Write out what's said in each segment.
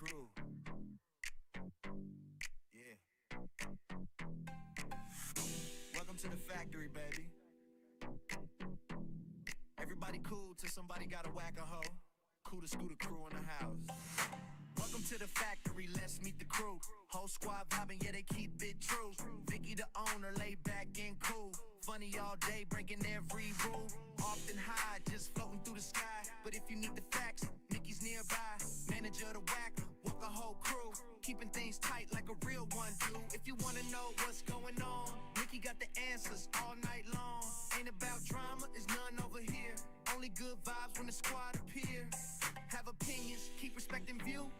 crew. Yeah. Welcome to the factory, baby. Everybody cool till somebody gotta whack a hoe. Cool to scooter crew in the house. Welcome to the factory, let's meet the crew. Whole squad vibing, yeah, they keep it true. Vicky the owner, laid back and cool. Funny all day, breaking every rule. Often high, just floating through the sky. But if you need the facts, Mickey's nearby. Manager the whack, walk a whole crew. Keeping things tight like a real one do. If you wanna know what's going on, Mickey got the answers all night long. Ain't about drama, there's none over here. Only good vibes when the squad appear. Have opinions, keep respecting view.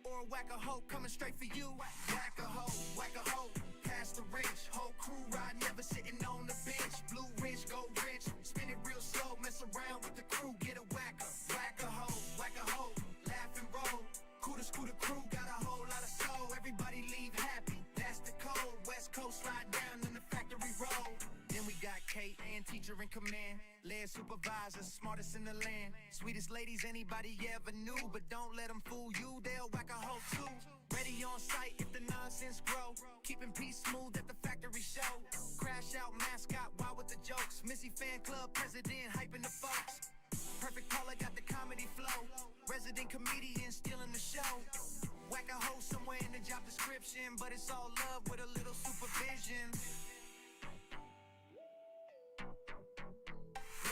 Or whack a hoe coming straight for you. Whack a hoe, past the reach. Whole crew ride, never sitting on the bench. Blue ridge, gold ridge, spin it real slow. Mess around with the crew, get a whacker. Whack a hoe, laugh and roll. Cool to screw the crew, got a whole lot of soul. Everybody leave happy, that's the code. West Coast slide down in the factory road. Then we got Kate and teacher in command. Lead supervisor, smartest in the land. Sweetest ladies anybody ever knew. But don't let them fool you, they'll whack a hoe too. Ready on site if the nonsense grow. Keeping peace smooth at the factory show. Crash out mascot, wild with the jokes. Missy fan club president hyping the folks. Perfect Paula got the comedy flow. Resident comedian stealing the show. Whack a hoe somewhere in the job description. But it's all love with a little supervision.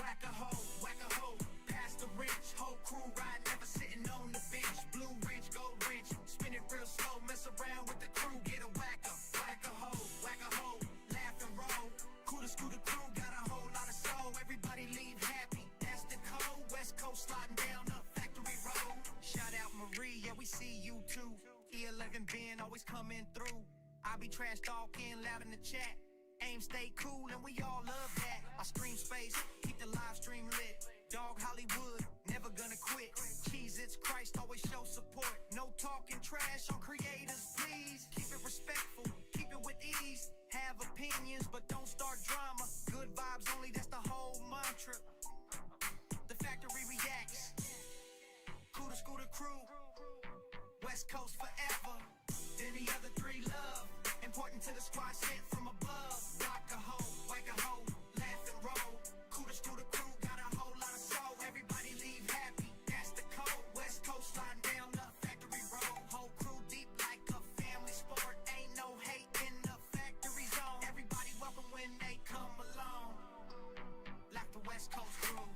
Whack a hoe, past the ridge. Whole crew ride, never sitting on the bench. Blue ridge, gold ridge, spin it real slow. Mess around with the crew, get a whacker. Whack a hoe, laugh and roll. Cool to screw the crew, got a whole lot of soul. Everybody leave happy, that's the code. West Coast sliding down the factory road. Shout out Marie, yeah, we see you too. E11 Ben always coming through. I be trash talking loud in the chat. Aim stay cool and we all love that. I stream space, keep the live stream lit. Dog Hollywood, never gonna quit. Cheese, it's Christ, always show support. No talking trash on creators, please. Keep it respectful, keep it with ease. Have opinions, but don't start drama. Good vibes only, that's the whole mantra. The factory reacts. Cool to screw the crew. West Coast forever. Then the other three love. Important to the squad sent from above. Rock a hoe, laugh and roll. Cool to screw the crew, got a whole lot of soul. Everybody leave happy, that's the code. West Coast sliding down the factory road. Whole crew deep like a family sport. Ain't no hate in the factory zone. Everybody welcome when they come along. Like the West Coast crew.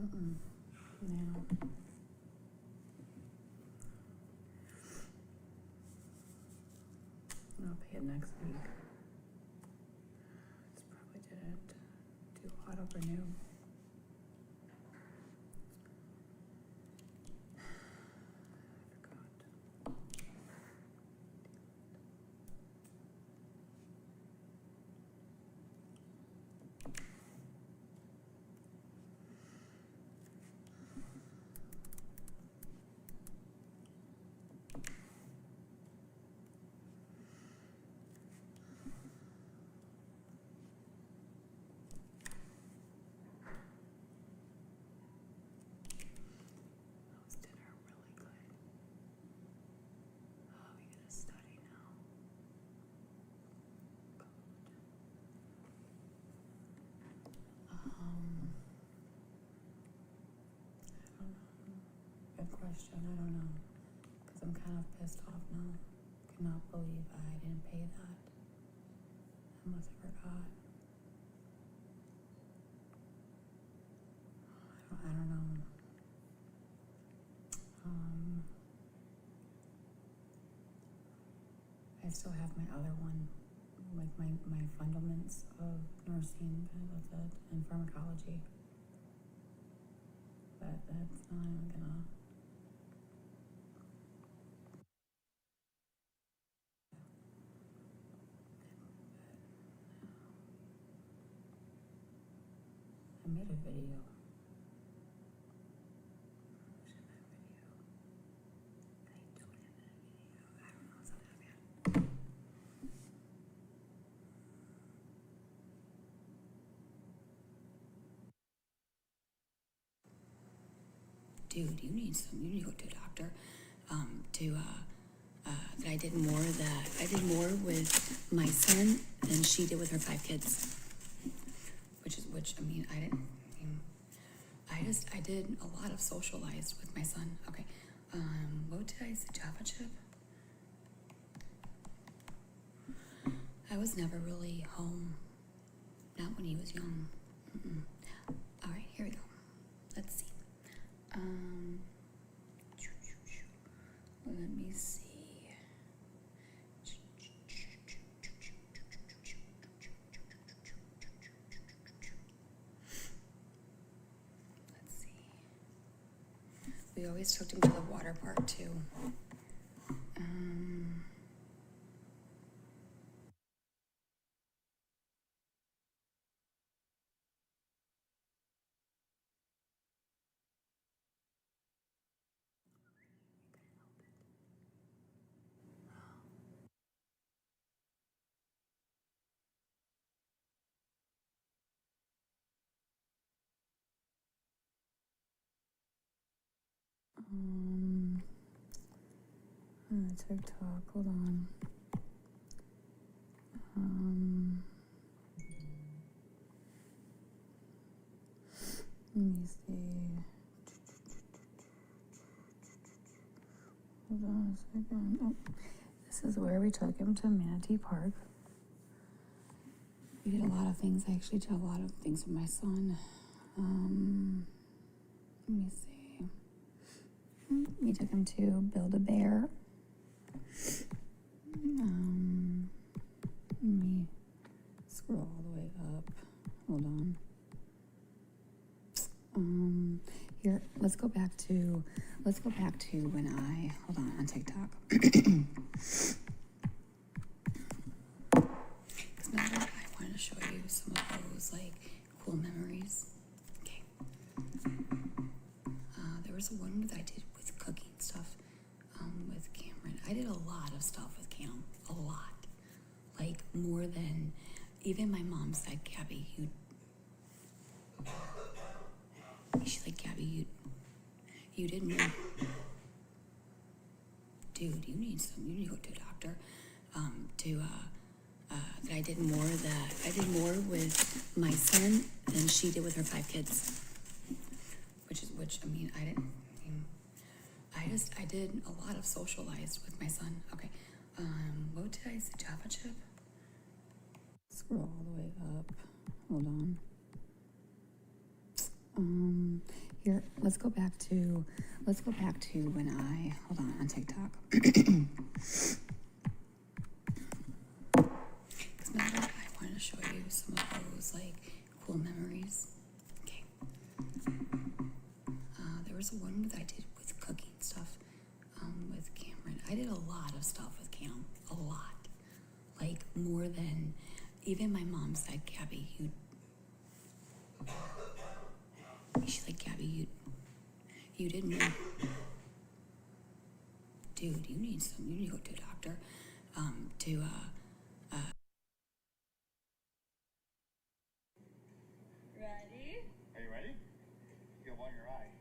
Yeah. I'll pay it next week. This probably didn't do auto renew. How's dinner? Really good. Oh, we gotta study now. I don't know. Good question. I don't know. Because I'm kind of pissed off now. Cannot believe I didn't pay that. I must have forgot. I don't know. I still have my other one, like my fundamentals of nursing, that's it, and pharmacology. But that's not even gonna. I made a video. Where's that video? I don't have that video. I don't know, it's not that bad. Dude, you need to go to a doctor. That I did more with my son than she did with her 5 kids. Which I mean, I did a lot of socialized with my son. Okay. What did I say? Java chip? I was never really home. Not when he was young. All right, here we go. Let's see. Let me see. Let's see. We always took him to the water park too. TikTok, hold on. Let me see. Hold on a second. Oh, this is where we took him to Manatee Park. We did a lot of things. I actually did a lot of things with my son. Let me see. We took him to Build-A-Bear. Let me scroll all the way up. Hold on. Here, let's go back to when hold on TikTok. Because now I wanted to show you some of those like cool memories. Okay. There was one that I did with cooking stuff with Cameron. I did a lot of stuff with Cam. A lot. Like more than even my mom said, Gabi, she's like, Gabi, you did more. Dude, you need to go to a doctor. That I did more with my son than she did with her 5 kids. Which I mean, I did a lot of socialized with my son. Okay. What did I say? Java chip? Scroll all the way up. Hold on. Here, let's go back to when I, hold on TikTok. Because remember, I wanted to show you some of those, like, cool memories. Okay. There was one that I did with cooking stuff, with Cameron. I did a lot of stuff with Cam. A lot. Like, more than, even my mom said, Gabi, she's like, Gabi, you didn't know. Dude, you need to go to a doctor, Ready? Are you ready? You have one in your eye.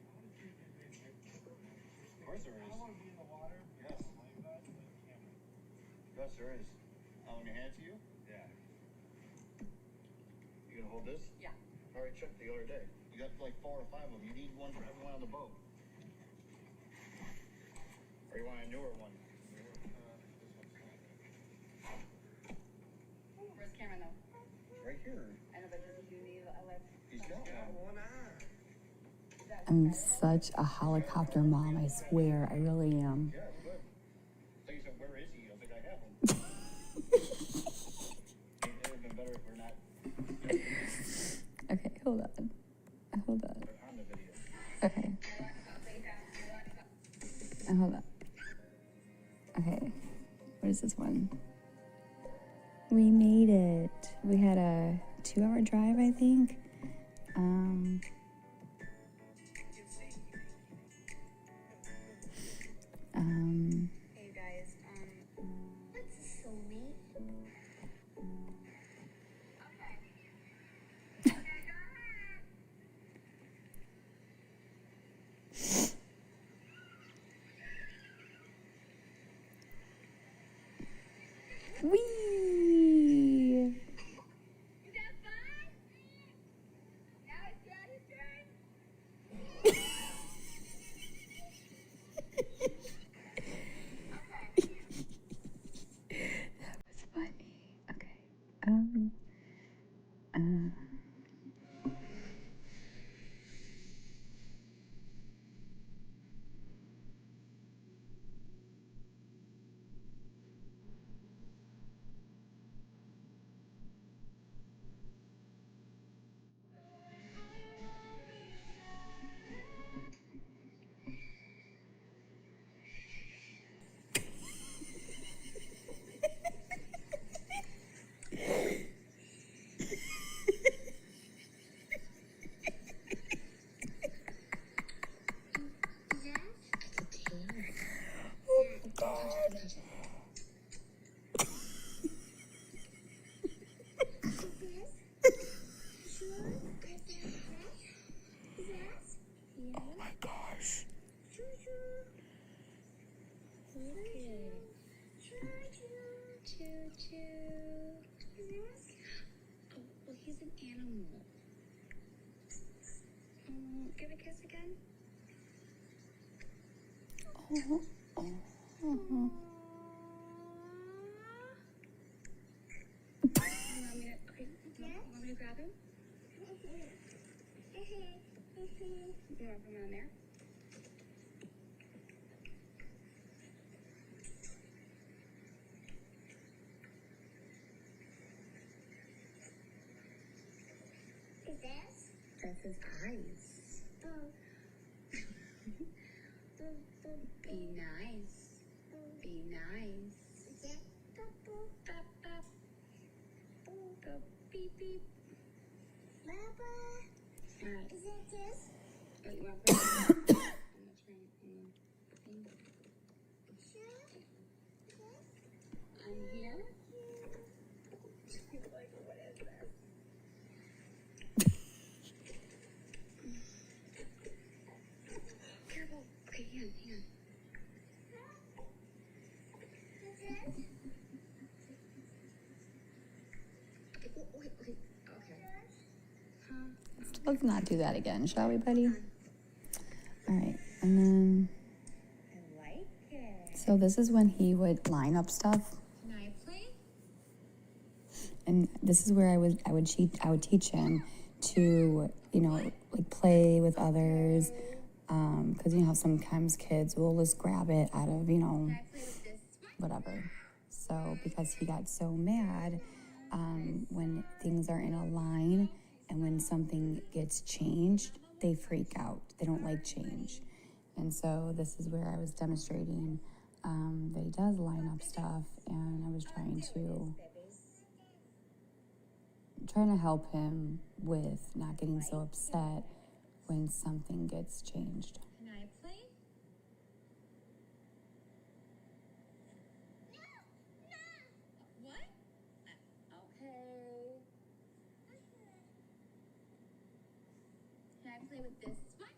Of course there is. I want to be in the water. Yes. Yes, there is. Let me hand it to you. Yeah. You gonna hold this? Yeah. All right, check the other day. You got like 4 or 5 of them. You need one for everyone on the boat. Or you want a newer one? Where's Cameron though? Right here. I know, but does he need a lift? He's got one eye. I'm such a helicopter mom, I swear, I really am. Yeah, good. So you said, where is he? I was like, I have him. It would have been better if we're not Okay, hold on. on the video. Okay. Hold on. Okay, what is this one? We made it. We had a 2-hour drive, I think. Hey you guys, what's a soulmate? Okay. Whee! Is that fun? Now it's Daddy's turn. That was funny. Okay. Oh my gosh. Oh, he's an animal. Give a kiss again. Oh, oh, oh. Want me to grab him? You want to put him on there? That's his eyes. Be nice. Be nice. Go beep beep. Alright. Is that this? Oh, you want to put it on the train? I'm here. Like, what is this? Careful. Okay, hang on. Okay. Let's not do that again, shall we, buddy? All right, and then. I like it. So this is when he would line up stuff, Can I play? and this is where I would teach him to, like play with others. Because you know how sometimes kids will just grab it out of, whatever. So because he got so mad when things are in a line and when something gets changed, they freak out. They don't like change. And so this is where I was demonstrating that he does line up stuff, and I was trying to help him with not getting so upset when something gets changed. Can I play? No! What? Okay. Can I play with this one?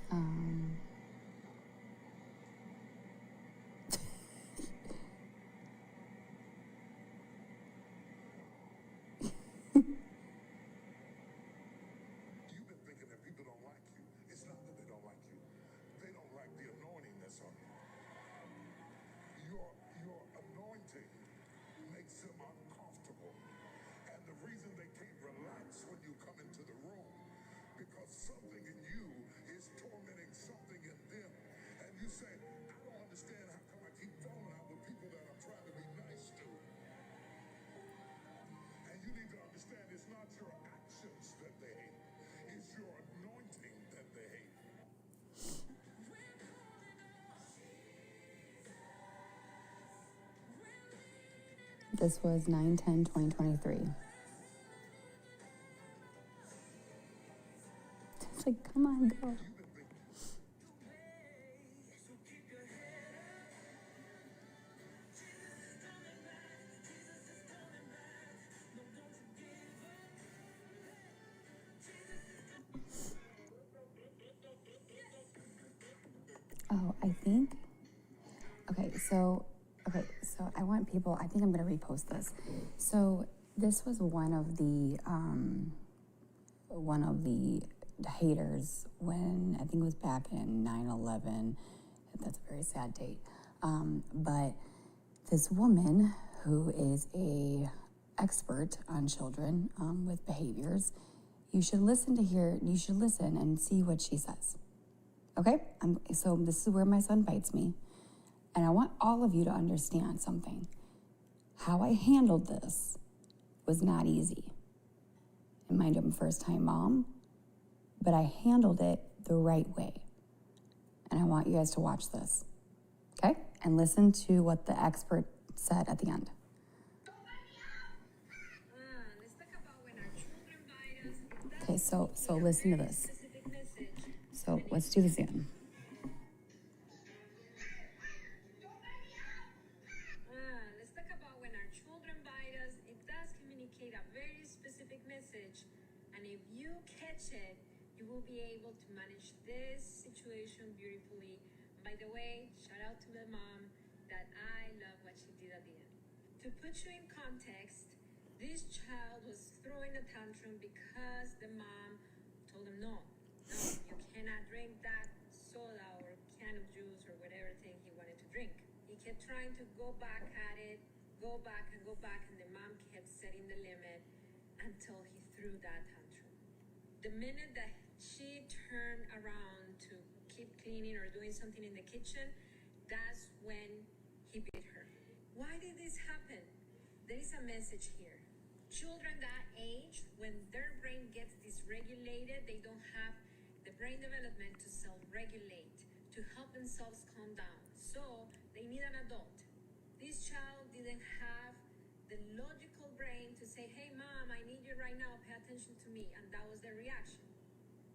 Um, You've been thinking that people don't like you. It's not that they don't like you. They don't like the anointing that's on you. Your anointing makes them uncomfortable. And the reason they can't relax when you come into the room, because something in you is tormenting something in them. And you say, I don't understand how come I keep falling out with people that I'm trying to be nice to. And you need to understand it's not your actions that they hate. It's your anointing that they hate. this was 9/10/2023. It's like, come on, go. Oh, so I want people, I think I'm going to repost this. So this was one of the haters when, I think it was back in 9/11. That's a very sad date. But this woman who is a expert on children with behaviors, you should listen and see what she says. Okay? So this is where my son bites me. And I want all of you to understand something. How I handled this was not easy. And mind you, I'm a first-time mom, but I handled it the right way. And I want you guys to watch this. Okay? And listen to what the expert said at the end. Okay, so listen to this. So let's do this again. Let's talk about when our children bite us. It does communicate a very specific message, and if you catch it, you will be able to manage this situation beautifully. By the way, shout out to the mom that I love what she did at the end. To put you in context, this child was throwing a tantrum because the mom told him no, you cannot drink that soda or can of juice or whatever thing he wanted to drink. He kept trying to go back at it, go back, and the mom kept setting the limit until he threw that tantrum. The minute that she turned around to keep cleaning or doing something in the kitchen, that's when he beat her. Why did this happen? There is a message here. Children that age, when their brain gets dysregulated, they don't have the brain development to self-regulate, to help themselves calm down. So they need an adult. This child didn't have the logical brain to say, hey mom, I need you right now, pay attention to me. And that was the reaction.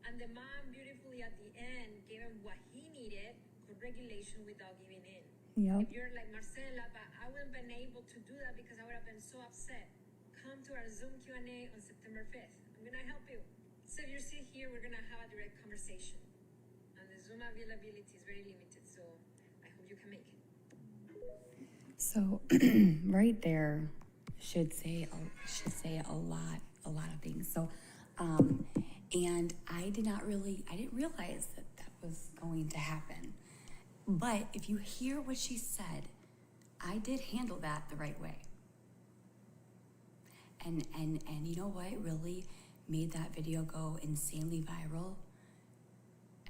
And the mom beautifully at the end gave him what he needed, for regulation without giving in. Yep. If you're like, Marcela, but I wouldn't have been able to do that because I would have been so upset, come to our Zoom Q&A on September 5th. I'm going to help you. So if you're still here, we're going to have a direct conversation. And the Zoom availability is very limited, so I hope you can make it. So right there should say a lot of things. So and I didn't realize that was going to happen. But if you hear what she said, I did handle that the right way. And you know what really made that video go insanely viral?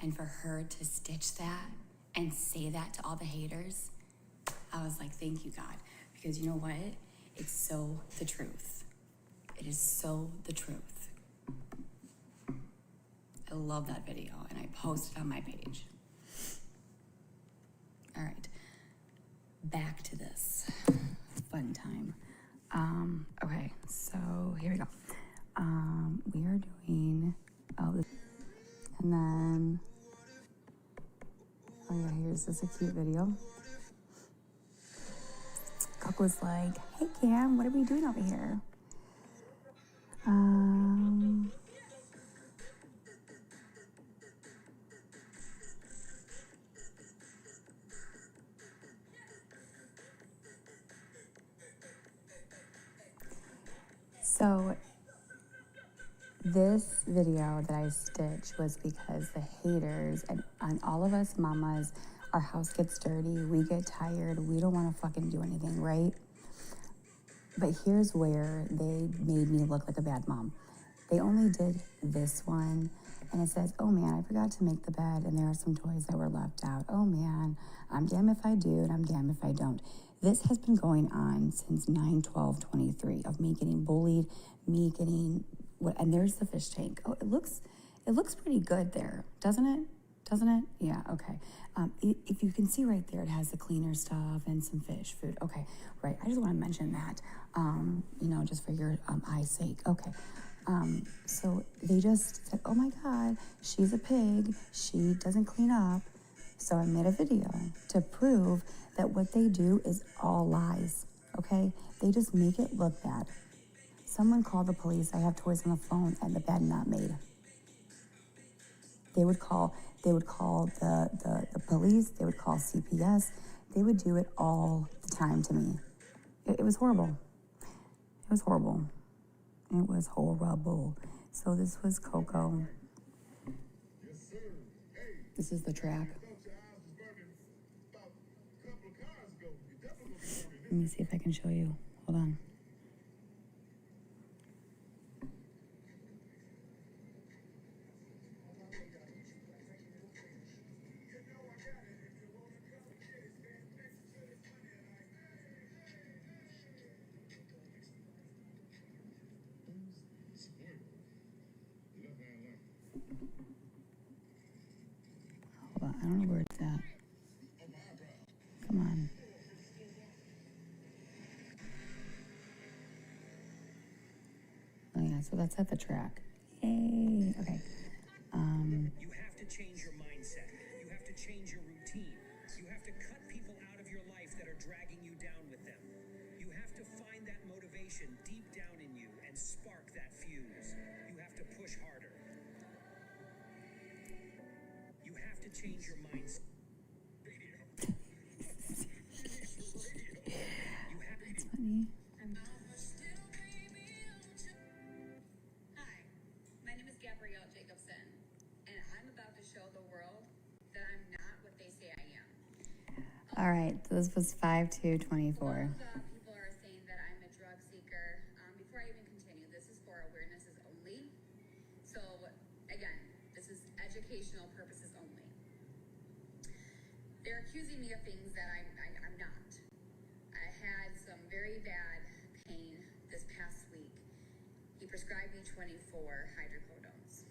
And for her to stitch that and say that to all the haters, I was like, thank you, God. Because you know what? It's so the truth. It is so the truth. I love that video, and I posted on my page. All right, back to this fun time. Okay, so here we go. We are doing, and then, oh yeah, here's this a cute video. Cook was like, hey Cam, what are we doing over here? So this video that I stitched was because the haters and all of us mamas, our house gets dirty, we get tired, we don't want to fucking do anything, right? But here's where they made me look like a bad mom. They only did this one, and it says, oh man, I forgot to make the bed, and there are some toys that were left out. Oh man, I'm damned if I do, and I'm damned if I don't. This has been going on since 9/12/23 of me getting bullied, me getting what, and there's the fish tank. Oh, it looks pretty good there, doesn't it? Doesn't it? Yeah, okay. If you can see right there, it has the cleaner stuff and some fish food. Okay, right. I just want to mention that, you know, just for your eye's sake. Okay. So they just said, oh my God, she's a pig. She doesn't clean up. So I made a video to prove that what they do is all lies. Okay. They just make it look bad. Someone called the police. I have toys on the phone and the bed not made. They would call the police, they would call CPS, they would do it all the time to me. It was horrible. It was horrible. It was horrible. So this was Coco. This is the track. Let me see if I can show you. Hold on. Hold on, I don't know where it's at. Come on. Oh yeah, so that's at the track. Yay. Okay. You have to change your mindset. You have to change your routine. You have to cut people out of your life that are dragging you down with them. You have to find that motivation deep down in you and spark that fuse. You have to push harder. You have to change your mindset. That's funny. Hi, my name is Gabrielle Jacobson, and I'm about to show the world that I'm not what they say I am. All right, this was 5/2/24. People are saying that I'm a drug seeker. Before I even continue, this is for awarenesses only. So, again, this is educational purposes only. They're accusing me of things that I'm not. I had some very bad pain this past week. He prescribed me 24 hydrocodones.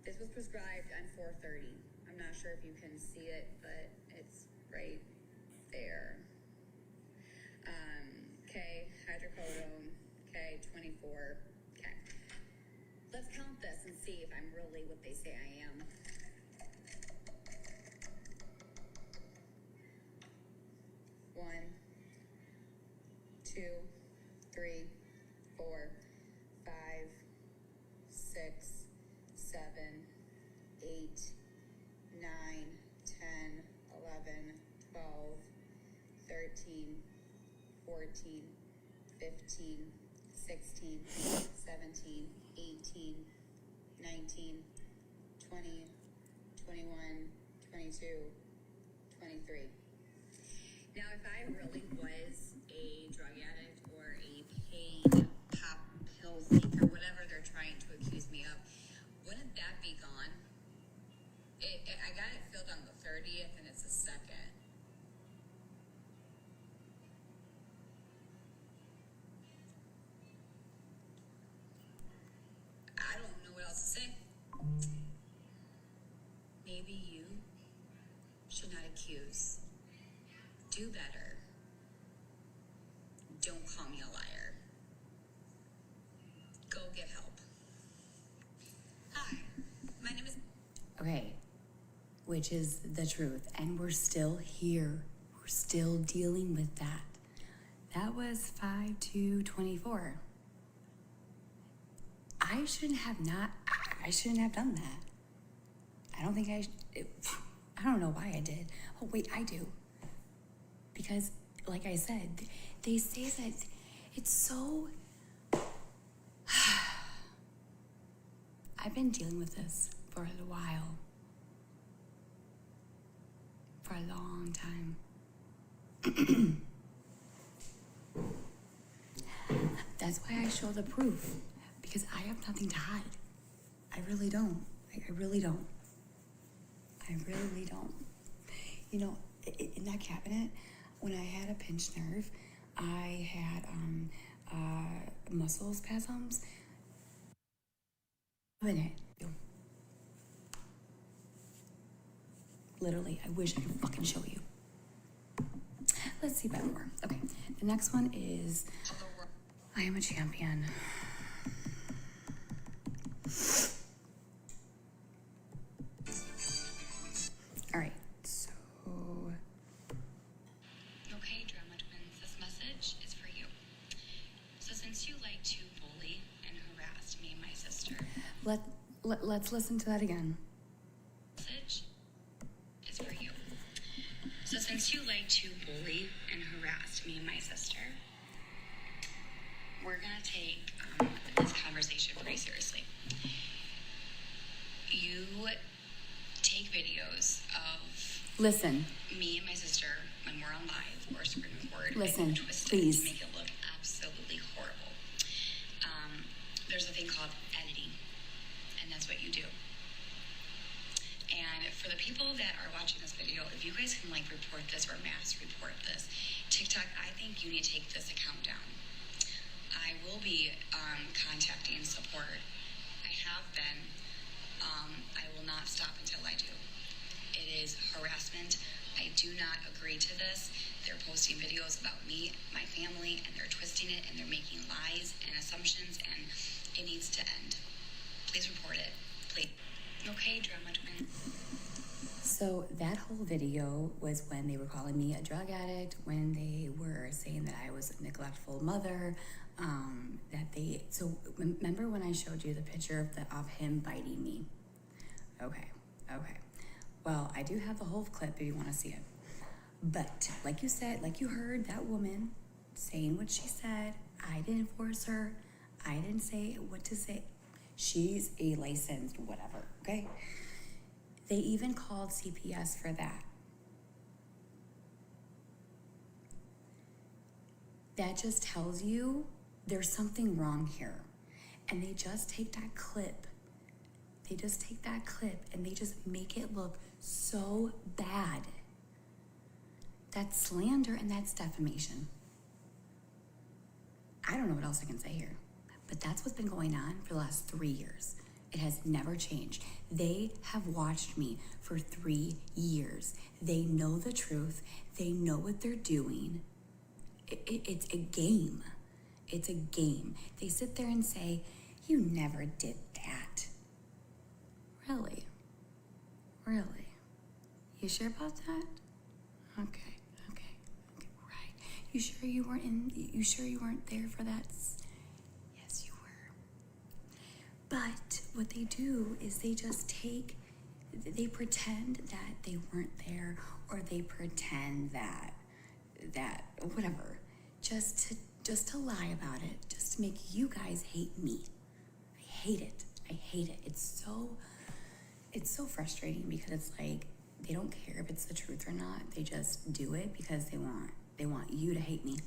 This was prescribed on 4/30. I'm not sure if you can see it, but it's right there. Okay, hydrocodone. Okay, 24. Okay. Let's count this and see if I'm really what they say I am. 1, 2, 3, 4, 5, 6, 7, 8, 9, 10, 11, 12, 13, 14, 15, 16, 17, 18, 19, 20, 21, 22, 23. Now, if I really was a drug addict or a I got it filled on the 30th, and it's the 2nd. I don't know what else to say. Maybe you should not accuse. Do better. Don't call me a liar. Go get help. Hi, my name is... Okay, which is the truth. And we're still here. We're still dealing with that. That was 5/2/24. I shouldn't have done that. I don't think I don't know why I did. Oh, wait, I do. Because, like I said, they say that it's so... I've been dealing with this for a while. For a long time. That's why I show the proof. Because I have nothing to hide. I really don't. I really don't. I really don't. You know, in that cabinet, when I had a pinched nerve, I had muscle spasms. In it. Literally, I wish I could fucking show you. Let's see about more. Okay, the next one is I am a champion. All right, so Okay, Drama Twins, this message is for you. So since you like to bully and harass me and my sister, let's listen to that again. message is for you. So since you like to bully and harass me and my sister, we're gonna take this conversation pretty seriously. You take videos of Listen, me and my sister when we're on live or screen record. Listen, and twist please. it to make it look absolutely horrible. There's a thing called editing, and that's what you do. And for the people that are watching this video, if you guys can like report this or mass report this, TikTok, I think you need to take this account down. I will be contacting support. I have been. I will not stop until I do. It is harassment. I do not agree to this. They're posting videos about me, my family, and they're twisting it, and they're making lies and assumptions, and it needs to end. Please report it. Please. Okay, Drama Twin. so that whole video was when they were calling me a drug addict, when they were saying that I was a neglectful mother, so remember when I showed you the picture of him biting me? Okay. Well, I do have the whole clip if you want to see it. But like you said, like you heard that woman saying what she said, I didn't force her. I didn't say what to say. She's a licensed whatever, okay? They even called CPS for that. That just tells you there's something wrong here. And they just take that clip. And they just make it look so bad. That's slander and that's defamation. I don't know what else I can say here. But that's what's been going on for the last 3 years. It has never changed. They have watched me for 3 years. They know the truth. They know what they're doing. It's a game. It's a game. They sit there and say, you never did that. Really? You sure about that? Okay, right. You sure you weren't there for that? Yes, you were. But what they do is they pretend that they weren't there, or they pretend that whatever, just to lie about it, just to make you guys hate me. I hate it. It's so frustrating because it's like they don't care if it's the truth or not. They just do it because they want you to hate me.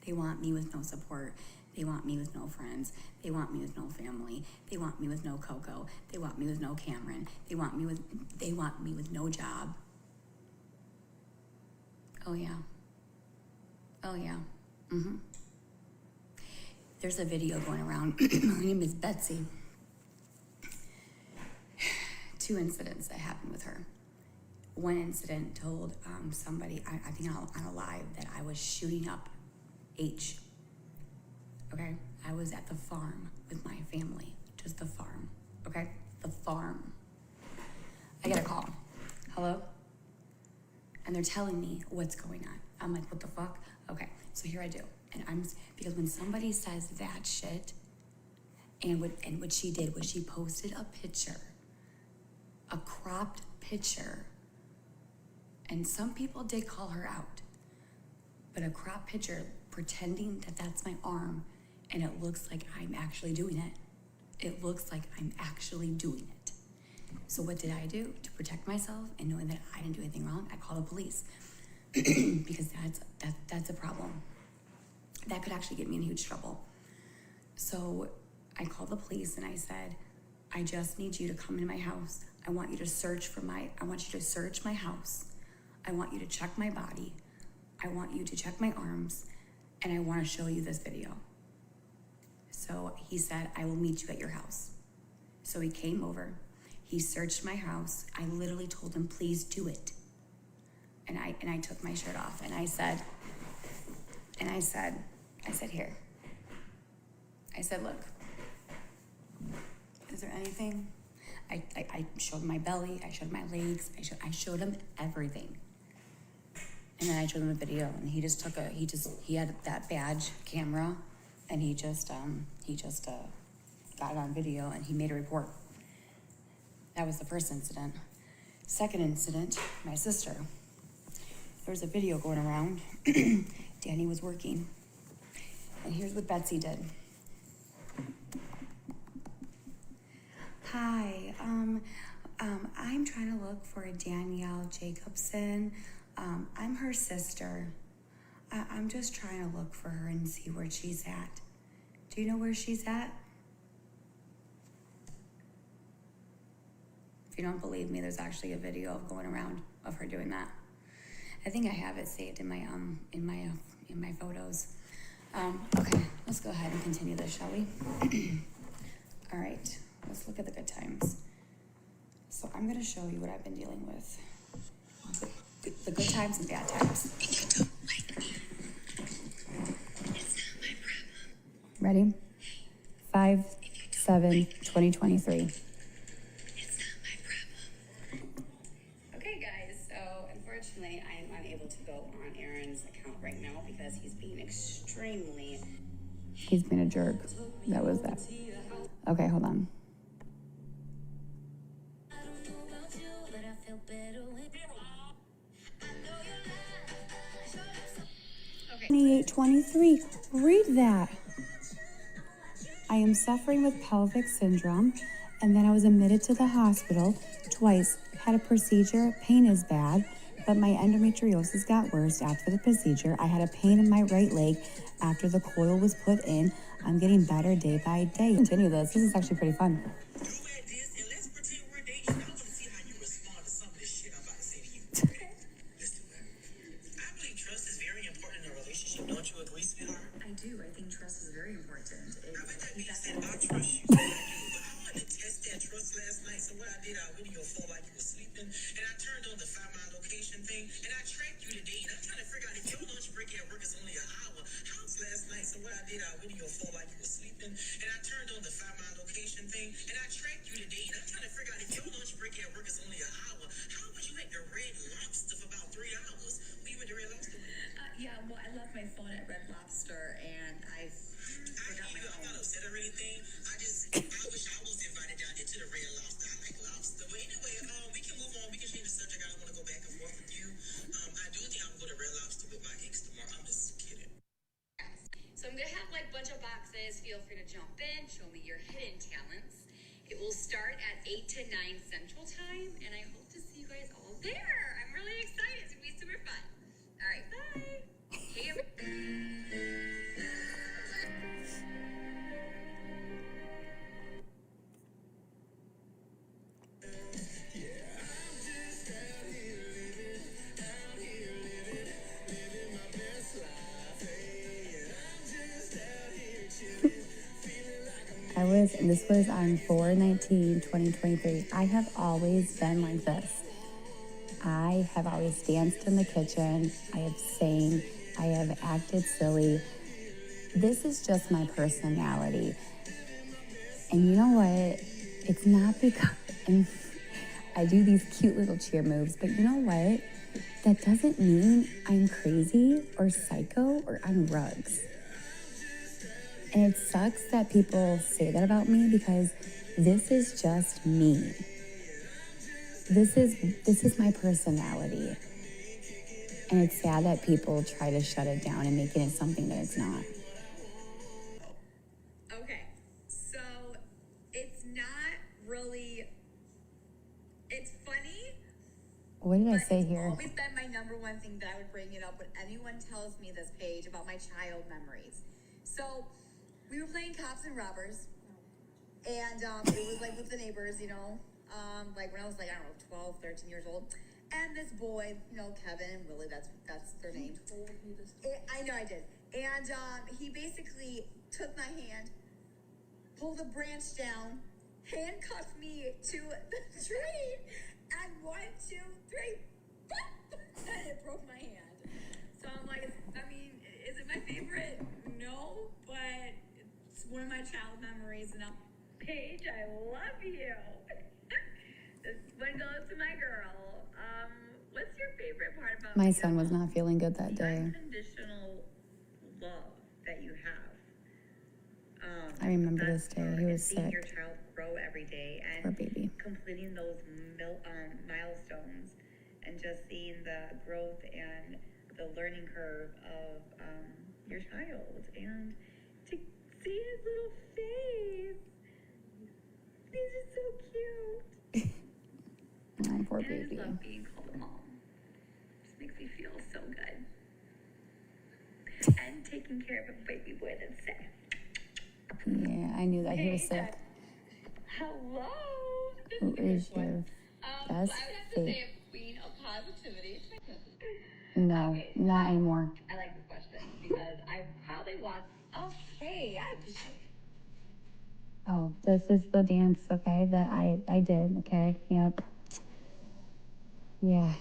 They want me with no support. They want me with no friends. They want me with no family. They want me with no Coco. They want me with no Cameron. They want me with no job. Oh yeah. Oh yeah. There's a video going around. Her name is Betsy. 2 incidents that happened with her. One incident told somebody, I think on a live, that I was shooting up H. Okay? I was at the farm with my family. Just the farm. Okay? The farm. I get a call. Hello? And they're telling me what's going on. I'm like, what the fuck? Okay, so here I do. And because when somebody says that shit, and what she did was she posted a picture, a cropped picture, and some people did call her out, but a cropped picture pretending that that's my arm, and it looks like I'm actually doing it. It looks like I'm actually doing it. So what did I do to protect myself and knowing that I didn't do anything wrong? I called the police because that's a problem. That could actually get me in huge trouble. So I called the police and I said, I just need you to come into my house. I want you to search my house. I want you to check my body. I want you to check my arms, and I want to show you this video. So he said, I will meet you at your house. So he came over, he searched my house. I literally told him, please do it. And I took my shirt off and I said, here. I said, look, is there anything? I showed my belly, I showed my legs, I showed him everything. And then I showed him a video, and he had that badge camera, and he just got it on video, and he made a report. That was the first incident. Second incident, my sister. There was a video going around. Danny was working, and here's what Betsy did. Hi, I'm trying to look for Danielle Jacobson. I'm her sister. I'm just trying to look for her and see where she's at. Do you know where she's at? If you don't believe me, there's actually a video of going around of her doing that. I think I have it saved in my photos. Okay, let's go ahead and continue this, shall we? All right, let's look at the good times. So I'm gonna show you what I've been dealing with. The good times and bad times. You don't like me. It's not my problem. Ready? 5/7/2023. It's not my problem. Okay, guys, so unfortunately, I am unable to go on Aaron's account right now because he's being extremely... He's been a jerk. That was that. Okay, hold on. I don't know about you, but I feel better when I know your lies. 2823. Read that. I am suffering with pelvic syndrome, and then I was admitted to the hospital twice. Had a procedure. Pain is bad, but my endometriosis got worse after the procedure. I had a pain in my right leg after the coil was put in. I'm getting better day by day. Continue this. This is actually pretty fun. Don't you agree, sweetheart? I do. I think trust is very important. I bet that means that I trust you. But I wanted to test that trust last night, so what I did, I went to your phone like you were sleeping, and I turned on the Find My Location thing, and I tracked you today, and I'm trying to figure out if your lunch break at work is only an hour. How was last night? So what I did, I went to your phone like you were sleeping, and I turned on the Find My Location thing, and I tracked you today, and I'm trying to figure out if your lunch break at work is only an hour. How would you make the Red Lobster for about 3 hours? Were you at the Red Lobster? Yeah, well, I left my phone at Red Lobster, and I forgot my phone. I'm not upset or anything. I wish I was invited down there to the Red Lobster. I like lobster. But anyway, we can move on. We can change the subject. I don't want to go back and forth with you. I do think I'm going to Red Lobster with my ex tomorrow. I'm just kidding. So I'm going to have like a bunch of boxes. Feel free to jump in, show me your hidden talents. It will start at 8 to 9 Central Time, and I hope to see you guys all there. I'm really excited. It's going to be super fun. All right, bye. Hey, This was on 4/19/2023. I have always been like this. I have always danced in the kitchen. I have sang. I have acted silly. This is just my personality. And you know what? It's not because, and I do these cute little cheer moves, but you know what? That doesn't mean I'm crazy or psycho or on drugs. And it sucks that people say that about me because this is just me. This is my personality. And it's sad that people try to shut it down and making it something that it's not. Okay, so it's not really, it's funny. What did I But say it's here? always been my number one thing that I would bring it up when anyone tells me this page about my child memories. So we were playing cops and robbers, and it was like with the neighbors, like when I was like, I don't know, 12, 13 years old. And this boy, Kevin and Willie, that's their names. I know I did. And he basically took my hand, pulled a branch down, handcuffed me to the tree, and 1, 2, 3, and it broke my hand. So I'm like, is it my favorite? No, but it's one of my child memories. And Paige, I love you. This one goes to my girl. What's your favorite part about My son was not feeling good that the day. unconditional love that you have? I remember That's this day. part He is was seeing sick. your child grow every day and Poor baby. completing those milestones and just seeing the growth and the learning curve of your child and to see his little face. He's just so cute. Oh, poor And I just baby. love being called a mom. Just makes me feel so good. And taking care of a baby boy that's sick. Yeah, I knew that he was sick. Hello. This Who a good is one. your I would best have to fate? say a queen of positivity. No, Okay. not anymore. I like this question because I probably want. Okay. Oh, this is the dance, okay, that I did, okay? Yep. Yeah.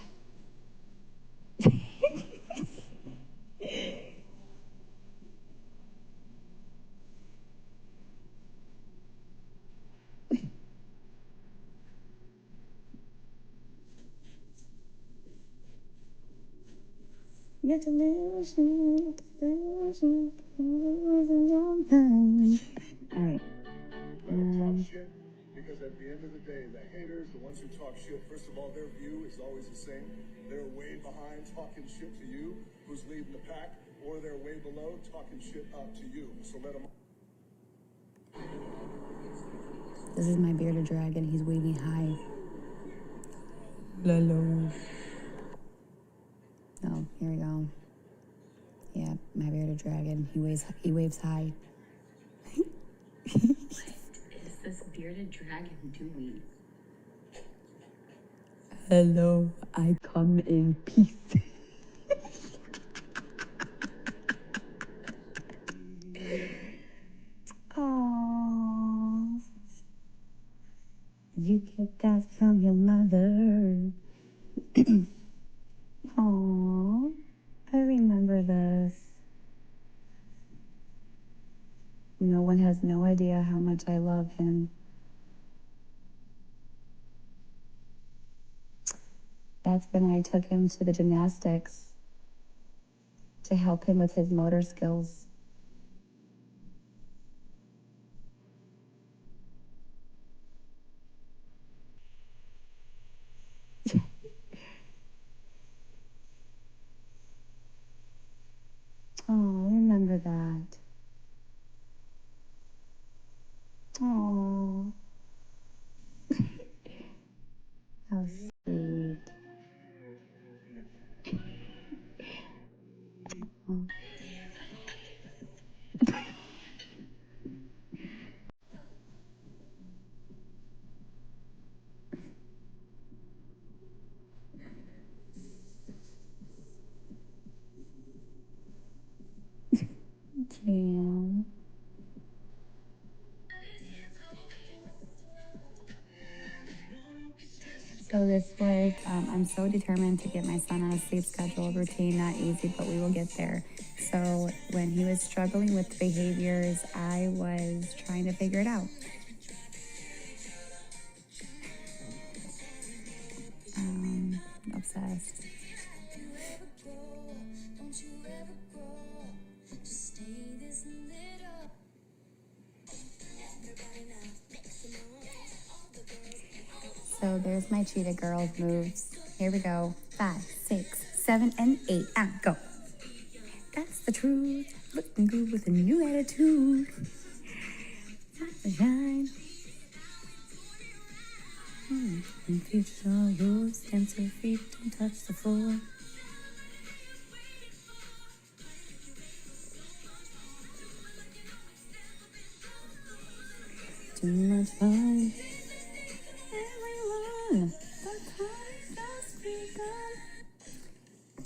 Get to losing. All right. Talk shit, because at the end of the day, the haters, the ones who talk shit, first of all, their view is always the same. They're way behind talking shit to you, who's leading the pack, or they're way below talking shit up to you. So let them. This is my bearded dragon. He's waving high. Hello. Oh, here we go. Yeah, my bearded dragon. He waves high. What is this bearded dragon doing? Hello, I come in peace. Aww. You get that from your mother. Aww. I remember this. No one has no idea how much I love him. That's when I took him to the gymnastics to help him with his motor skills. Oh, I remember that. Oh, how sweet. Oh. Jam. So this was, I'm so determined to get my son on a sleep schedule routine. Not easy, but we will get there. So when he was struggling with behaviors, I was trying to figure it out. Obsessed. So there's my cheetah girl moves. Here we go. 5, 6, 7, and 8. Go. That's the truth. Looking good with a new attitude. Shine. And future's all yours. Dance your feet, don't touch the floor. Too much fun. Everyone, the time has begun.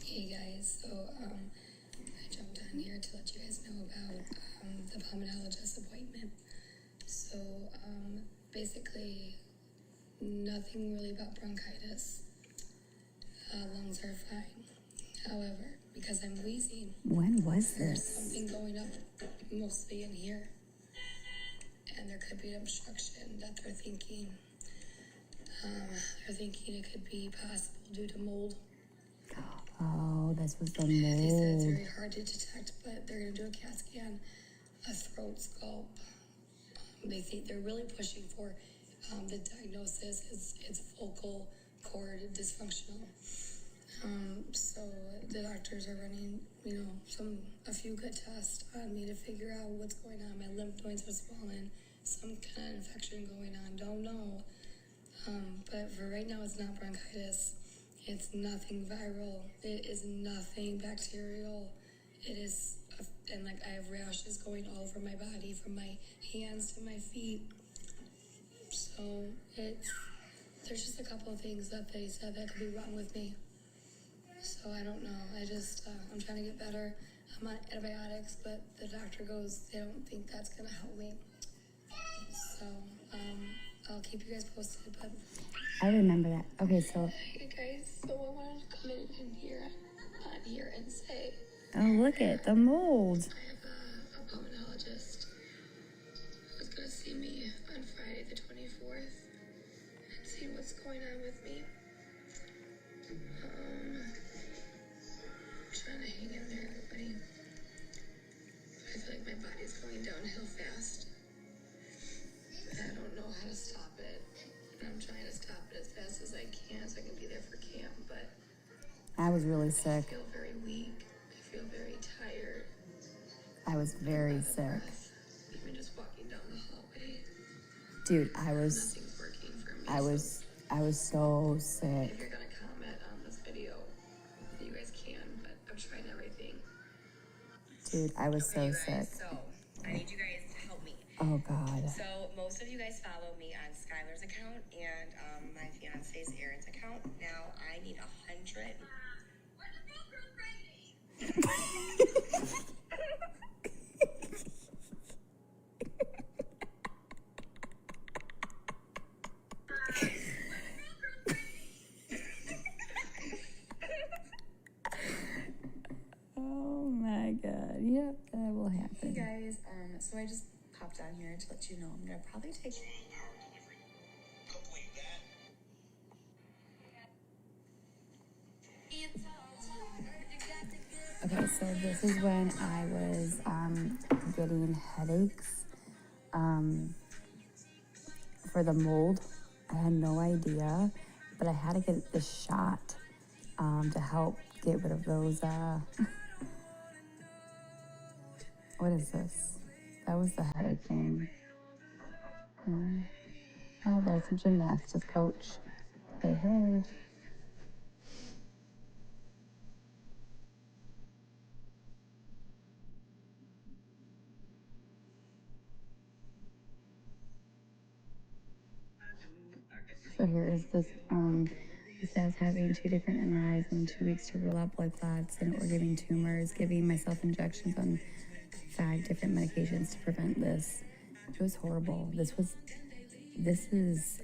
Hey guys, so I jumped on here to let you guys know about the pulmonologist appointment. So basically, nothing really about bronchitis. Lungs are fine. However, because I'm wheezing, When was there's this? something going up mostly in here. And there could be an obstruction that they're thinking. They're thinking it could be possible due to mold. Oh, this was the They said it's mold. very hard to detect, but they're going to do a CAT scan, a throat sculpt. They think they're really pushing for the diagnosis is it's vocal cord dysfunctional. So the doctors are running, a few good tests on me to figure out what's going on. My lymph nodes are swollen, some kind of infection going on. Don't know. But for right now, it's not bronchitis. It's nothing viral. It is nothing bacterial. It is, and like I have rashes going all over my body from my hands to my feet. So there's just a couple of things that they said that could be wrong with me. So I don't know. I'm trying to get better. I'm on antibiotics, but the doctor goes, they don't think that's going to help me. So I'll keep you guys posted, but... I remember that. Okay, so... Hey guys, so I wanted to come in here, on here and say... Oh, look at the mold. I have a pulmonologist who's going to see me on Friday the 24th and see what's going on with me. Trying to hang in there, everybody. I feel like my body's going downhill fast. I don't know how to stop it. And I'm trying to stop it as fast as I can so I can be there for camp, but I was really I sick. feel very weak. I feel very tired. I was very sick. Breath. Even just walking down the hallway. Dude, I was Nothing's working for me. I was so sick. If you're gonna comment on this video, you guys can, but I'm trying everything. Dude, I was so You sick. guys, so I need you guys to help me. Oh God. So most of you guys follow me on Skylar's account and my fiance's Aaron's account. Now I need 100. Oh my God. Yep, that will Hey happen. guys, so I just popped on here to let you know I'm gonna probably take. Okay, so this is when I was getting headaches for the mold. I had no idea, but I had to get this shot to help get rid of those. What is this? That was the headache thing. Oh, there's a gymnastics coach. Hey, hey. So here is this, it says having 2 different MRIs in 2 weeks to rule out blood clots and or giving tumors, giving myself injections on 5 different medications to prevent this. It was horrible. This is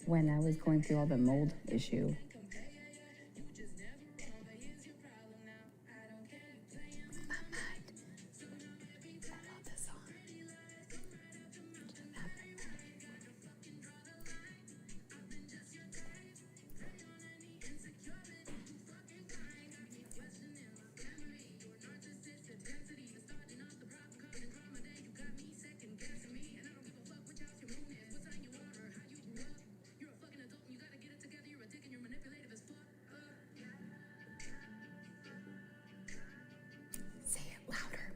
when I was going through all the mold issue. Say it louder.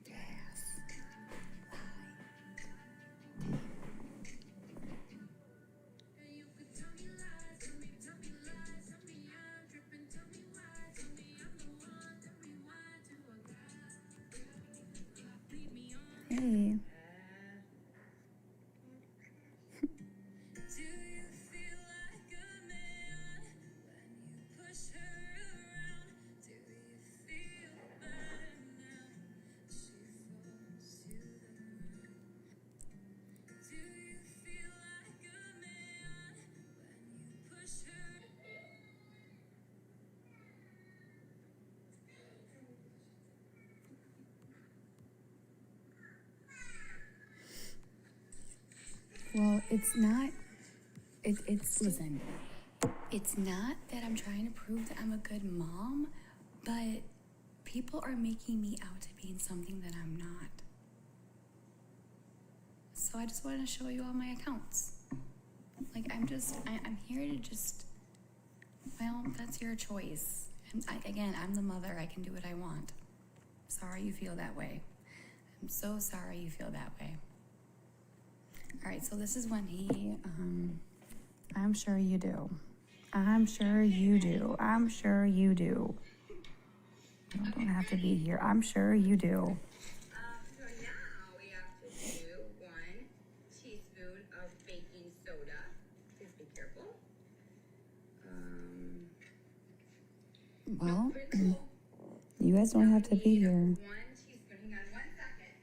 Yes. Hey. Well, it's not, listen, it's not that I'm trying to prove that I'm a good mom, but people are making me out to be something that I'm not. So I just want to show you all my accounts. Like, I'm here to just, well, that's your choice. And again, I'm the mother, I can do what I want. Sorry you feel that way. I'm so sorry you feel that way. All right, so this is when he, I'm sure you do. I'm sure you do. I'm sure you do. You don't have to be here. I'm sure you do. So now we have to do 1 teaspoon of baking soda. Please be careful. Well, you guys don't have to be here. 1 teaspoon. Hang on 1 second.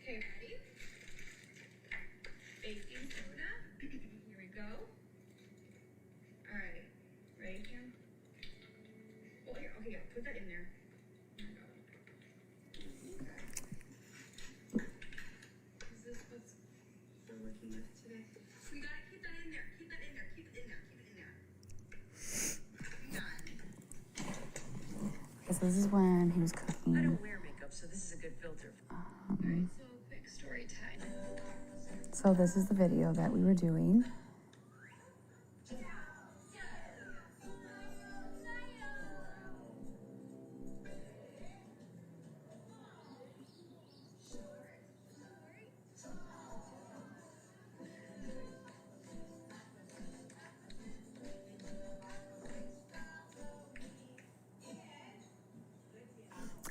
Okay, ready? Baking soda. Here we go. All right. Ready, Kim? Oh, here. Okay, yeah. Put that in there. Is this what's we're working with today? We gotta keep that in there. Keep that in there. Keep it in there. Keep it in there. Hang on. Okay, so this is when he was I cooking. don't wear makeup, so this is a good filter. Alright, so quick story time. So this is the video that we were doing.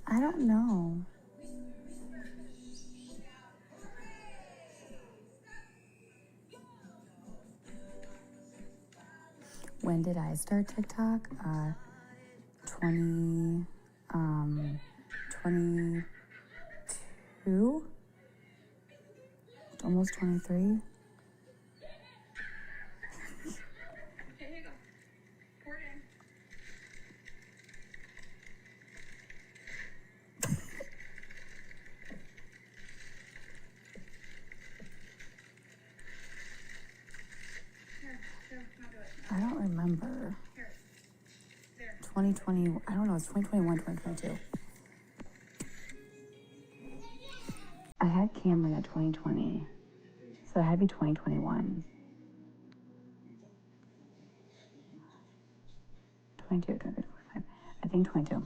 I don't know. When did I start TikTok? 22? Almost 23? Okay, here you go. Pour it in. Here, now do it. I don't remember. Here. There. 2020, I don't know, it's 2021, 2022. I had Cameron at 2020, so it had to be 2021. 22, 23, 25. I think 22. I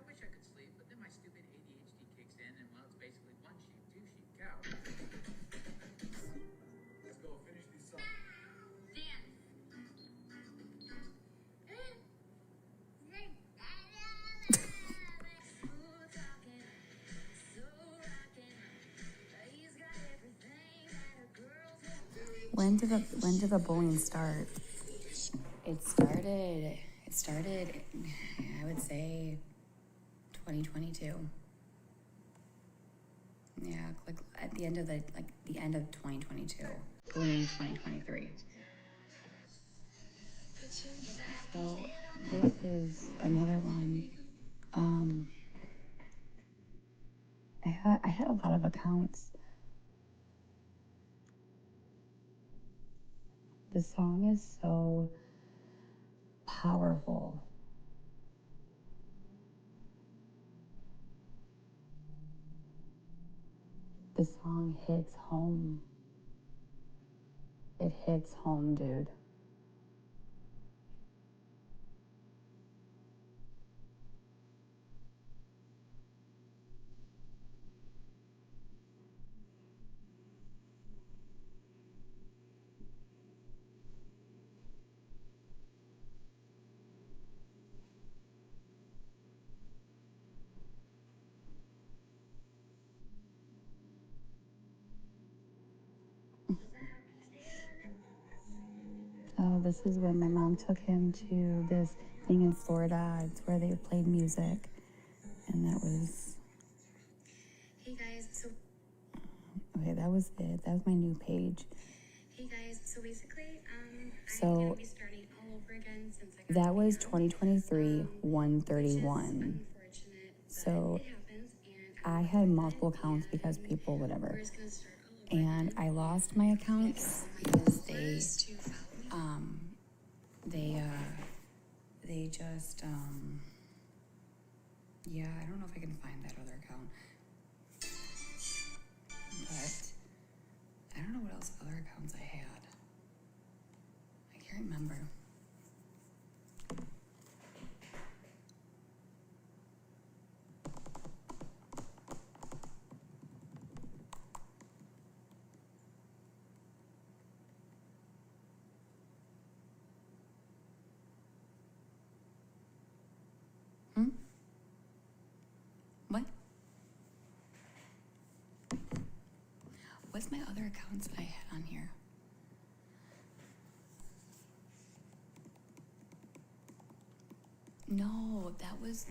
wish I could sleep, but then my stupid ADHD kicks in, and well, it's basically 1 sheep, 2 sheep, cow. Let's go finish these songs. when did the bullying start? It started, I would say 2022. Yeah, like at the end of the 2022, going into 2023. So this is another one. I had a lot of accounts. The song is so powerful. The song hits home. It hits home, dude. Oh, this is when my mom took him to this thing in Florida. It's where they played music. And that was... Hey guys, so... Okay, that was it. That was my new page. Hey guys, so basically, I'm So, gonna be starting all over again since I got that was 2023, 131. unfortunate, So, it happens, and I had multiple accounts because people, whatever. we're just gonna start all over. And I lost my accounts because they just, yeah, I don't know if I can find that other account. But I don't know what else other accounts I had. I can't remember. What? What's my other accounts that I had on here? No, that was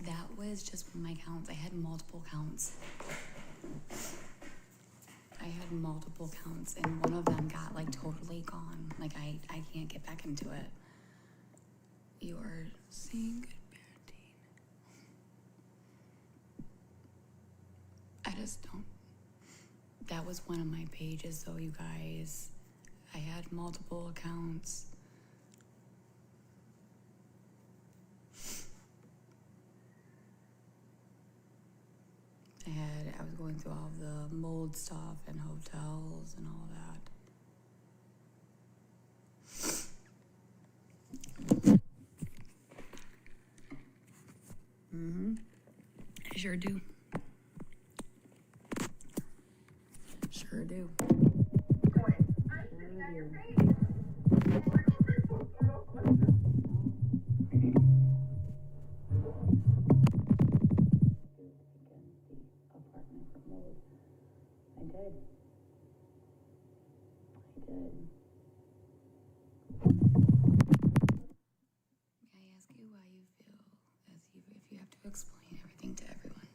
just one of my accounts. I had multiple accounts. And one of them got like totally gone. Like I can't get back into it. You are seeing good parenting. I just don't. That was one of my pages though, you guys. I had multiple accounts. I was going through all the mold stuff and hotels and all that. I sure do. Sure do. I did. May I ask you why you feel as if you have to explain everything to everyone?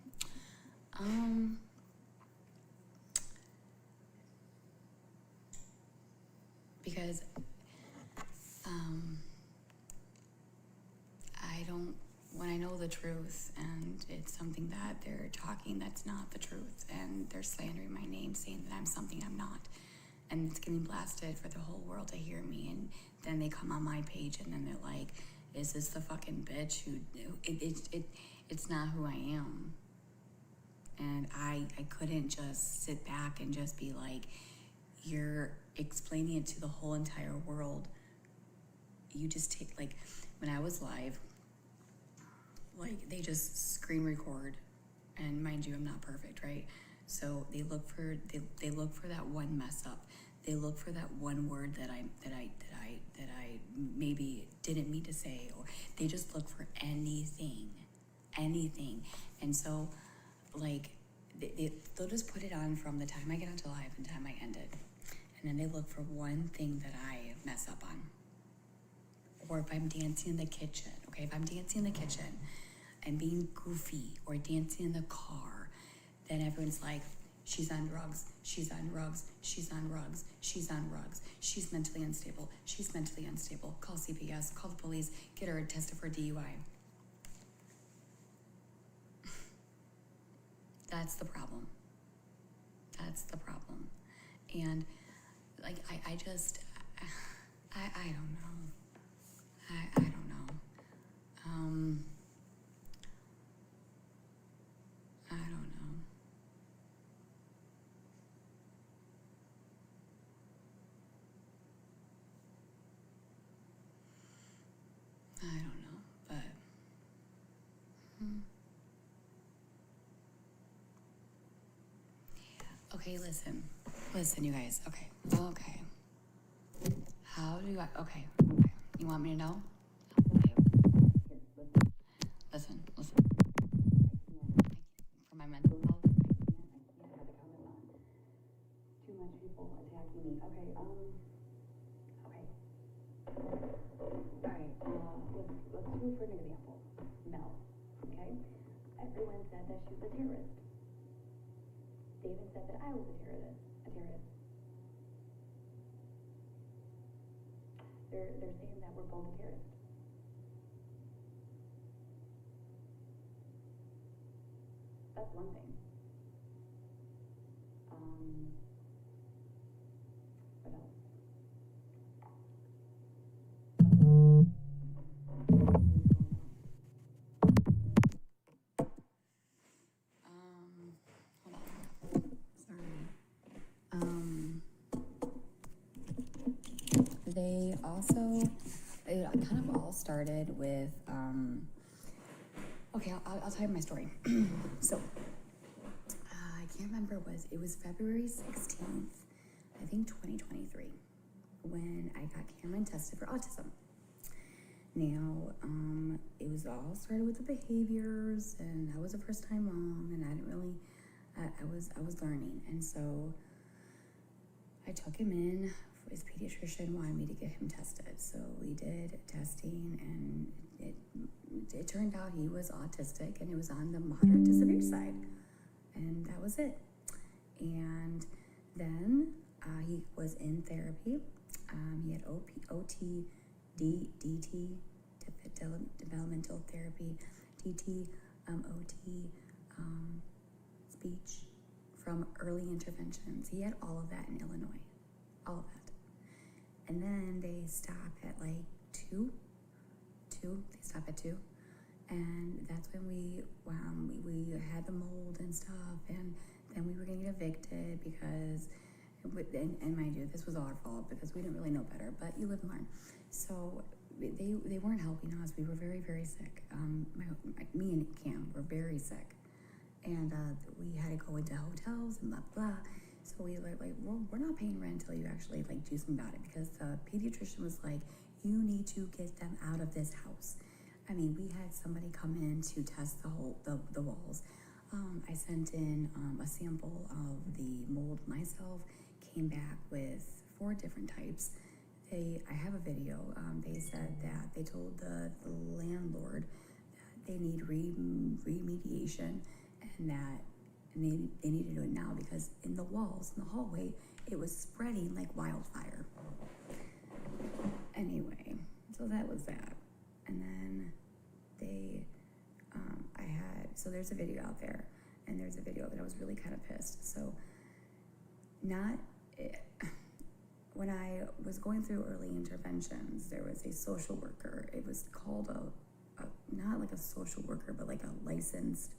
Because when I know the truth and it's something that they're talking that's not the truth and they're slandering my name saying that I'm something I'm not and it's getting blasted for the whole world to hear me, and then they come on my page and then they're like, is this the fucking bitch who it's not who I am. And I couldn't just sit back and just be like, you're explaining it to the whole entire world. You just take, like, when I was live, like, they just screen record, and mind you, I'm not perfect, right? So they look for that one mess up. They look for that one word that I maybe didn't mean to say, or they just look for anything. And so, like, they'll just put it on from the time I get onto live and the time I end it. and then they look for one thing that I mess up on. Or if I'm dancing in the kitchen, okay? If I'm dancing in the kitchen and being goofy or dancing in the car, then everyone's like, she's on drugs, she's on drugs, she's on drugs, she's on drugs, she's mentally unstable, she's mentally unstable. Call CPS, call the police, get her tested for DUI. That's the problem. That's the problem. And like, I just, I don't know. I don't know. I don't know. I don't know, but okay, listen, you guys. Okay. How do I? Okay. You want me to know? Listen. For my mental health, I can't have it comment on too much people attacking me. Okay. Okay. All right. Let's do it for an example. Mel. Okay. Everyone said that she was a terrorist. David said that I was a terrorist. They're saying that we're both terrorists. That's one thing. What else? Hold on. Sorry. They also, it kind of all started with, okay, I'll tell you my story. So, I can't remember, it was February 16th, I think 2023, when I got Cameron tested for autism. Now, it was all started with the behaviors, and I was a first-time mom, and I didn't really, I was learning, and so I took him in. His pediatrician wanted me to get him tested, so we did testing, and it turned out he was autistic, and it was on the moderate to severe side, and that was it. And then he was in therapy. He had OT, DT, developmental therapy, DT, OT, speech from early interventions. He had all of that in Illinois, all of that. And then they stop at like two. They stop at 2, and that's when we had the mold and stuff, and then we were gonna get evicted because, and mind you, this was our fault because we didn't really know better. But you live and learn. So they weren't helping us. We were very, very sick. Me and Cam were very sick, and we had to go into hotels and blah blah. So we were like, we're not paying rent until you actually like do something about it, because the pediatrician was like, you need to get them out of this house. I mean, we had somebody come in to test the walls. I sent in a sample of the mold myself, came back with 4 different types. I have a video. They said that they told the landlord that they need remediation, and that they need to do it now, because in the walls, in the hallway, it was spreading like wildfire. Anyway, so that was that. And then so there's a video out there, and there's a video that I was really kind of pissed. So when I was going through early interventions, there was a social worker. It was called not like a social worker, but like a licensed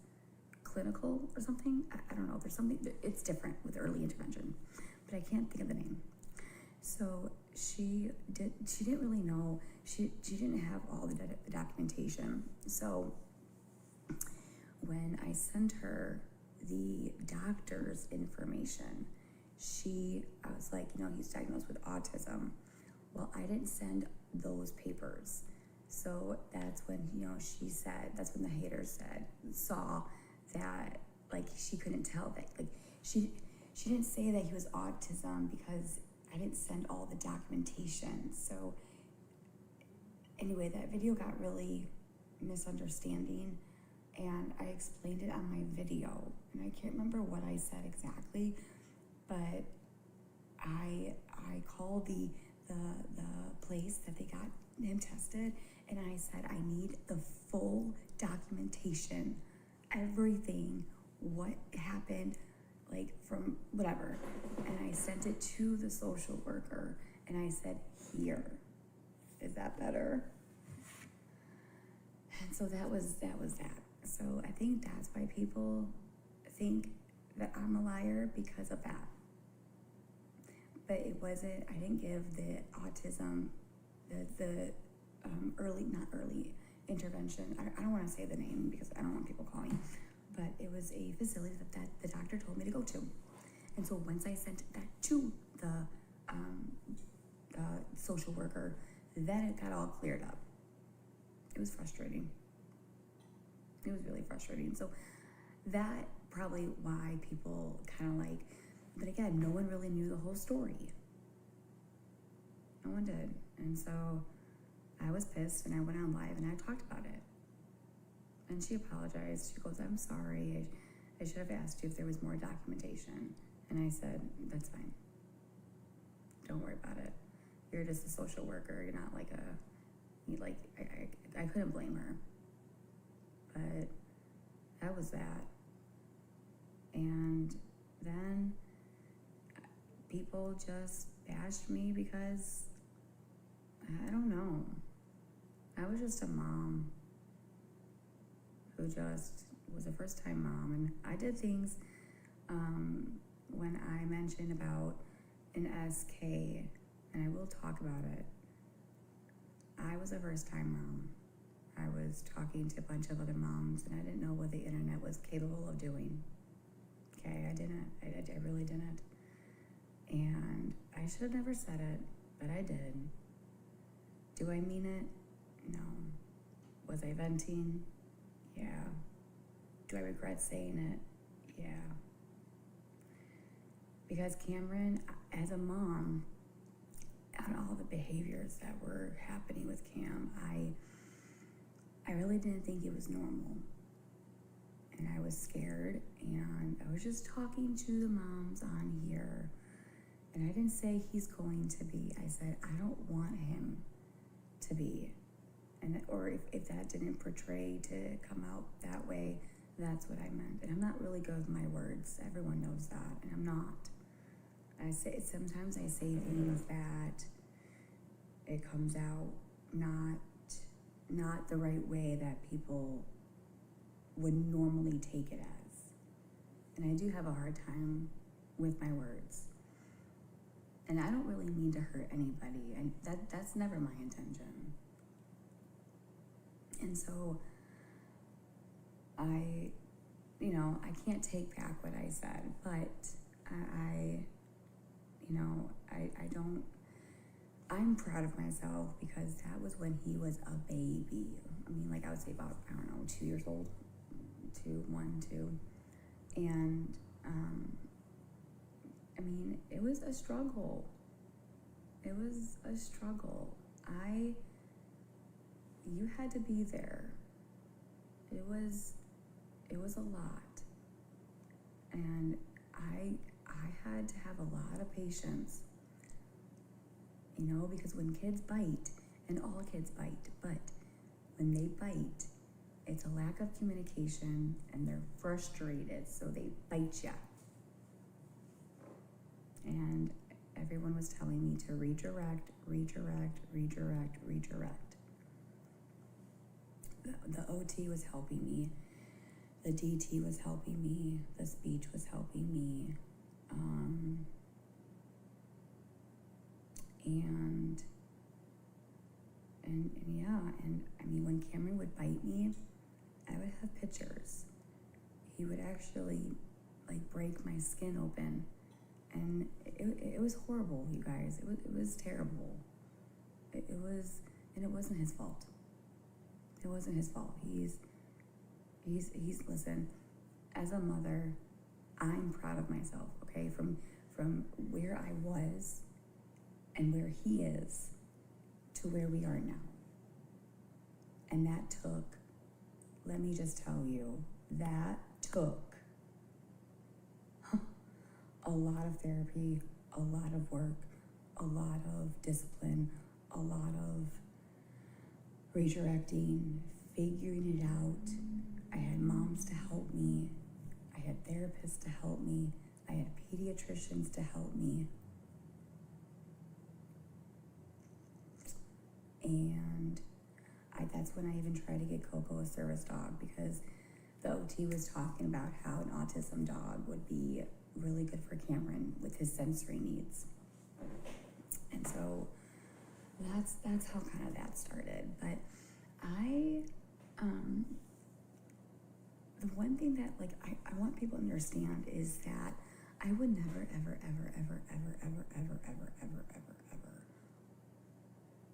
clinical or something. I don't know. There's something, it's different with early intervention, but I can't think of the name. So she didn't really know. She didn't have all the documentation. So when I sent her the doctor's information, I was like, he's diagnosed with autism. Well, I didn't send those papers. So that's when, she said, that's when the haters saw that, like, she couldn't tell that, like, she didn't say that he was autism because I didn't send all the documentation. So anyway, that video got really misunderstanding, and I explained it on my video, and I can't remember what I said exactly, but I called the place that they got him tested, and I said, I need the full documentation, everything, what happened, like from whatever. And I sent it to the social worker, and I said, here, is that better? And so that was that. So I think that's why people think that I'm a liar, because of that. But it wasn't, I didn't give the autism, the not early intervention. I don't want to say the name because I don't want people calling, but it was a facility that the doctor told me to go to. And so once I sent that to the social worker, then it got all cleared up. It was frustrating. It was really frustrating. So that probably why people kind of like, but again, no one really knew the whole story. No one did. And so I was pissed, and I went on live and I talked about it. And she apologized. She goes, I'm sorry. I should have asked you if there was more documentation. And I said, that's fine. Don't worry about it. You're just a social worker. You're not like I couldn't blame her. But that was that. And then people just bashed me because, I don't know, I was just a mom who just was a first-time mom. And I did things when I mentioned about an SK, and I will talk about it. I was a first-time mom. I was talking to a bunch of other moms, and I didn't know what the internet was capable of doing. Okay, I didn't. I really didn't. And I should have never said it, but I did. Do I mean it? No. Was I venting? Yeah. Do I regret saying it? Yeah. Because Cameron, as a mom, and all the behaviors that were happening with Cam, I really didn't think it was normal. And I was scared, and I was just talking to the moms on here. And I didn't say he's going to be. I said, I don't want him to be. And or if that didn't portray to come out that way, that's what I meant. And I'm not really good with my words. Everyone knows that, and I'm not. Sometimes I say things that it comes out not the right way that people would normally take it as. And I do have a hard time with my words. And I don't really mean to hurt anybody, and that's never my intention. And so I can't take back what I said, but I'm proud of myself because that was when he was a baby. I mean, like I would say about, 2 years old, 1, 2. And, it was a struggle. It was a struggle. You had to be there. It was a lot. And I had to have a lot of patience, because when kids bite, and all kids bite, but when they bite, it's a lack of communication and they're frustrated, so they bite you. And everyone was telling me to redirect. The OT was helping me. The DT was helping me. The speech was helping me. And when Cameron would bite me, I would have pictures. He would actually break my skin open, and it was horrible, you guys. It was terrible. It was, and it wasn't his fault. It wasn't his fault. He's listen, as a mother, I'm proud of myself, okay? From where I was and where he is to where we are now. And that took, let me just tell you, that took a lot of therapy, a lot of work, a lot of discipline, a lot of redirecting, figuring it out. I had moms to help me. I had therapists to help me. I had pediatricians to help me. And that's when I even tried to get Coco a service dog, because the OT was talking about how an autism dog would be really good for Cameron with his sensory needs. And so that's how kind of that started. But the one thing that I want people to understand is that I would never, ever, ever, ever, ever, ever, ever, ever, ever, ever, ever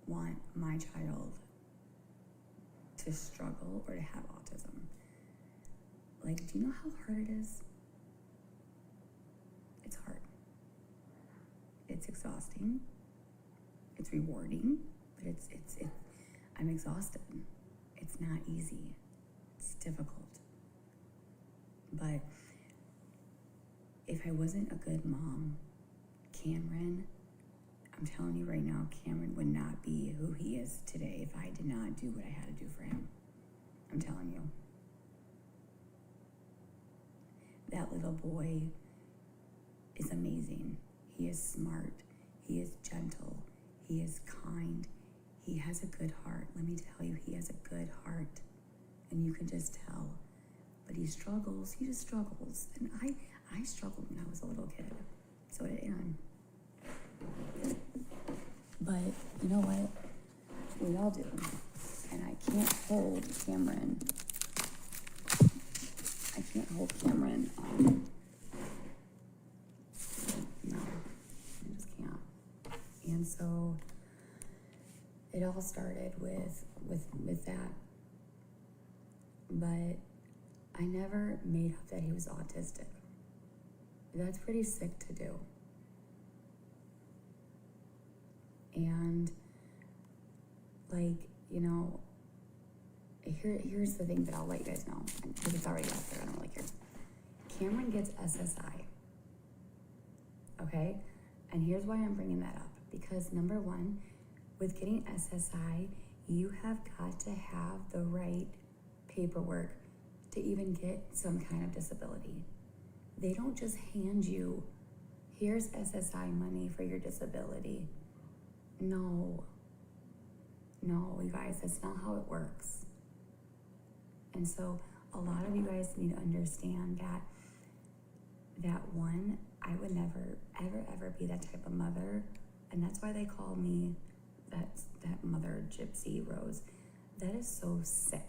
want my child to struggle or to have autism. Like, do you know how hard it is? It's hard. It's exhausting. It's rewarding, but it's I'm exhausted. It's not easy. It's difficult. But if I wasn't a good mom, Cameron, I'm telling you right now, Cameron would not be who he is today if I did not do what I had to do for him. I'm telling you. That little boy is amazing. He is smart. He is gentle. He is kind. He has a good heart. Let me tell you, he has a good heart. And you can just tell. But he struggles. He just struggles. And I struggled when I was a little kid. So did Aaron. But you know what? We all do. And I can't hold Cameron. I can't hold Cameron. No, I just can't. And so it all started with that. But I never made up that he was autistic. That's pretty sick to do. And here's the thing that I'll let you guys know, because it's already out there, I don't really care. Cameron gets SSI, okay? And here's why I'm bringing that up. Because number one, with getting SSI, you have got to have the right paperwork to even get some kind of disability. They don't just hand you, here's SSI money for your disability. No, you guys, that's not how it works. And so a lot of you guys need to understand that one, I would never, ever, ever be that type of mother. And that's why they call me that mother gypsy Rose. That is so sick.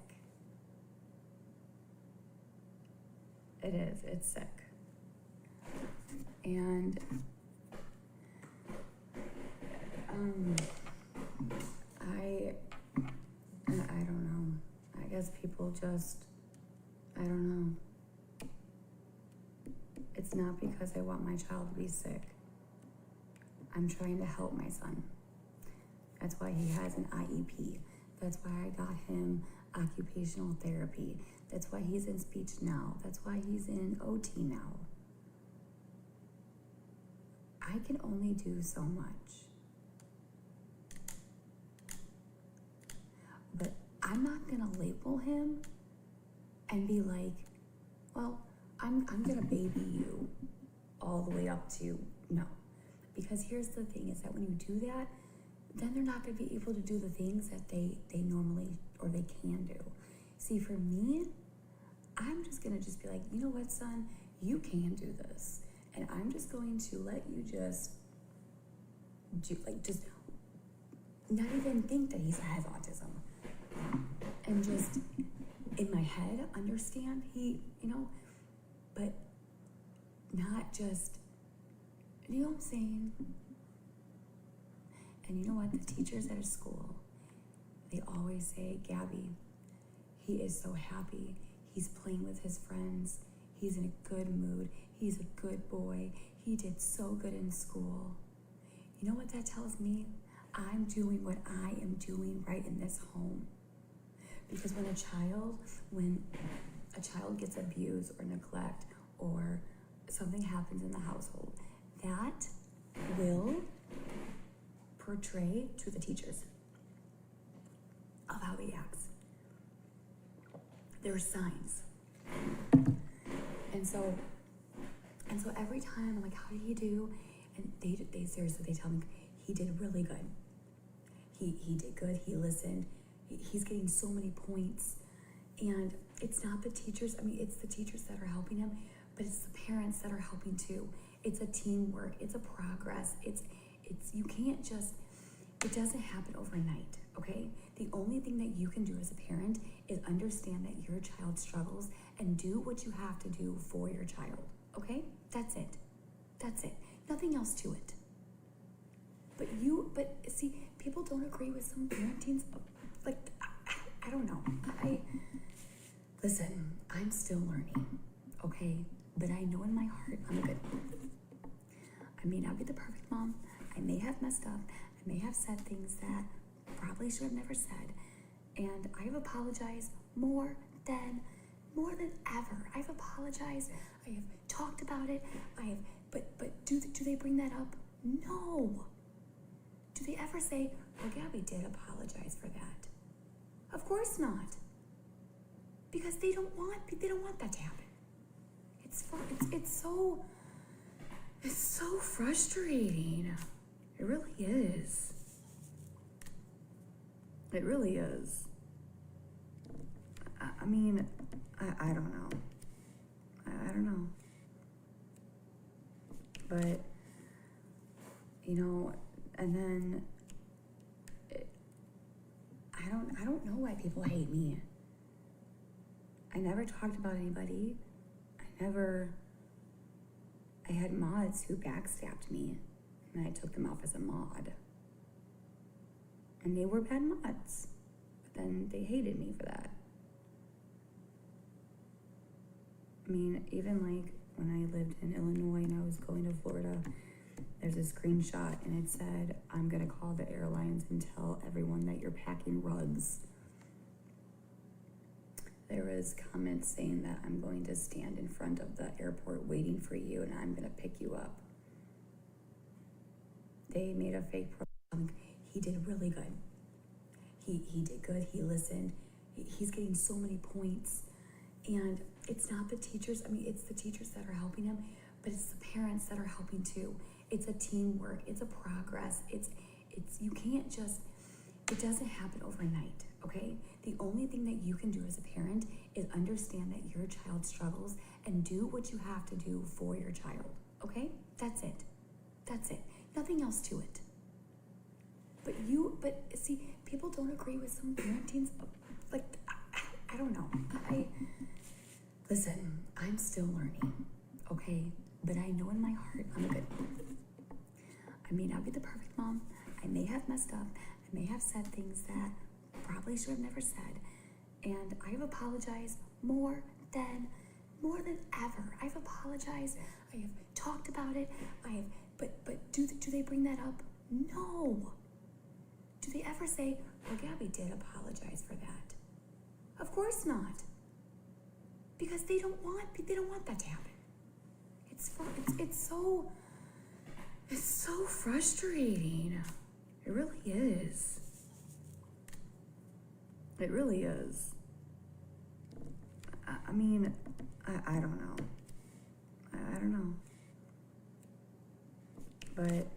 It is, it's sick. And I don't know. I guess people just, I don't know. It's not because I want my child to be sick. I'm trying to help my son. That's why he has an IEP. That's why I got him occupational therapy. That's why he's in speech now. That's why he's in OT now. I can only do so much. But I'm not gonna label him and be like, well, I'm gonna baby you all the way up to, no. Because here's the thing, is that when you do that, then they're not gonna be able to do the things that they normally, or they can do. See, for me, I'm just gonna be like, you know what, son, you can do this. And I'm just going to let you just not even think that he has autism. And just, in my head, understand but not just, you know what I'm saying? And you know what? The teachers at his school, they always say, Gabi, he is so happy. He's playing with his friends. He's in a good mood. He's a good boy. He did so good in school. You know what that tells me? I'm doing what I am doing right in this home. Because when a child gets abused or neglect or something happens in the household, that will portray to the teachers of how he acts. There are signs. And so every time I'm like, how did he do? And they seriously, they tell me he did really good. He did good, he listened, he's getting so many points. And it's not the teachers, I mean, it's the teachers that are helping him, but it's the parents that are helping too. It's a teamwork, it's a progress, it's you can't just, it doesn't happen overnight, okay? The only thing that you can do as a parent is understand that your child struggles and do what you have to do for your child, okay? That's it. That's it. Nothing else to it. But see, people don't agree with some parenting, like, I don't know. Listen, I'm still learning, okay? But I know in my heart I'm a good mom. I may not be the perfect mom. I may have messed up. I may have said things that probably should have never said. And I've apologized more than ever. I've apologized. I have talked about it. But do they bring that up? No. Do they ever say, well, Gabby did apologize for that? Of course not. Because they don't want that to happen. It's so frustrating. It really is. It really is. I mean, I don't know. I don't know. But, you know, and then I don't know why people hate me. I never talked about anybody. I had mods who backstabbed me, and I took them off as a mod. And they were bad mods, but then they hated me for that. I mean, even like when I lived in Illinois and I was going to Florida, there's a screenshot and it said, I'm gonna call the airlines and tell everyone that you're packing rugs. There was comments saying that I'm going to stand in front of the airport waiting for you and I'm gonna pick you up. They made a fake profile. He did really good. He did good, he listened. He's getting so many points. And it's not the teachers, I mean, it's the teachers that are helping him, but it's the parents that are helping too. It's a teamwork, it's a progress. You can't just, it doesn't happen overnight, okay? The only thing that you can do as a parent is understand that your child struggles and do what you have to do for your child, okay? That's it. That's it. Nothing else to it. But see, people don't agree with some parenting, like, I don't know. Listen, I'm still learning, okay? But I know in my heart I'm a good mom. I may not be the perfect mom. I may have messed up. I may have said things that probably should have never said. And I've apologized more than ever. I've apologized. I have talked about it. But do they bring that up? No. Do they ever say, well, Gabby did apologize for that? Of course not. Because they don't want that to happen. It's so frustrating. It really is. It really is. I mean, I don't know. I don't know. But,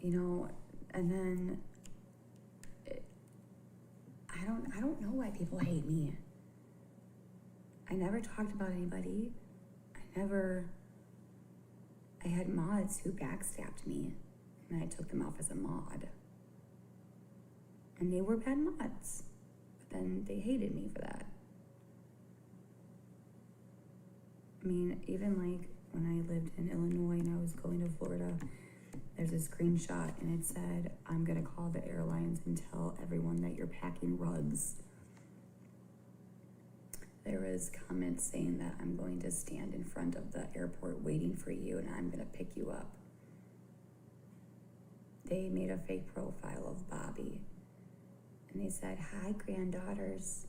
you know, and then I don't know why people hate me. I never talked about anybody. I had mods who backstabbed me, and I took them off as a mod. And they were bad mods, but then they hated me for that. I mean, even like when I lived in Illinois and I was going to Florida, there's a screenshot and it said, I'm gonna call the airlines and tell everyone that you're packing rugs. There was comments saying that I'm going to stand in front of the airport waiting for you and I'm gonna pick you up. they made a fake profile of Bobby. And they said, "Hi, granddaughters.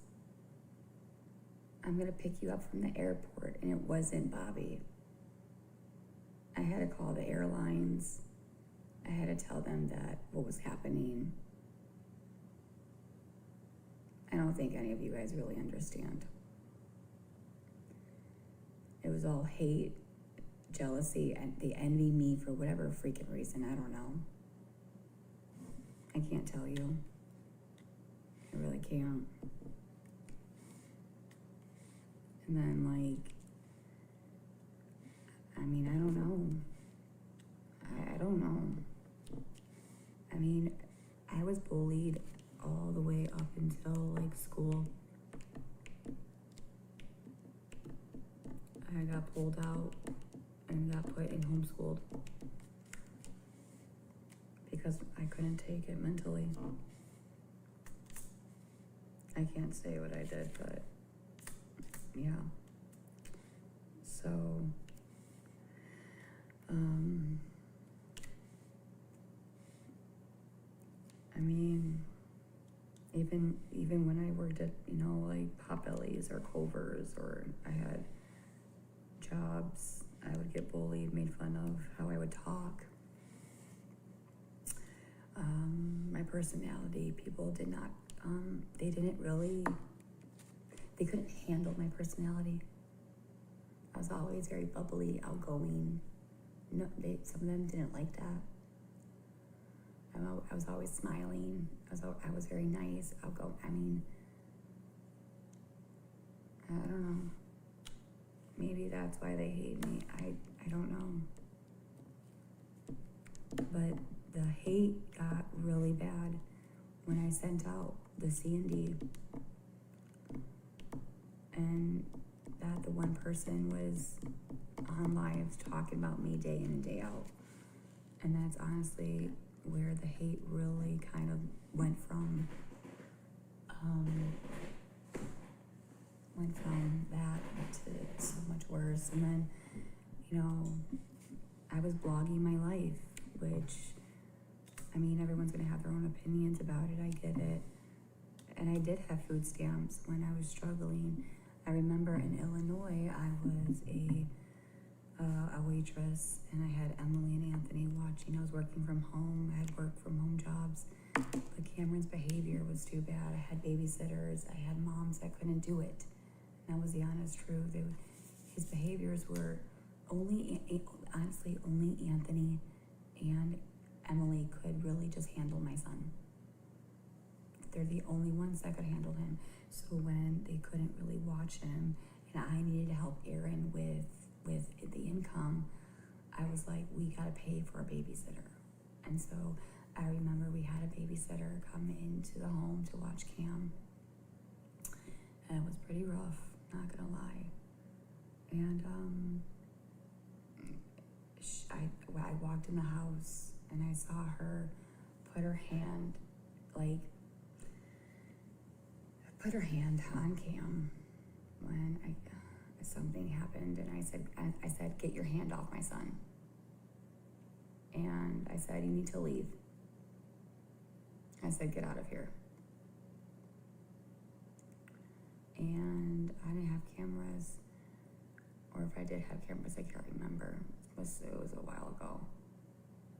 I'm gonna pick you up from the airport." And it wasn't Bobby. I had to call the airlines. I had to tell them that what was happening. I don't think any of you guys really understand. It was all hate, jealousy, and they envy me for whatever freaking reason. I don't know. I can't tell you. I really can't. And then, like, I mean, I don't know. I don't know. I mean, I was bullied all the way up until, like, school. I got pulled out and got put in homeschooled because I couldn't take it mentally. I can't say what I did, but yeah. So, I mean, even when I worked at, you know, like Potbelly's or Culver's, or I had jobs, I would get bullied, made fun of how I would talk. My personality, people did not, they couldn't handle my personality. I was always very bubbly, outgoing. No, some of them didn't like that. I was always smiling. I was very nice, outgoing. I mean, I don't know. Maybe that's why they hate me. I don't know. But the hate got really bad when I sent out the C&D. And that the one person was on lives talking about me day in and day out. And that's honestly where the hate really kind of went from that to so much worse. And then, you know, I was blogging my life, which, I mean, everyone's gonna have their own opinions about it, I get it. And I did have food stamps when I was struggling. I remember in Illinois, I was a waitress, and I had Emily and Anthony watching. I was working from home. I had work from home jobs. But Cameron's behavior was too bad. I had babysitters. I had moms that couldn't do it. And that was the honest truth. His behaviors were honestly, only Anthony and Emily could really just handle my son. They're the only ones that could handle him. So when they couldn't really watch him, and I needed to help Aaron with the income, I was like, we gotta pay for a babysitter. And so I remember we had a babysitter come into the home to watch Cam. And it was pretty rough, not gonna lie. And I walked in the house and I saw her put her hand on Cam when something happened, and I said, "Get your hand off my son." And I said, "You need to leave." I said, "Get out of here." And I didn't have cameras, or if I did have cameras, I can't remember. It was a while ago.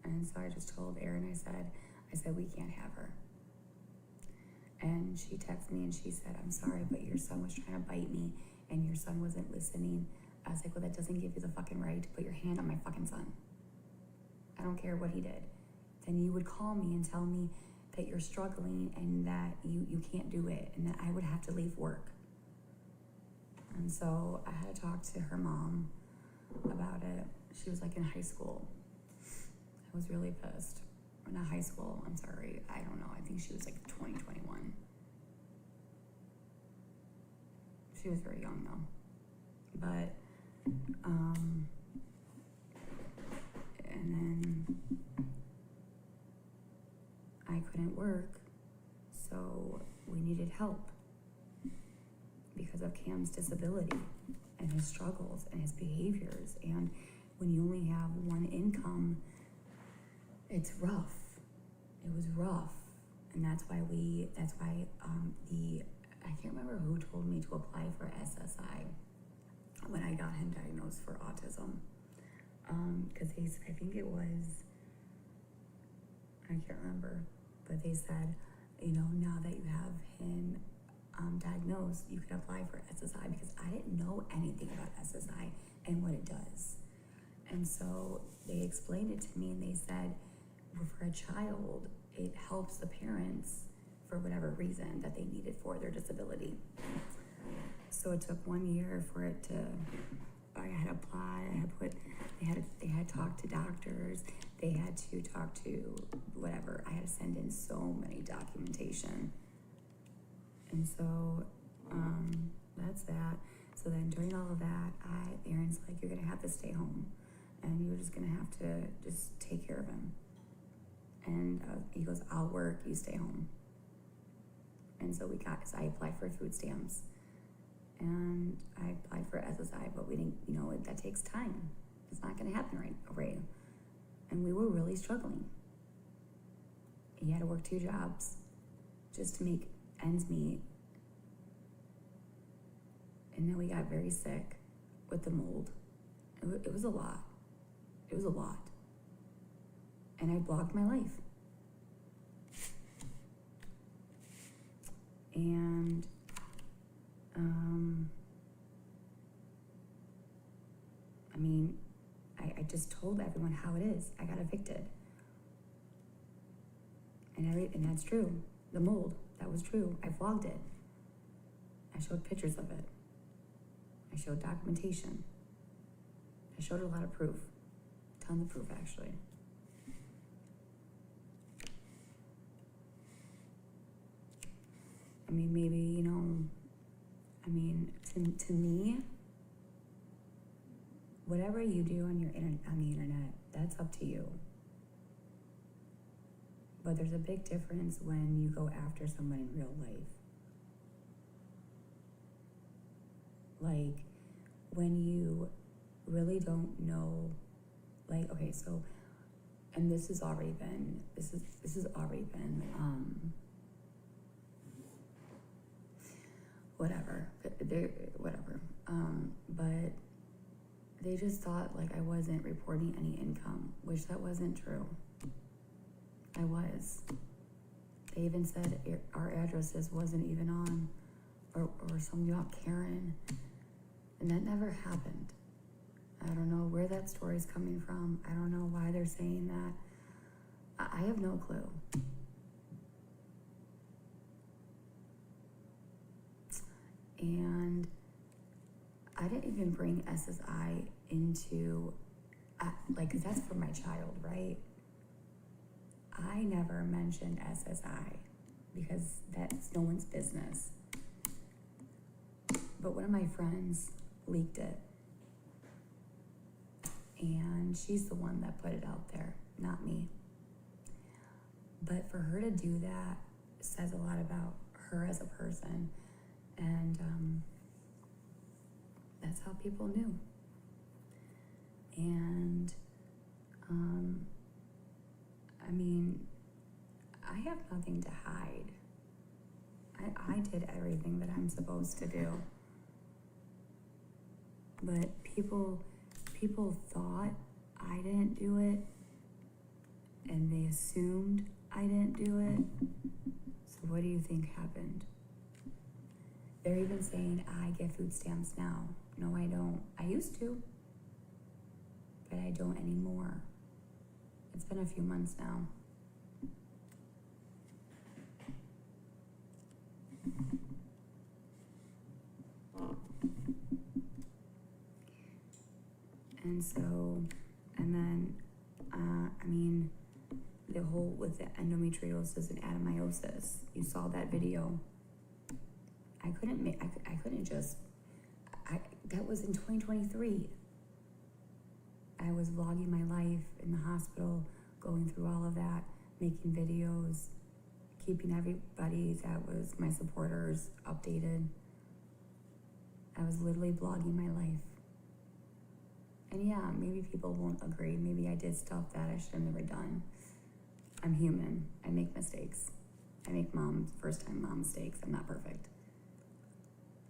And so I just told Erin, I said, "We can't have her." And she texted me and she said, "I'm sorry, but your son was trying to bite me and your son wasn't listening." I was like, "Well, that doesn't give you the fucking right to put your hand on my fucking son. I don't care what he did. Then you would call me and tell me that you're struggling and that you can't do it and that I would have to leave work." And so I had to talk to her mom about it. She was like in high school. I was really pissed. Or not high school, I'm sorry. I don't know. I think she was like 20, 21. She was very young though. But, and then I couldn't work, so we needed help because of Cam's disability and his struggles and his behaviors. And when you only have one income, it's rough. it was rough. And that's why I can't remember who told me to apply for SSI when I got him diagnosed for autism. Because I think it was, I can't remember, but they said, now that you have him diagnosed, you can apply for SSI, because I didn't know anything about SSI and what it does. And so they explained it to me, and they said, well, for a child, it helps the parents for whatever reason that they need it for their disability. So it took 1 year for it to, I had to apply, they had to talk to doctors, they had to talk to whatever, I had to send in so many documentation. And so, that's that. So then during all of that, Aaron's like, you're gonna have to stay home, and you're just gonna have to just take care of him. And he goes, I'll work, you stay home. And so I applied for food stamps, and I applied for SSI, but we didn't, that takes time. It's not gonna happen right away. And we were really struggling. He had to work 2 jobs just to make ends meet. And then we got very sick with the mold. It was a lot. It was a lot. And I blocked my life. And, I just told everyone how it is. I got evicted. And that's true. The mold, that was true. I vlogged it. I showed pictures of it. I showed documentation. I showed a lot of proof. Tons of proof, actually. Maybe, to me, whatever you do on the internet, that's up to you. But there's a big difference when you go after someone in real life. Like, when you really don't know, okay, so, and this has already been, whatever, but they just thought I wasn't reporting any income, which that wasn't true. I was. They even said our addresses wasn't even on, or something about Karen, and that never happened. I don't know where that story's coming from. I don't know why they're saying that. I have no clue. And I didn't even bring SSI into, because that's for my child, right? I never mentioned SSI because that's no one's business. But one of my friends leaked it. And she's the one that put it out there, not me. But for her to do that says a lot about her as a person. And that's how people knew. And I have nothing to hide. I did everything that I'm supposed to do. But people thought I didn't do it, and they assumed I didn't do it. So what do you think happened? They're even saying I get food stamps now. No, I don't. I used to, but I don't anymore. It's been a few months now. And so, and then, the whole with the endometriosis and adenomyosis, you saw that video. That was in 2023. I was vlogging my life in the hospital, going through all of that, making videos, keeping everybody that was my supporters updated. I was literally vlogging my life. And yeah, maybe people won't agree. Maybe I did stuff that I should have never done. I'm human. I make mistakes. I make first-time mom mistakes. I'm not perfect.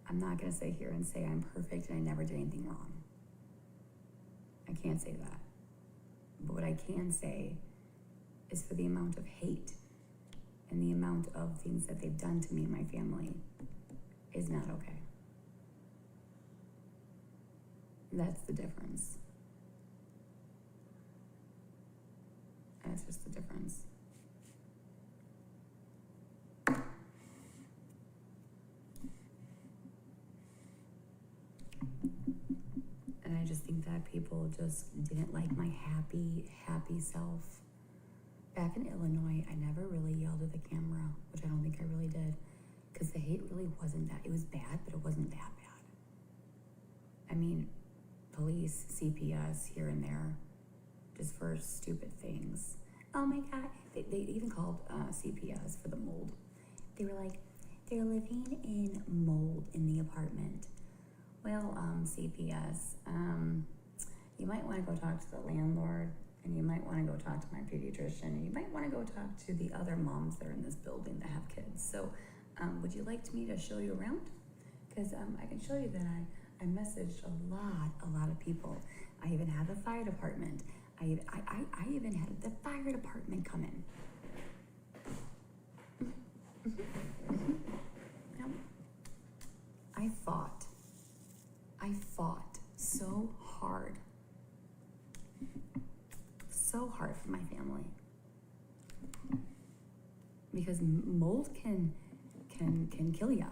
I'm not gonna sit here and say I'm perfect and I never did anything wrong. I can't say that. But what I can say is for the amount of hate and the amount of things that they've done to me and my family is not okay. That's the difference. That's just the difference. And I just think that people just didn't like my happy self. Back in Illinois, I never really yelled at the camera, which I don't think I really did, because the hate really wasn't that. It was bad, but it wasn't that bad. I mean, police, CPS here and there, just for stupid things. Oh my God, they even called CPS for the mold. They were like, they're living in mold in the apartment. Well, CPS, you might want to go talk to the landlord, and you might want to go talk to my pediatrician, and you might want to go talk to the other moms that are in this building that have kids. So, would you like me to show you around? Because I can show you that I messaged a lot of people. I even had the fire department. I even had the fire department come in. Now, I fought so hard for my family, because mold can kill you.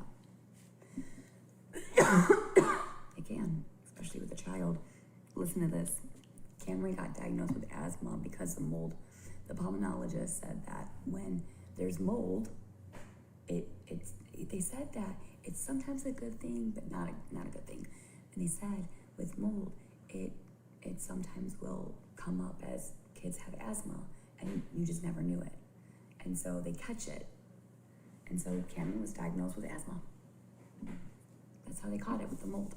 It can, especially with a child. Listen to this. Cameron got diagnosed with asthma because of mold. The pulmonologist said that when there's mold, they said that it's sometimes a good thing, but not a good thing. And they said with mold, it sometimes will come up as kids have asthma, and you just never knew it. And so they catch it. And so Cameron was diagnosed with asthma. That's how they caught it, with the mold.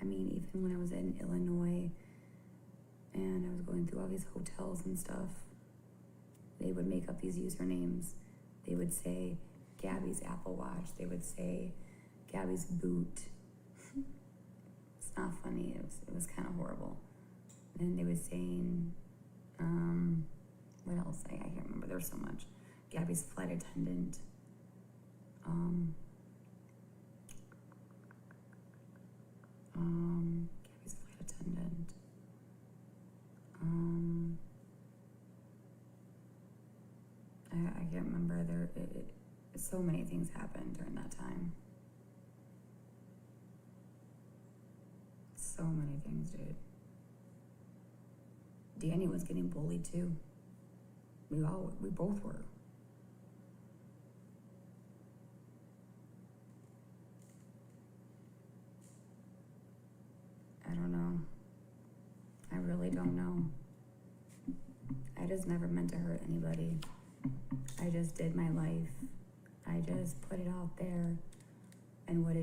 I mean, even when I was in Illinois and I was going through all these hotels and stuff, they would make up these usernames. They would say Gabi's Apple Watch. They would say Gabi's boot. It's not funny. It was kind of horrible. And they were saying, what else? I can't remember. There's so much. Gabi's flight attendant. Gabi's flight attendant. I can't remember. So many things happened during that time. So many things, dude. Danny was getting bullied too. We both were. I don't know. I really don't know. I just never meant to hurt anybody. I just did my life. I just put it out there. And what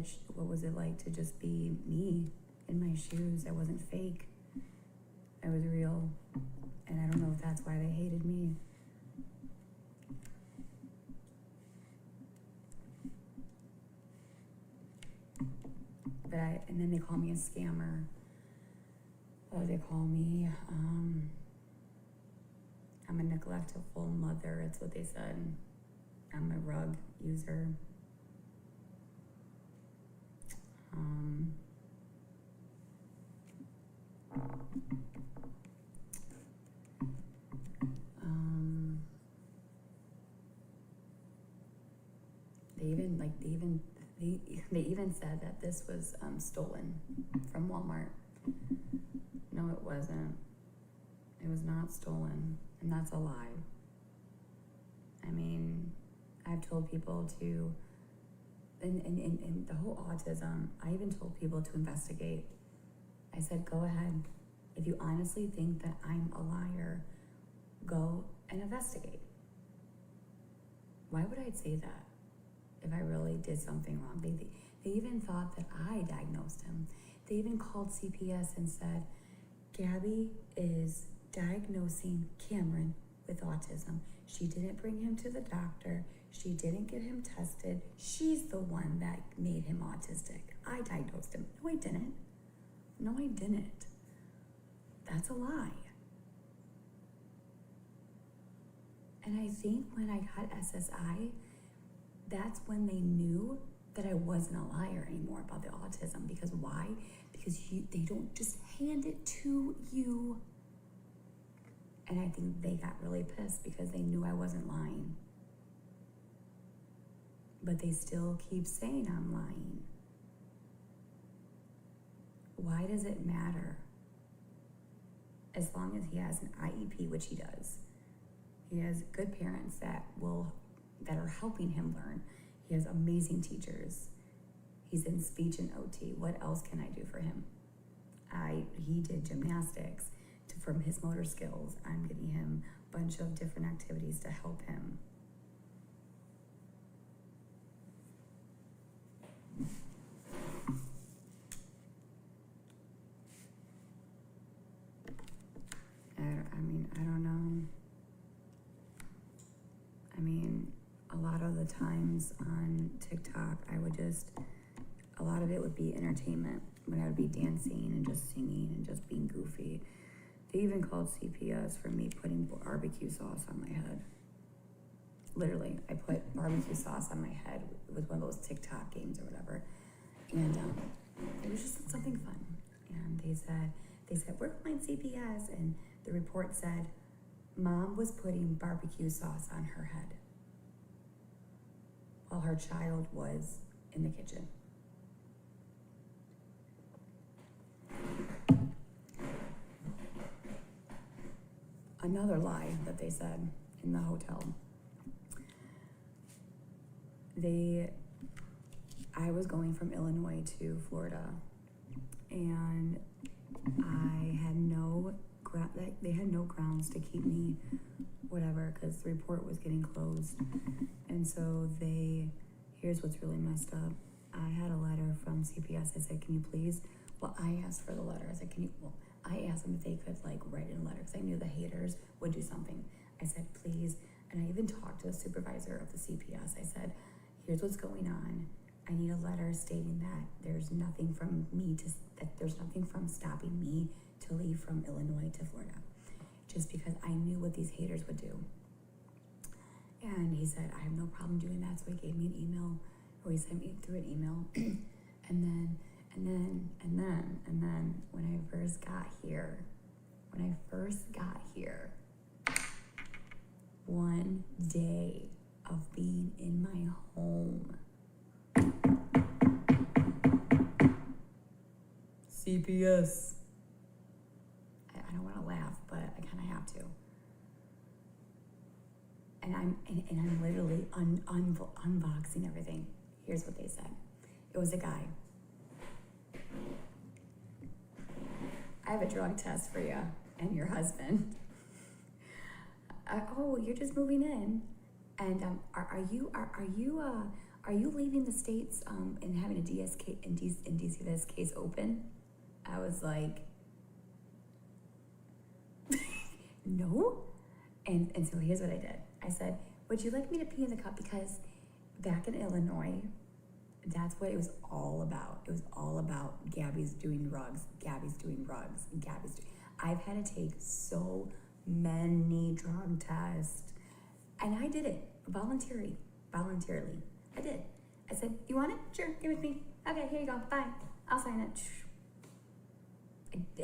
was it like to just be me in my shoes? I wasn't fake. I was real. And I don't know if that's why they hated me. And then they call me a scammer. Oh, they call me, I'm a neglectful mother. It's what they said. I'm a rug user. They even said that this was stolen from Walmart. No, it wasn't. It was not stolen, and that's a lie. I mean, I've told people to, and the whole autism, I even told people to investigate. I said, go ahead. If you honestly think that I'm a liar, go and investigate. Why would I say that if I really did something wrong? They even thought that I diagnosed him. They even called CPS and said, Gabi is diagnosing Cameron with autism. She didn't bring him to the doctor. She didn't get him tested. She's the one that made him autistic. I diagnosed him. No, I didn't. No, I didn't. That's a lie. And I think when I got SSI, that's when they knew that I wasn't a liar anymore about the autism. Because why? Because they don't just hand it to you. And I think they got really pissed because they knew I wasn't lying. But they still keep saying I'm lying. Why does it matter? As long as he has an IEP, which he does. He has good parents that are helping him learn. He has amazing teachers. He's in speech and OT. What else can I do for him? He did gymnastics from his motor skills. I'm getting him a bunch of different activities to help him. I don't know. A lot of the times on TikTok, a lot of it would be entertainment, when I would be dancing and just singing and just being goofy. They even called CPS for me putting barbecue sauce on my head. Literally, I put barbecue sauce on my head with one of those TikTok games or whatever. And it was just something fun. And they said, we're calling CPS. And the report said, Mom was putting barbecue sauce on her head while her child was in the kitchen. Another lie that they said in the hotel. I was going from Illinois to Florida, and they had no grounds to keep me, whatever, because the report was getting closed. And so here's what's really messed up. I had a letter from CPS. I said, can you please, I asked for the letter. I said, I asked them if they could write in a letter, because I knew the haters would do something. I said, please, and I even talked to the supervisor of the CPS. I said, here's what's going on. I need a letter stating that there's nothing from stopping me to leave from Illinois to Florida, just because I knew what these haters would do. And he said, I have no problem doing that. So he gave me an email, or he sent me through an email. and then when I first got here, one day of being in my home, CPS. I don't want to laugh, but I kind of have to. And I'm literally unboxing everything. Here's what they said. It was a guy. I have a drug test for you and your husband. Oh, you're just moving in, and are you leaving the States and having a DCFS case open? I was like, no. And so here's what I did. I said, would you like me to pee in the cup? Because back in Illinois, that's what it was all about. It was all about Gabi's doing drugs. I've had to take so many drug tests. And I did it voluntarily. I did. I said, you want it? Sure, give it to me. Okay, here you go, bye. I'll sign it.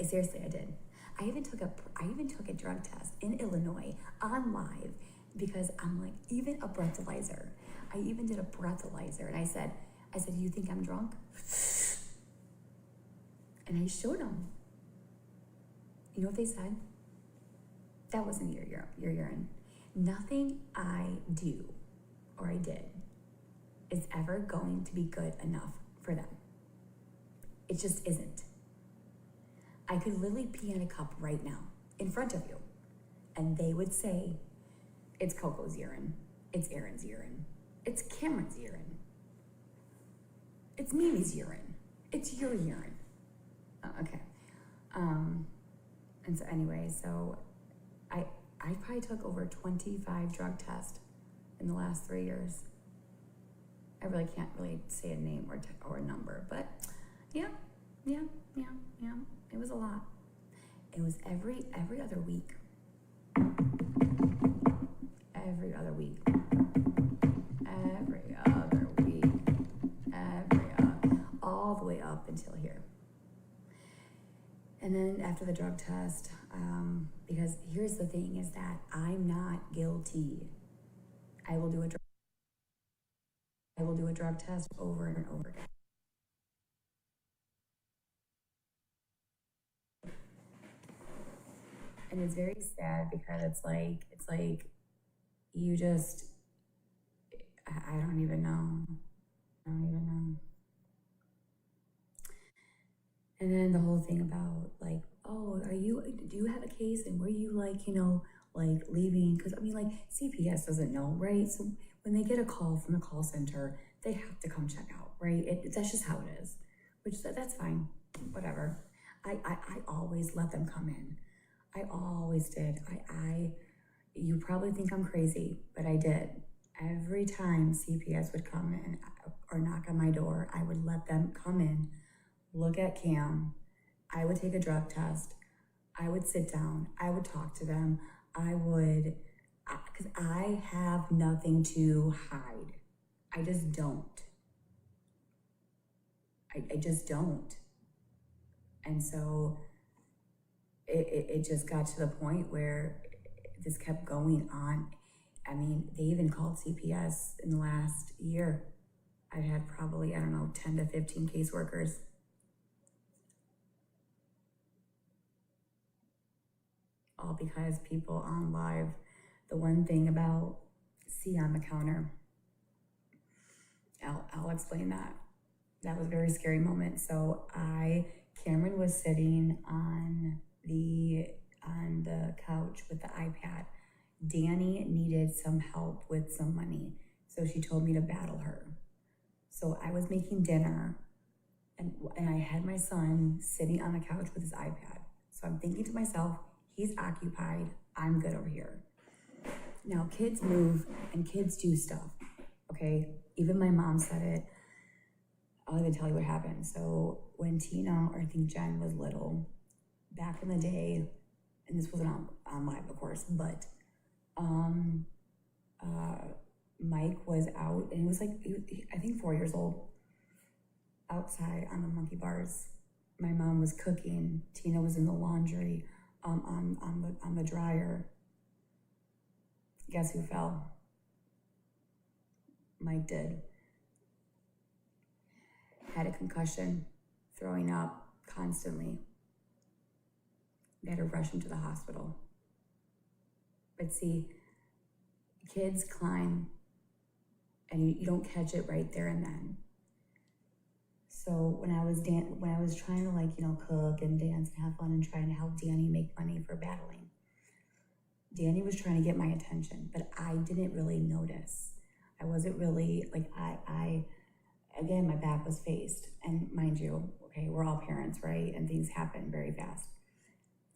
Seriously, I did. I even took a drug test in Illinois on live, because I'm like, even a breathalyzer. I even did a breathalyzer, and I said, you think I'm drunk? And I showed them. You know what they said? That wasn't your urine. Nothing I do or I did is ever going to be good enough for them. It just isn't. I could literally pee in a cup right now in front of you, and they would say it's Coco's urine. It's Aaron's urine. It's Cameron's urine. It's Mimi's urine. It's your urine. Okay. And so anyway, so I probably took over 25 drug tests in the last 3 years. I really can't really say a name or a number, but yeah. It was a lot. It was every other week. Every other week. All the way up until here. And then after the drug test, because here's the thing is that I'm not guilty. I will do a drug test over and over again. And it's very sad because it's like you just, I don't even know. And then the whole thing about like, oh, do you have a case and were you like, like leaving? Because I mean, like CPS doesn't know, right? So when they get a call from the call center, they have to come check out, right? That's just how it is, which that's fine, whatever. I always let them come in. I always did. You probably think I'm crazy, but I did. Every time CPS would come in or knock on my door, I would let them come in, look at Cam. I would take a drug test. I would sit down. I would talk to them. Because I have nothing to hide. I just don't. I just don't. And so it just got to the point where this kept going on. I mean, they even called CPS in the last year. I've had probably, 10 to 15 caseworkers. All because people on live, the one thing about C on the counter, I'll explain that. That was a very scary moment. So Cameron was sitting on the couch with the iPad. Danny needed some help with some money, so she told me to battle her. So I was making dinner, and I had my son sitting on the couch with his iPad. So I'm thinking to myself, he's occupied, I'm good over here. Now kids move and kids do stuff, okay? Even my mom said it. I'll even tell you what happened. So when Tina, or I think Jen was little, back in the day, and this wasn't on live, of course, but Mike was out, and he was like, I think 4 years old, outside on the monkey bars. My mom was cooking. Tina was in the laundry, on the dryer. Guess who fell? Mike did. Had a concussion, throwing up constantly. They had to rush him to the hospital. But see, kids climb, and you don't catch it right there and then. So when I was trying to cook and dance and have fun and trying to help Danny make money for battling, Danny was trying to get my attention, but I didn't really notice. I wasn't really again, my back was faced, and mind you, okay, we're all parents, right? And things happen very fast.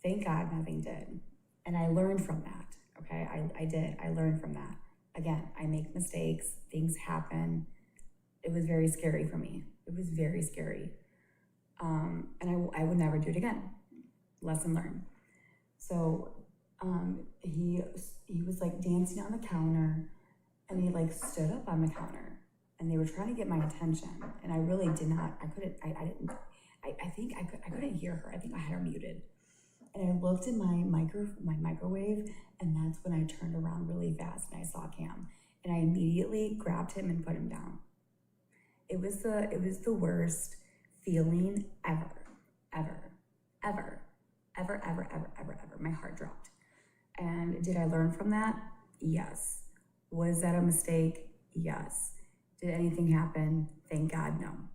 Thank God nothing did. And I learned from that, okay? I did. I learned from that. Again, I make mistakes. Things happen. It was very scary for me. It was very scary. And I would never do it again. Lesson learned. So he was like dancing on the counter, and he like stood up on the counter, and they were trying to get my attention. And I really did not, I couldn't hear her. I think I had her muted. And I looked at my microwave, and that's when I turned around really fast and I saw Cam, and I immediately grabbed him and put him down. It was the worst feeling ever. My heart dropped. And did I learn from that? Yes. Was that a mistake? Yes. Did anything happen? Thank God, no.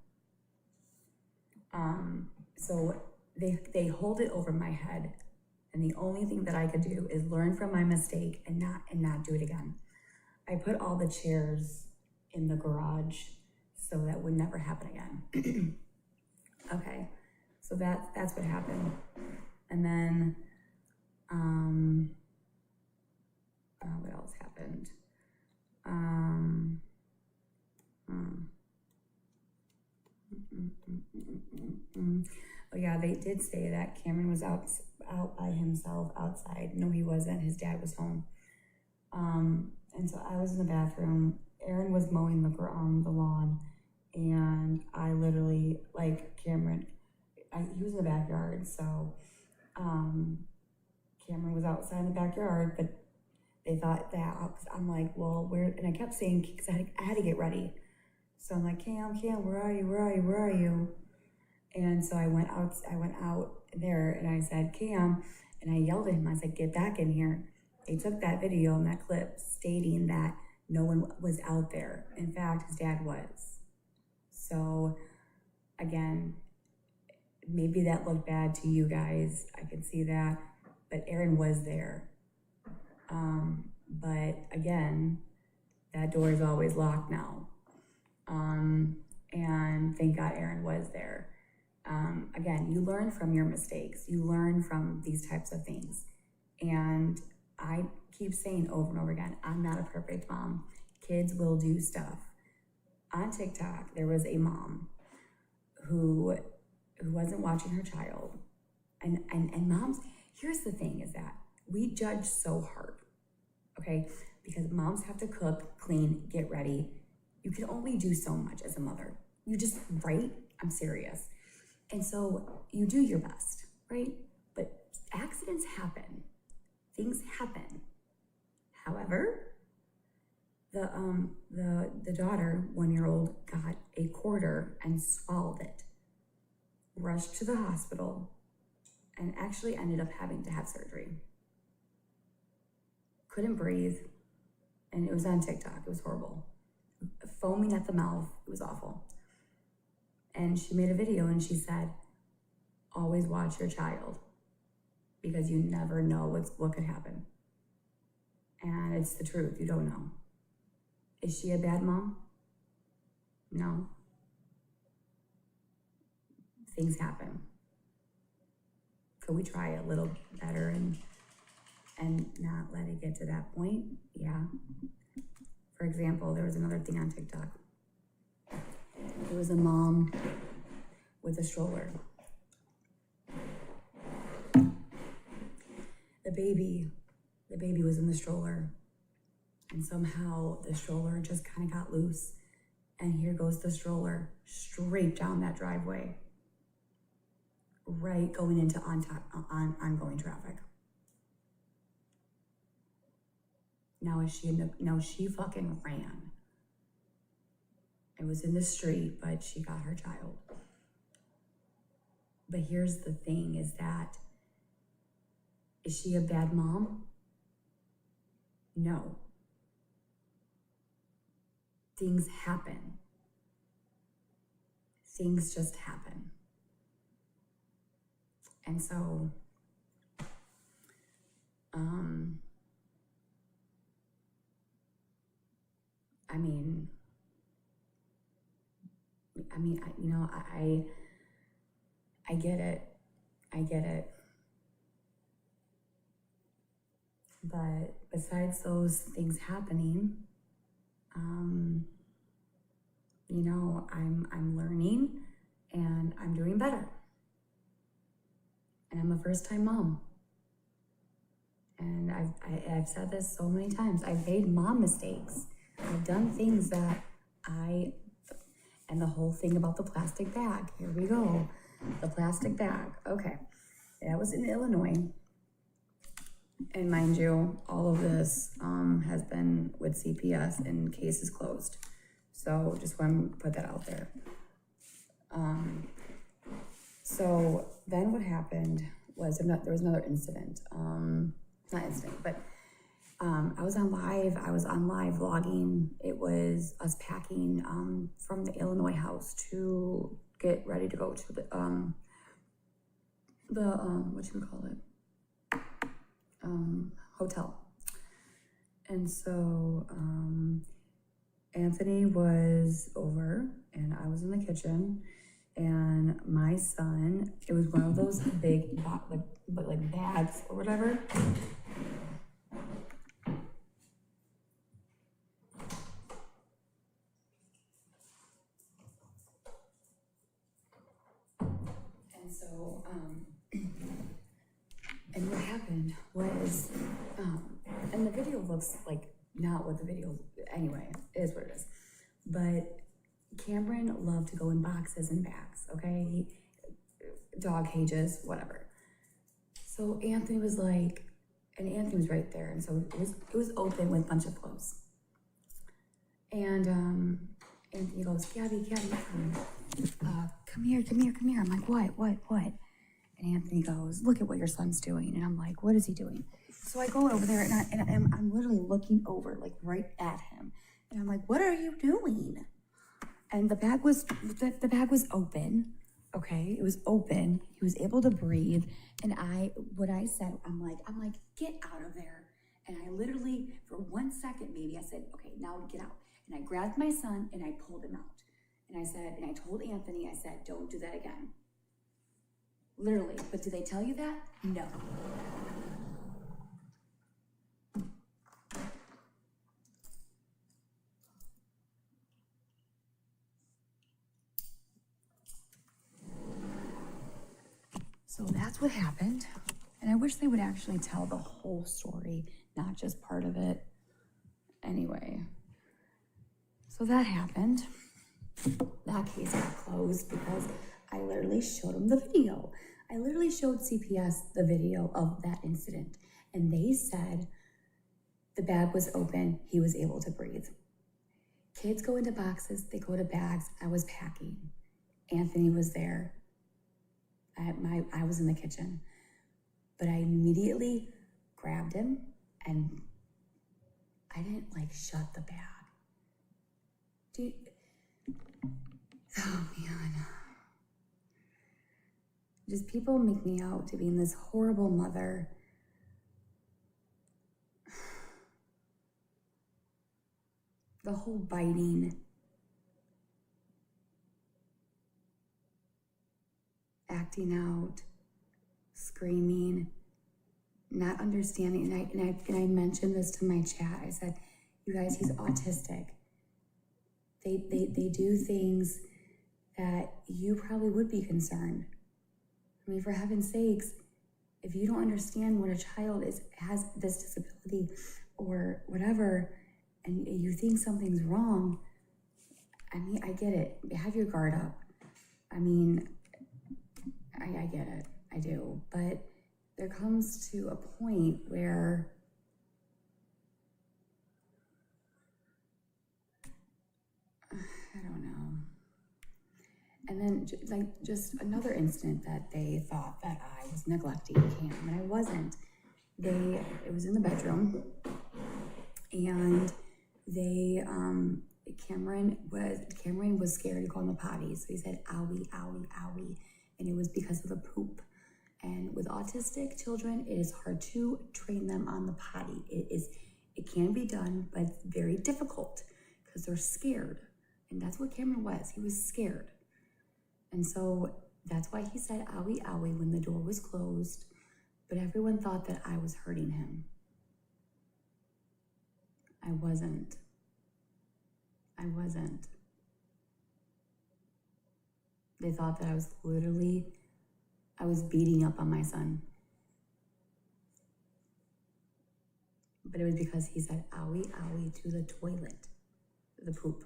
So they hold it over my head, and the only thing that I could do is learn from my mistake and not do it again. I put all the chairs in the garage so that would never happen again. Okay, so that's what happened. And then, what else happened? Oh yeah, they did say that Cameron was out by himself outside. No, he wasn't. His dad was home. And so I was in the bathroom. Aaron was mowing the lawn, and I literally, like, Cameron, he was in the backyard, so Cameron was outside in the backyard, but they thought that, because I'm like, well, where, and I kept saying, because I had to get ready. So I'm like, Cam, where are you? And so I went out there and I said, Cam, and I yelled at him, I said, get back in here. They took that video and that clip stating that no one was out there. In fact, his dad was. So again, maybe that looked bad to you guys. I can see that, but Aaron was there. But again, that door is always locked now. And thank God Aaron was there. Again, you learn from your mistakes. You learn from these types of things. And I keep saying over and over again, I'm not a perfect mom. Kids will do stuff. On TikTok, there was a mom who wasn't watching her child. And moms, here's the thing is that we judge so hard, okay? Because moms have to cook, clean, get ready. You can only do so much as a mother. You just, right? I'm serious. And so you do your best, right? But accidents happen. Things happen. However, the daughter, 1-year-old, got a quarter and swallowed it, rushed to the hospital, and actually ended up having to have surgery. Couldn't breathe, and it was on TikTok. It was horrible. Foaming at the mouth. It was awful. And she made a video and she said, always watch your child because you never know what could happen. And it's the truth. You don't know. Is she a bad mom? No. Things happen. Could we try a little better and not let it get to that point? Yeah. For example, there was another thing on TikTok. There was a mom with a stroller. The baby was in the stroller, and somehow the stroller just kind of got loose, and here goes the stroller straight down that driveway, right going into ongoing traffic. Now she fucking ran. It was in the street, but she got her child. But here's the thing is that, is she a bad mom? No. Things happen. Things just happen. And so, I get it. I get it. But besides those things happening, I'm learning and I'm doing better. And I'm a first-time mom. And I've said this so many times. I've made mom mistakes. I've done things that and the whole thing about the plastic bag. Here we go. The plastic bag. Okay. That was in Illinois. And mind you, all of this has been with CPS and case is closed. So just want to put that out there. So then what happened was there was another incident. Not incident, but I was on live vlogging. It was us packing from the Illinois house to get ready to go to the hotel. And so Anthony was over and I was in the kitchen, and my son, it was one of those big like bags or whatever. And so and what happened was and the video looks like not what the video, anyway, it is what it is. But Cameron loved to go in boxes and bags, okay? Dog cages, whatever. So Anthony was like, and Anthony was right there, and so it was open with a bunch of clothes. And Anthony goes, Gabby, come here. I'm like, what? And Anthony goes, look at what your son's doing. And I'm like, what is he doing? So I go over there, and I'm literally looking over, like right at him. And I'm like, what are you doing? And the bag was open, okay? It was open. He was able to breathe. And what I said, I'm like, get out of there. And I literally, for 1 second maybe, I said, okay, now get out. And I grabbed my son and I pulled him out. And I told Anthony, I said, don't do that again. Literally. But did they tell you that? No. So that's what happened. And I wish they would actually tell the whole story, not just part of it. Anyway, so that happened. That case got closed because I literally showed them the video. I literally showed CPS the video of that incident. And they said the bag was open, he was able to breathe. Kids go into boxes, they go to bags. I was packing. Anthony was there. I was in the kitchen. But I immediately grabbed him and I didn't shut the bag. Dude, oh man. Just people make me out to being this horrible mother. The whole biting. Acting out. Screaming. Not understanding. And I mentioned this to my chat. I said, you guys, he's autistic. They do things that you probably would be concerned. I mean, for heaven's sakes, if you don't understand when a child has this disability or whatever, and you think something's wrong, I mean, I get it. Have your guard up. I mean, I get it. I do. But there comes to a point where I don't know. And then just another incident that they thought that I was neglecting Cam, and I wasn't. It was in the bedroom, and Cameron was scared to go on the potty, so he said owie, owie, owie, and it was because of the poop. And with autistic children, it is hard to train them on the potty. It can be done, but it's very difficult because they're scared. And that's what Cameron was. He was scared. And so that's why he said owie, owie when the door was closed. But everyone thought that I was hurting him. I wasn't. They thought that I was beating up on my son. But it was because he said owie, owie to the toilet, the poop.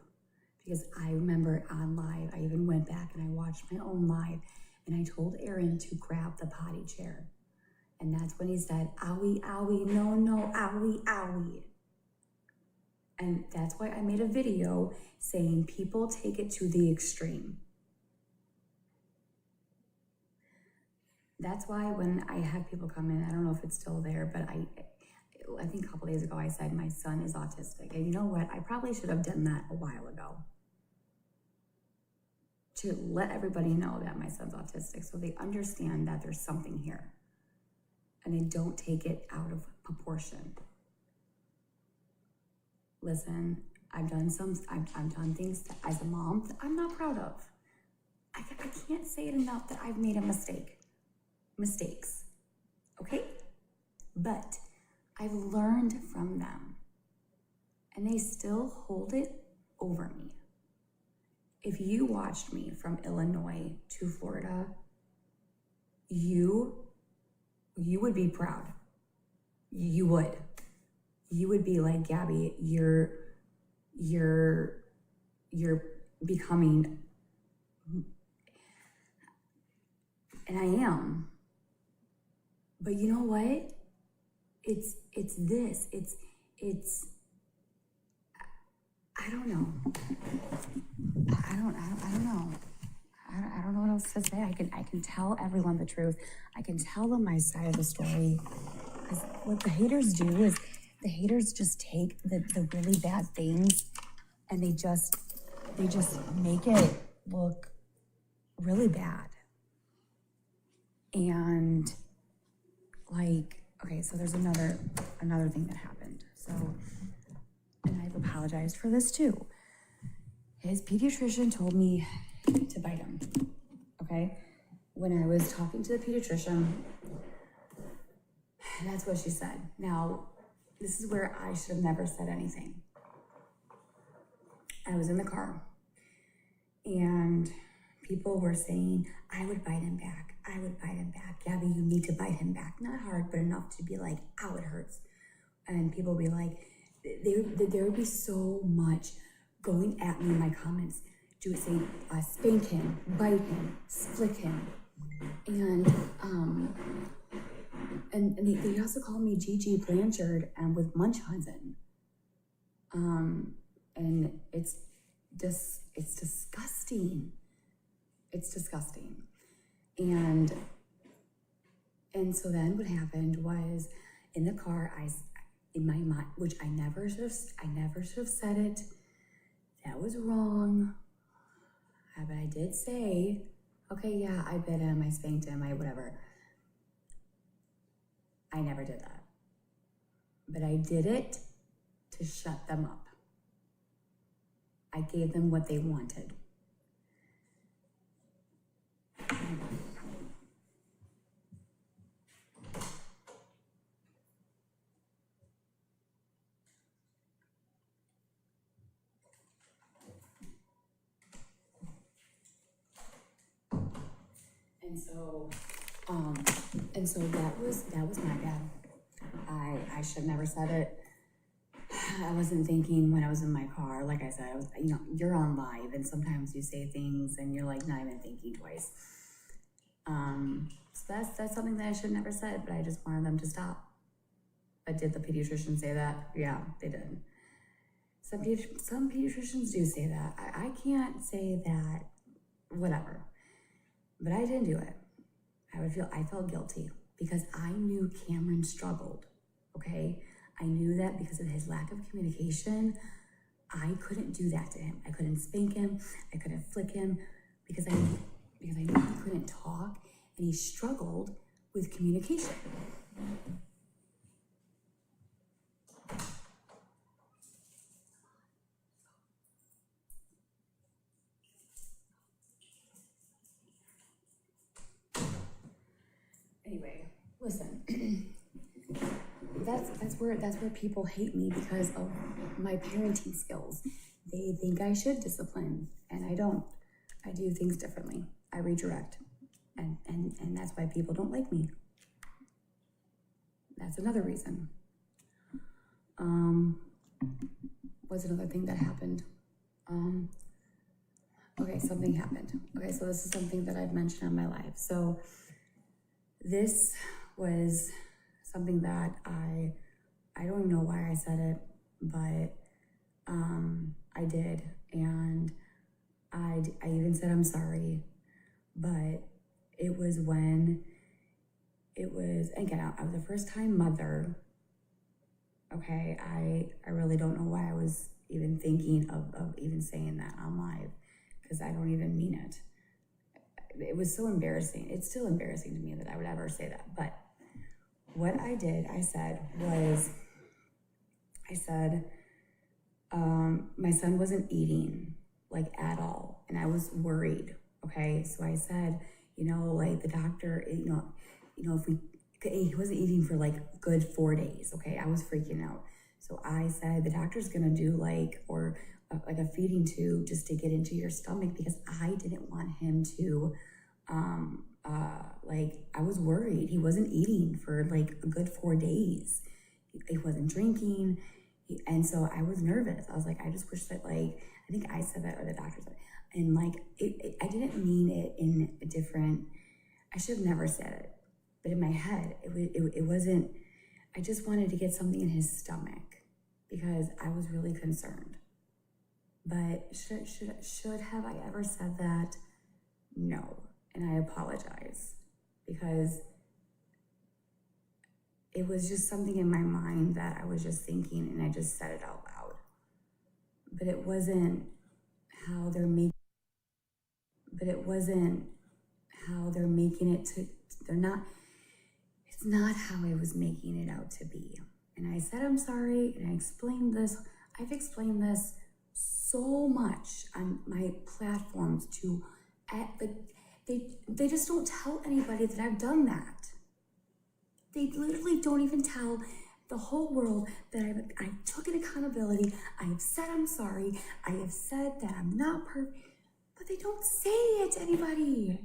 Because I remember on live, I even went back and I watched my own live, and I told Aaron to grab the potty chair. And that's when he said, owie, owie, no, owie, owie. And that's why I made a video saying people take it to the extreme. That's why when I have people come in, I don't know if it's still there, but I think a couple days ago I said my son is autistic. And you know what? I probably should have done that a while ago. To let everybody know that my son's autistic so they understand that there's something here. And they don't take it out of proportion. listen, I've done things that, as a mom, that I'm not proud of. I can't say it enough that I've made mistakes, okay? But I've learned from them, and they still hold it over me. If you watched me from Illinois to Florida, you would be proud. You would be like, Gabi, you're becoming, and I am. But you know what? It's I don't know. I don't know. I don't know what else to say. I can tell everyone the truth. I can tell them my side of the story. Because what the haters do is the haters just take the really bad things and they just make it look really bad. And like, okay, so there's another thing that happened. So, and I've apologized for this too. His pediatrician told me to bite him, okay? When I was talking to the pediatrician, that's what she said. Now, this is where I should have never said anything. I was in the car, and people were saying, I would bite him back. I would bite him back. Gabi, you need to bite him back. Not hard, but enough to be like, ow, it hurts. And people would be like, there would be so much going at me in my comments. Do it saying, spank him, bite him, flick him. And they also called me Gigi Blanchard with Munchausen. And it's disgusting. It's disgusting. And so then what happened was in the car, in my mind, which I never should have said it. That was wrong. But I did say, okay, yeah, I bit him, I spanked him, whatever. I never did that. But I did it to shut them up. I gave them what they wanted. And so that was my bad. I should have never said it. I wasn't thinking when I was in my car. Like I said, you're on live, and sometimes you say things and you're like not even thinking twice. So that's something that I should have never said, but I just wanted them to stop. But did the pediatrician say that? Yeah, they did. Some pediatricians do say that. I can't say that, whatever. But I didn't do it. I felt guilty because I knew Cameron struggled, okay? I knew that because of his lack of communication, I couldn't do that to him. I couldn't spank him, I couldn't flick him because I knew he couldn't talk and he struggled with communication. Anyway, listen. That's where people hate me because of my parenting skills. They think I should discipline, and I don't. I do things differently. I redirect, and that's why people don't like me. That's another reason. What's another thing that happened? Okay, something happened. Okay, so this is something that I've mentioned on my live. So this was something that I don't even know why I said it, but I did, and I even said I'm sorry, but it was when again, I was a first-time mother. Okay, I really don't know why I was even thinking of even saying that on live, because I don't even mean it. It was so embarrassing. It's still embarrassing to me that I would ever say that. But what I said, my son wasn't eating like at all, and I was worried. Okay, so I said, like the doctor, if he wasn't eating for like a good 4 days. Okay, I was freaking out. So I said the doctor's gonna do like a feeding tube just to get into your stomach, because I didn't want him to I was worried. He wasn't eating for like a good 4 days. He wasn't drinking. And so I was nervous. I was like, I just wish that I think I said that, or the doctor said it. And I didn't mean it in a different, I should have never said it. But in my head, it wasn't, I just wanted to get something in his stomach because I was really concerned. But should have I ever said that? No. And I apologize, because it was just something in my mind that I was just thinking, and I just said it out loud. But it wasn't how they're making it to, it's not how I was making it out to be. And I said, I'm sorry, and I explained this. I've explained this so much on my platforms they just don't tell anybody that I've done that. They literally don't even tell the whole world that I took an accountability. I have said I'm sorry. I have said that I'm not perfect, but they don't say it to anybody.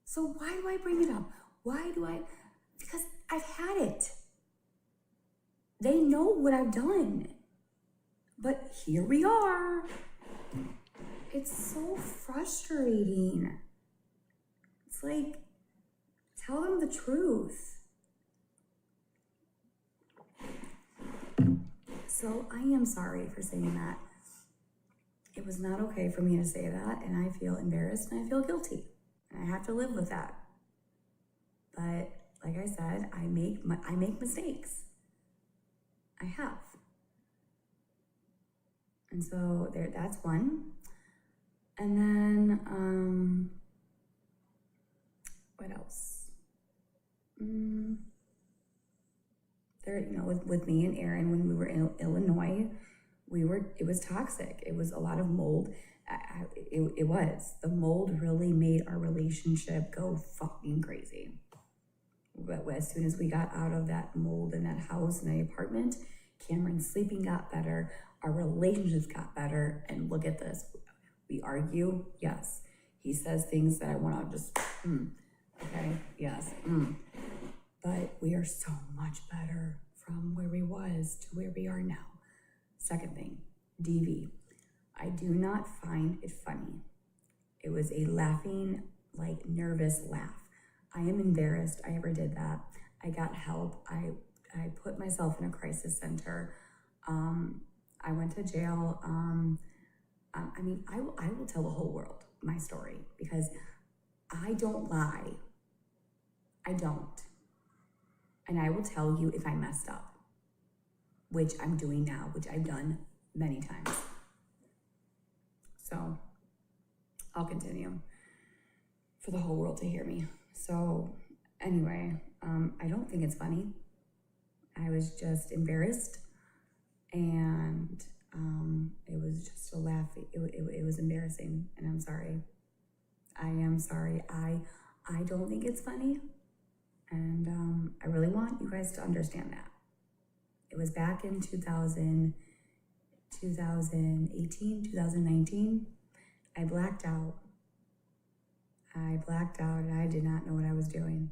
So why do I bring it up? Because I've had it. They know what I've done. But here we are. It's so frustrating. It's like, tell them the truth. So I am sorry for saying that. It was not okay for me to say that, and I feel embarrassed and I feel guilty. And I have to live with that. But like I said, I make mistakes. I have. And so that's one. And then, what else? With me and Aaron, when we were in Illinois, it was toxic. It was a lot of mold. It was. The mold really made our relationship go fucking crazy. But as soon as we got out of that mold in that house, in the apartment, Cameron's sleeping got better. Our relationships got better. And look at this. We argue, yes. He says things that I want to just, okay, yes, But we are so much better from where we was to where we are now. Second thing, DV. I do not find it funny. It was a laughing, nervous laugh. I am embarrassed I ever did that. I got help. I put myself in a crisis center. I went to jail. I will tell the whole world my story, because I don't lie. I don't. And I will tell you if I messed up, which I'm doing now, which I've done many times. So I'll continue for the whole world to hear me. So anyway, I don't think it's funny. I was just embarrassed, and it was just a laugh. It was embarrassing, and I'm sorry. I am sorry. I don't think it's funny, and I really want you guys to understand that. It was back in 2018, 2019. I blacked out, and I did not know what I was doing.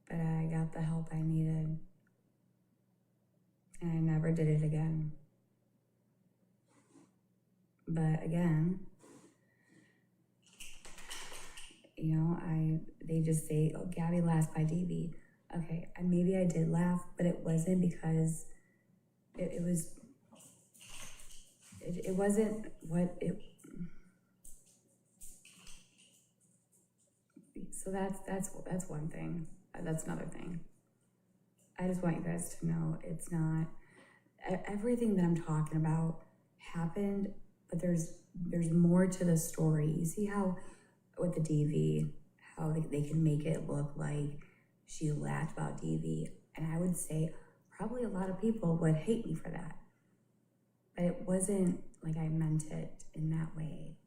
But I got the help I needed, and I never did it again. But again, they just say, oh, Gabi laughs by DV. Okay, maybe I did laugh, but it wasn't because it wasn't what it. So that's one thing. That's another thing. I just want you guys to know it's not everything that I'm talking about happened, but there's more to the story. You see how with the DV, how they can make it look like she laughed about DV, and I would say probably a lot of people would hate me for that. But it wasn't like I meant it in that way.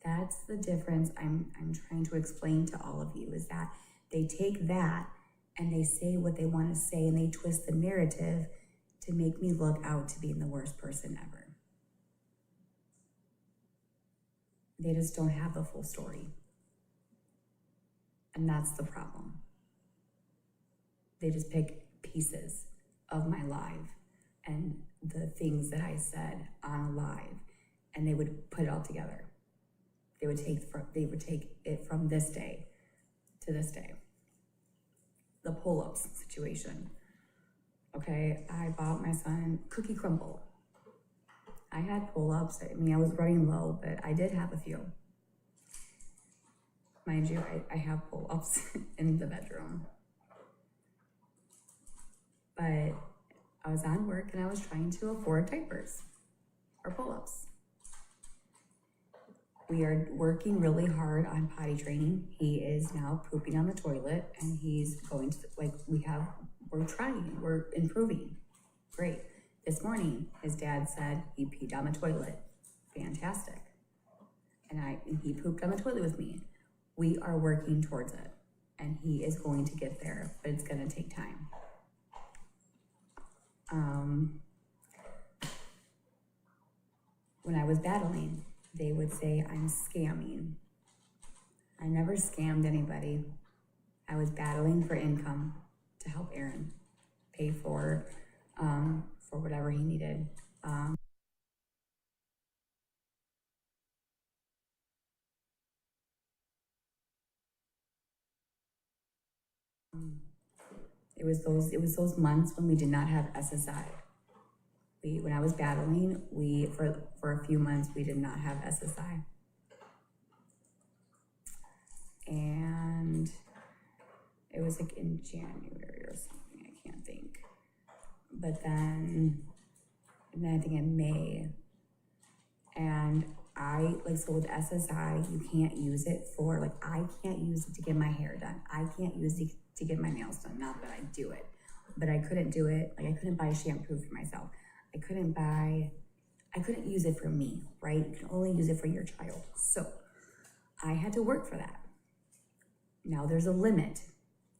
That's the difference I'm trying to explain to all of you, is that they take that and they say what they want to say and they twist the narrative to make me look out to being the worst person ever. They just don't have the full story. And that's the problem. They just pick pieces of my life and the things that I said on a live, and they would put it all together. They would take it from this day to this day. The pull-ups situation. Okay, I bought my son cookie crumble. I had pull-ups. I mean, I was running low, but I did have a few. Mind you, I have pull-ups in the bedroom. But I was on work and I was trying to afford diapers or pull-ups. We are working really hard on potty training. He is now pooping on the toilet and he's going to, we're trying, we're improving. Great. This morning, his dad said he peed on the toilet. Fantastic. And he pooped on the toilet with me. We are working towards it and he is going to get there, but it's going to take time. When I was battling, they would say I'm scamming. I never scammed anybody. I was battling for income to help Aaron pay for whatever he needed. It was those months when we did not have SSI. When I was battling, for a few months we did not have SSI. And it was like in January or something, I can't think. But then I think in May, and so with SSI, you can't use it for, I can't use it to get my hair done. I can't use it to get my nails done, not that I do it. But I couldn't do it, I couldn't buy shampoo for myself. I couldn't use it for me, right? You can only use it for your child. So I had to work for that. Now there's a limit.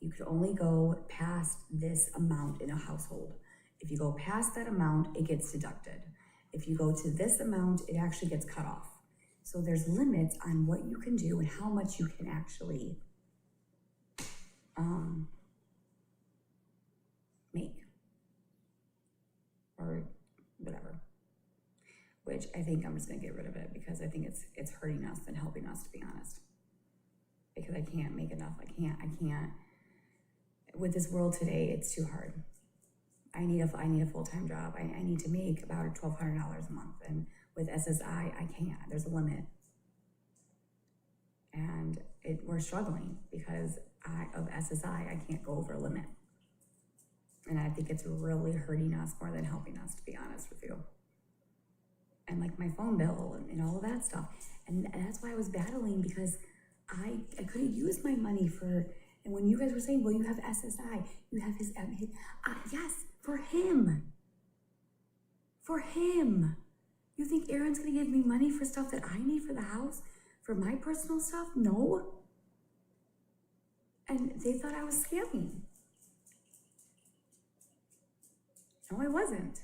You could only go past this amount in a household. If you go past that amount, it gets deducted. If you go to this amount, it actually gets cut off. So there's limits on what you can do and how much you can actually make. Or whatever. Which I think I'm just gonna get rid of it because I think it's hurting us than helping us, to be honest. Because I can't make enough. I can't. With this world today, it's too hard. I need a full-time job. I need to make about $1,200 a month. And with SSI, I can't. There's a limit. And we're struggling because of SSI, I can't go over a limit. And I think it's really hurting us more than helping us, to be honest with you. And my phone bill and all of that stuff. And that's why I was battling, because I couldn't use my money for, and when you guys were saying, well, you have SSI, you have his yes, for him. For him. You think Aaron's gonna give me money for stuff that I need for the house? For my personal stuff? No. And they thought I was scamming. No, I wasn't.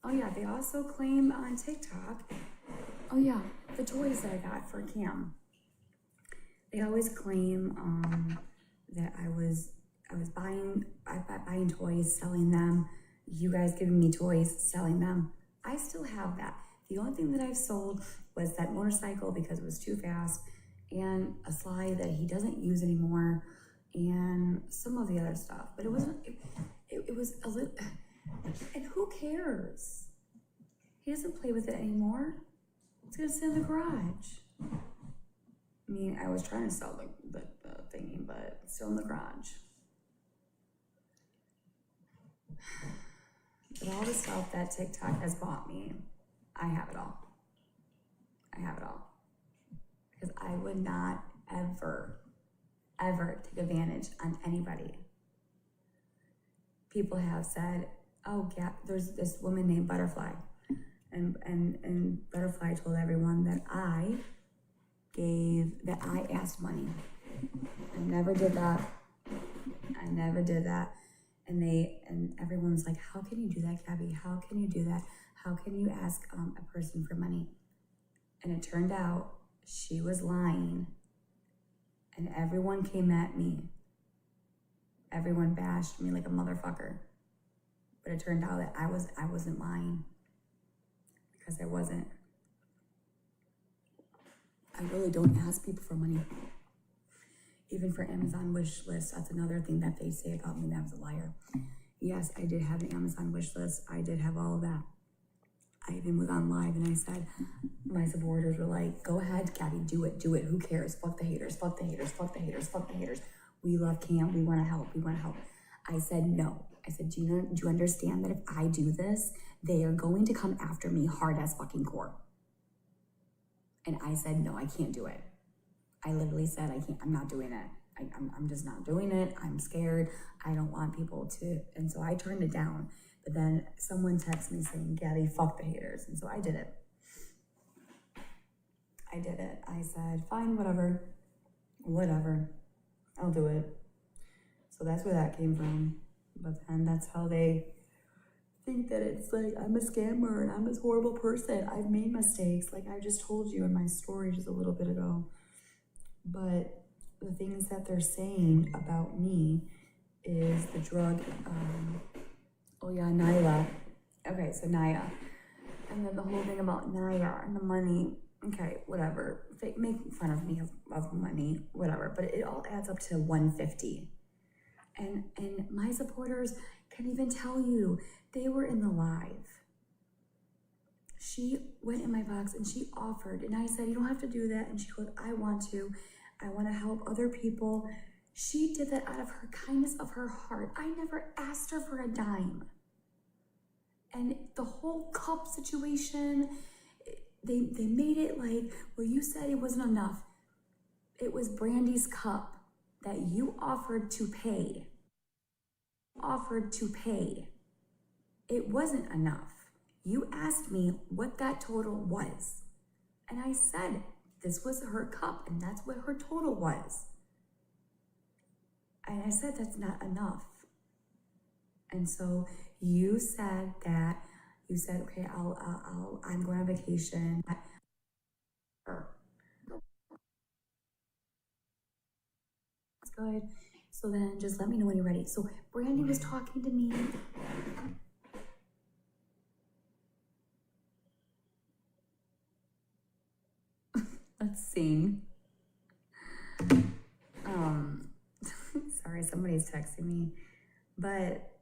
Oh yeah, they also claim on TikTok, oh yeah, the toys that I got for Cam. They always claim that I was buying toys, selling them, you guys giving me toys, selling them. I still have that. The only thing that I've sold was that motorcycle because it was too fast, and a slide that he doesn't use anymore, and some of the other stuff. But it wasn't, it was a little, and who cares? He doesn't play with it anymore. It's gonna sit in the garage. I mean, I was trying to sell the thingy, but it's still in the garage. But all the stuff that TikTok has bought me, I have it all. I have it all. Because I would not ever take advantage on anybody. People have said, oh, yeah, there's this woman named Butterfly. And Butterfly told everyone that I asked money. I never did that. And everyone's like, how can you do that, Gabi? How can you do that? How can you ask a person for money? And it turned out she was lying. And everyone came at me. Everyone bashed me like a motherfucker. But it turned out that I wasn't lying. Because I wasn't. I really don't ask people for money. Even for Amazon wish list, that's another thing that they say about me, that I was a liar. Yes, I did have an Amazon wish list. I did have all of that. I even was on live and I said, my supporters were like, go ahead, Gabi, do it. Who cares? Fuck the haters. We love Cam. We want to help. I said, no. I said, do you understand that if I do this, they are going to come after me hard as fucking core? And I said, no, I can't do it. I literally said, I'm not doing it. I'm just not doing it. I'm scared. I don't want people to. And so I turned it down. But then someone texted me saying, Gabi, fuck the haters. And so I did it. I said, fine, whatever. I'll do it. So that's where that came from. But then that's how they think that it's like I'm a scammer and I'm this horrible person. I've made mistakes, like I just told you in my story just a little bit ago. But the things that they're saying about me is the drug, Nyla. Okay, so Naya. And then the whole thing about Naya and the money. Okay, whatever. Make fun of me of money, whatever. But it all adds up to $150. And my supporters can even tell you, they were in the live. She went in my box and she offered, and I said, you don't have to do that. And she goes, I want to help other people. She did that out of her kindness of her heart. I never asked her for a dime. And the whole cup situation, they made it like, well, you said it wasn't enough. It was Brandy's cup that you offered to pay. It wasn't enough. You asked me what that total was. And I said, this was her cup and that's what her total was. And I said, that's not enough. And so you said, okay, I'm going on vacation. That's good. So then just let me know when you're ready. So Brandy was talking to me. Let's sing. Sorry, somebody's texting me. But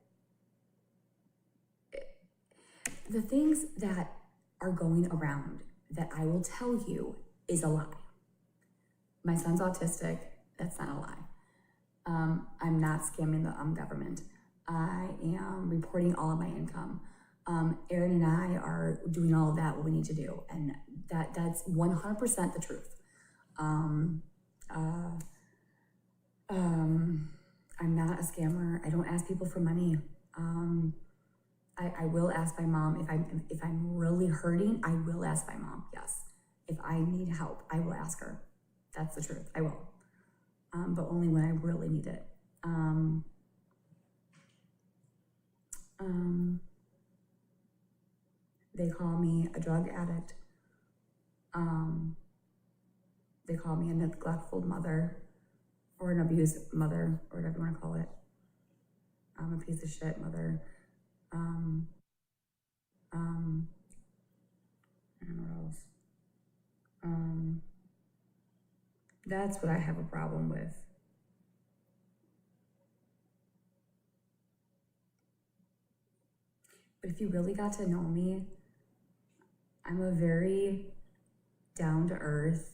the things that are going around that I will tell you is a lie. My son's autistic. That's not a lie. I'm not scamming the government. I am reporting all of my income. Aaron and I are doing all of that, what we need to do. And that's 100% the truth. I'm not a scammer. I don't ask people for money. I will ask my mom if I'm really hurting. I will ask my mom. Yes, if I need help, I will ask her. That's the truth. I will, but only when I really need it. They call me a drug addict. They call me a neglectful mother, or an abused mother, or whatever you want to call it. I'm a piece of shit mother. And what else? That's what I have a problem with. But if you really got to know me, I'm a very down-to-earth.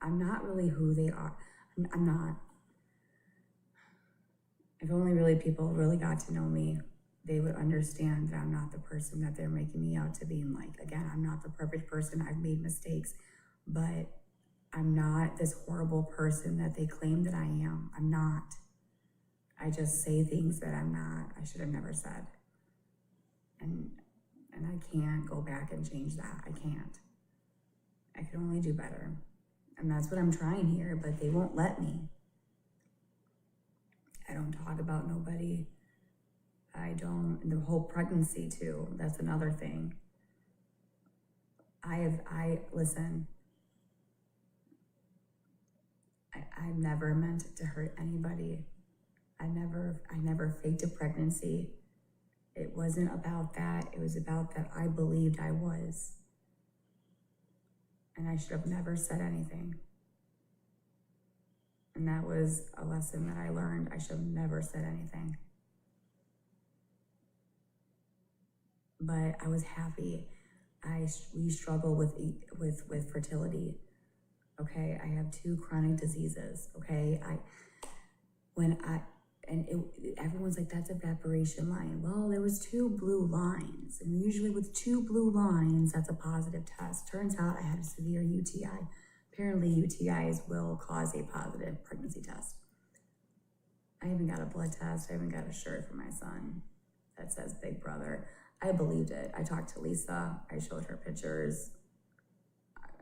I'm not really who they are. I'm not. If only really people really got to know me, they would understand that I'm not the person that they're making me out to be. And like, again, I'm not the perfect person. I've made mistakes, but I'm not this horrible person that they claim that I am. I'm not. I just say things that I'm not, I should have never said. And I can't go back and change that. I can't. I can only do better. And that's what I'm trying here, but they won't let me. I don't talk about nobody. The whole pregnancy too, that's another thing. Listen, I never meant to hurt anybody. I never faked a pregnancy. It wasn't about that. It was about that I believed I was. And I should have never said anything. And that was a lesson that I learned. I should have never said anything. But I was happy. We struggle with fertility. Okay, I have 2 chronic diseases. Okay, everyone's like, that's evaporation line. Well, there was 2 blue lines, and usually with 2 blue lines, that's a positive test. Turns out I had a severe UTI. Apparently UTIs will cause a positive pregnancy test. I even got a blood test. I even got a shirt for my son that says Big Brother. I believed it. I talked to Lisa. I showed her pictures.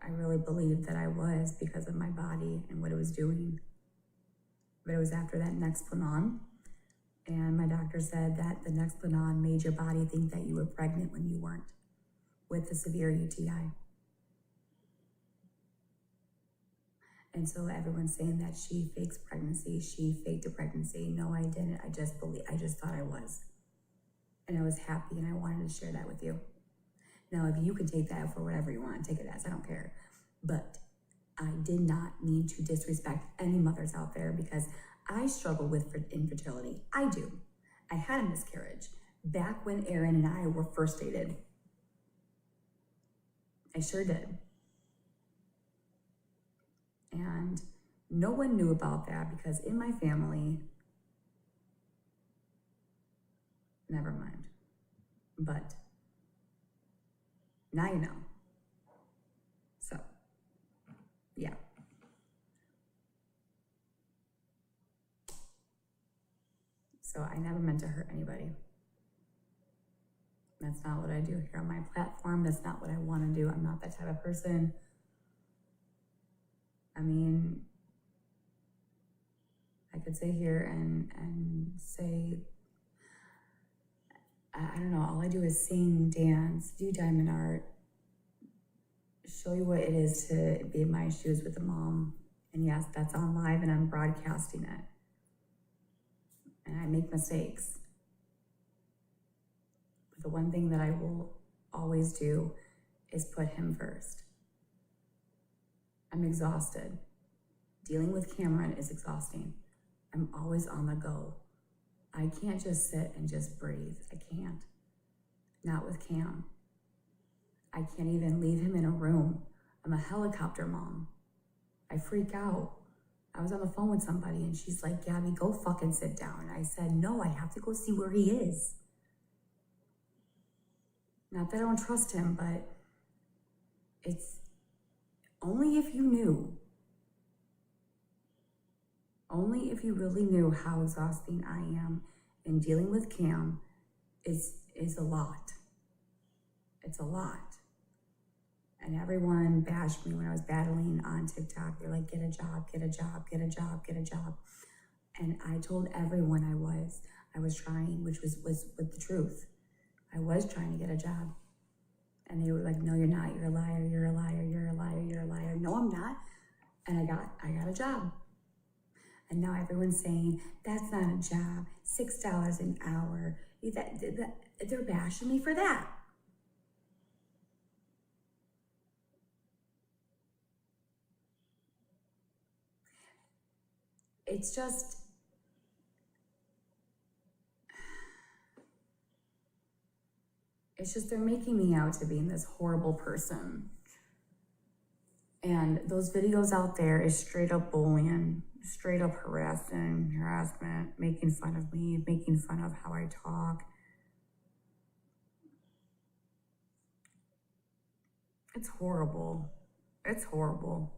I really believed that I was because of my body and what it was doing. But it was after that Nexplanon, and my doctor said that the Nexplanon made your body think that you were pregnant when you weren't, with the severe UTI. And so everyone's saying that she fakes pregnancy, she faked a pregnancy. No, I didn't. I just thought I was. And I was happy, and I wanted to share that with you. Now, if you can take that for whatever you want, take it as, I don't care. But I did not mean to disrespect any mothers out there, because I struggle with infertility. I do. I had a miscarriage back when Aaron and I were first dated. I sure did. And no one knew about that because in my family, never mind. But now you know. So, yeah. So I never meant to hurt anybody. That's not what I do here on my platform. That's not what I want to do. I'm not that type of person. I mean, I could sit here and say, I don't know, all I do is sing, dance, do diamond art, show you what it is to be in my shoes with a mom. And yes, that's on live and I'm broadcasting it. And I make mistakes. But the one thing that I will always do is put him first. I'm exhausted. Dealing with Cameron is exhausting. I'm always on the go. I can't just sit and just breathe. I can't. Not with Cam. I can't even leave him in a room. I'm a helicopter mom. I freak out. I was on the phone with somebody and she's like, Gabi, go fucking sit down. And I said, no, I have to go see where he is. Not that I don't trust him, but it's only if you knew. Only if you really knew how exhausting I am, and dealing with Cam is a lot. It's a lot. And everyone bashed me when I was battling on TikTok. They're like, get a job, get a job, get a job, get a job. And I told everyone I was trying, which was with the truth. I was trying to get a job. And they were like, no, you're not. You're a liar. You're a liar. You're a liar. You're a liar. No, I'm not. And I got a job. And now everyone's saying, that's not a job, $6 an hour. They're bashing me for that. It's just, they're making me out to be this horrible person. And those videos out there is straight up bullying, straight up harassment, making fun of me, making fun of how I talk. It's horrible. It's horrible.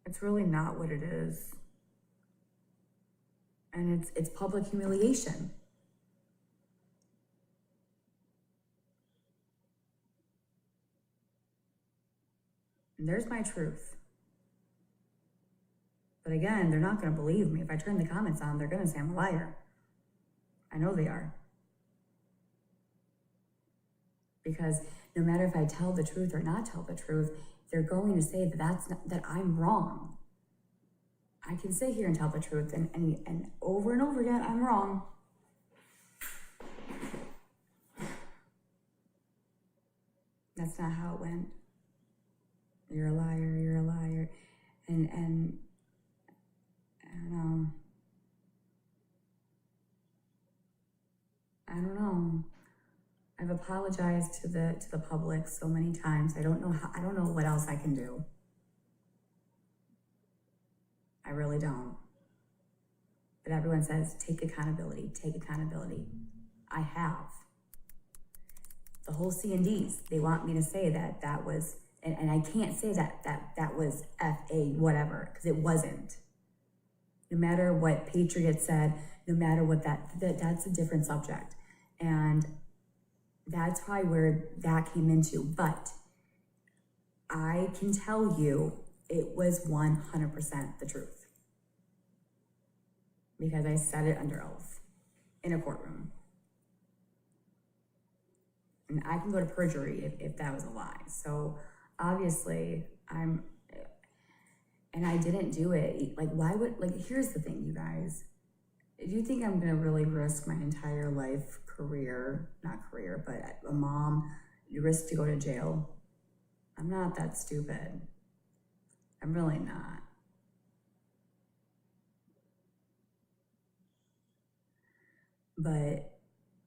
It's really not what it is. And it's public humiliation. And there's my truth. But again, they're not going to believe me. If I turn the comments on, they're going to say I'm a liar. I know they are. Because no matter if I tell the truth or not tell the truth, they're going to say that I'm wrong. I can sit here and tell the truth and over and over again, I'm wrong. That's not how it went. You're a liar, you're a liar. And I don't know. I've apologized to the public so many times. I don't know what else I can do. I really don't. But everyone says, take accountability, take accountability. I have. The whole C&Ds, they want me to say that was, and I can't say that was F.A. whatever, because it wasn't. No matter what Patriot said, no matter what that's a different subject. And that's probably where that came into. But I can tell you it was 100% the truth. Because I said it under oath in a courtroom. And I can go to perjury if that was a lie. So obviously and I didn't do it. Like, why would, here's the thing, you guys. If you think I'm gonna really risk my entire life, but a mom, you risk to go to jail. I'm not that stupid. I'm really not. But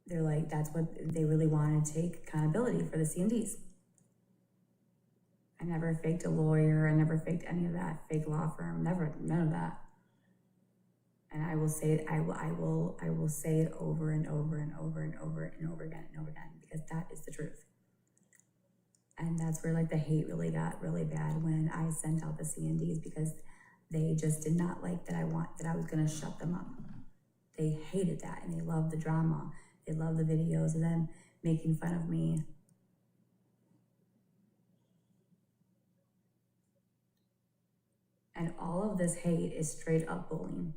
they're like, that's what they really want to take accountability for the C&Ds. I never faked a lawyer. I never faked any of that. Fake law firm. Never, none of that. And I will say it. I will say it over and over and over and over and over again and over again, because that is the truth. And that's where the hate really got really bad when I sent out the C&Ds, because they just did not like that I was gonna shut them up. They hated that, and they loved the drama. They loved the videos of them making fun of me. And all of this hate is straight up bullying.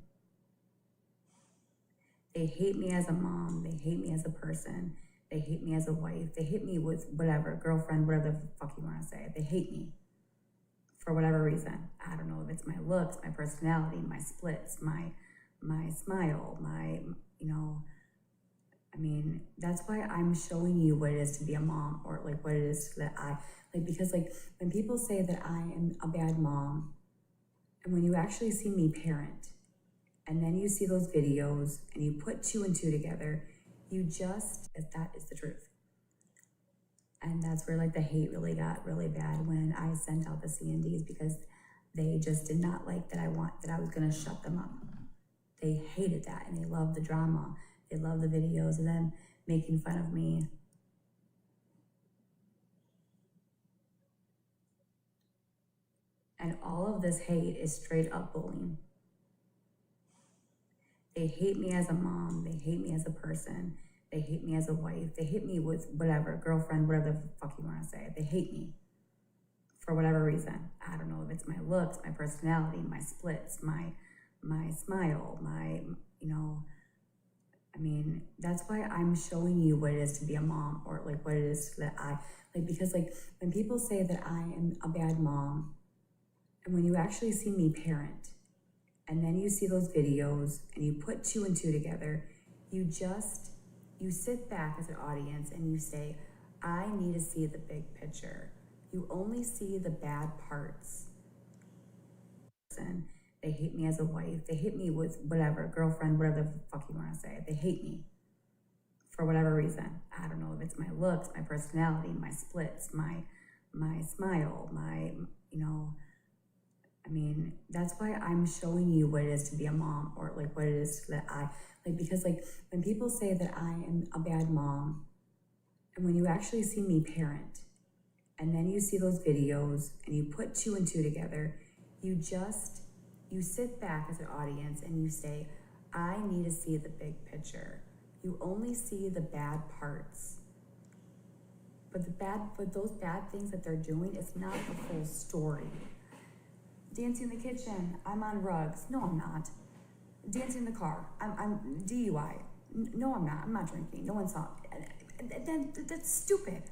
They hate me as a mom. They hate me as a person. They hate me as a wife. They hate me with whatever, girlfriend, whatever the fuck you want to say. They hate me for whatever reason. I don't know if it's my looks, my personality, my splits, my smile, that's why I'm showing you what it is to be a mom, or what it is that because when people say that I am a bad mom, and when you actually see me parent, and then you see those videos and you put 2 and 2 together, that is the truth. And that's where the hate really got really bad when I sent out the C&Ds, because they just did not like that I was gonna shut them up. They hated that, and they loved the drama. They loved the videos of them making fun of me. And all of this hate is straight up bullying. They hate me as a mom. They hate me as a person. They hate me as a wife. They hate me with whatever, girlfriend, whatever the fuck you want to say. They hate me for whatever reason. I don't know if it's my looks, my personality, my splits, my smile, that's why I'm showing you what it is to be a mom, or what it is that because when people say that I am a bad mom, and when you actually see me parent, and then you see those videos and you put 2 and 2 together, you sit back as an audience and you say, I need to see the big picture. You only see the bad parts. They hate me as a wife. They hate me with whatever, girlfriend, whatever the fuck you want to say. They hate me for whatever reason. I don't know if it's my looks, my personality, my splits, my smile, that's why I'm showing you what it is to be a mom, or what it is that because when people say that I am a bad mom, and when you actually see me parent, and then you see those videos and you put 2 and 2 together, you sit back as an audience and you say, I need to see the big picture. You only see the bad parts. But those bad things that they're doing, it's not the full story. Dancing in the kitchen, I'm on rugs. No, I'm not. Dancing in the car, I'm DUI. No, I'm not. I'm not drinking. No one saw me. That's stupid.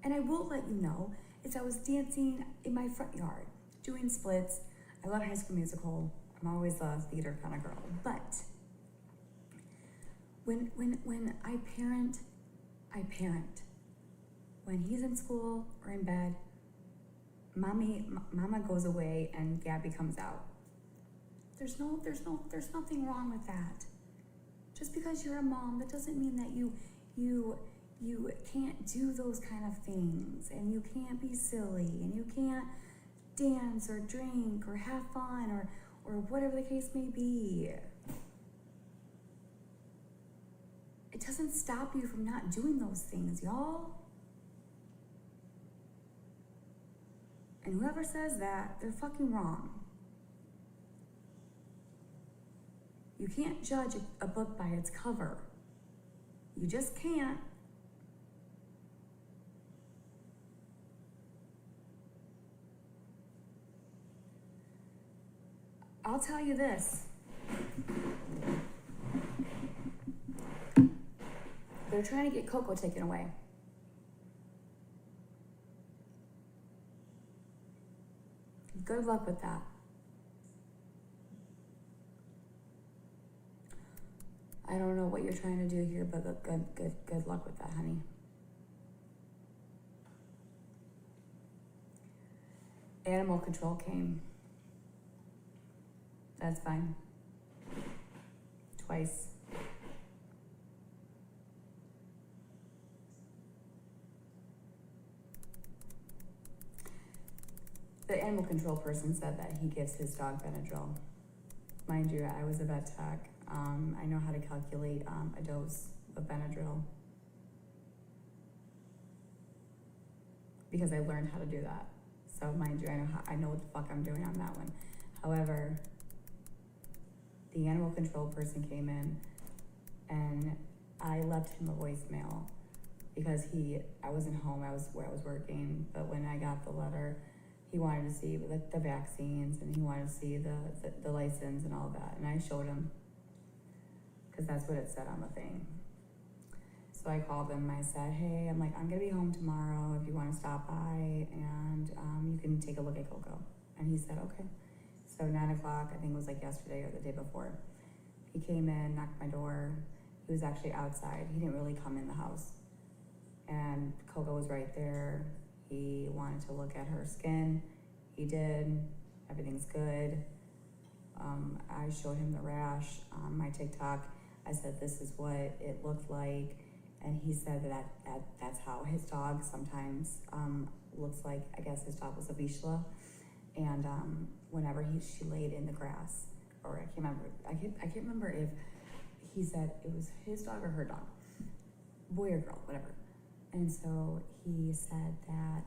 And I will let you know, is I was dancing in my front yard, doing splits. I love High School Musical. I'm always a theater kind of girl. But when I parent. When he's in school or in bed, Mama goes away and Gabi comes out. There's nothing wrong with that. Just because you're a mom, that doesn't mean that you can't do those kind of things, and you can't be silly, and you can't dance or drink or have fun or whatever the case may be. It doesn't stop you from not doing those things, y'all. And whoever says that, they're fucking wrong. You can't judge a book by its cover. You just can't. I'll tell you this. They're trying to get Coco taken away. Good luck with that. I don't know what you're trying to do here, but good luck with that, honey. Animal control came. That's fine. Twice. The animal control person said that he gives his dog Benadryl. Mind you, I was a vet tech. I know how to calculate a dose of Benadryl because I learned how to do that. So mind you, I know what the fuck I'm doing on that one. However, the animal control person came in and I left him a voicemail because I wasn't home. I was working, but when I got the letter, he wanted to see the vaccines and he wanted to see the license and all that. And I showed him because that's what it said on the thing. So I called him. I said, hey, I'm going to be home tomorrow if you want to stop by and you can take a look at Coco. And he said, okay. So 9 o'clock, I think it was yesterday or the day before. He came in, knocked my door. He was actually outside. He didn't really come in the house. And Coco was right there. He wanted to look at her skin. He did. Everything's good. I showed him the rash on my TikTok. I said, this is what it looked like. And he said that's how his dog sometimes looks like. I guess his dog was a Vizsla. And whenever she laid in the grass, or I can't remember if he said it was his dog or her dog, boy or girl, whatever. And so he said that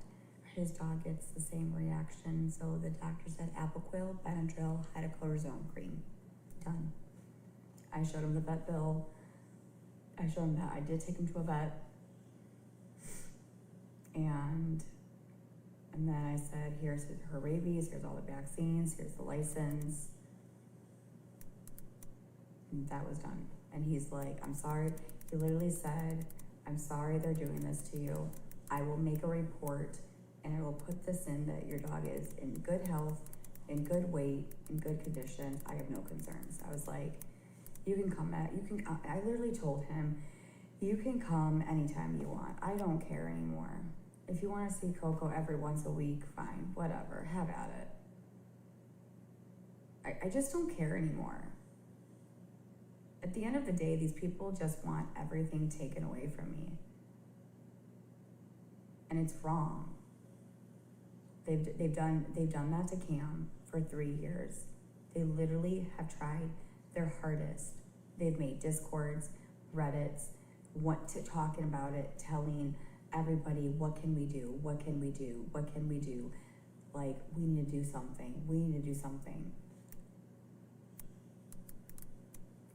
his dog gets the same reaction. So the doctor said Apoquel, Benadryl, hydrocortisone cream. Done. I showed him the vet bill. I showed him that I did take him to a vet. And then I said, here's her rabies, here's all the vaccines, here's the license. And that was done. And he's like, I'm sorry. He literally said, I'm sorry they're doing this to you. I will make a report and I will put this in that your dog is in good health, in good weight, in good condition. I have no concerns. I was like, I literally told him, you can come anytime you want. I don't care anymore. If you want to see Coco every once a week, fine, whatever, have at it. I just don't care anymore. At the end of the day, these people just want everything taken away from me. And it's wrong. They've done that to Cam for 3 years. They literally have tried their hardest. They've made Discords, Reddits, talking about it, telling everybody, what can we do? What can we do? What can we do? Like, we need to do something. We need to do something.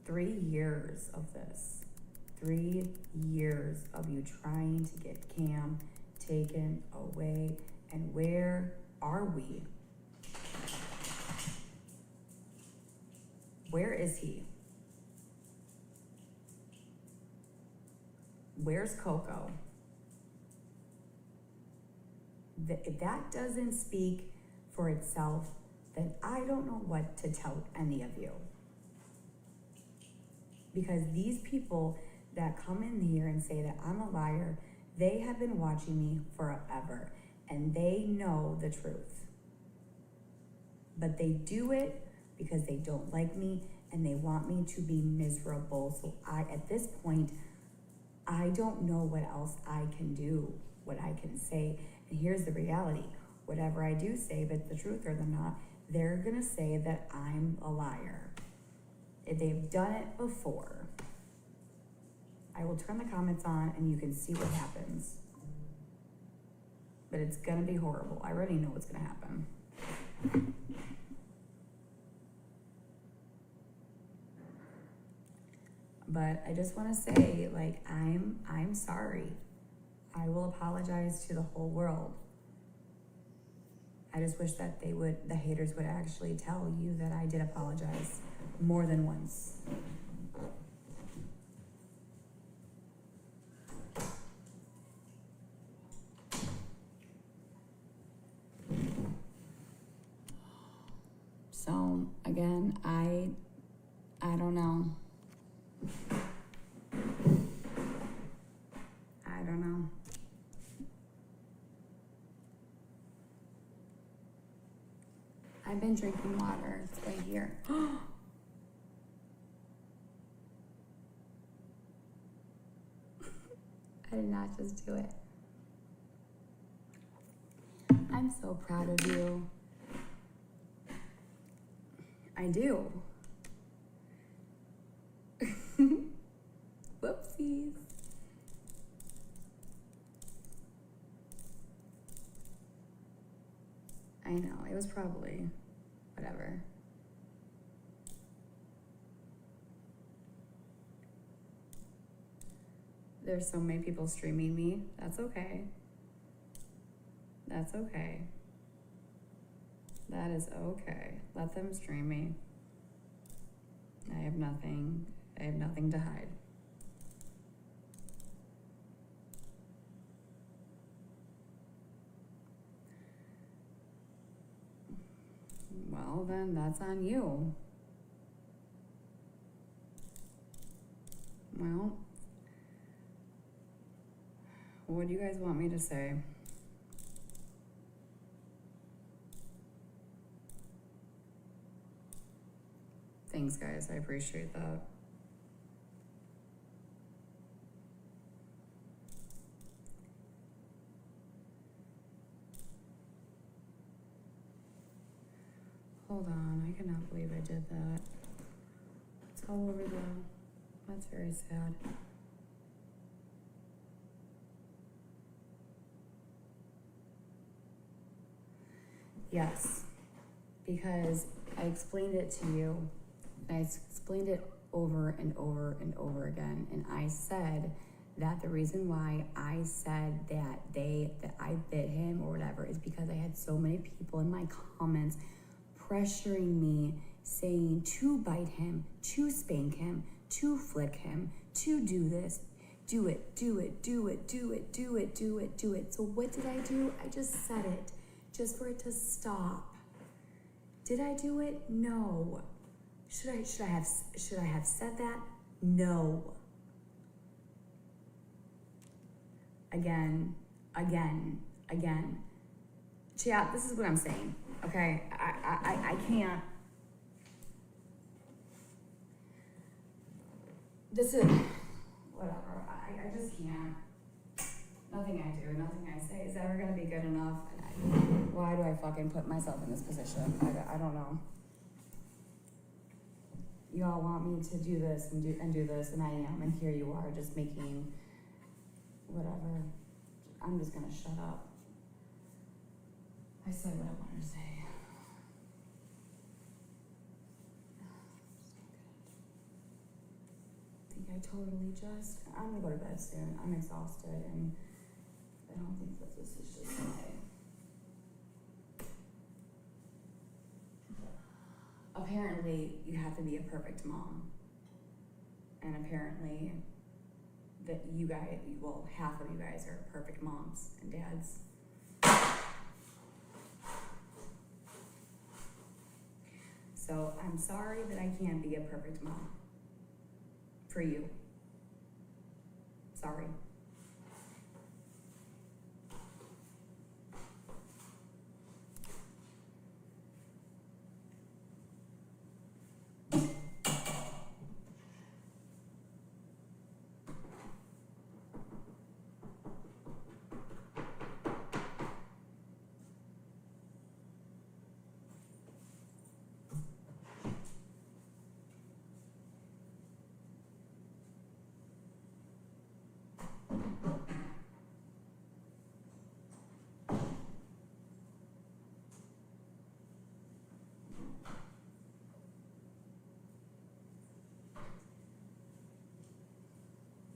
3 years of this. 3 years of you trying to get Cam taken away. And where are we? Where is he? Where's Coco? If that doesn't speak for itself, then I don't know what to tell any of you. Because these people that come in here and say that I'm a liar, they have been watching me forever and they know the truth. But they do it because they don't like me and they want me to be miserable. So at this point, I don't know what else I can do, what I can say. And here's the reality. Whatever I do say, if it's the truth or not, they're gonna say that I'm a liar. If they've done it before, I will turn the comments on and you can see what happens. But it's gonna be horrible. I already know what's gonna happen. But I just wanna say, like, I'm sorry. I will apologize to the whole world. I just wish that the haters would actually tell you that I did apologize more than once. So again, I don't know. I don't know. I've been drinking water. It's right here. I did not just do it. I'm so proud of you. I do. Whoopsies. I know, it was probably whatever. There's so many people streaming me. That's okay. That's okay. That is okay. Let them stream me. I have nothing to hide. Well, then that's on you. Well, what do you guys want me to say? Thanks, guys. I appreciate that. Hold on. I cannot believe I did that. It's all over That's very sad. Yes, because I explained it to you. I explained it over and over and over again. And I said that the reason why I said that I bit him or whatever is because I had so many people in my comments pressuring me, saying to bite him, to spank him, to flick him, to do this, do it, do it, do it, do it, do it, do it, do it. So what did I do? I just said it, just for it to stop. Did I do it? No. Should I have said that? No. Again. Chat, this is what I'm saying. Okay, I can't. This is whatever. I just can't. Nothing I do, nothing I say is ever gonna be good enough. And why do I fucking put myself in this position? I don't know. You all want me to do this and do this, and I am, and here you are just making whatever. I'm just gonna shut up. I said what I wanted to say. I think I totally just, I'm gonna go to bed soon. I'm exhausted and I don't think that this is just my. Apparently, you have to be a perfect mom. And apparently, that you guys, well, half of you guys are perfect moms and dads. So I'm sorry that I can't be a perfect mom for you. Sorry.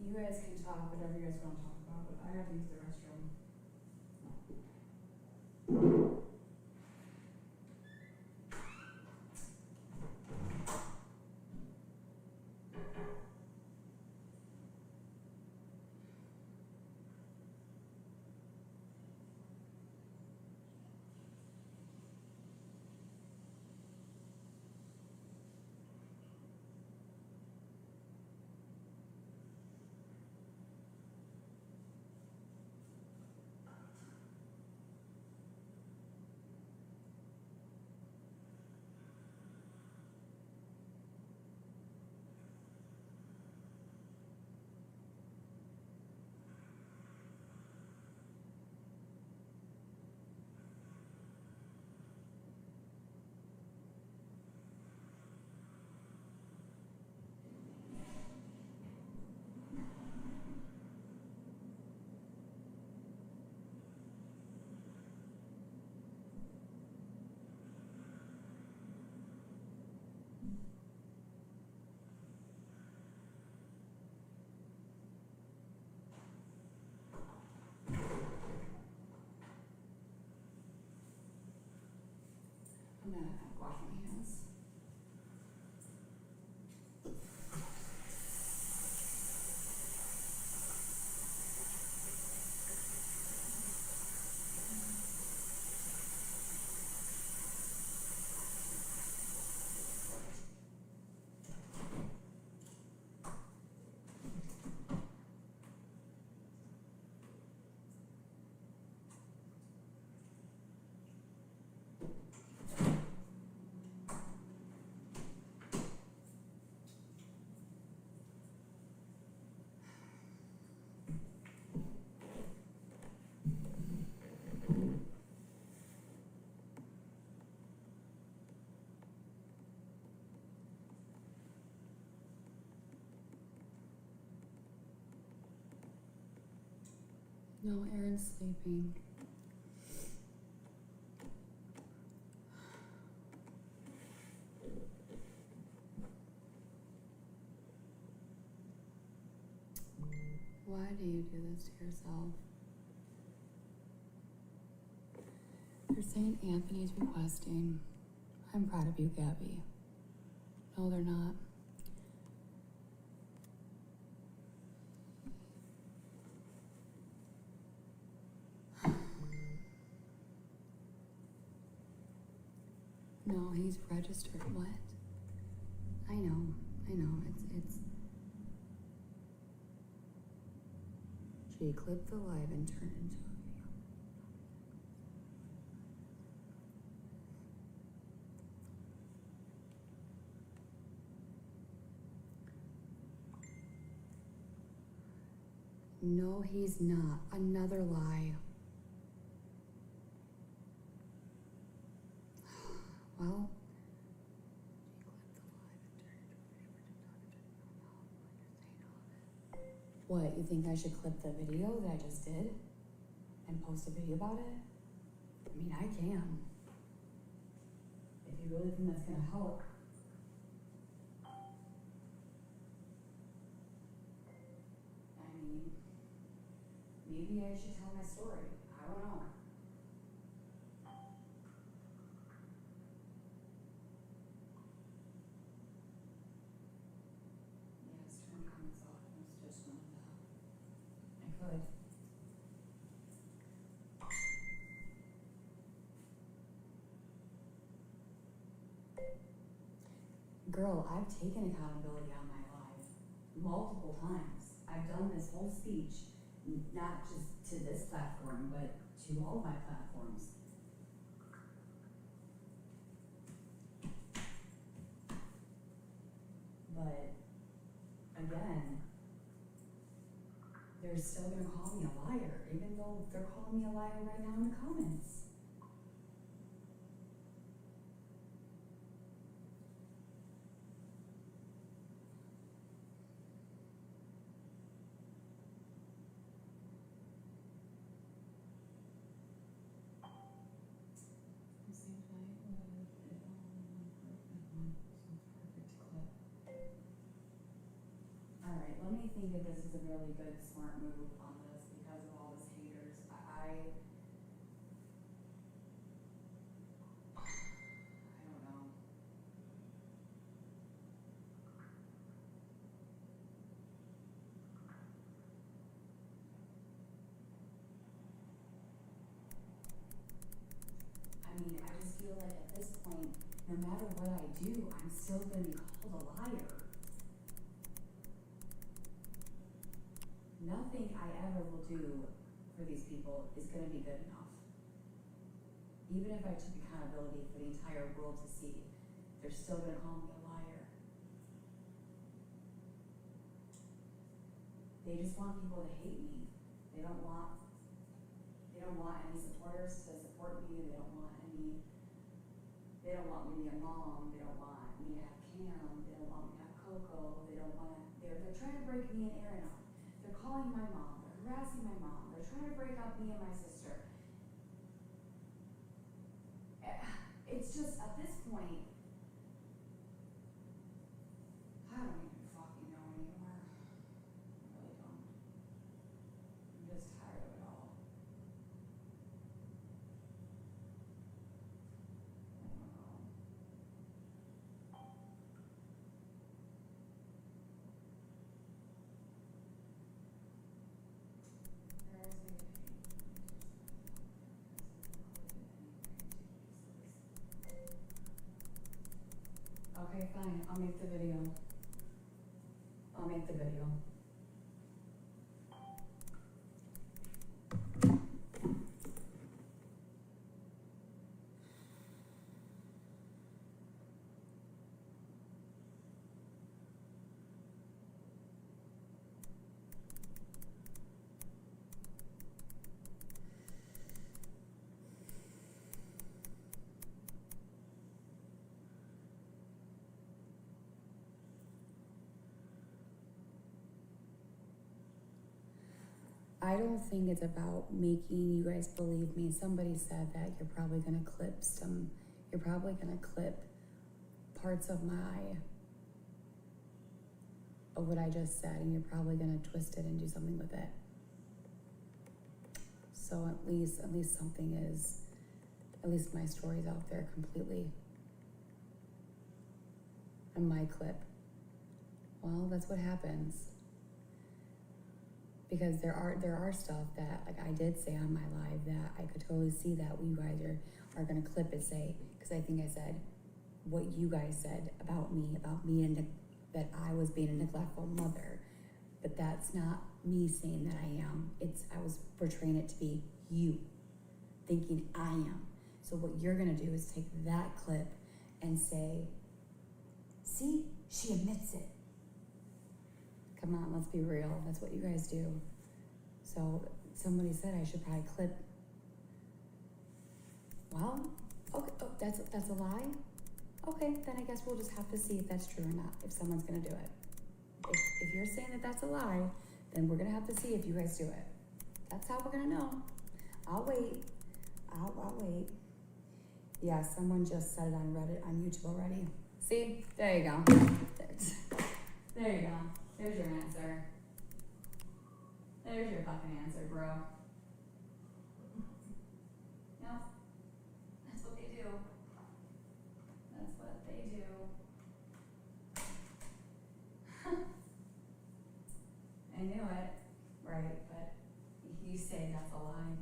You guys can talk whatever you guys want to talk about, but I have to use the restroom. I'm gonna wash my hands. No, Aaron's sleeping. Why do you do this to yourself? They're saying Anthony's requesting. I'm proud of you, Gabi. No, they're not. No, he's registered. What? I know. It's. She clipped the live and turned it into a video. No, he's not. Another lie. Well, what, you think I should clip the video that I just did? and post a video about it? I mean, I can. If you really think that's gonna help. I mean, maybe I should tell my story. I don't know. Yes, turn comments off. It's just none of that. I could. Girl, I've taken accountability on my life multiple times. I've done this whole speech, not just to this platform, but to all my platforms. But again, they're still gonna call me a liar, even though they're calling me a liar right now in the comments. Alright, let me think if this is a really good, smart move on this because of all this haters. I don't know. I mean, I just feel like at this point, no matter what I do, I'm still gonna be called a liar. Nothing I ever will do for these people is gonna be good enough. Even if I took accountability for the entire world to see, they're still gonna call me a liar. They just want people to hate me. They don't want any supporters to support me. They don't want me to be a mom. They don't want me to have Cam. They don't want me to have Coco. They're trying to break me and Aaron up. They're calling my mom. They're harassing my mom. They're trying to break up me and my sister. It's just, at this point, I don't even fucking know anymore. I really don't. I'm just tired of it all. I don't know. Okay, fine. I'll make the video. I'll make the video. I don't think it's about making you guys believe me. Somebody said that you're probably gonna clip parts of what I just said, and you're probably gonna twist it and do something with it. So at least my story's out there completely. And my clip. Well, that's what happens. Because there are stuff that, like I did say on my live, that I could totally see that you guys are gonna clip it, say, because I think I said what you guys said about me and that I was being a neglectful mother. But that's not me saying that I am. I was portraying it to be you thinking I am. So what you're gonna do is take that clip and say, see, she admits it. Come on, let's be real. That's what you guys do. So somebody said I should probably clip. Well, okay, oh, that's a lie? Okay, then I guess we'll just have to see if that's true or not, if someone's gonna do it. If you're saying that that's a lie, then we're gonna have to see if you guys do it. That's how we're gonna know. I'll wait. I'll wait. Yeah, someone just said it on Reddit, on YouTube already. See? There you go. There you go. There's your answer. There's your fucking answer, bro. Yep. That's what they do. That's what they do. I knew it. Right, but you say that's a lie.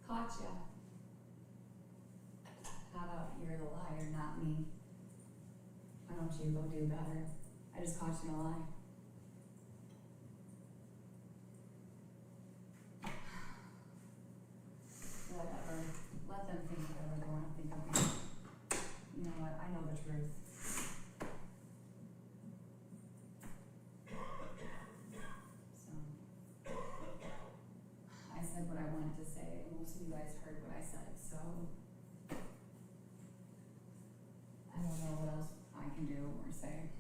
Caught ya. How about you're the liar, not me? Why don't you go do better? I just caught you in a lie. Whatever. Let them think whatever they want to think of me. You know what? I know the truth. So, I said what I wanted to say, and most of you guys heard what I said, so I don't know what else I can do or say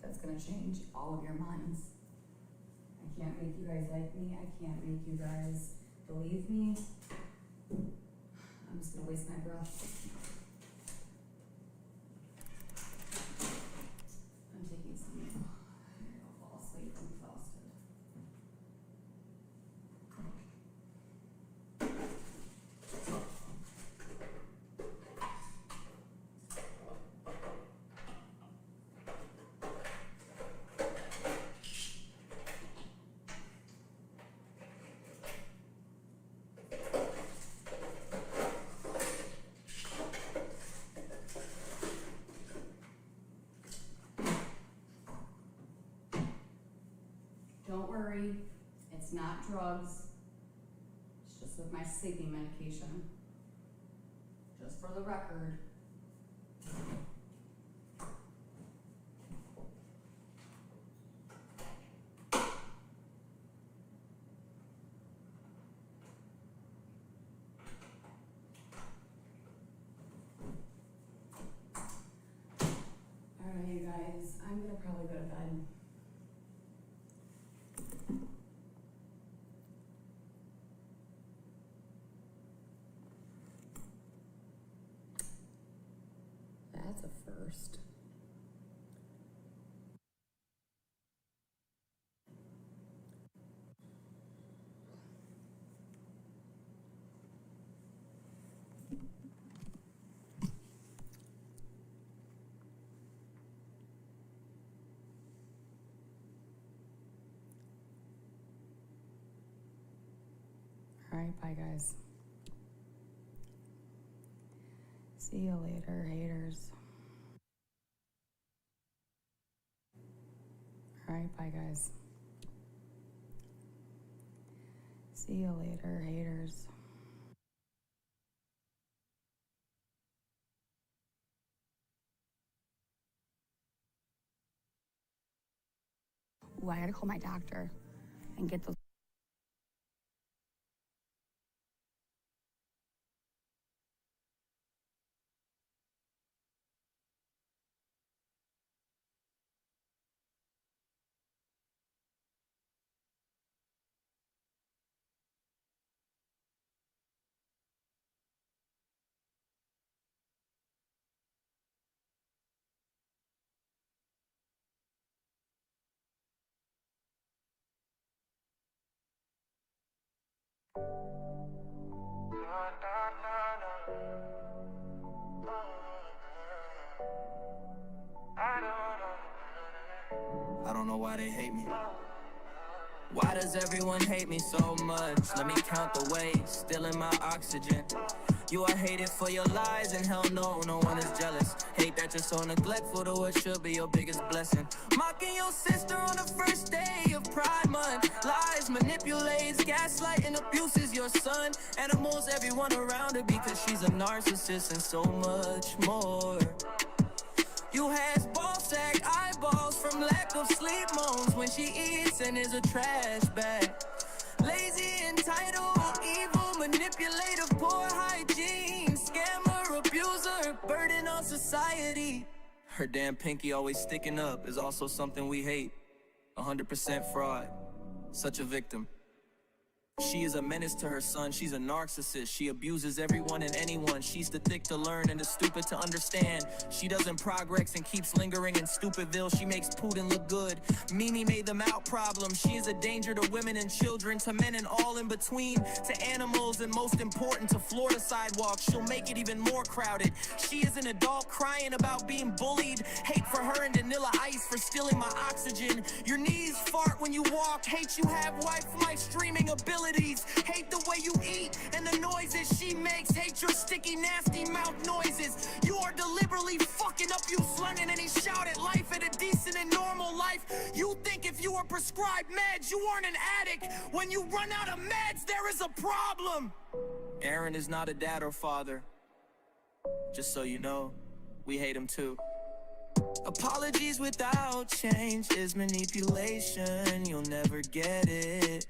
that's gonna change all of your minds. I can't make you guys like me. I can't make you guys believe me. I'm just gonna waste my breath. I'm taking some. I'll fall asleep. I'm exhausted. Don't worry, it's not drugs. It's just with my sleeping medication. Just for the record. Alright, you guys, I'm gonna probably go to bed. That's a first. Alright, bye guys. See you later, haters. Alright, bye guys. See you later, haters. Ooh, I gotta call my doctor and get those. I don't know why they hate me. Why does everyone hate me so much? Let me count the ways, stealing my oxygen. You are hated for your lies, and hell no, no one is jealous. Hate that you're so neglectful to what should be your biggest blessing. Mocking your sister on the first day of Pride Month. Lies, manipulates, gaslighting, abuses your son. Animals, everyone around her because she's a narcissist and so much more. You has ball sack eyeballs from lack of sleep moans when she eats and is a trash bag. Lazy, entitled, evil, manipulative, poor hygiene, scammer, abuser, burden on society. Her damn pinky always sticking up is also something we hate. 100% fraud. Such a victim. She is a menace to her son, she's a narcissist. She abuses everyone and anyone. She's too thick to learn and too stupid to understand. She doesn't progress and keeps lingering in Stupidville. She makes Putin look good. Mimi made them out problem. She is a danger to women and children, to men and all in between, to animals, and most important, to Florida sidewalks. She'll make it even more crowded. She is an adult crying about being bullied. Hate for her and Vanilla Ice for stealing my oxygen. Your knees fart when you walk. Hate you have life streaming abilities. Hate the way you eat and the noises she makes. Hate your sticky, nasty mouth noises. You are deliberately fucking up you slanging any shout at life at a decent and normal life. You think if you were prescribed meds, you aren't an addict. When you run out of meds, there is a problem. Aaron is not a dad or father. Just so you know, we hate him too. Apologies without change is manipulation. You'll never get it.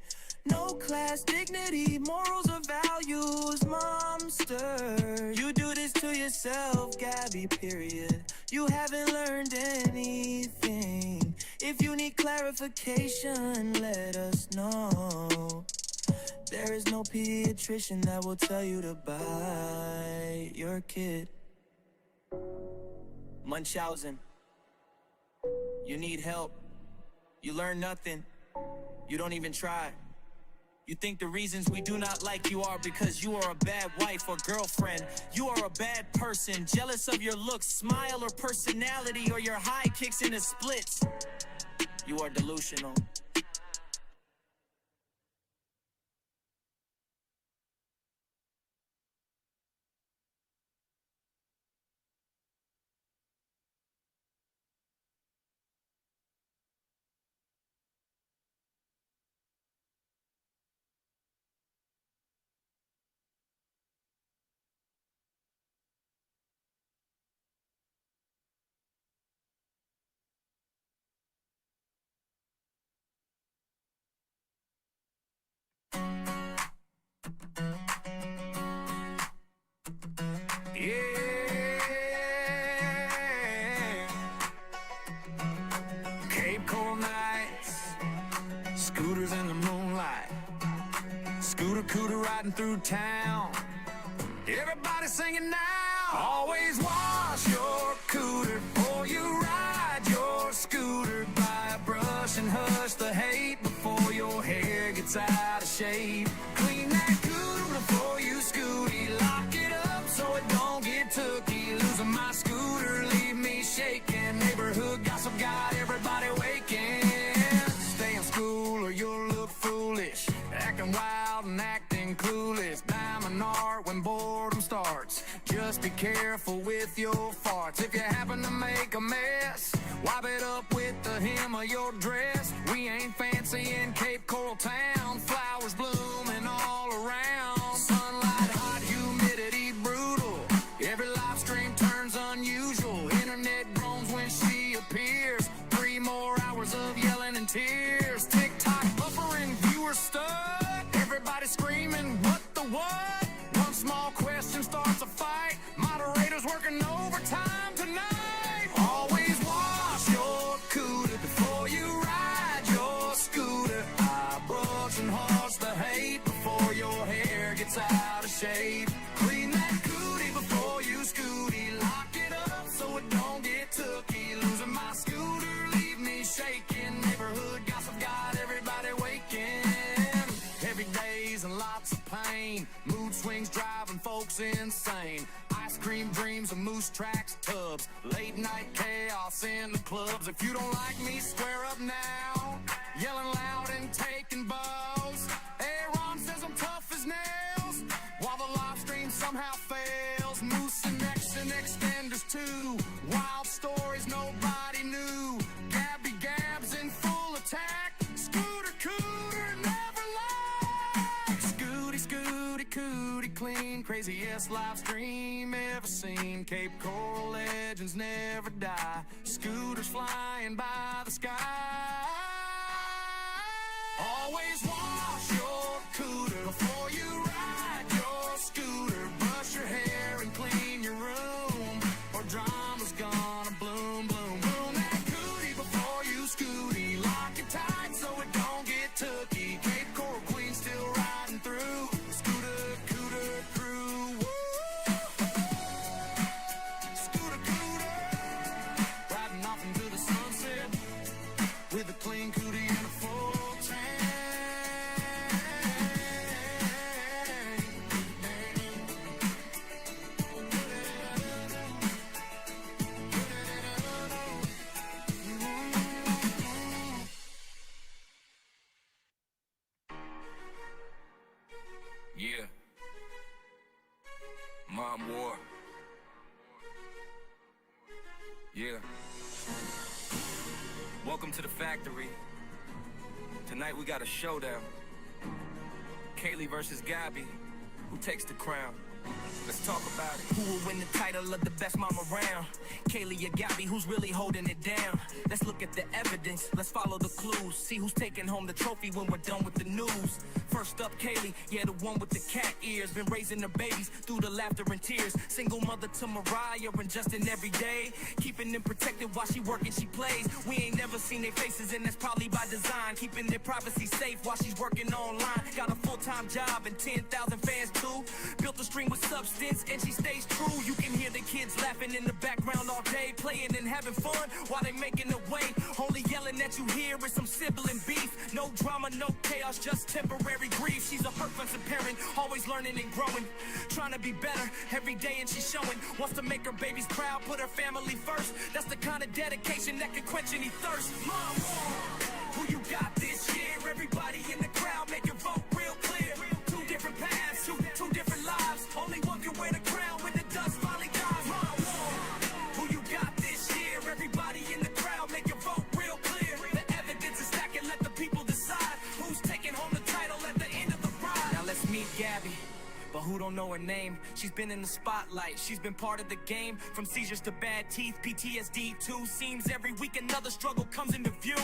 No class, dignity, morals or values, monster. You do this to yourself, Gabi, period. You haven't learned anything. If you need clarification, let us know. There is no pediatrician that will tell you to bite your kid. Munchausen. You need help. You learn nothing. You don't even try. You think the reasons we do not like you are because you are a bad wife or girlfriend. You are a bad person, jealous of your looks, smile or personality, or your high kicks in the splits. You are delusional. Yeah. Cape Coral nights, scooters in the moonlight, scooter cooter riding through town. Everybody singing now. Always wash your cooter before you ride your scooter. Buy a brush and hush the hate before your hair gets out of shape. Clean that cooter before you scooty. Lock it up so it don't get tooky. Losing my scooter, leave me shaking. Neighborhood gossip got everybody waking. Stay in school or you'll look foolish. Acting wild and acting clueless. Diamond art when boredom starts. Just be careful with your farts. If you happen to make a mess, wipe it up with the hem of your dress. We ain't fancy in Cape Coral town. Flowers blooming all around. Sunlight hot, humidity brutal. Every live stream turns unusual. Internet groans when she appears. 3 more hours of yelling and tears. TikTok buffering, viewers stuck. Everybody screaming, what the what? One small question starts a fight. Moderators working overtime tonight. Always wash your cooter before you ride your scooter. I brush and hush the hate before your hair gets out of shape. Clean that cootie before you scooty. Lock it up so it don't get tooky. Losing my scooter, leave me shaking. Neighborhood gossip got everybody waking. Heavy days and lots of pain. Mood swings driving folks insane. Ice cream dreams of moose tracks, tubs. Late night chaos in the clubs. If you don't like me, square up now. Yelling loud and taking bows. Aaron says I'm tough as nails. While the live stream somehow fails. Moose and X and extenders too. Wild stories nobody knew. Gabi Gabs in full attack. Scooter cooter never lie. Scooty scooty cootie clean. Craziest live stream ever seen. Cape Coral legends never die. Scooters flying by the sky. Always wash your cooter before you ride your scooter. Brush your hair and clean your room, or drama's gonna bloom, bloom, bloom. That cootie before you scooty. Lock it tight so it don't get tooky. Cape Coral queen still ride. factory. Tonight we got a showdown. Kaylee versus Gabi. Who takes the crown? Let's talk about it. Who will win the title of the best mom around? Kaylee or Gabi, who's really holding it down? Let's look at the evidence, let's follow the clues. See who's taking home the trophy when we're done with the news. First up, Kaylee, yeah, the one with the cat ears. Been raising her babies through the laughter and tears. Single mother to Mariah and Justin every day. Keeping them protected while she working, she plays. We ain't never seen their faces and that's probably by design. Keeping their privacy safe while she's working online. Got a full-time job and 10,000 fans too. Built a stream with substance and she stays true. You can hear the kids laughing in the background all day, playing and having fun while they making their way. Only yelling that you hear is some sibling beef. No drama, no chaos, just temporary grief. She's a hurt-fun parent, always learning and growing, trying to be better every day, and she's showing. Wants to make her babies proud, put her family first. That's the kind of dedication that can quench any thirst. Mom, who you got this year? Everybody in the crowd, make your vote real clear. Two different paths, two different lives. Only one can wear the crown when the dust finally dies. Mom, who you got this year? Everybody in the crowd, make your vote real clear. The evidence is stacking, let the people decide who's taking home the title at the end of the ride. Now let's meet Gabi. But who don't know her name? She's been in the spotlight, she's been part of the game. From seizures to bad teeth, PTSD too. Seems every week another struggle comes into view.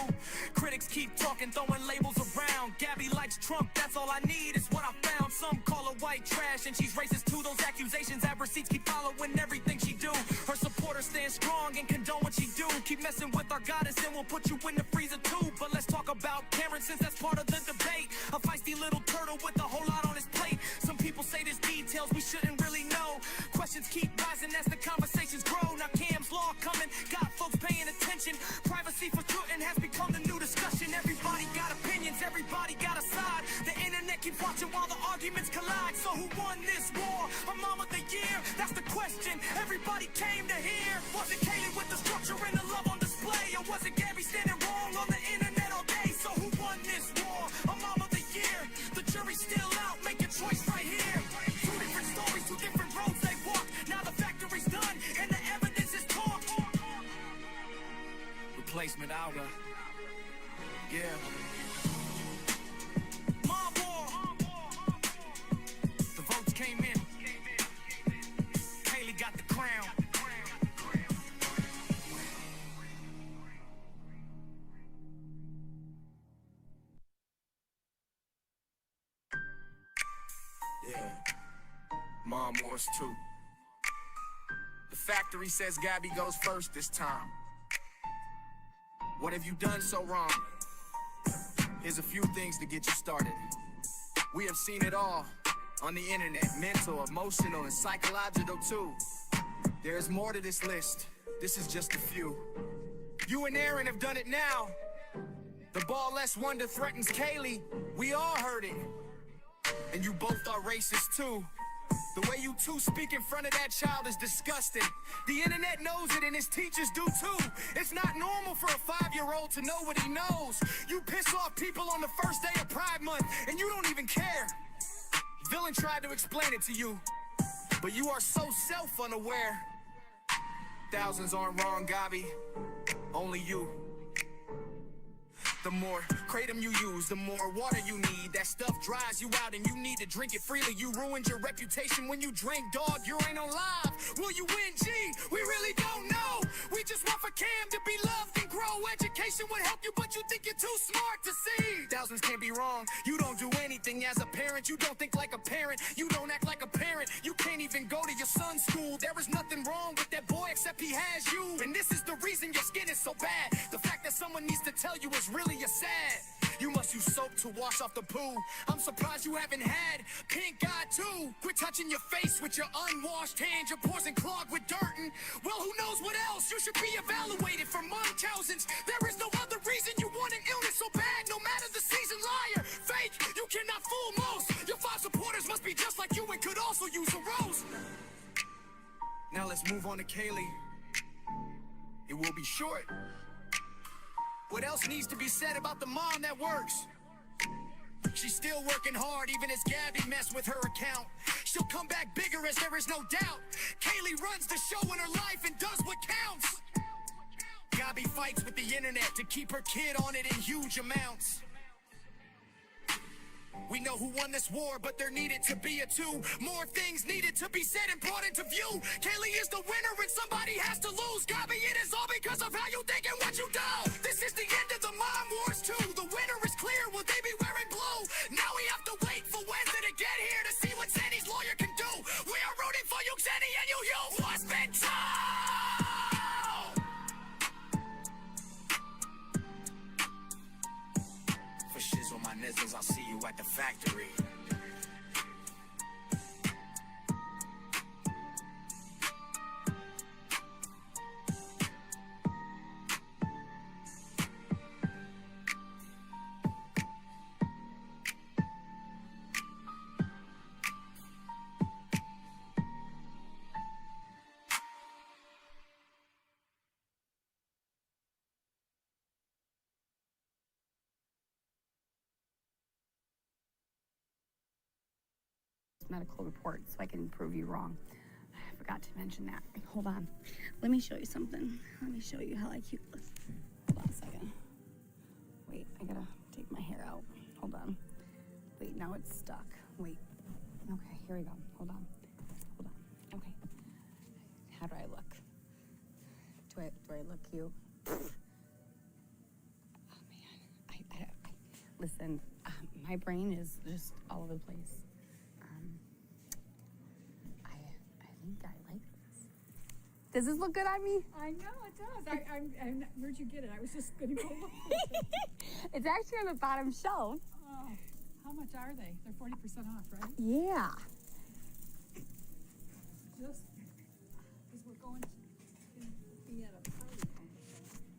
Critics keep talking, throwing labels around. Gabi likes Trump, that's all I need is what I found. Some call her white trash and she's racist too. Those accusations have receipts, keep following everything she do. Her supporters stand strong and condone what she do. Keep messing with our goddess and we'll put you in the freezer too. But let's talk about Karen since that's part of the debate. A feisty little turtle with a whole lot on his plate. Some people say there's details we shouldn't really know. Questions keep rising as the conversations grow. Now Cam's law coming, got folks paying attention. Privacy for children has become the new discussion. Everybody got opinions, everybody got a side. The internet keeps watching while the arguments collide. So who won this war? A mom of the year? That's the question everybody came to hear. Was it Kaylee with the structure and the love on display? Or was it Gabi standing wrong on the internet all day? So who won this war? A mom of the year? The jury's still out, make your choice right here. Two different stories, two different roads they walk. Now the factory's done and the evidence is talk. Replacement Alga. Yeah. Mom war. The votes came in. Kaylee got the crown. Yeah. Mom wars too. The factory says Gabi goes first this time. What have you done so wrong? Here's a few things to get you started. We have seen it all on the internet, mental, emotional, and psychological too. There's more to this list. This is just a few. You and Aaron have done it now. The ball less wonder threatens Kaylee. We all heard it. And you both are racist too. The way you two speak in front of that child is disgusting. The internet knows it and his teachers do too. It's not normal for a 5-year-old to know what he knows. You piss off people on the first day of Pride Month and you don't even care. Villain tried to explain it to you, but you are so self-unaware. Thousands aren't wrong, Gabi. Only you. The more kratom you use, the more water you need. That stuff dries you out and you need to drink it freely. You ruined your reputation when you drink, dog. You ain't on live. Will you win, G? We really don't know. We just want for Cam to be loved and grow. Education would help you, but you think you're too smart to see. Thousands can't be wrong. You don't do anything as a parent. You don't think like a parent. You don't act like a parent. You can't even go to your son's school. There is nothing wrong with that boy except he has you. And this is the reason your skin is so bad. The fact that someone needs to tell you is really you're sad. You must use soap to wash off the poo. I'm surprised you haven't had pink eye too. Quit touching your face with your unwashed hands. Your pores and clogged with dirt and, well, who knows what else? You should be evaluated for Munchausen's. There is no other reason you want an illness so bad. No matter the season, liar, fake, you cannot fool most. Your 5 supporters must be just like you and could also use a rose. Now let's move on to Kaylee. It will be short. What else needs to be said about the mom that works? She's still working hard even as Gabi messed with her account. She'll come back bigger as there is no doubt. Kaylee runs the show in her life and does what counts. Gabi fights with the internet to keep her kid on it in huge amounts. We know who won this war, but there needed to be a two. More things needed to be said and brought into view. Kaylee is the winner and somebody has to lose. Gabi, it is all because of how you think and what you do. This is the end of the mom wars too. The winner is clear, will they be wearing blue? Now we have to wait for Wednesday to get here to see what Xenni's lawyer can do. We are rooting for you, Xenni, and you what's been told. For shizzle my nizzles, I'll see you at the factory. Medical report so I can prove you wrong. I forgot to mention that. Hold on. Let me show you something. Let me show you how I keep this. Hold on a second. Wait, I gotta take my hair out. Hold on. Wait, now it's stuck. Wait. Okay, here we go. Hold on. Hold on. Okay. How do I look? Do I look cute? Oh man. I listen, my brain is just all over the place. I think I like this. Does this look good on me? I know it does. Where'd you get it? I was just going to go look for it. It's actually on the bottom shelf. Oh, how much are they? They're 40% off, right? Yeah. Just because we're going to be at a party.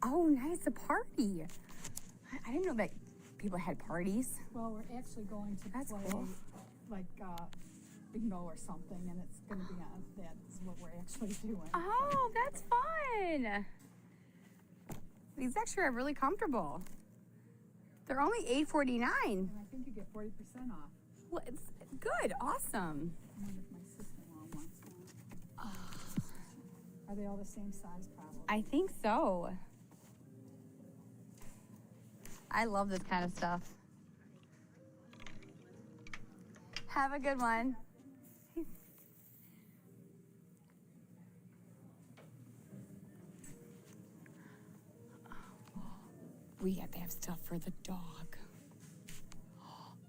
Oh, nice, a party. I didn't know that people had parties. Well, we're actually going to That's play cool. like bingo or something, and it's going to be on. That's what we're actually doing. Oh, that's fun. These actually are really comfortable. They're only $8.49. And I think you get 40% off. Well, it's good. Awesome. I wonder if my sister-in-law wants one. Are they all the same size, probably? I think so. I love this kind of stuff. Have a good one. We have to have stuff for the dog.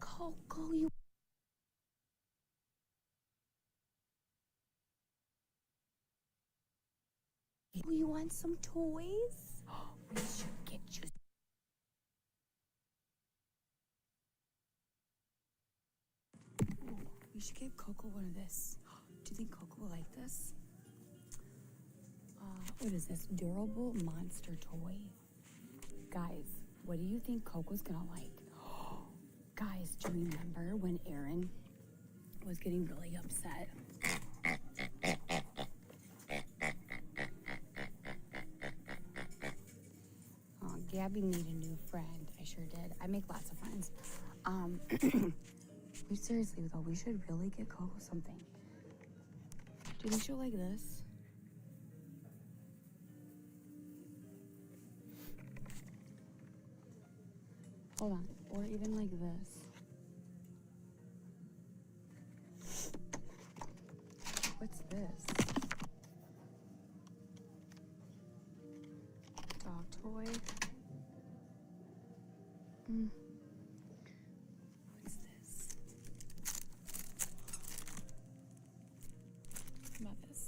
Coco, you want some toys? We should get you. We should give Coco one of this. Do you think Coco will like this? What is this? Durable monster toy. Guys, what do you think Coco's gonna like? Guys, do you remember when Aaron was getting really upset? Oh, Gabi made a new friend. I sure did. I make lots of friends. We seriously though, we should really get Coco something. Do you think she'll like this? Hold on, or even like this. What's this? Dog toy. What's this? How about this?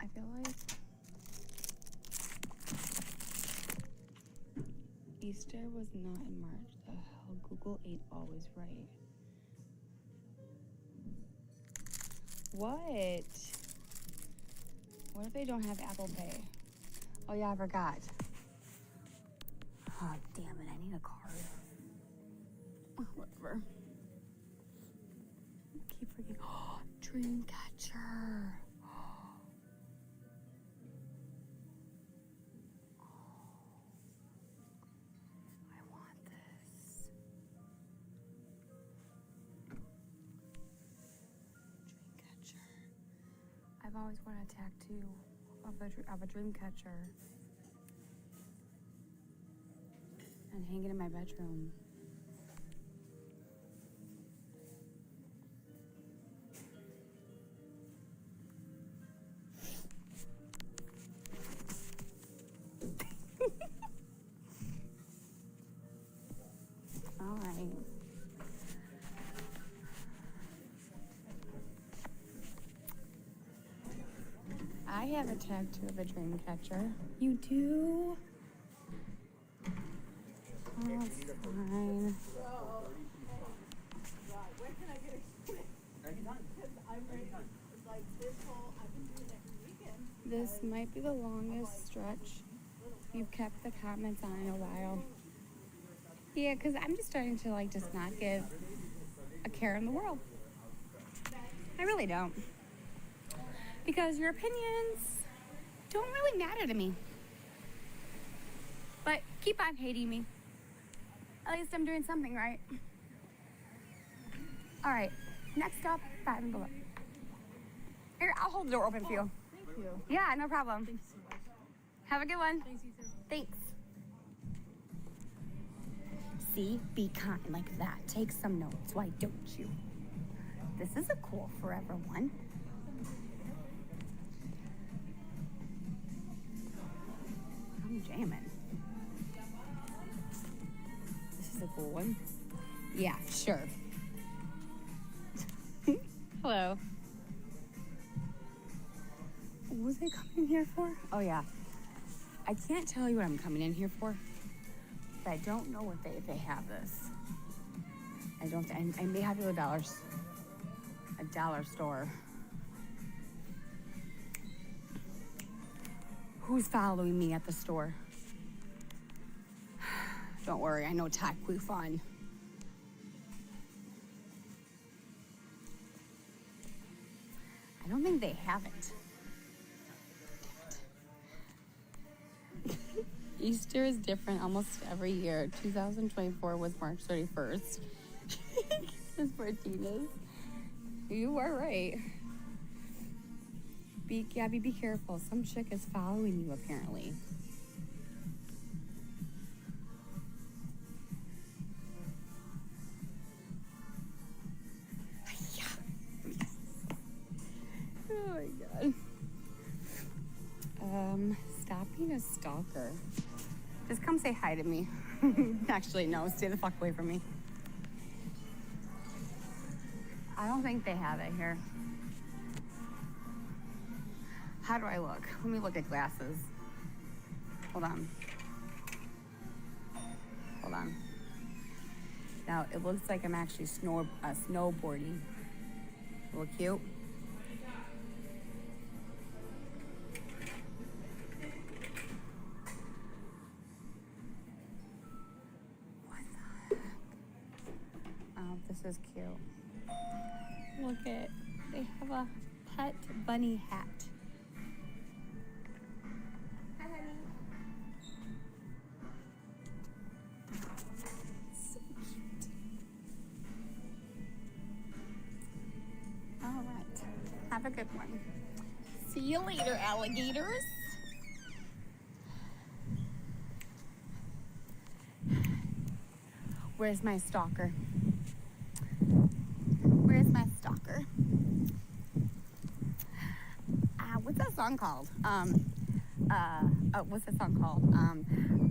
I feel like Easter was not in March. The hell, Google ain't always right. What? What if they don't have Apple Pay? Oh yeah, I forgot. Oh damn it, I need a card. Oh, whatever. Keep forgetting. Oh, Dreamcatcher. I've always wanted a tattoo of a dream catcher and hang it in my bedroom. All right. I have a tattoo of a dream catcher. You do? Oh, that's fine. When can I get it? Because I'm ready. Like this whole, I've been doing it every weekend. This might be the longest stretch you've kept the comments on in a while. Yeah, because I'm just starting to like just not give a care in the world. I really don't. Because your opinions don't really matter to me. But keep on hating me. At least I'm doing something right. All right, next up, Five and Below. Here, I'll hold the door open for you. Thank you. Yeah, no problem. Thank you so much. Have a good one. Thanks, you too. Thanks. See, be kind like that. Take some notes. Why don't you? This is a cool forever one. I'm jamming. This is a cool one. Yeah, sure. Hello. What was I coming in here for? Oh, yeah. I can't tell you what I'm coming in here for. But I don't know if they have this. I don't. I may have to a dollar store. Who's following me at the store? Don't worry, I know tech. We fun. I don't think they have it. Easter is different almost every year. 2024 was March 31st. Miss Martinez. You are right. Gabby, be careful. Some chick is following you, apparently. Oh my God. Stop being a stalker. Just come say hi to me. Actually, no, stay the fuck away from me. I don't think they have it here. How do I look? Let me look at glasses. Hold on. Hold on. Now, it looks like I'm actually snowboarding. Look cute. This is cute. Look at, they have a pet bunny hat. Hi, honey. So cute. All right. Have a good one. See you later, alligators. Where's my stalker? Where's my stalker? What's that song called? What's that song called?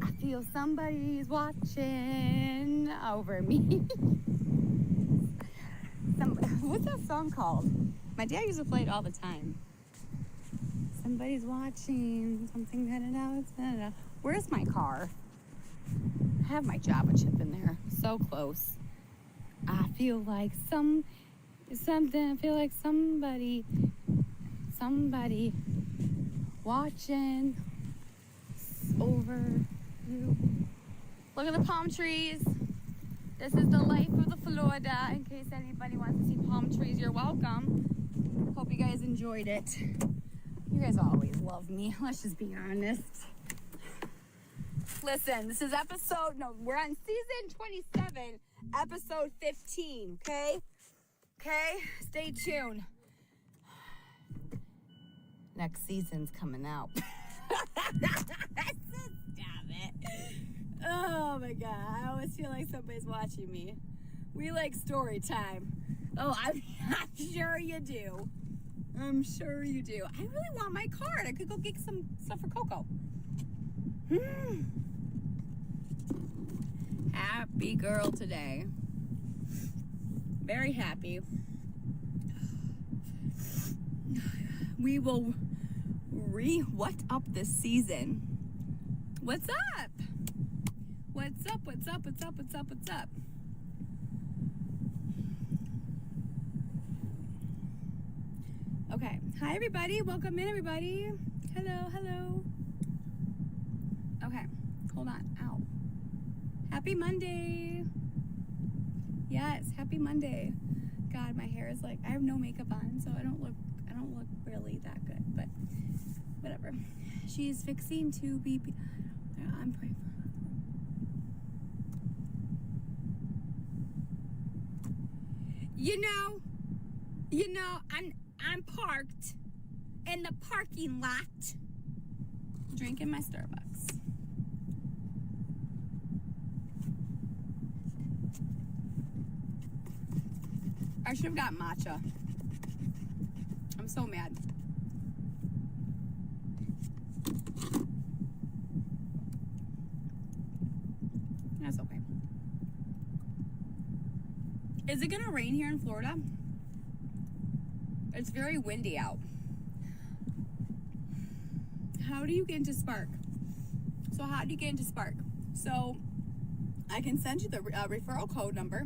I feel somebody's watching over me. What's that song called? My dad used to play it all the time. Somebody's watching, something da-da-da. Where's my car? I have my Java chip in there. So close. I feel like somebody watching over you. Look at the palm trees. This is the life of the Florida. In case anybody wants to see palm trees, you're welcome. Hope you guys enjoyed it. You guys always love me. Let's just be honest. Listen, this is we're on season 27, episode 15, okay? Okay, stay tuned. next season's coming out. Stop it. Oh my God. I always feel like somebody's watching me. We like story time. Oh, I'm sure you do. I'm sure you do. I really want my card. I could go get some stuff for Coco. Happy girl today. Very happy. We will what up this season. What's up? What's up? What's up? What's up? What's up? What's up? Okay. Hi, everybody. Welcome in, everybody. Hello, hello. Okay. Hold on. Ow. Happy Monday. Yes, happy Monday. God, my hair is like, I have no makeup on, so I don't look really that good, but whatever. She's fixing to be I'm praying for her. You know, I'm parked in the parking lot drinking my Starbucks. I should have got matcha. I'm so mad. That's okay. Is it gonna rain here in Florida? It's very windy out. How do you get into Spark? So how do you get into Spark? So I can send you the referral code number,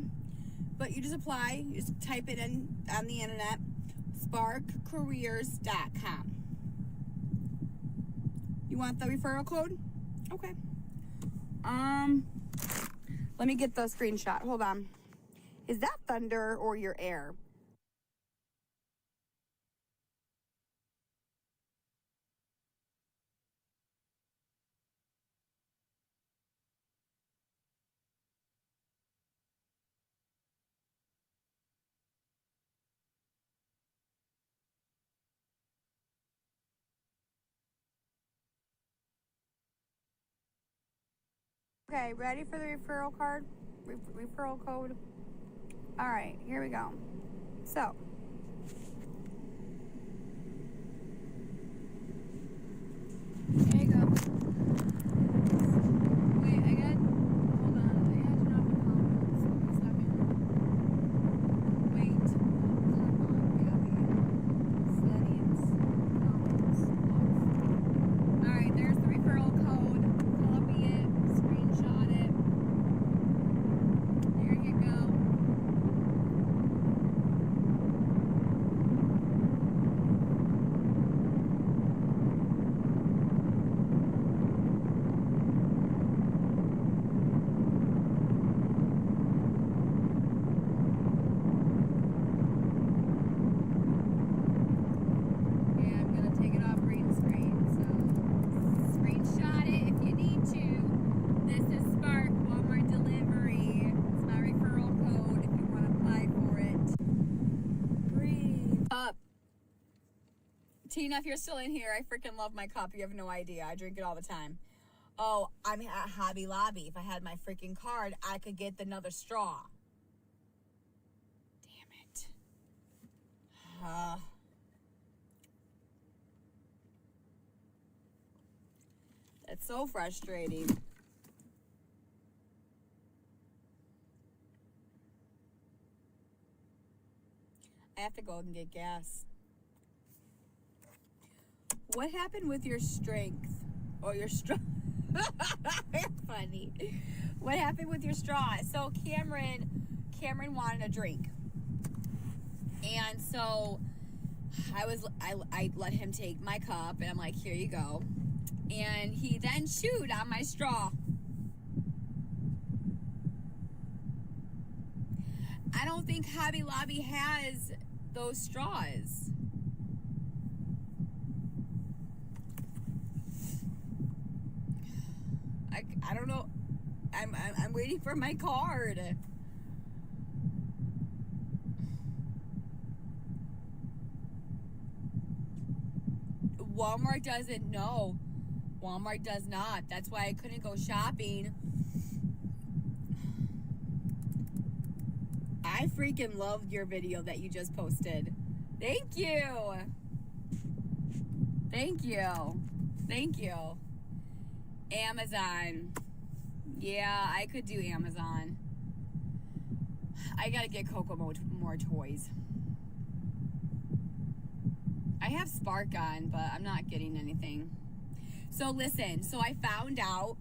but you just apply, you just type it in on the internet, sparkcareers.com. You want the referral code? Okay. Let me get the screenshot. Hold on. Is that thunder or your air? Okay, ready for the referral card? Referral code? All right, here we go. So, here you go. Wait, hold on. I gotta turn off the comments. Give me a second. Wait. Come on, Gabi. Settings. Comments. Off. All right, there's the referral code. Copy it. Screenshot it. There you go. Okay, I'm gonna take it off green screen, so screenshot it if you need to. This is Spark Walmart Delivery. It's my referral code if you want to apply for it. Breathe up. Tina, if you're still in here, I freaking love my cup. You have no idea. I drink it all the time. Oh, I'm at Hobby Lobby. If I had my freaking card, I could get another straw. Damn it. That's so frustrating. I have to go and get gas. What happened with your strength? Or your straw? Funny. What happened with your straw? So Cameron wanted a drink. And so I let him take my cup and I'm like, here you go. And he then chewed on my straw. I don't think Hobby Lobby has those straws. I don't know. I'm waiting for my card. Walmart doesn't know. Walmart does not. That's why I couldn't go shopping. I freaking loved your video that you just posted. Thank you. Thank you. Thank you. Amazon. Yeah, I could do Amazon. I gotta get Coco more toys. I have Spark on, but I'm not getting anything. So listen, so I found out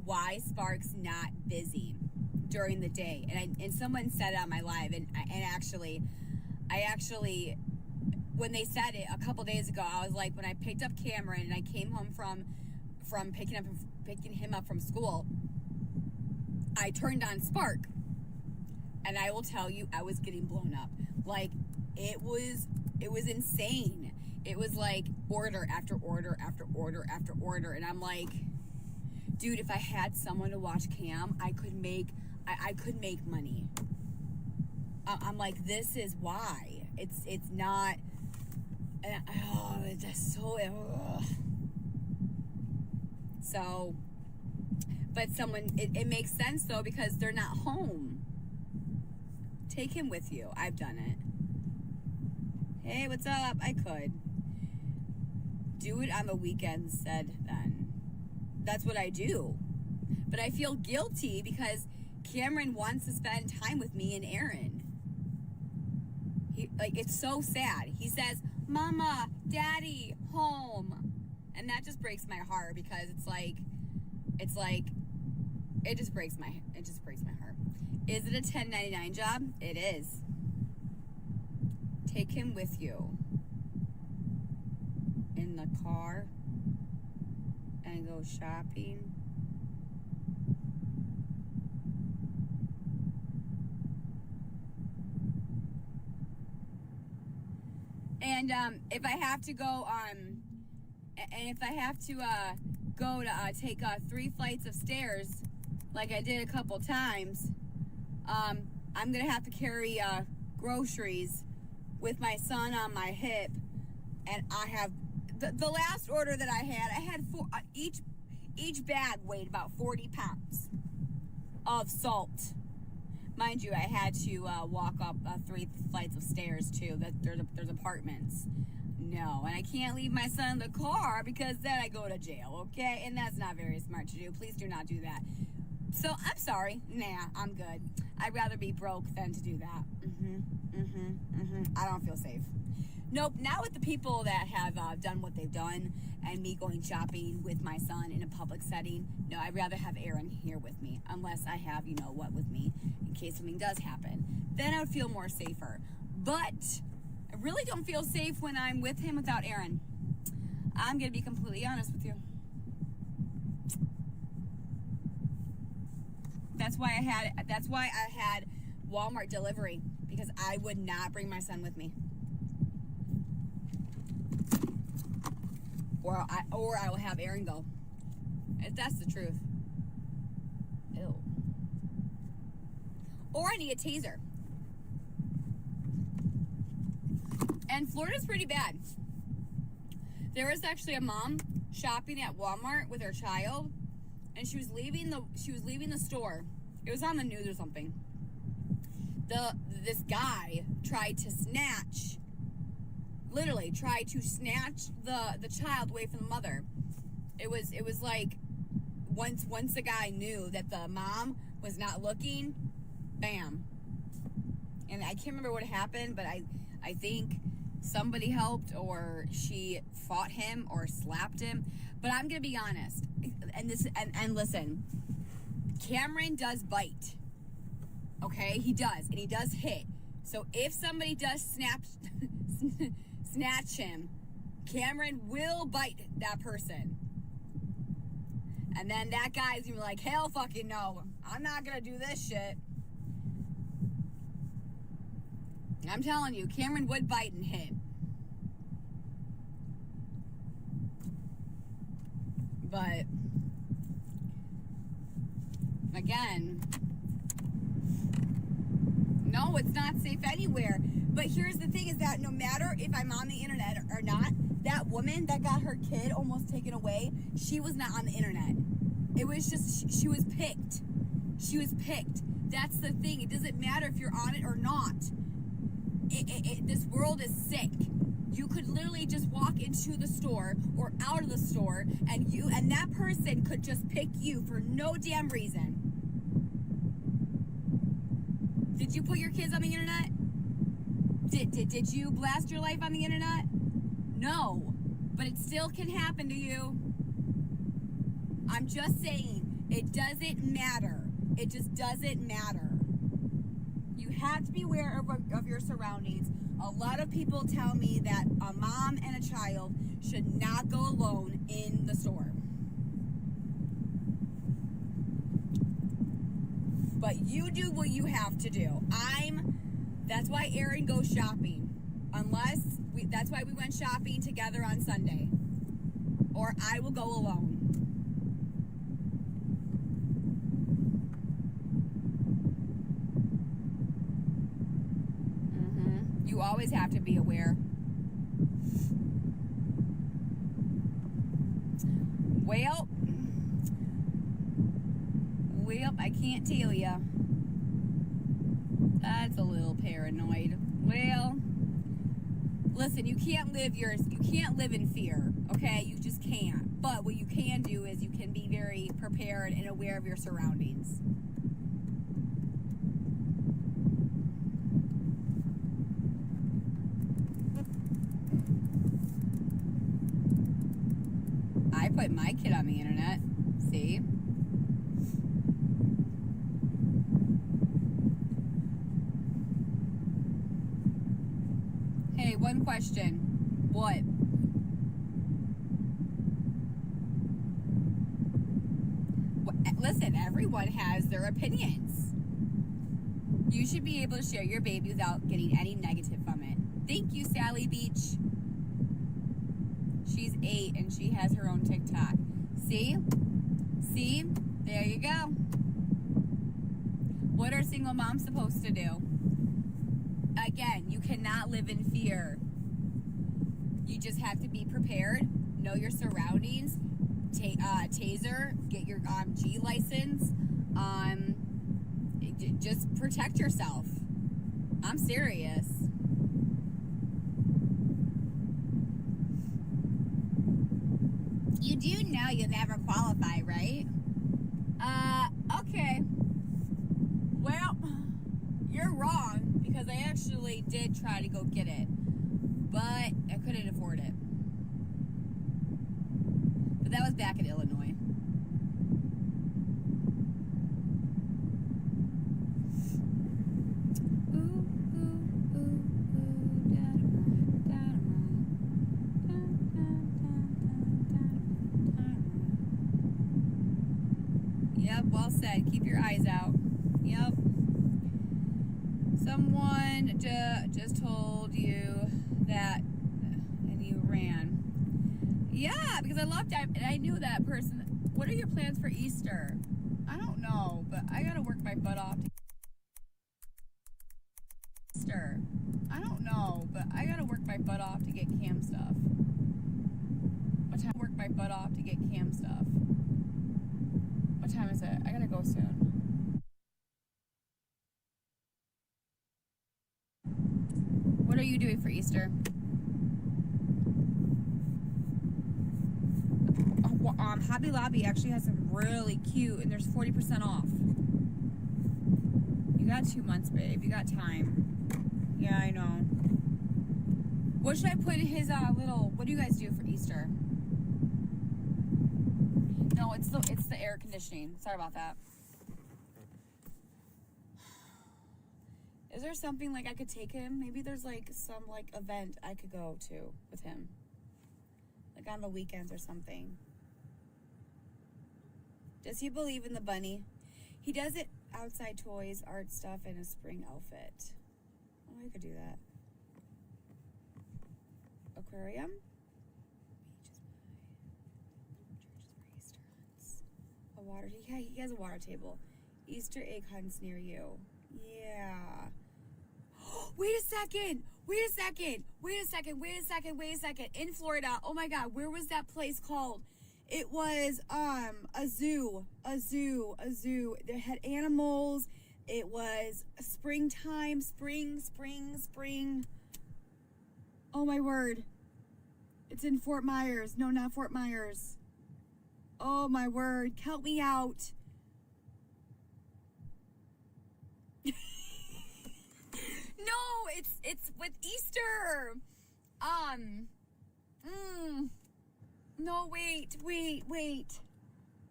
why Spark's not busy during the day. And someone said it on my live, and I actually when they said it a couple days ago, I was like, when I picked up Cameron and I came home from picking him up from school, I turned on Spark, and I will tell you, I was getting blown up. Like, it was insane. It was like order after order after order after order, and I'm like, dude, if I had someone to watch Cam, I could make money. I'm like, this is why. It's not. It's just so. So, but it makes sense though, because they're not home. Take him with you. I've done it. Hey, what's up? I could do it on the weekends, said then. That's what I do. But I feel guilty because Cameron wants to spend time with me and Aaron. It's so sad. He says, Mama, Daddy, home. And that just breaks my heart, because it just breaks my heart. Is it a 1099 job? It is. Take him with you in the car and go shopping. And if I have to go to take 3 flights of stairs, like I did a couple times, I'm gonna have to carry groceries with my son on my hip, and I have the last order that I had 4 each bag weighed about 40 pounds of salt. Mind you, I had to walk up 3 flights of stairs too. There's apartments. No, and I can't leave my son in the car because then I go to jail, okay? And that's not very smart to do. Please do not do that. So I'm sorry. Nah, I'm good. I'd rather be broke than to do that. I don't feel safe. Nope, not with the people that have done what they've done, and me going shopping with my son in a public setting. No, I'd rather have Aaron here with me, unless I have, with me, in case something does happen. Then I would feel more safer. But I really don't feel safe when I'm with him without Aaron. I'm going to be completely honest with you. That's why I had Walmart delivery, because I would not bring my son with me. Or I will have Aaron go. That's the truth. Ew. Or I need a taser. And Florida's pretty bad. There was actually a mom shopping at Walmart with her child, and she was leaving the store. It was on the news or something. This guy tried to snatch the child away from the mother. It was like once the guy knew that the mom was not looking, bam. And I can't remember what happened, but I think somebody helped, or she fought him or slapped him. But I'm gonna be honest, and listen, Cameron does bite. Okay, he does, and he does hit. So if somebody does snatch him, Cameron will bite that person. And then that guy's gonna be like, hell fucking no, I'm not gonna do this shit. I'm telling you, Cameron would bite and hit. But again, no, it's not safe anywhere. But here's the thing, is that no matter if I'm on the internet or not, that woman that got her kid almost taken away, she was not on the internet. It was just, she was picked. She was picked. That's the thing. It doesn't matter if you're on it or not. This world is sick. You could literally just walk into the store or out of the store, and that person could just pick you for no damn reason. Did you put your kids on the internet? Did you blast your life on the internet? No, but it still can happen to you. I'm just saying, it doesn't matter. It just doesn't matter. You have to be aware of your surroundings. A lot of people tell me that a mom and a child should not go alone in the store. But you do what you have to do. That's why Aaron goes shopping. That's why we went shopping together on Sunday. Or I will go alone. You always have to be aware. Well, I can't tell ya. That's a little paranoid. Well, listen, you can't live in fear, okay? You just can't. But what you can do is you can be very prepared and aware of your surroundings. I put my kid on the internet. See? Hey, one question. What? Listen, everyone has their opinions. You should be able to share your baby without getting any negative from it. Thank you, Sally Beach. She's 8 and she has her own TikTok. See? See? There you go. What are single moms supposed to do? Again, you cannot live in fear. You just have to be prepared, know your surroundings, taser, get your G license, just protect yourself. I'm serious. You do know you never qualify, right? Okay. Well, you're wrong, because I actually did try to go get it, but I couldn't afford it. But that was back in Illinois. Yep, well said. Keep your eyes out. Yep. Someone just told you that and you ran. Yeah, because I loved it and I knew that person. What are your plans for Easter? I don't know, but I gotta work my butt off to Easter. I don't know, but I gotta work my butt off to get cam stuff. What time? Work my butt off to get cam stuff. What time is it? I gotta go soon. What are you doing for Easter? Hobby Lobby actually has some really cute, and there's 40% off. You got 2 months, babe. You got time. Yeah, I know. What should I put in his what do you guys do for Easter? No, it's the air conditioning. Sorry about that. Is there something like I could take him? Maybe there's like some like event I could go to with him. Like on the weekends or something. Does he believe in the bunny? He does it outside toys, art stuff, and a spring outfit. Oh, I could do that. Aquarium? A water, yeah, he has a water table. Easter egg hunts near you. Yeah. Wait a second. Wait a second. In Florida. Oh my God, where was that place called? It was a zoo. They had animals. It was springtime, spring. Oh my word. It's in Fort Myers. No, not Fort Myers. Oh my word. Help me out. No, it's with Easter. No, wait.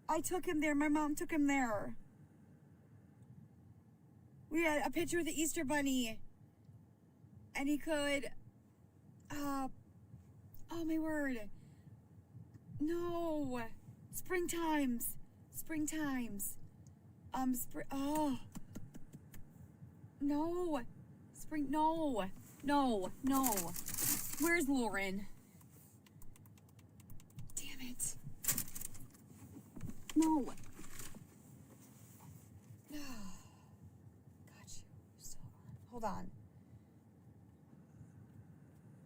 I took him there. My mom took him there. We had a picture of the Easter bunny. And he could, oh my word. No. Springtimes. Oh. No. No. Where's Lauren? Damn it. No. Got you. Still on. Hold on.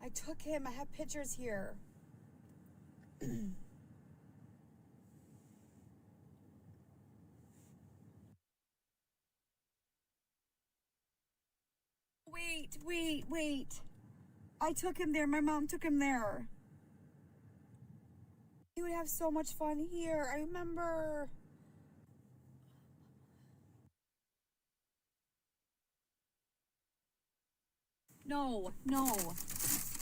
I took him. I have pictures here. Wait. I took him there. My mom took him there. He would have so much fun here. I remember. No.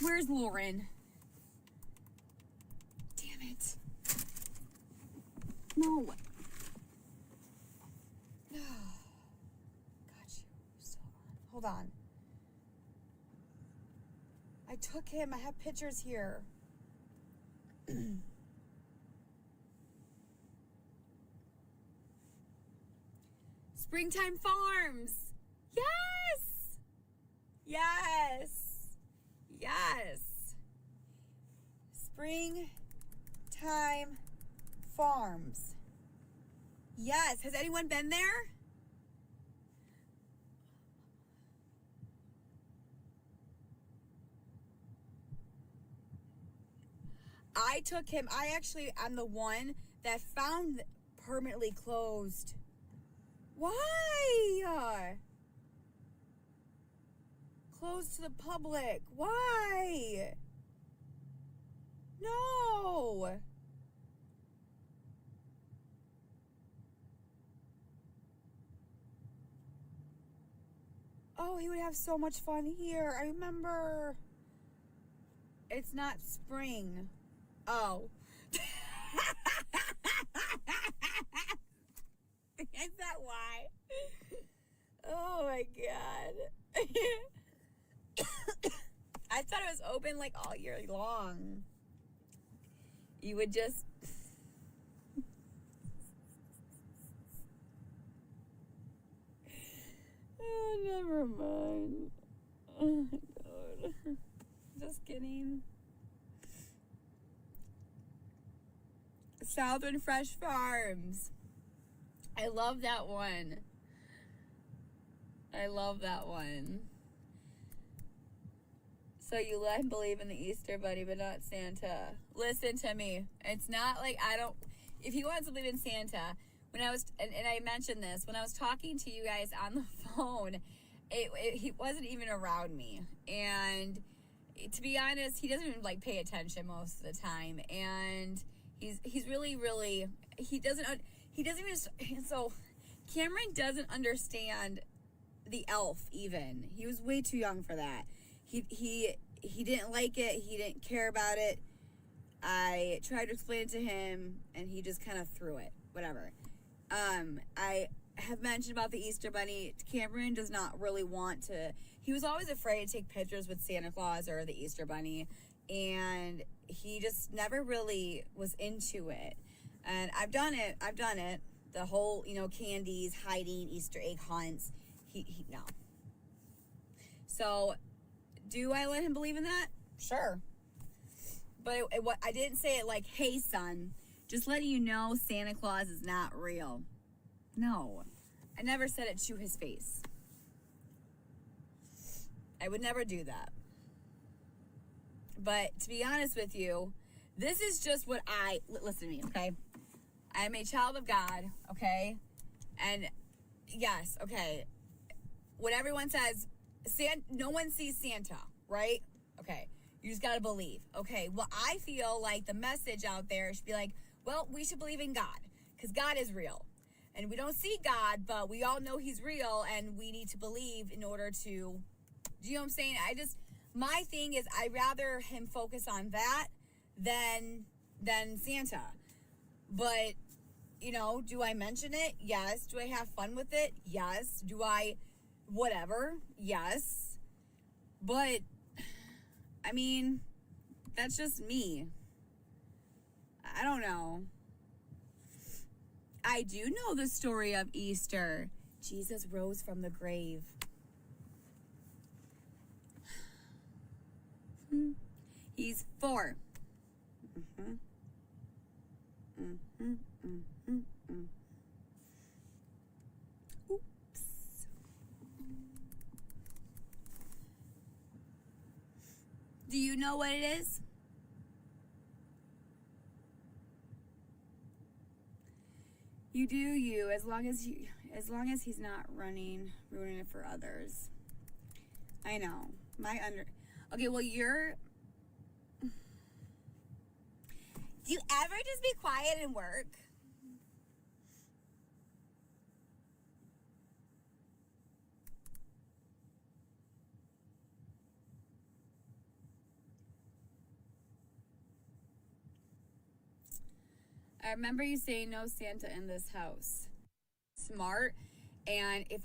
Where's Lauren? Damn it. No. Got you. Still on. Hold on. I took him. I have pictures here. Springtime Farms. Yes. Springtime Farms. Yes. Has anyone been there? I took him. I'm the one that found permanently closed. Why? Closed to the public. Why? No. Oh, he would have so much fun here. I remember. It's not spring. Oh. Is that why? Oh my God. I thought it was open like all year long. You would just... Oh, never mind. Oh my God. Just kidding. Southern Fresh Farms. I love that one. So you let him believe in the Easter Bunny, but not Santa. Listen to me. It's not like I don't... If he wants to believe in Santa, when I was... And I mentioned this, when I was talking to you guys on the phone, he wasn't even around me. And to be honest, he doesn't even, like, pay attention most of the time. And he's really... He doesn't even... So, Cameron doesn't understand the elf, even. He was way too young for that. He didn't like it. He didn't care about it. I tried to explain it to him, and he just kind of threw it. Whatever. I have mentioned about the Easter Bunny. Cameron does not really want to... He was always afraid to take pictures with Santa Claus or the Easter Bunny, and he just never really was into it. And I've done it. The whole, candies, hiding, Easter egg hunts. No. So... Do I let him believe in that? Sure. But I didn't say it like, hey, son, just letting you know Santa Claus is not real. No. I never said it to his face. I would never do that. But to be honest with you, this is just what listen to me, okay? I'm a child of God, okay? And yes, okay. When everyone says, no one sees Santa, right? Okay. You just gotta believe. Okay. Well, I feel like the message out there should be like, well, we should believe in God because God is real. And we don't see God, but we all know he's real and we need to believe in order to, do you know what I'm saying? My thing is I'd rather him focus on that than Santa. But, you know, do I mention it? Yes. Do I have fun with it? Yes. Do I, whatever? Yes. But, I mean, that's just me. I don't know. I do know the story of Easter. Jesus rose from the grave. He's 4. Oops. Do you know what it is? You do you, as long as he's not ruining it for others. I know. Okay, well do you ever just be quiet and work? I remember you saying no Santa in this house. Smart. And if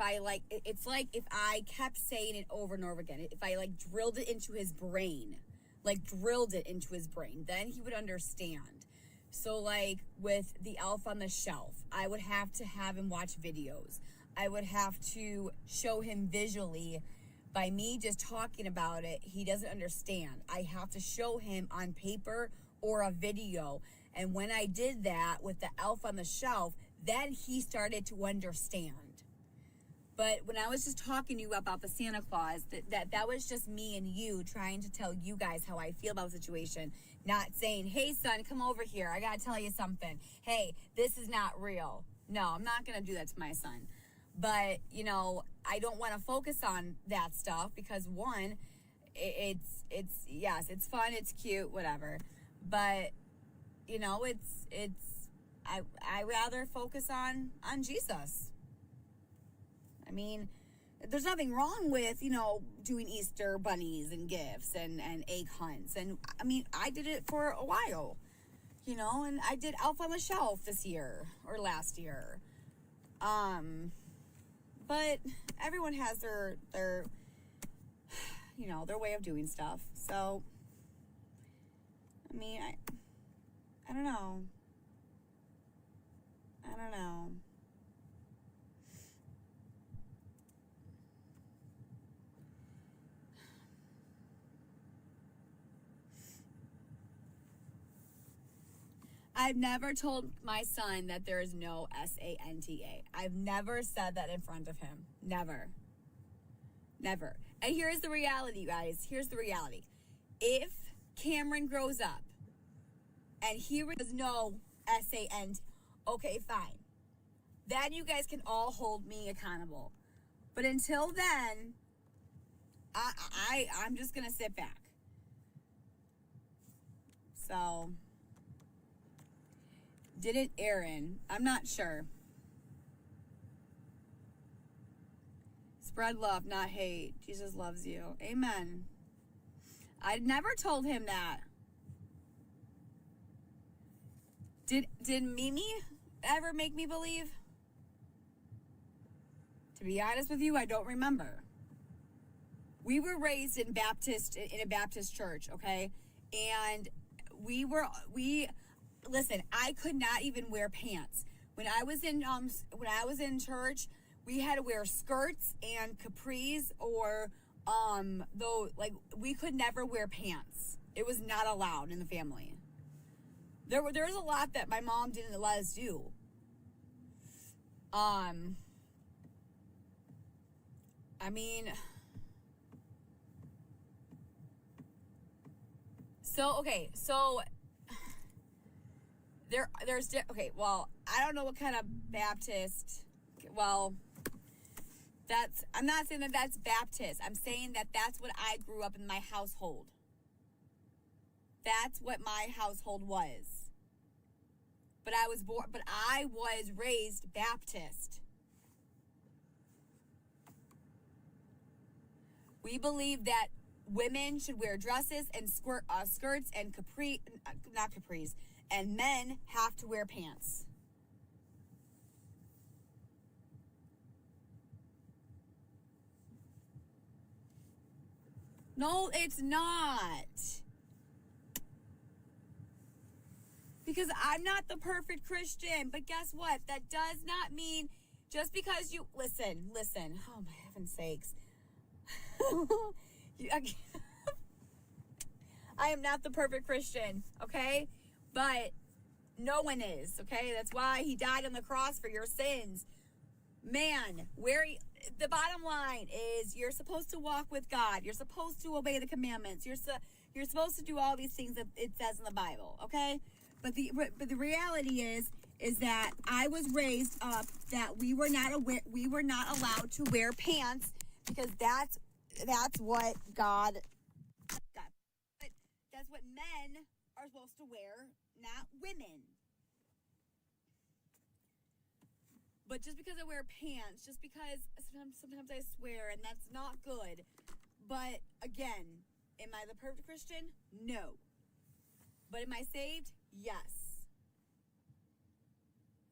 it's like if I kept saying it over and over again, if I drilled it into his brain, then he would understand. So with the Elf on the Shelf, I would have to have him watch videos. I would have to show him visually. By me just talking about it, he doesn't understand. I have to show him on paper or a video. And when I did that with the Elf on the Shelf, then he started to understand. But when I was just talking to you about the Santa Claus, that was just me and you trying to tell you guys how I feel about the situation. Not saying, hey, son, come over here. I got to tell you something. Hey, this is not real. No, I'm not going to do that to my son. But, you know, I don't want to focus on that stuff because, one, yes, it's fun, it's cute, whatever. But, you know, I rather focus on Jesus. I mean, there's nothing wrong with, you know, doing Easter bunnies and gifts and egg hunts. And I mean, I did it for a while, you know, and I did Elf on the Shelf this year or last year. But everyone has their you know, their way of doing stuff. So, I mean, I don't know. I've never told my son that there is no Santa. I've never said that in front of him. Never. Never. And here's the reality, you guys. Here's the reality. If Cameron grows up and he does no Santa, okay, fine. Then you guys can all hold me accountable. But until then, I'm just going to sit back. So, didn't Aaron? I'm not sure. Spread love, not hate. Jesus loves you. Amen. I never told him that. Did Mimi ever make me believe? To be honest with you, I don't remember. We were raised in a Baptist church, okay? And listen, I could not even wear pants. When I was in church, we had to wear skirts and capris or we could never wear pants. It was not allowed in the family. There was a lot that my mom didn't let us do. I mean, So well, I don't know what kind of Baptist, well, I'm not saying that that's Baptist. I'm saying that that's what I grew up in my household. That's what my household was. But I was raised Baptist. We believe that women should wear dresses and skirts and not capris, and men have to wear pants. No, it's not. Because I'm not the perfect Christian. But guess what? That does not mean just because you... Listen. Oh, my heaven's sakes. I am not the perfect Christian, okay? But no one is, okay? That's why he died on the cross for your sins. Man, the bottom line is you're supposed to walk with God. You're supposed to obey the commandments. You're supposed to do all these things that it says in the Bible, okay? But the reality is that I was raised up that we were not allowed to wear pants because that's what God. That's what men are supposed to wear, not women. But just because I wear pants, just because sometimes I swear, and that's not good. But again, am I the perfect Christian? No. But am I saved? Yes.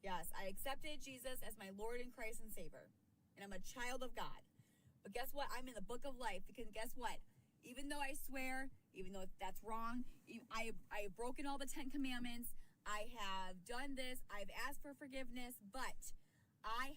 Yes, I accepted Jesus as my Lord and Christ and Savior. And I'm a child of God. But guess what? I'm in the book of life because guess what? Even though I swear, even though that's wrong, I have broken all the 10 commandments. I have done this. I've asked for forgiveness, but I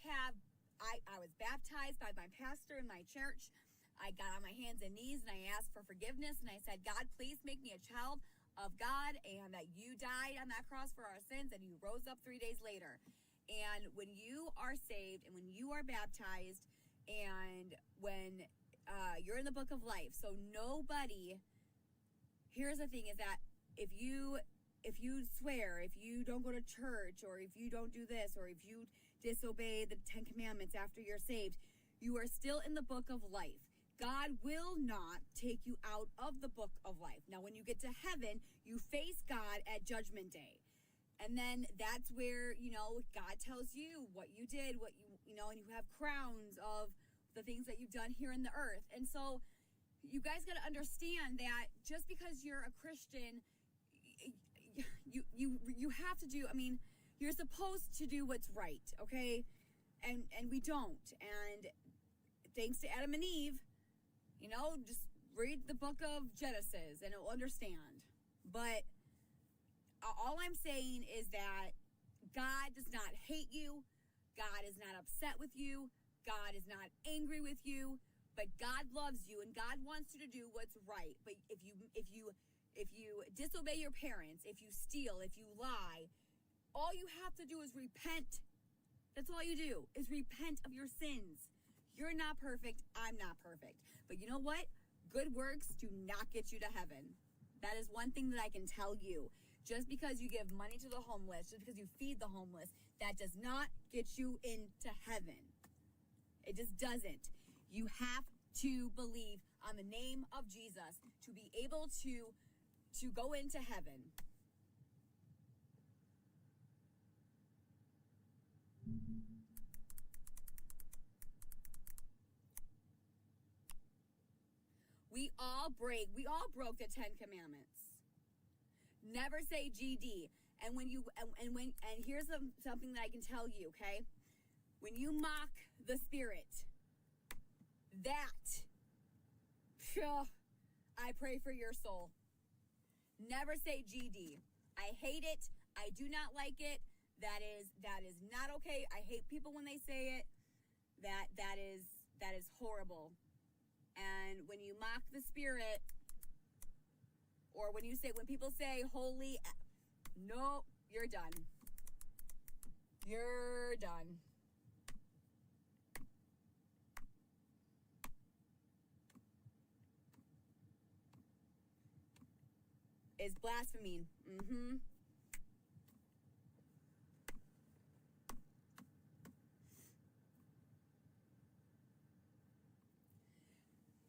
was baptized by my pastor in my church. I got on my hands and knees and I asked for forgiveness and I said, God, please make me a child of God and that you died on that cross for our sins and you rose up 3 days later. And when you are saved and when you are baptized and when you're in the book of life, so nobody, here's the thing is that if you swear, if you don't go to church, or if you don't do this, or if you disobey the 10 commandments after you're saved, you are still in the book of life. God will not take you out of the book of life. Now, when you get to heaven, you face God at Judgment Day. And then that's where, God tells you what you did, and you have crowns of the things that you've done here in the earth. And so you guys got to understand that just because you're a Christian, you have to do, you're supposed to do what's right, okay? And we don't. And thanks to Adam and Eve, just read the book of Genesis and it'll understand. But all I'm saying is that God does not hate you. God is not upset with you. God is not angry with you. But God loves you and God wants you to do what's right. But if you disobey your parents, if you steal, if you lie, all you have to do is repent. That's all you do, is repent of your sins. You're not perfect. I'm not perfect. But you know what? Good works do not get you to heaven. That is one thing that I can tell you. Just because you give money to the homeless, just because you feed the homeless, that does not get you into heaven. It just doesn't. You have to believe on the name of Jesus to be able to go into heaven. We all broke the 10 commandments. Never say GD. And here's something that I can tell you, okay? When you mock the Spirit, I pray for your soul. Never say GD. I hate it. I do not like it. That is not okay. I hate people when they say it. That is horrible. And when you mock the Spirit, or when people say holy, no, you're done. You're done. is blaspheming.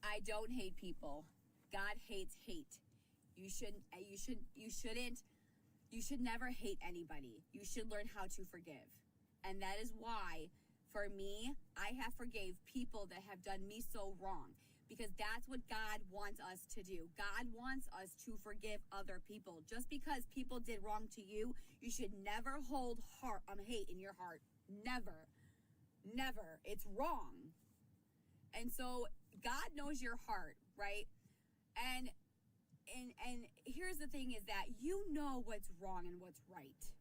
I don't hate people. God hates hate. You should never hate anybody. You should learn how to forgive. And that is why, for me, I have forgave people that have done me so wrong. Because that's what God wants us to do. God wants us to forgive other people. Just because people did wrong to you, you should never hold hate in your heart. Never. Never. It's wrong. And so God knows your heart, right? And here's the thing is that you know what's wrong and what's right.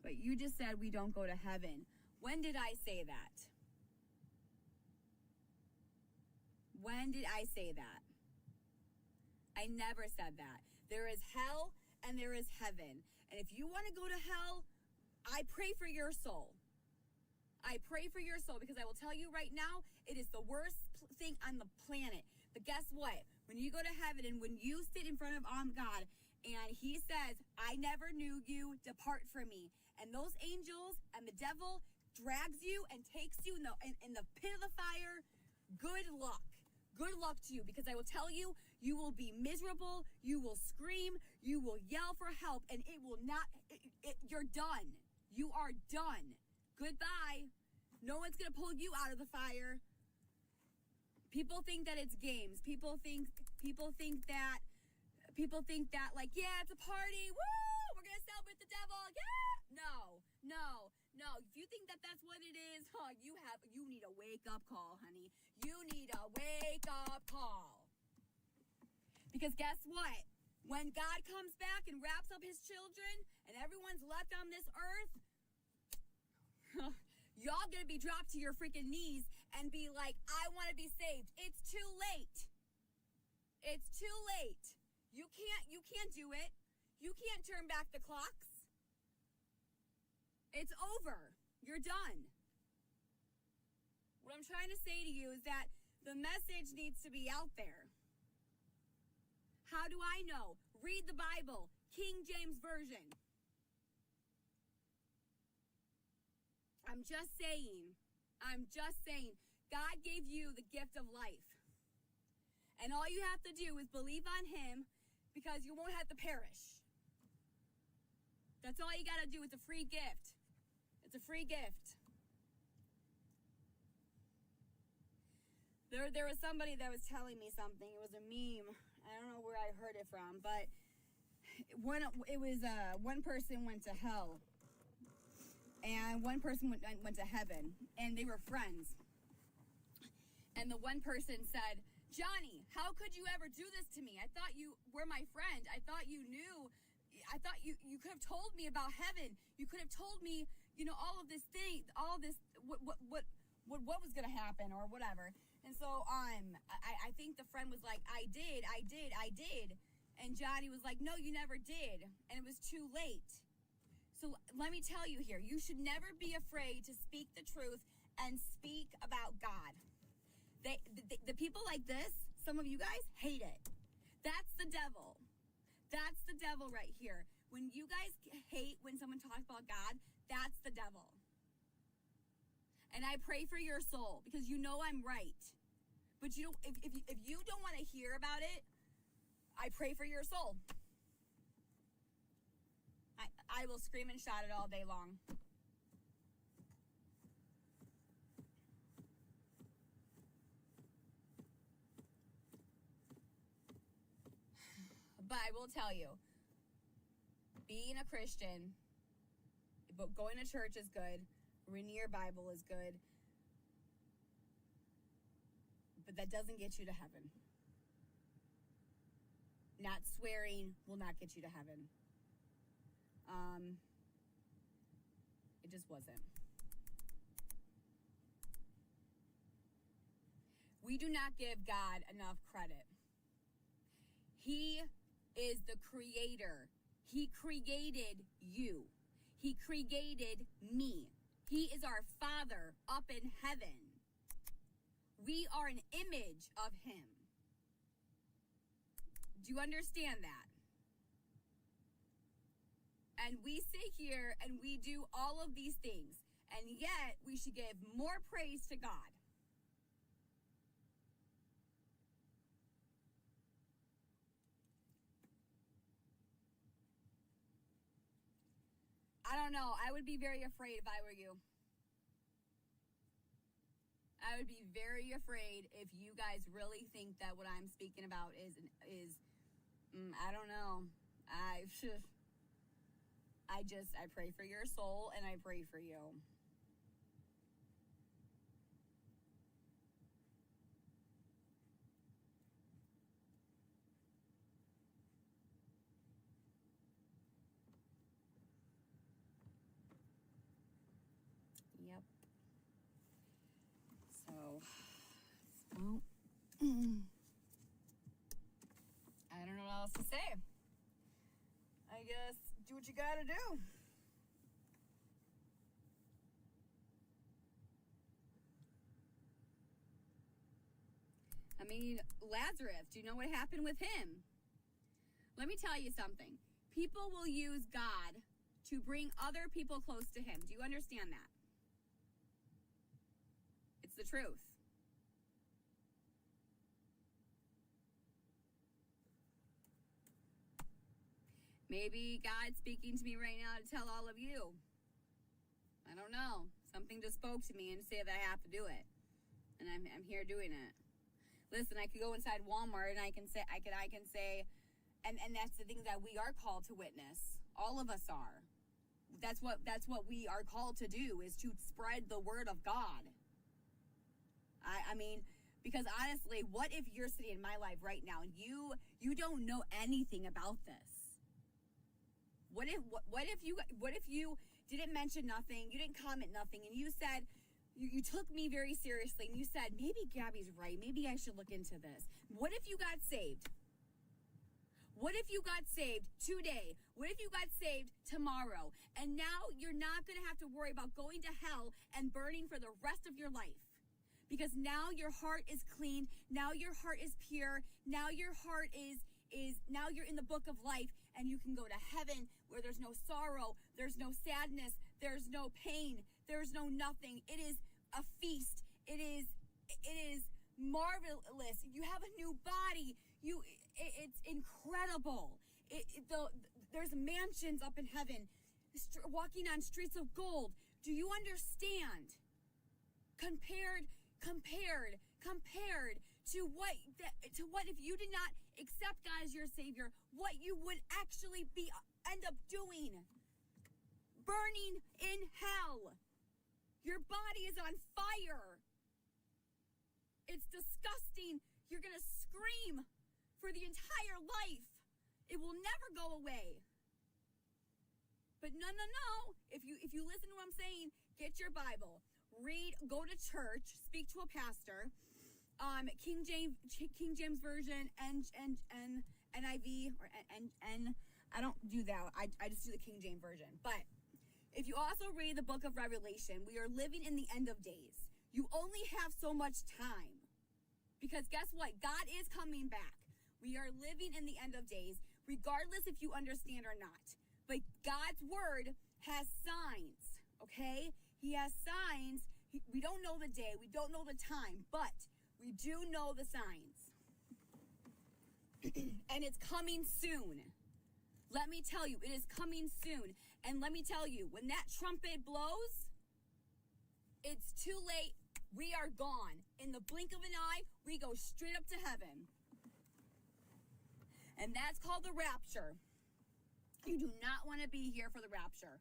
But you just said we don't go to heaven. When did I say that? When did I say that? I never said that. There is hell and there is heaven. And if you want to go to hell, I pray for your soul. I pray for your soul because I will tell you right now, it is the worst thing on the planet. But guess what? When you go to heaven and when you sit in front of God and he says, I never knew you, depart from me. And those angels and the devil drags you and takes you in the pit of the fire, good luck. Good luck to you, because I will tell you, you will be miserable, you will scream, you will yell for help, and it will not, you're done. You are done. Goodbye. No one's going to pull you out of the fire. People think that it's games. People think that like, yeah, it's a party. Woo! We're going to celebrate the devil. Yeah! No. If you think that that's what it is, you need a wake-up call, honey. You need a wake-up call. Because guess what? When God comes back and wraps up his children and everyone's left on this earth, y'all gonna be dropped to your freaking knees and be like, I want to be saved. It's too late. It's too late. You can't do it. You can't turn back the clocks. It's over. You're done. What I'm trying to say to you is that the message needs to be out there. How do I know? Read the Bible, King James Version. I'm just saying, God gave you the gift of life. And all you have to do is believe on him because you won't have to perish. That's all you got to do. It's a free gift. It's a free gift. There was somebody that was telling me something. It was a meme. I don't know where I heard it from, but one person went to hell and one person went to heaven, and they were friends. And the one person said, Johnny, how could you ever do this to me? I thought you were my friend. I thought you knew. I thought you could have told me about heaven. You could have told me, all of this thing, all this, what was going to happen or whatever. And so I think the friend was like, I did. And Johnny was like, no, you never did. And it was too late. So let me tell you here, you should never be afraid to speak the truth and speak about God. The people like this, some of you guys hate it. That's the devil. That's the devil right here. When you guys hate when someone talks about God, that's the devil. And I pray for your soul because you know I'm right. But if you don't want to hear about it, I pray for your soul. I will scream and shout it all day long. But I will tell you, being a Christian, but going to church is good. Reading your Bible is good. But that doesn't get you to heaven. Not swearing will not get you to heaven. It just wasn't. We do not give God enough credit. He is the creator. He created you. He created me. He is our Father up in heaven. We are an image of him. Do you understand that? And we sit here and we do all of these things. And yet we should give more praise to God. I don't know. I would be very afraid if I were you. I would be very afraid if you guys really think that what I'm speaking about is I don't know. I pray for your soul and I pray for you. Yep. So, well, I don't know what else to say. I guess do what you gotta do. I mean, Lazarus, do you know what happened with him? Let me tell you something. People will use God to bring other people close to him. Do you understand that? It's the truth. Maybe God's speaking to me right now to tell all of you. I don't know. Something just spoke to me and said that I have to do it. And I'm here doing it. Listen, I could go inside Walmart and I can say, and that's the thing that we are called to witness. All of us are. That's what we are called to do, is to spread the word of God. I mean, because honestly, what if you're sitting in my life right now and you don't know anything about this? What if you didn't mention nothing, you didn't comment nothing, and you said, you took me very seriously, and you said, maybe Gabby's right, maybe I should look into this. What if you got saved? What if you got saved today? What if you got saved tomorrow? And now you're not going to have to worry about going to hell and burning for the rest of your life. Because now your heart is clean, now your heart is pure, now your heart is now you're in the book of life, and you can go to heaven where there's no sorrow, there's no sadness, there's no pain, there's no nothing. It is a feast. It is marvelous. You have a new body. It's incredible. There's mansions up in heaven, walking on streets of gold. Do you understand? Compared to what if you did not accept God as your Savior, what you would actually end up doing? Burning in hell. Your body is on fire. It's disgusting. You're gonna scream for the entire life. It will never go away. But no. If you listen to what I'm saying, get your Bible. Read, go to church, speak to a pastor. King James version and NIV or and I don't do that. I just do the King James version. But if you also read the book of Revelation, we are living in the end of days. You only have so much time. Because guess what? God is coming back. We are living in the end of days, regardless if you understand or not. But God's word has signs, okay? He has signs. We don't know the day. We don't know the time. But we do know the signs. And it's coming soon. Let me tell you, it is coming soon. And let me tell you, when that trumpet blows, it's too late. We are gone. In the blink of an eye, we go straight up to heaven. And that's called the rapture. You do not want to be here for the rapture.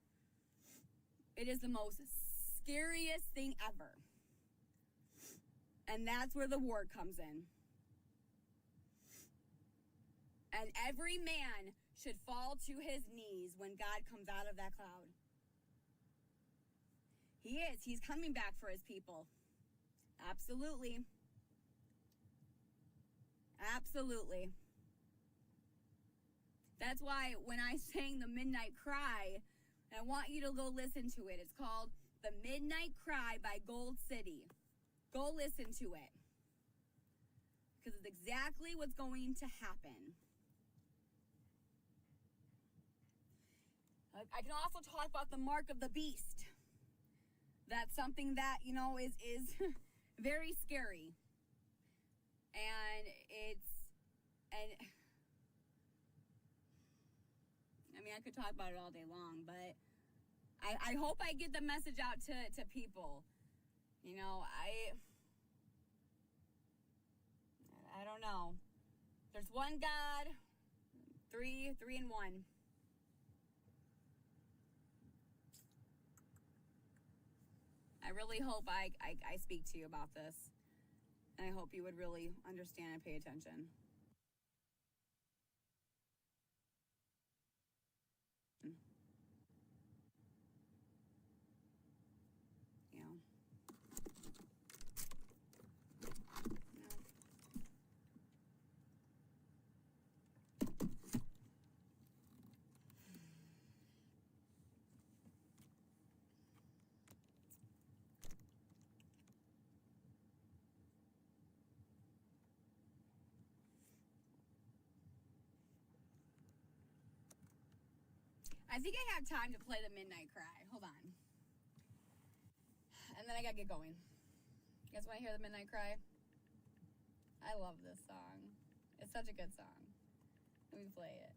It is the most scariest thing ever. And that's where the war comes in. And every man should fall to his knees when God comes out of that cloud. He is. He's coming back for his people. Absolutely. Absolutely. That's why when I sang the Midnight Cry, I want you to go listen to it. It's called The Midnight Cry by Gold City. Go listen to it. Because it's exactly what's going to happen. I can also talk about the mark of the beast. That's something that, you know, is very scary. And I mean, I could talk about it all day long, but I hope I get the message out to people. You know, I don't know. There's one God, three in one. I really hope I speak to you about this. And I hope you would really understand and pay attention. You know. I think I have time to play the Midnight Cry. Hold on. And then I gotta get going. You guys want to hear the Midnight Cry? I love this song. It's such a good song. Let me play it.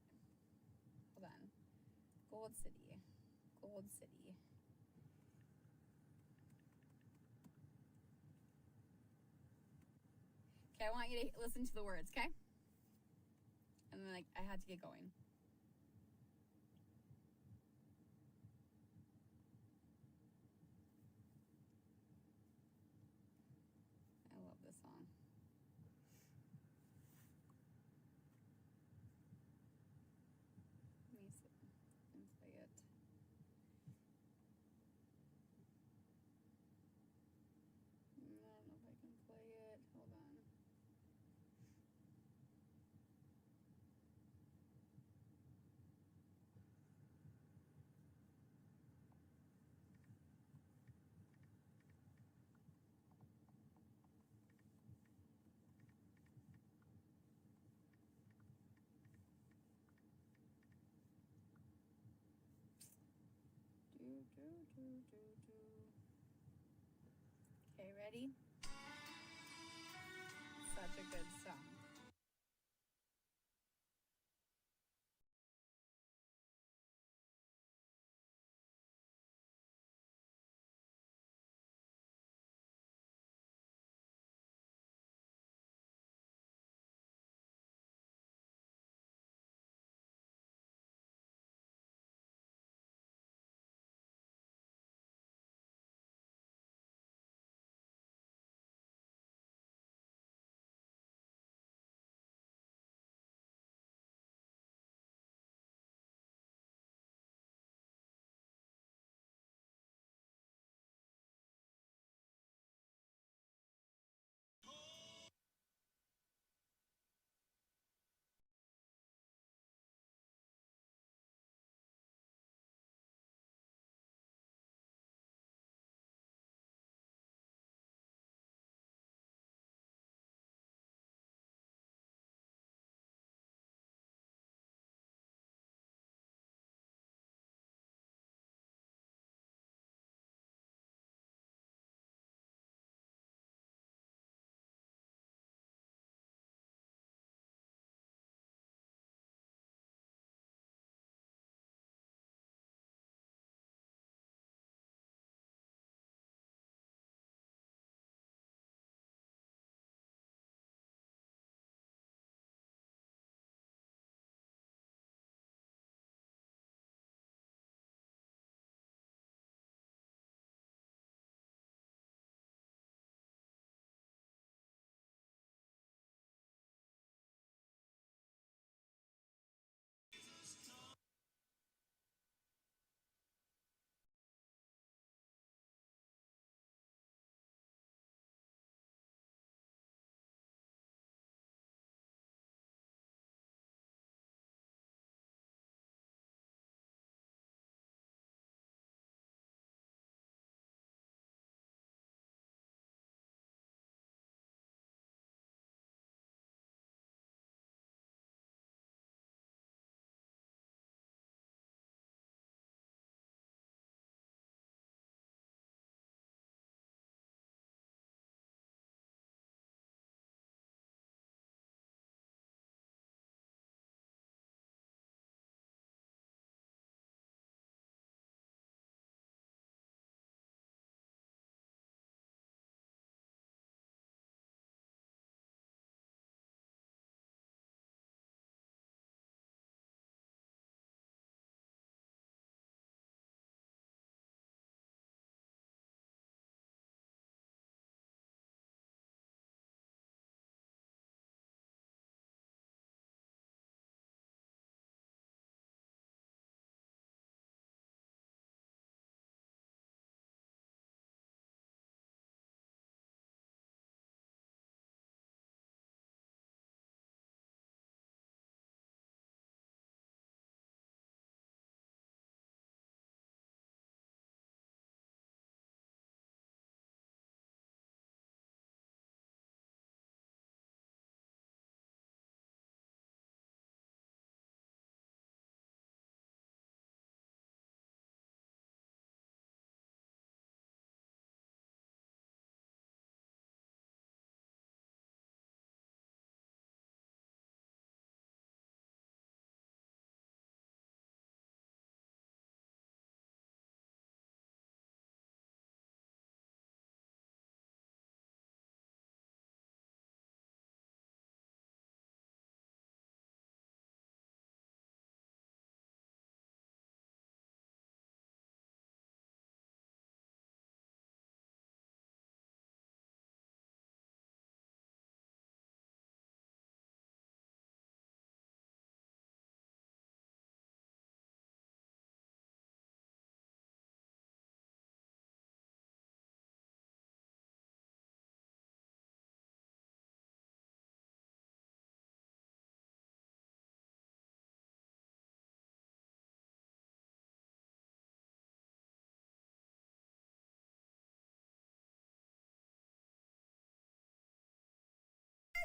Hold on. Gold City. Gold City. Okay, I want you to listen to the words, okay? And then I had to get going. I love this song. Let me see. Let me play it. I don't know if I can play it. Hold on. Okay, ready? Such a good song.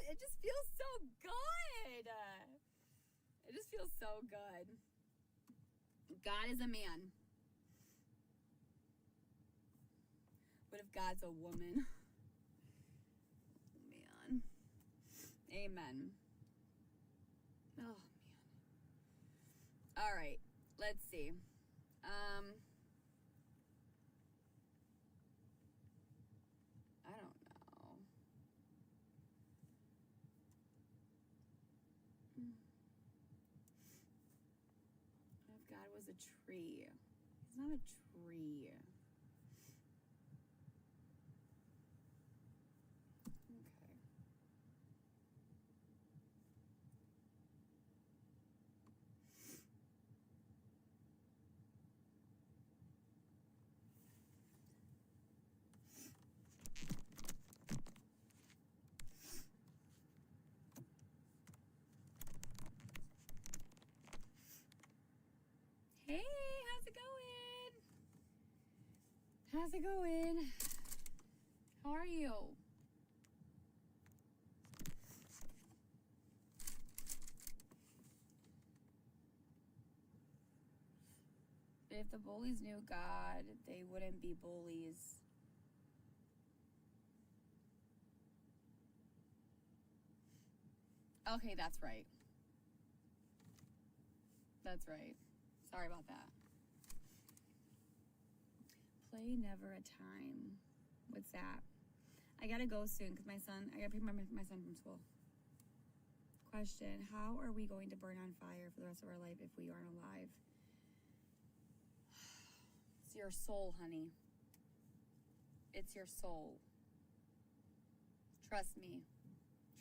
It just feels so good. It just feels so good. God is a man. What if God's a woman? Oh, man. Amen. Oh, man. All right. Let's see. I don't know. What if God was a tree? He's not a tree. Okay. Hey, how's it going? How's it going? How are you? If the bullies knew God, they wouldn't be bullies. Okay, that's right. That's right. Sorry about that. Play Never a Time. What's that? I gotta go soon because I gotta pick my son from school. Question, how are we going to burn on fire for the rest of our life if we aren't alive? It's your soul, honey. It's your soul. Trust me.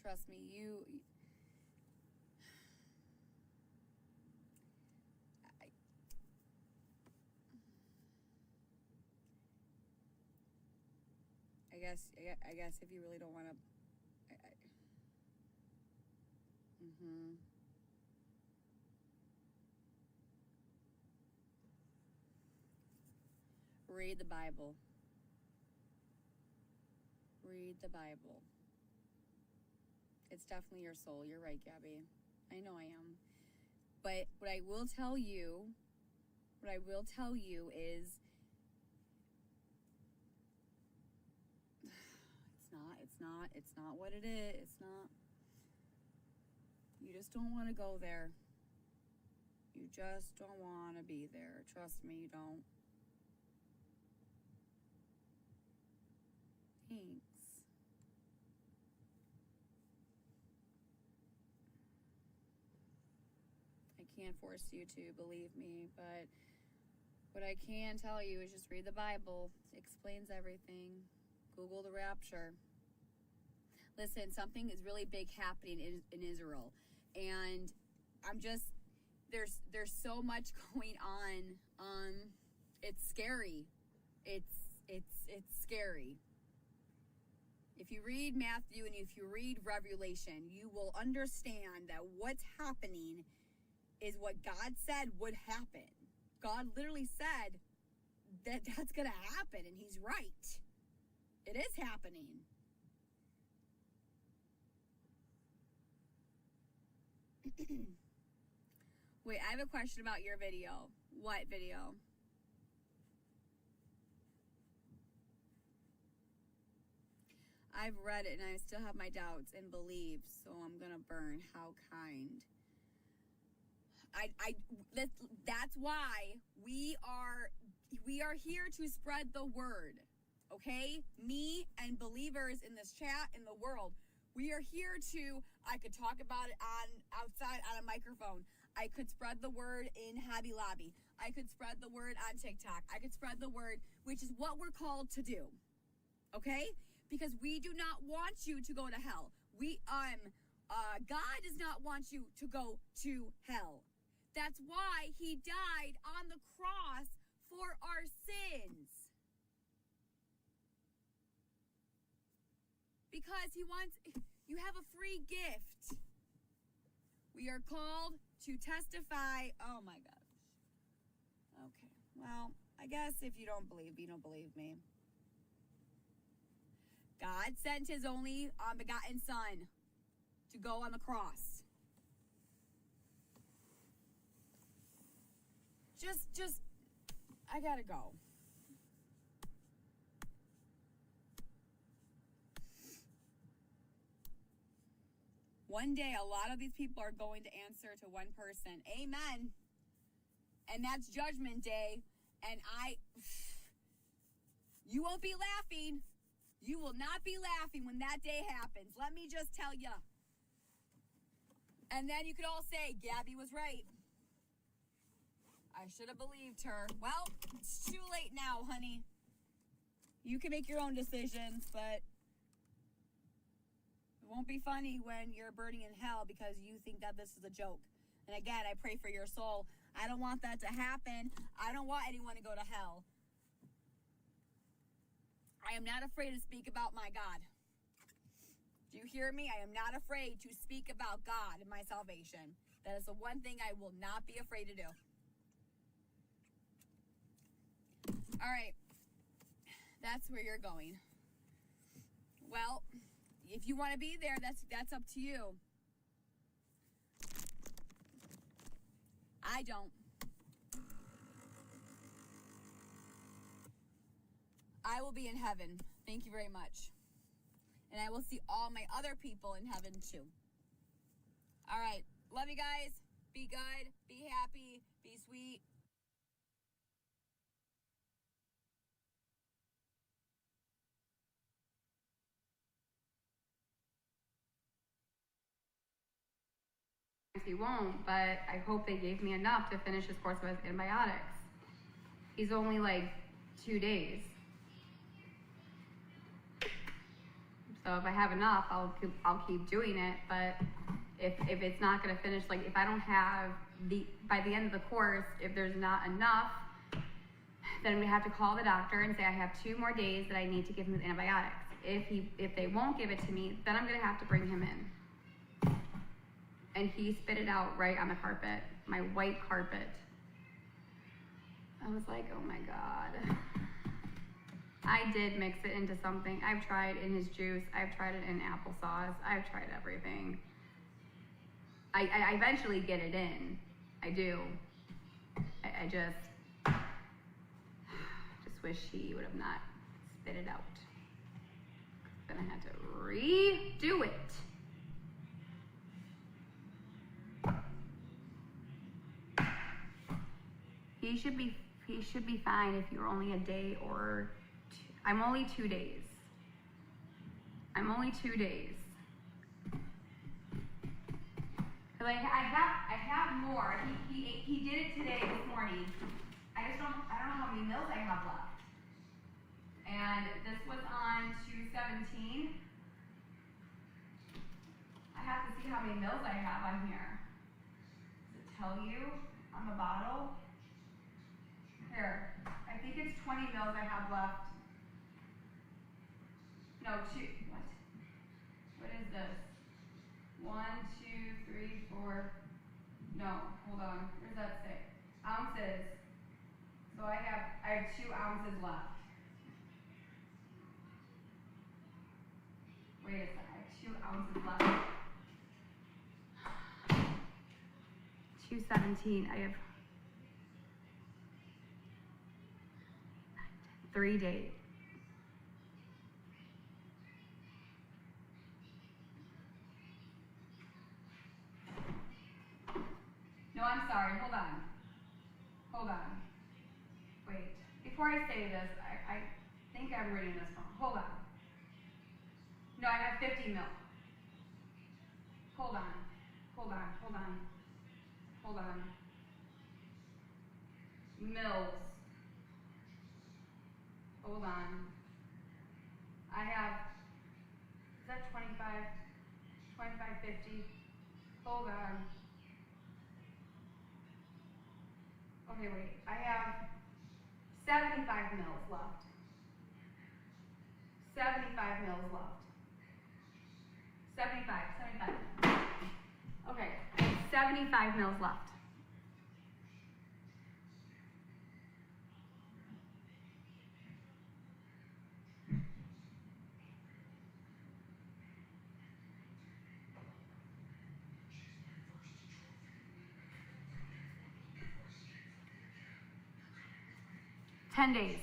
Trust me. I guess if you really don't want to, Read the Bible. Read the Bible. It's definitely your soul. You're right, Gabby. I know I am. But what I will tell you is it's not what it is. It's not. You just don't want to go there. You just don't want to be there. Trust me, you don't. Thanks. I can't force you to believe me, but what I can tell you is just read the Bible. It explains everything. Google the rapture. Listen, something is really big happening in Israel, and I'm just there's so much going on. It's scary. It's scary. If you read Matthew and if you read Revelation, you will understand that what's happening is what God said would happen. God literally said that that's going to happen, and he's right. It is happening. Wait, I have a question about your video. What video? I've read it and I still have my doubts and beliefs, so I'm gonna burn. How kind. That's why we are here to spread the word. Okay? Me and believers in this chat in the world. We are here to, I could talk about it outside on a microphone. I could spread the word in Hobby Lobby. I could spread the word on TikTok. I could spread the word, which is what we're called to do. Okay? Because we do not want you to go to hell. God does not want you to go to hell. That's why he died on the cross for our sins. Because he wants, you have a free gift. We are called to testify. Oh my gosh. Okay. Well, I guess if you don't believe me. God sent his only begotten son. to go on the cross. Just, I gotta go. One day, a lot of these people are going to answer to one person. Amen. And that's Judgment Day. And you won't be laughing. You will not be laughing when that day happens. Let me just tell you. And then you could all say, Gabby was right. I should have believed her. Well, it's too late now, honey. You can make your own decisions, but it won't be funny when you're burning in hell because you think that this is a joke. And again, I pray for your soul. I don't want that to happen. I don't want anyone to go to hell. I am not afraid to speak about my God. Do you hear me? I am not afraid to speak about God and my salvation. That is the one thing I will not be afraid to do. All right. That's where you're going. Well, if you want to be there, that's up to you. I don't. I will be in heaven. Thank you very much. And I will see all my other people in heaven too. All right. Love you guys. Be good. Be happy. Be sweet. He won't, but I hope they gave me enough to finish his course of antibiotics. He's only like 2 days. So if I have enough, I'll keep doing it. But if it's not going to finish, like if I don't have by the end of the course, if there's not enough, then we have to call the doctor and say I have 2 more days that I need to give him his antibiotics. If they won't give it to me, then I'm going to have to bring him in. And he spit it out right on the carpet, my white carpet. I was like, oh my God. I did mix it into something. I've tried in his juice. I've tried it in applesauce. I've tried everything. I eventually get it in. I do. I just wish he would have not spit it out. Then I had to redo it. He should be fine if you're only a day or 2. I'm only 2 days. I'm only 2 days. Cause I have more. He did it today this morning. I don't know how many meals I have left. And this was on 2/17. I have to see how many meals I have on here. Does it tell you on the bottle? Here, I think it's 20 meals I have left. No, 2. What is this? 1, 2, 3, 4. No, hold on. Where does that say? Ounces. So I have 2 ounces left. Wait a second. I have 2 ounces left. 2:17. I have 3 days. No, I'm sorry. Hold on. Wait. Before I say this, I think I'm reading this wrong. Hold on. No, I have 50 mil. Hold on. Mils. Hold on. I have, is that 25? 25.50? Hold on. Okay, wait. I have 75 mils left. 75 mils left. 75. Okay, 75 mils left. 10 days.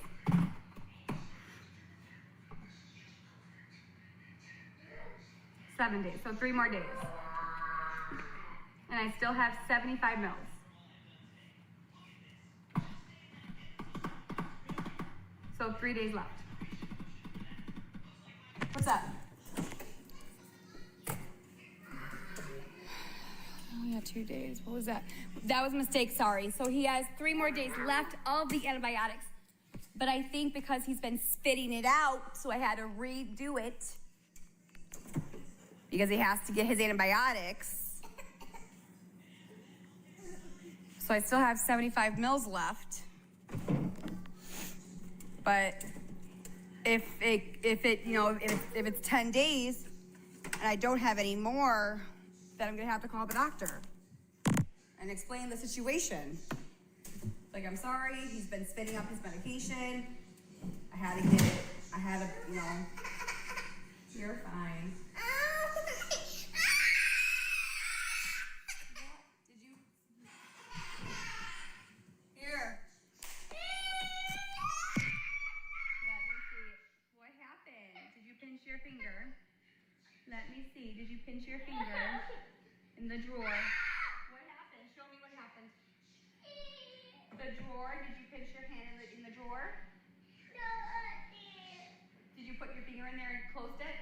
Seven days, so 3 more days. And I still have 75 mils. So 3 days left. What's up? Oh yeah, 2 days. What was that? That was a mistake, sorry. So he has 3 more days left of the antibiotics. But I think because he's been spitting it out, so I had to redo it. Because he has to get his antibiotics. So I still have 75 mils left. But if it's 10 days and I don't have any more, then I'm gonna have to call the doctor and explain the situation. Like, I'm sorry, he's been spitting up his medication. I had to, you're fine. Here. Let me see. What happened? Did you pinch your finger? Let me see. Did you pinch your finger in the drawer? What happened? Show me what happened. The drawer. Did you pinch your hand in the drawer? No, I did. Did you put your finger in there and closed it?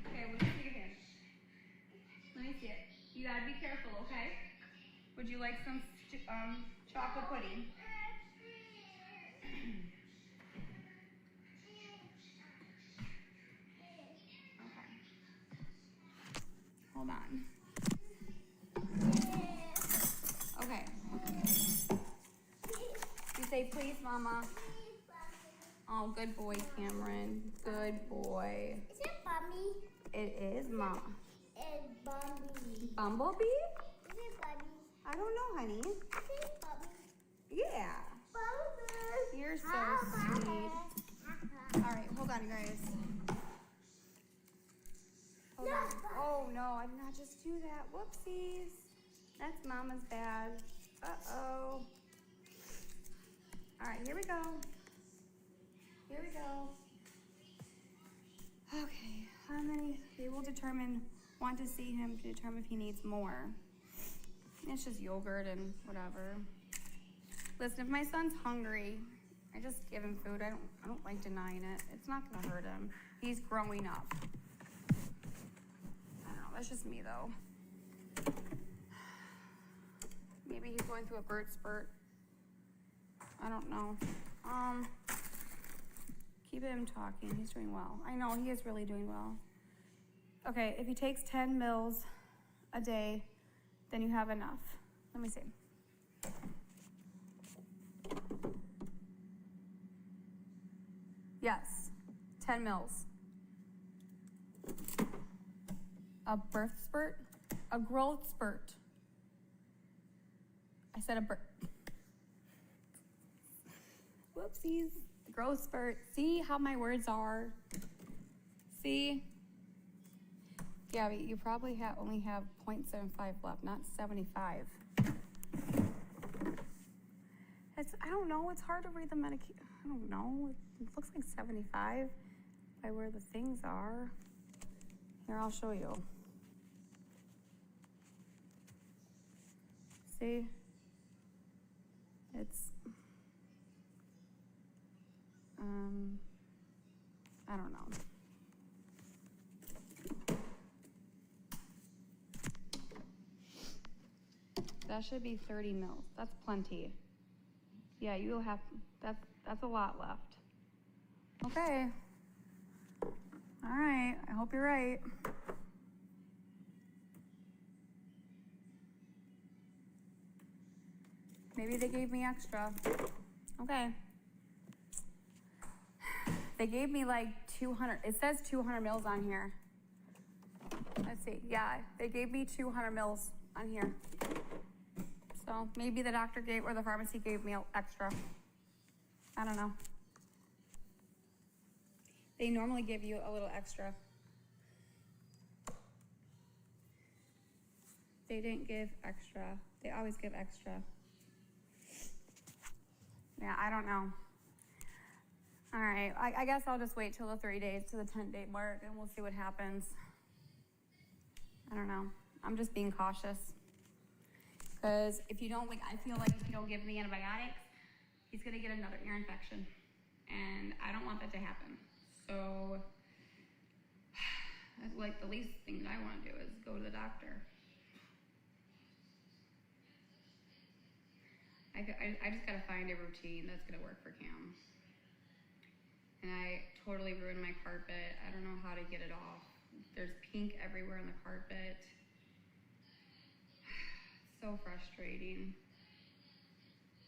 Okay, let me see your hand. Let me see it. You gotta be careful, okay? Would you like some chocolate pudding? Okay. Hold on. Okay. You say, please, Mama. Oh, good boy, Cameron. Good boy. Is it Bummy? It is, Mama. It's Bumby. Bumblebee? Is it Bummy? I don't know, honey. Is it Bummy? Yeah. Bumby. You're so sweet. All right, hold on, you guys. Hold on. Oh, no, I did not just do that. Whoopsies. That's Mama's bad. Uh-oh. All right, here we go. Here we go. Okay, how many? They will want to see him to determine if he needs more. It's just yogurt and whatever. Listen, if my son's hungry, I just give him food. I don't like denying it. It's not gonna hurt him. He's growing up. I don't know, that's just me though. Maybe he's going through a growth spurt. I don't know. Keep him talking. He's doing well. I know, he is really doing well. Okay, if he takes 10 mils a day, then you have enough. Let me see. Yes, 10 mils. A birth spurt? A growth spurt. I said a birth. Whoopsies. The growth spurt. See how my words are? See? Gabi, you probably only have 0.75 left, not 75. I don't know. It's hard to read the medication. I don't know. It looks like 75 by where the things are. Here, I'll show you. See? It's, I don't know. That should be 30 mils. That's plenty. Yeah, you'll have, that's a lot left. Okay. All right, I hope you're right. Maybe they gave me extra. Okay. They gave me like 200, it says 200 mils on here. Let's see, yeah, they gave me 200 mils on here. So maybe the doctor gave, or the pharmacy gave me extra. I don't know. They normally give you a little extra. They didn't give extra. They always give extra. Yeah, I don't know. All right, I guess I'll just wait till the 3 days to the 10-day mark and we'll see what happens. I don't know. I'm just being cautious. Because if you don't, like, I feel like if you don't give him the antibiotics, he's gonna get another ear infection. And I don't want that to happen. So, like, the least thing that I wanna do is go to the doctor. I just gotta find a routine that's gonna work for Cam. And I totally ruined my carpet. I don't know how to get it off. There's pink everywhere on the carpet. So frustrating.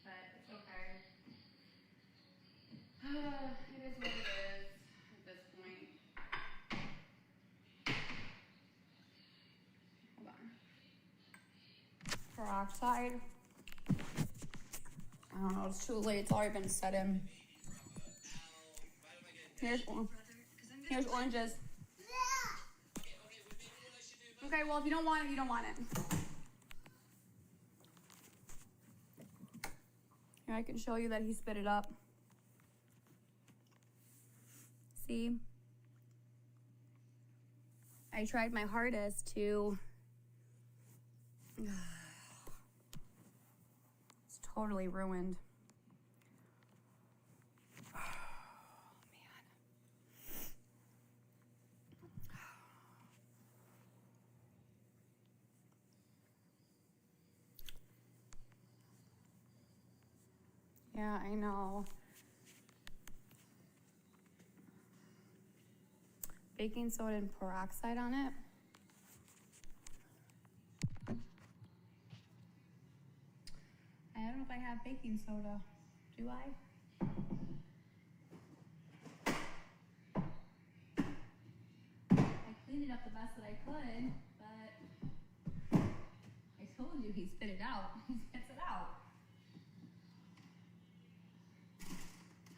But it's okay. It is what it is at this point. Hold on. Peroxide. I don't know, it's too late. It's already been set in. Here's oranges. Okay, well, if you don't want it, you don't want it. Here, I can show you that he spit it up. See? I tried my hardest to... It's totally ruined. Yeah, I know. Baking soda and peroxide on it. I don't know if I have baking soda. Do I? I cleaned it up the best that I could, but I told you he spit it out. He spits it out.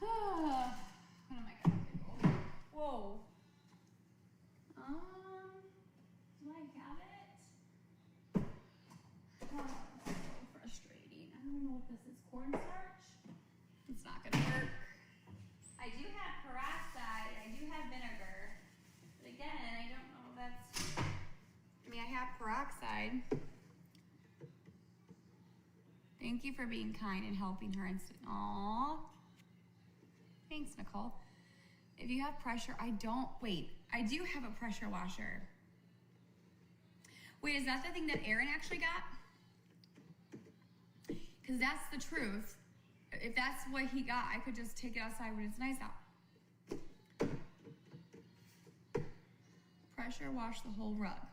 What am I gonna do? Whoa. Do I have it? Oh, it's so frustrating. I don't know what this is. Cornstarch? It's not gonna work. I do have peroxide. I do have vinegar. But again, I don't know if that's... I mean, I have peroxide. Thank you for being kind and helping her instant. Aww. Thanks, Nicole. If you have pressure, I do have a pressure washer. Wait, is that the thing that Aaron actually got? Because that's the truth. If that's what he got, I could just take it outside when it's nice out. Pressure wash the whole rug.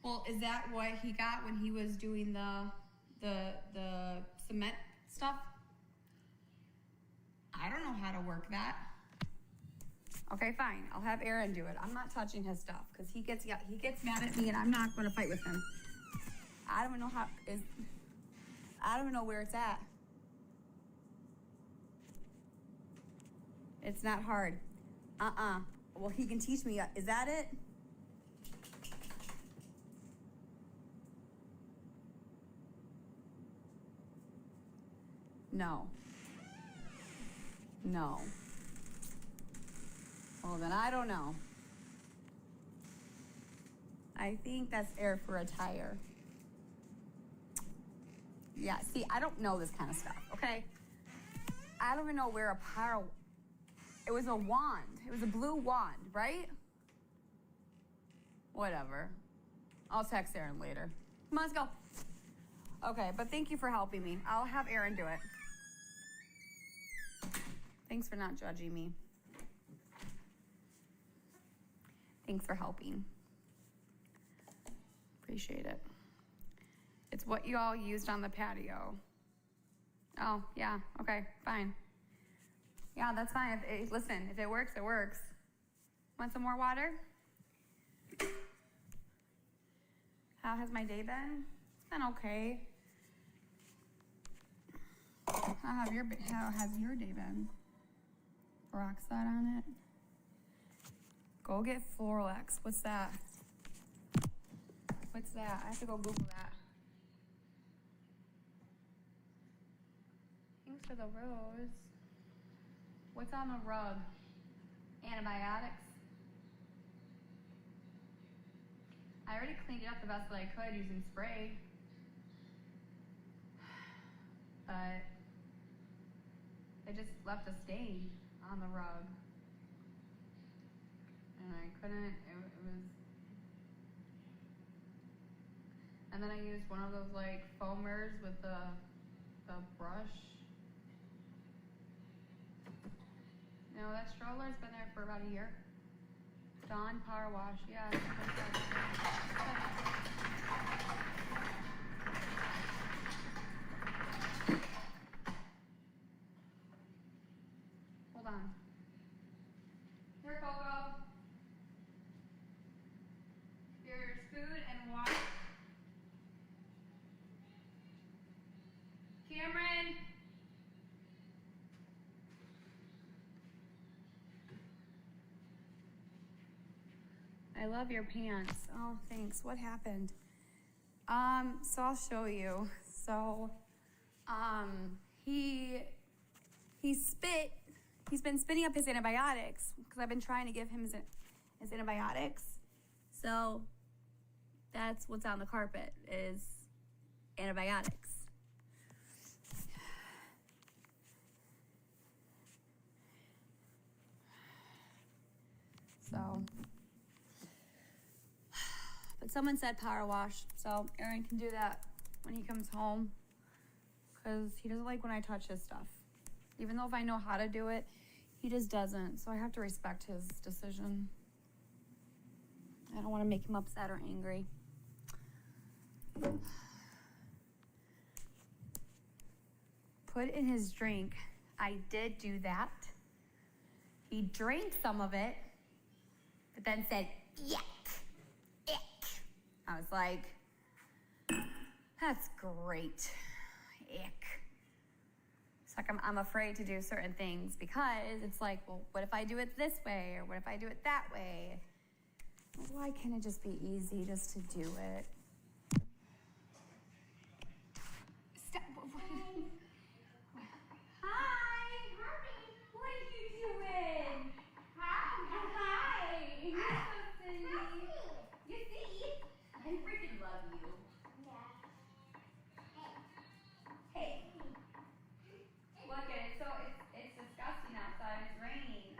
Well, is that what he got when he was doing the cement stuff? I don't know how to work that. Okay, fine. I'll have Aaron do it. I'm not touching his stuff because he gets mad at me and I'm not going to fight with him. I don't even know where it's at. It's not hard. Well, he can teach me. Is that it? No. No. Well, then I don't know. I think that's air for a tire. Yeah, see, I don't know this kind of stuff, okay? I don't even know where a power... It was a wand. It was a blue wand, right? Whatever. I'll text Aaron later. Come on, let's go. Okay, but thank you for helping me. I'll have Aaron do it. Thanks for not judging me. Thanks for helping. Appreciate it. It's what you all used on the patio. Oh, yeah, okay, fine. Yeah, that's fine. Listen, if it works, it works. Want some more water? How has my day been? It's been okay. How has your day been? Peroxide on it. Go get Floralex. What's that? What's that? I have to go Google that. Thanks for the rose. What's on the rug? Antibiotics. I already cleaned it up the best that I could using spray. But I just left a stain on the rug. And I couldn't, it was, and then I used one of those like foamers with the brush. No, that stroller's been there for about a year. Dawn Power Wash, yeah. Hold on. Here, Coco. Here's food and water. Cameron. I love your pants. Oh, thanks. What happened? So I'll show you. So, he spit. He's been spitting up his antibiotics because I've been trying to give him his antibiotics. So that's what's on the carpet is antibiotics. So, but someone said power wash, so Aaron can do that when he comes home because he doesn't like when I touch his stuff. Even though if I know how to do it, he just doesn't, so I have to respect his decision. I don't want to make him upset or angry. Put in his drink. I did do that. He drank some of it, but then said, yuck, ick. I was like, that's great, ick. It's like I'm afraid to do certain things because it's like, well, what if I do it this way? Or what if I do it that way? Why can't it just be easy just to do it? Stop. Hi. What are you doing? Hi. You're so silly. You see? I freaking love you. Hey. Look at it. So it's disgusting outside. It's raining.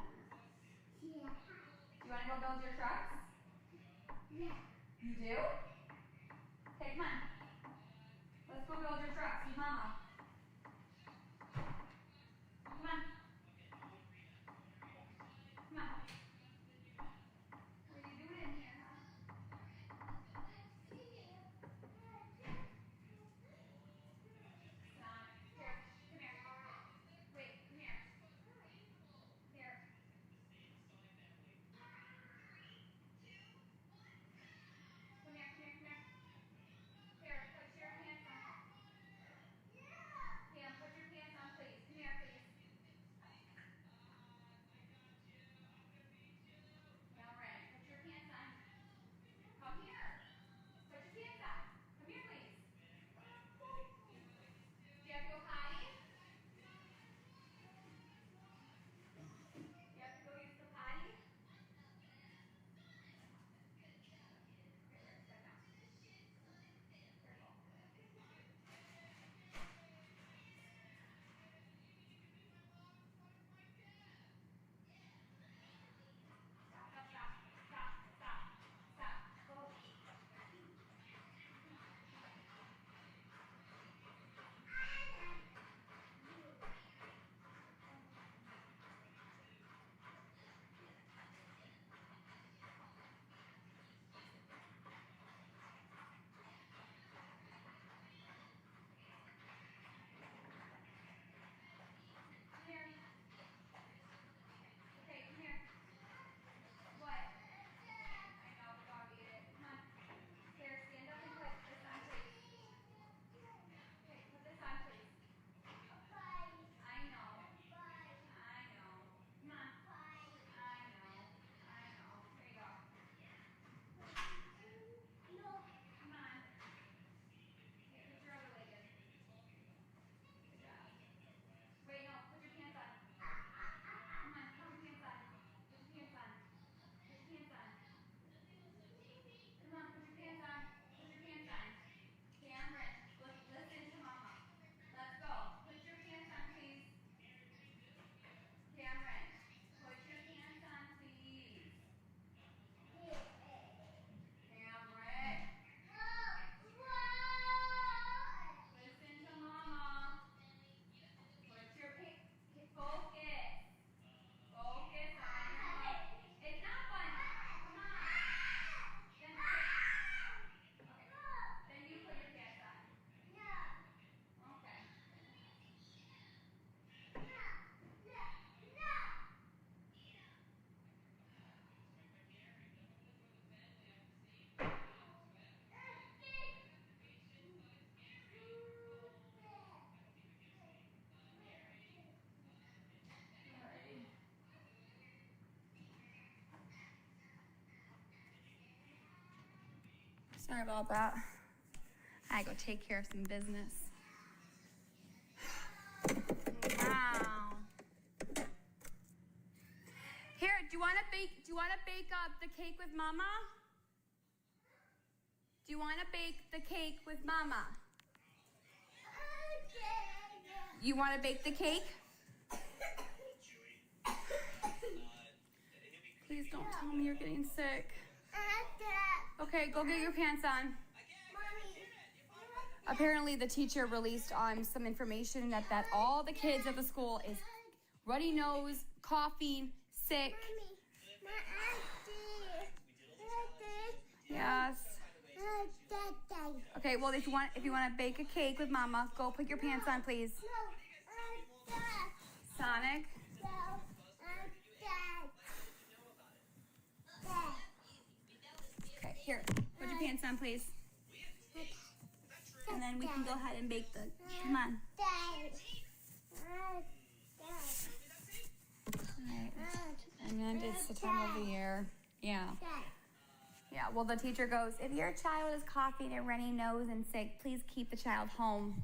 Do you want to go build your trucks? Yeah. You do? Okay, come on. Let's go build your trucks with Mama. Come on. Come on. What are you doing in here, huh? Here, come here. Wait, come here. Here. Come here. Sorry about that. I go take care of some business. Wow. Here, do you want to bake the cake with Mama? Do you want to bake the cake with Mama? You want to bake the cake? Please don't tell me you're getting sick. Okay, go get your pants on. Apparently the teacher released some information that all the kids at the school is runny nose, coughing, sick. Yes. Okay, well if you want to bake a cake with Mama, go put your pants on, please. Sonic. Okay, here. Put your pants on, please. And then we can go ahead and bake the. Come on. Alright. And then it's the time of the year. Yeah. Yeah, well the teacher goes, if your child is coughing and runny nose and sick, please keep the child home.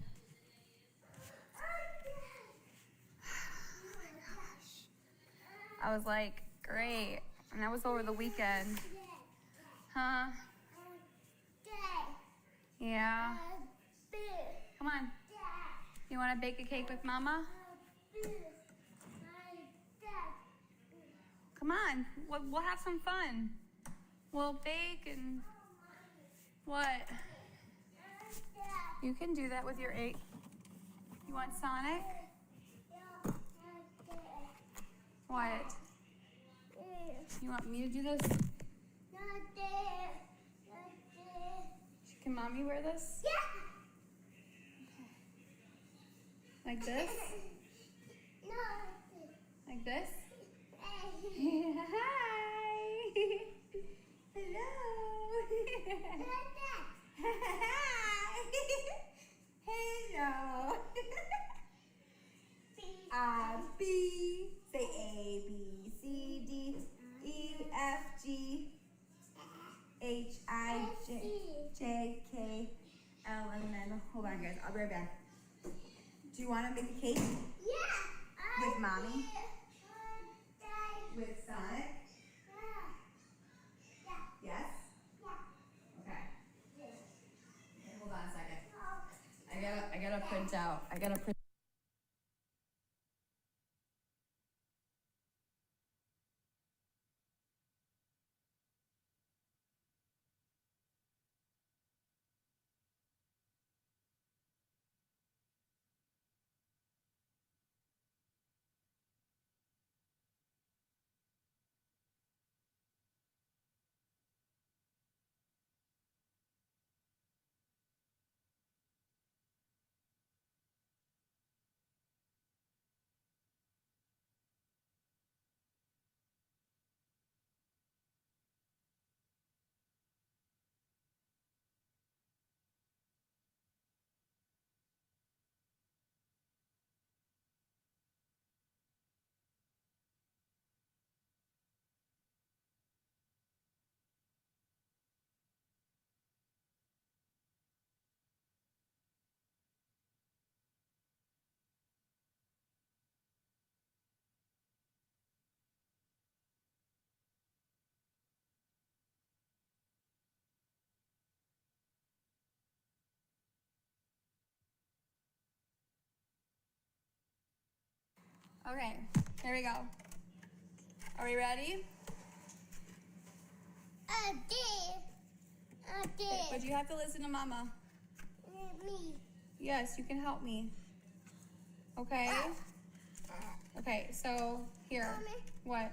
I was like, great. And that was over the weekend. Huh? Yeah. Come on. You want to bake a cake with Mama? Come on. We'll have some fun. We'll bake and... What? You can do that with your 8. You want Sonic? What? You want me to do this? Can Mommy wear this? Yeah. Like this? Like this? Hi. Hello. Hello. B. Say A, B, C, D, E, F, G, H, I, J, K, L, and then, hold on guys, I'll be right back. Do you want to make a cake? Yeah. With Mommy? With Sonic? Yes? Okay. Hold on a second. I gotta print out. Okay, here we go. Are we ready? I did. But you have to listen to Mama. Me. Yes, you can help me. Okay? Okay, so here. Mommy. What?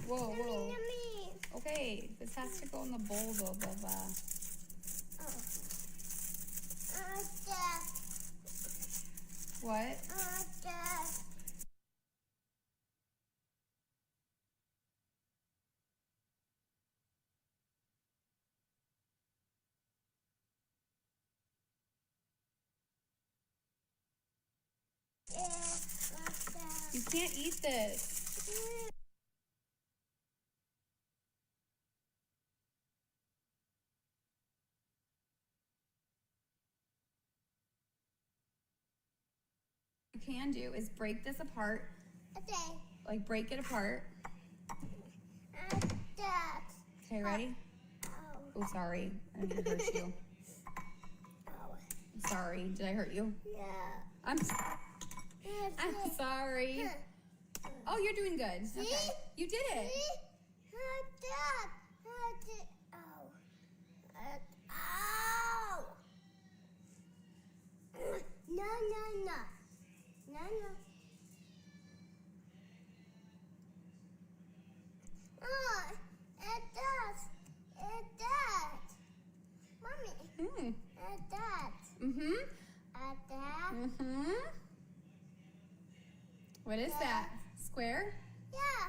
Whoa, whoa. Me. Okay, this has to go in the bowl though, Bubba. What? You can't eat this. can do is break this apart. Okay. Like break it apart. That. Okay, ready? Oh, sorry. I didn't hurt you. I'm sorry. Did I hurt you? Yeah. I'm sorry. Oh, you're doing good. See? Okay. You did it. See? That. Ow. Ow. No. Oh, it does. Mommy. It does. Mm-hmm. That. Mm-hmm. What is that? Square? Yeah.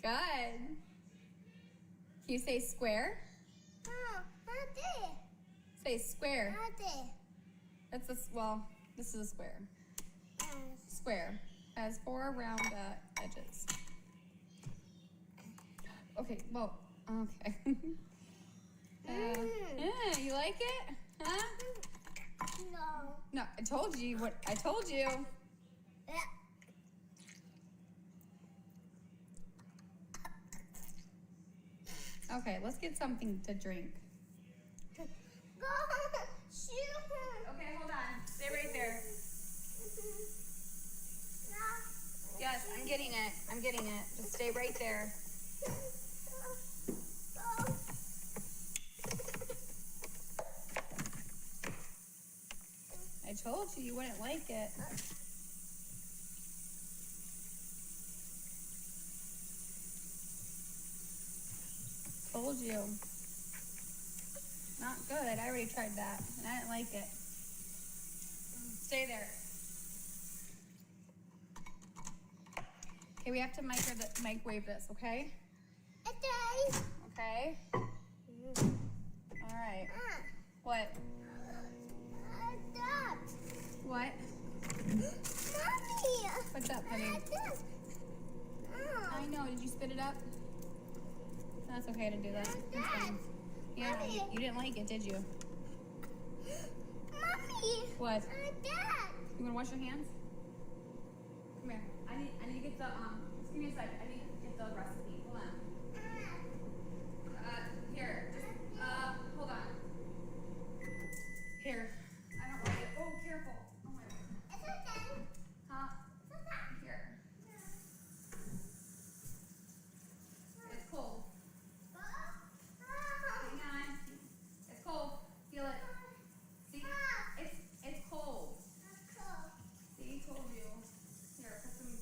Good. Can you say square? Oh, I Say square. did. That's well, this is a square. Square has 4 round edges. Okay, well, okay. Yeah, you like it? Huh? No. No, I told you what I told you. Yeah. Okay, let's get something to drink. Go. Shoot. Okay, hold on. Stay right there. Yes, I'm getting it. I'm getting it. Just stay right there. I told you you wouldn't like it. Told you. Not good. I already tried that, and I didn't like it. Stay there. Okay, we have to microwave this, okay? Okay. Okay. All right. What? That. What? Mommy. What's up, honey? I know. Did you spit it up? That's okay to do that. That's fine. Yeah, you didn't like it, did you? Mommy. What? Dad. You wanna wash your hands? Come here. I need to get the just give me a second. I need to get the recipe. Hold on. Here. Just hold on. Here. I don't like it. Oh, careful. Oh my god. It's okay. Huh? Here. It's cold. Hang on. It's cold. Feel it. See? It's cold. See, told you. Here, put some.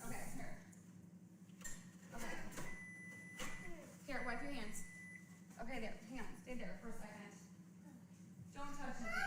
Okay, here. Okay. Here, wipe your hands. Okay, there. Hang on. Stay there for a second. Don't touch anything.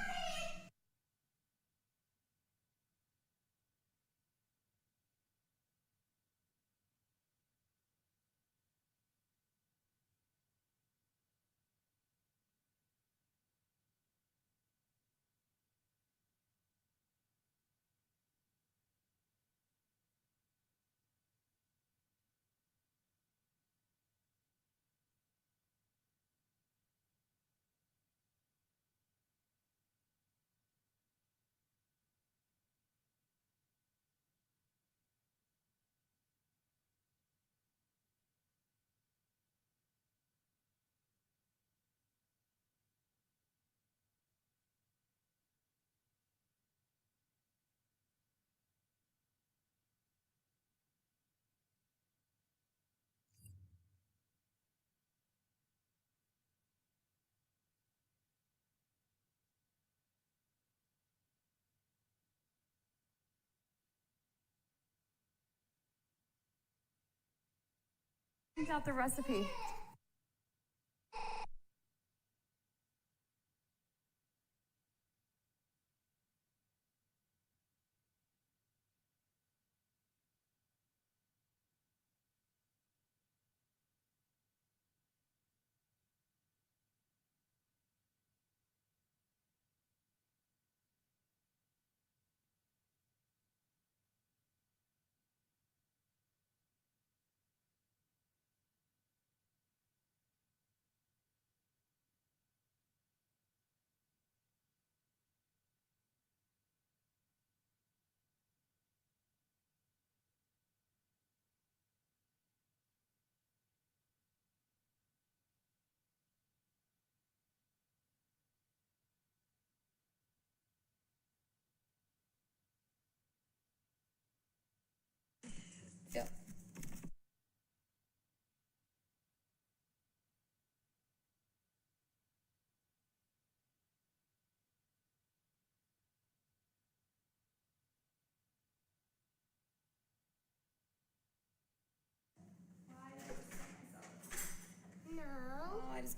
Out the recipe.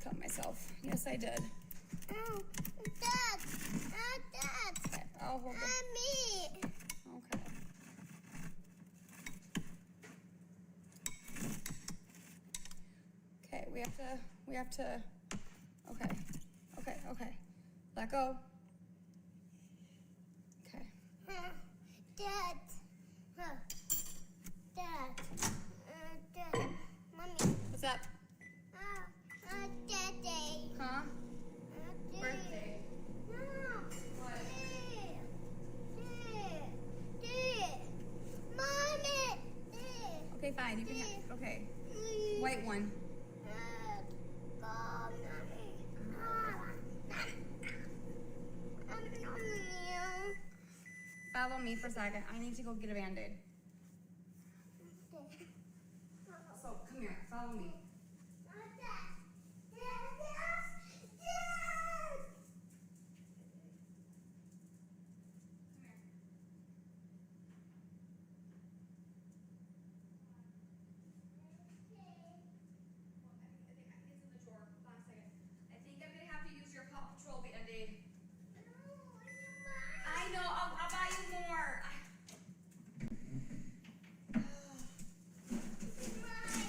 cut myself. Yes, I did. Oh, Dad. Dad. Okay, I'll hold it. Me. Okay. Okay, we have to, okay. Let go. Okay. Dad. Dad. Dad. Mommy. What's up? Daddy. Huh? Daddy. Birthday. Mom. What? Dad. Mommy. Dad. Okay, fine. You can have, okay. White one. Follow me for a second. I need to go get a Band-Aid. So, come here. Follow me. I know, I'll buy you more.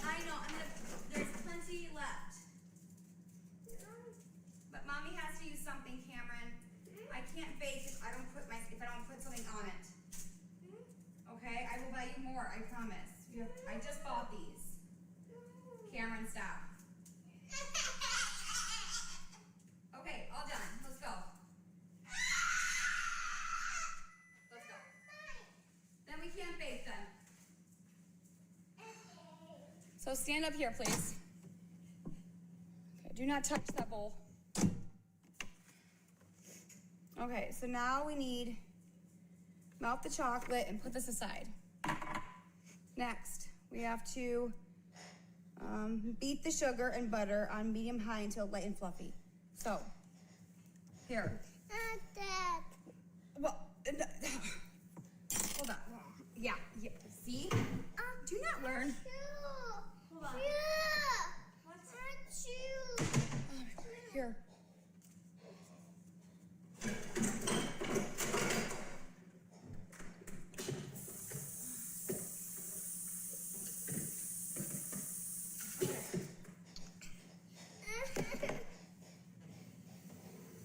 I know, there's plenty left. But mommy has to use something, Cameron. I can't bake if I don't put something on it. Okay, I will buy you more, I promise. I just bought these. Cameron, stop. Okay, all done. Let's go. Let's go. Then we can't bake them. So stand up here, please. Okay, do not touch that bowl. Okay, so now we need melt the chocolate and put this aside. Next, we have to beat the sugar and butter on medium-high until light and fluffy. So, here. Dad. Well, hold on. Yeah. See? Do not learn. Hold on. What? Here.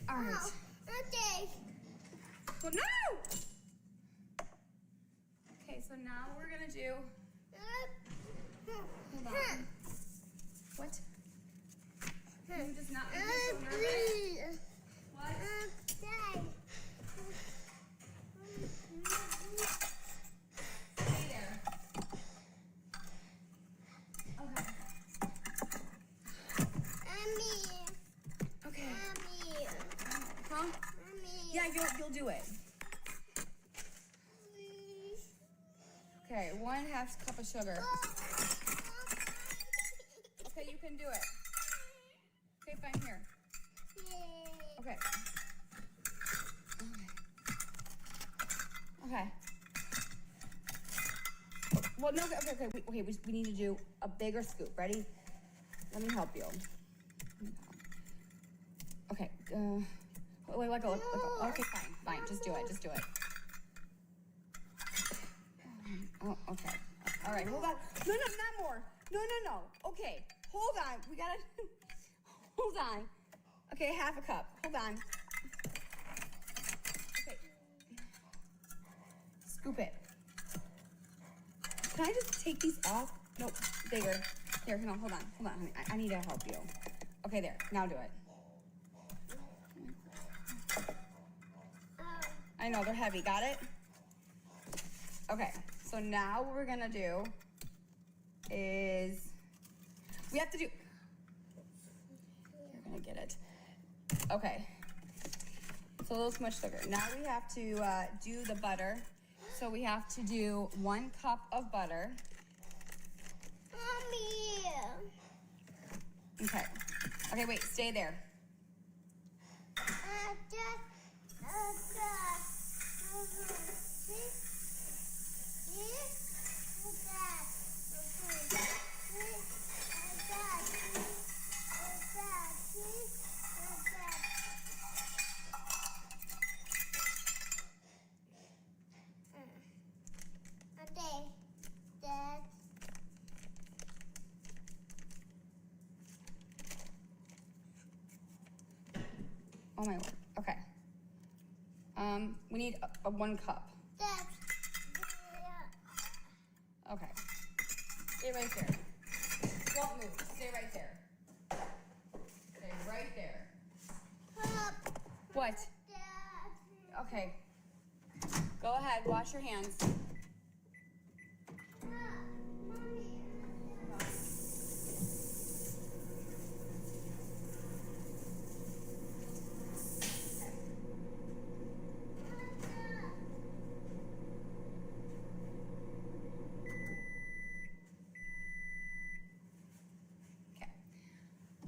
All right. Okay. Well, no! Okay, so now we're gonna do. Hold on. What? You does not make me so nervous. What? Stay there. Okay. Okay. Huh? Yeah, you'll do it. Okay, 1/2 cup of sugar. Okay, you can do it. Okay, fine, here. Okay. Okay. Well, no, okay, we need to do a bigger scoop. Ready? Let me help you. Okay, wait, let go. Okay, fine, just do it. Oh, okay. All right, hold on. No, not more. No. Okay, hold on. We gotta, hold on. Okay, 1/2 cup. Hold on. Okay. Scoop it. Can I just take these off? Nope, bigger. Here, hold on, honey. I need to help you. Okay, there. Now do it. I know, they're heavy. Got it? Okay, so now what we're gonna do is we have to do. You're gonna get it. Okay. It's a little too much sugar. Now we have to do the butter. So we have to do 1 cup of butter. Mommy. Okay. Okay, wait, stay there. We need a 1 cup. Okay. Stay right there. Don't move. Stay right there. Stay right there. What? Okay. Go ahead. Wash your hands.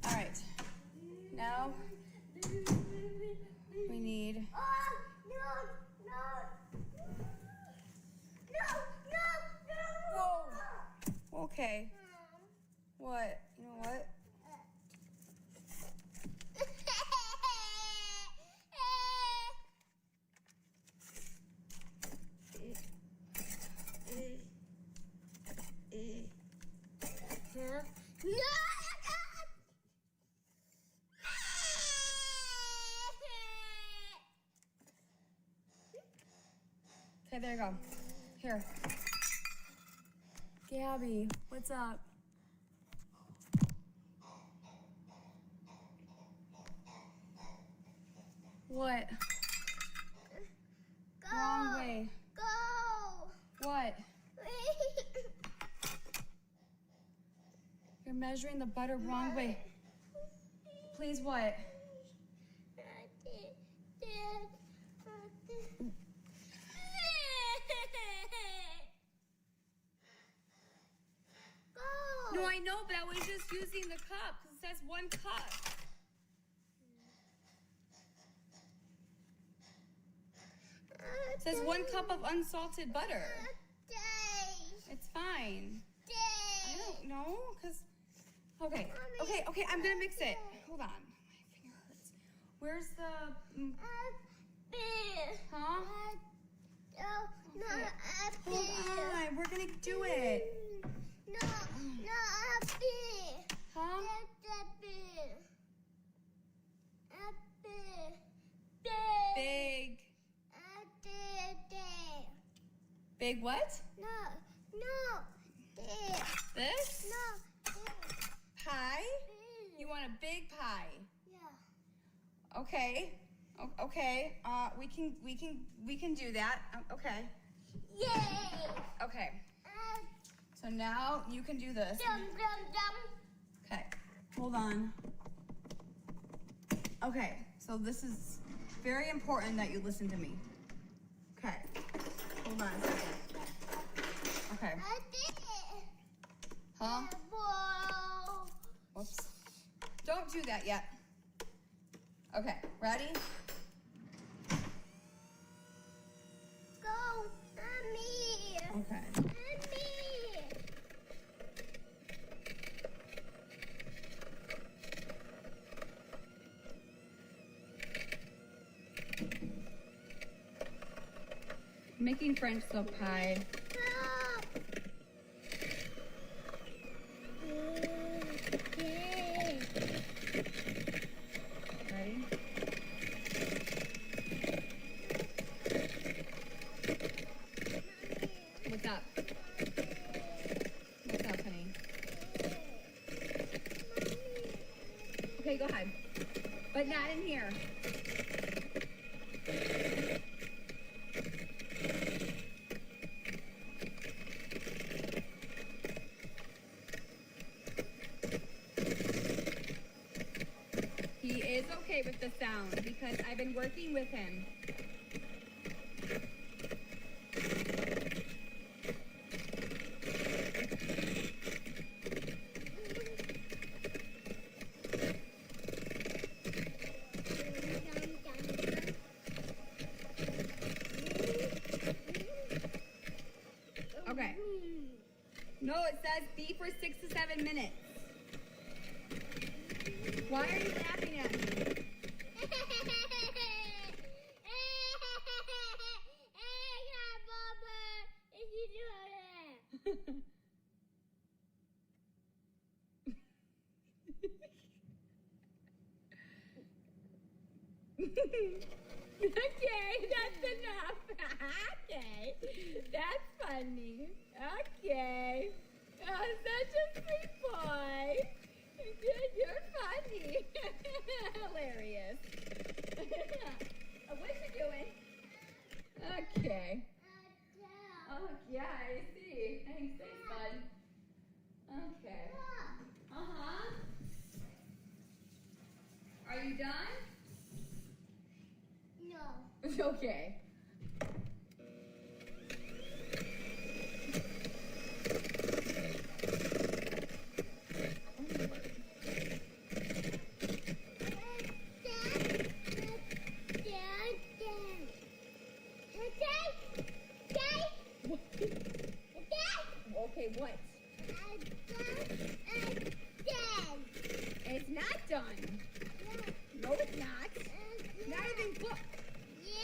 All right, now we need. Whoa. Okay. What? You know what? Okay, there you go. Here. Gabby, what's up? What? Go. Wrong way. Go. What? You're measuring the butter wrong way. Please, what? No, I know, but I was just using the cup because it says 1 cup. It says 1 cup of unsalted butter. It's fine. I don't know, because... Okay, I'm going to mix it. Hold on. My finger hurts. Where's the... Huh? Okay. Hold on, we're going to do it. Huh? Big. Big what? This? Pie? You want a big pie? Yeah. Okay. Okay. We can do that. Okay. Yay! Okay. So now you can do this. Okay. Hold on. Okay. So this is very important that you listen to me. Okay. Hold on a second. Okay. Huh? Whoops. Don't do that yet. Okay. Ready? Go, Mommy. Okay. Mommy. Making French silk pie. Ready? What's up? What's up, honey? Okay, go ahead. But not in here. He is okay with the sound because I've been working with him. Okay. No, it says be for 6 to 7 minutes. Why are you laughing at me? Okay, that's funny. Okay. Oh, such a sweet boy. You're funny. Hilarious. What you doing? Okay. Oh, yeah, I see. Thanks, bud. Okay. Uh-huh. Are you done? No. Okay. Okay, what? It's not done. No, it's not. Not even close.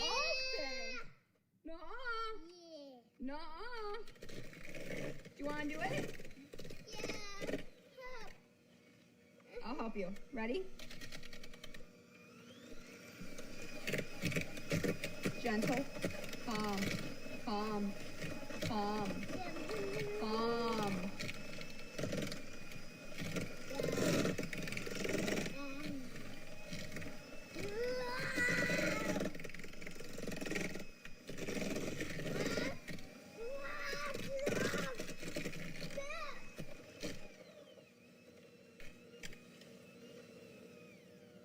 Okay. Nuh-uh. Nuh-uh. Do you want to do it? I'll help you. Ready? Gentle. Calm. Calm. Calm. Calm.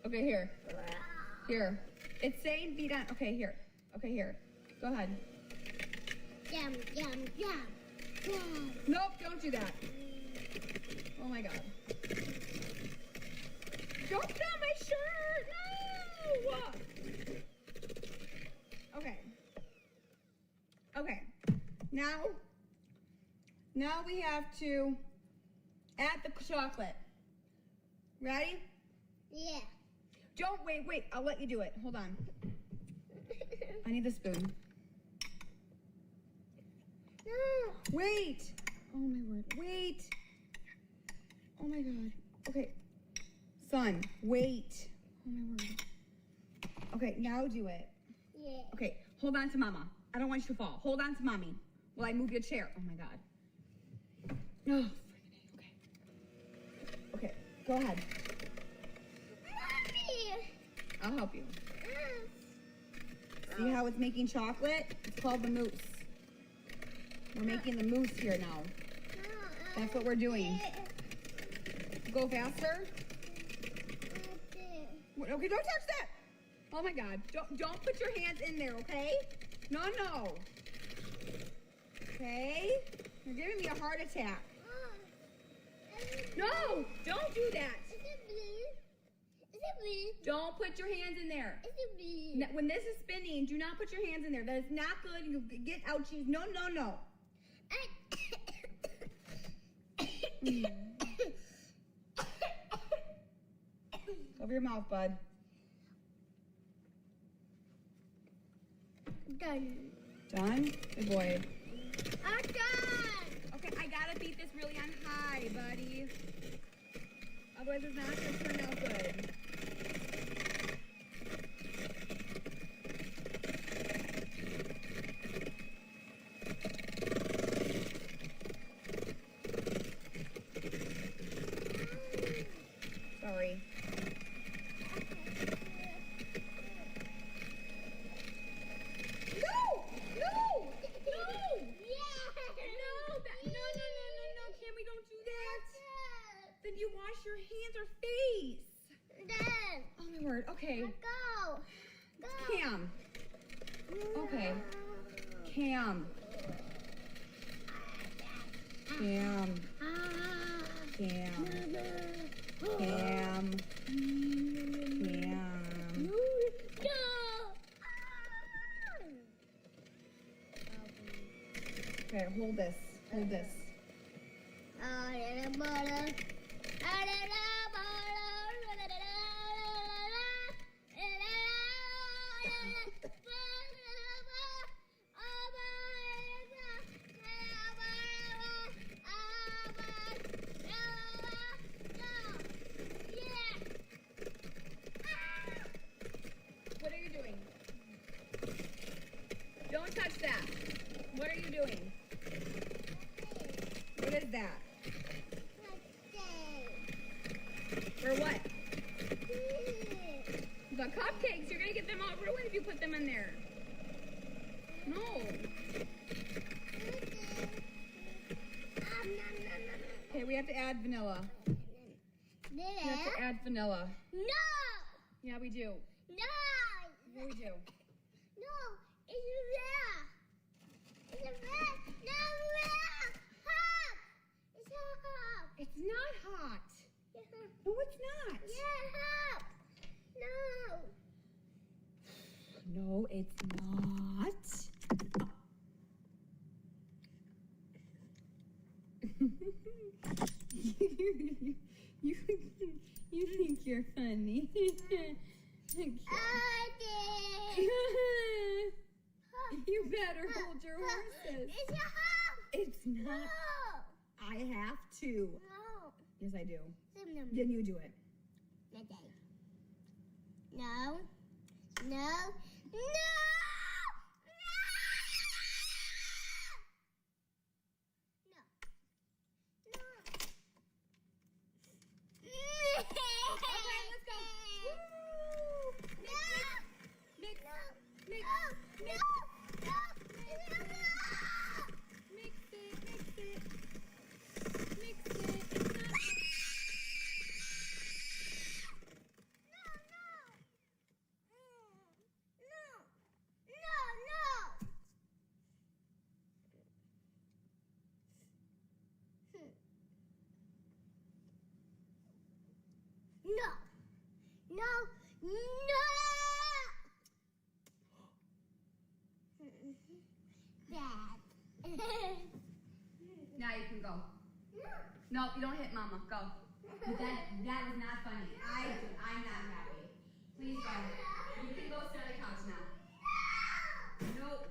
Okay, here. Here. It's saying be done. Okay, here. Okay, here. Go ahead. Yum, yum, yum. Yum. Nope, don't do that. Oh my god. Don't put on my shirt! No! Okay. Okay. Now we have to add the chocolate. Ready? Yeah. Don't wait. I'll let you do it. Hold on. I need the spoon. No. Wait. Oh my word. Wait. Oh my god. Okay. Son, wait. Oh my word. Okay, now do it. Yeah. Okay, hold on to mama. I don't want you to fall. Hold on to mommy while I move your chair. Oh my god. Oh, friggin' A. Okay. Okay, go ahead. Mommy. I'll help you. See how it's making chocolate? It's called the mousse. We're making the mousse here now. That's what we're doing. Go faster. Okay, don't touch that. Oh my god. Don't put your hands in there, okay? No. Okay? You're giving me a heart attack. No! Don't do that. Don't put your hands in there. When this is spinning, do not put your hands in there. That is not good. You get ouchies. No. Cover your mouth, bud. Done. Done? Good boy. I'm done. Okay, I gotta beat this really on high, buddy. Otherwise, it's not gonna turn out good. Sorry. Then you wash your hands or face. Done. Oh my word. Okay. Go. Cam. Okay. Cam. Cam. Cam. Cam. Cam. Okay, hold this. Hold this. What are you doing? Don't touch that. What are you doing? What is that? For what? The cupcakes. You're gonna get them all ruined if you put them in there. No. Okay, we have to add vanilla. We have to add vanilla. No! Yeah, we do. No! Yeah, we do. No! It's red! It's red! No, red! Hot! It's hot! It's not hot. No, it's not. Yeah, hot! No! No, it's not. you think you're funny. You better hold your horses. It's hot! It's not. No! I have to. No! Yes, I do. No! Then you do it. No! No! No! Now you can go. No, you don't hit Mama. Go. That was not funny. I'm not happy. Please go. You can go sit on the couch now. Nope.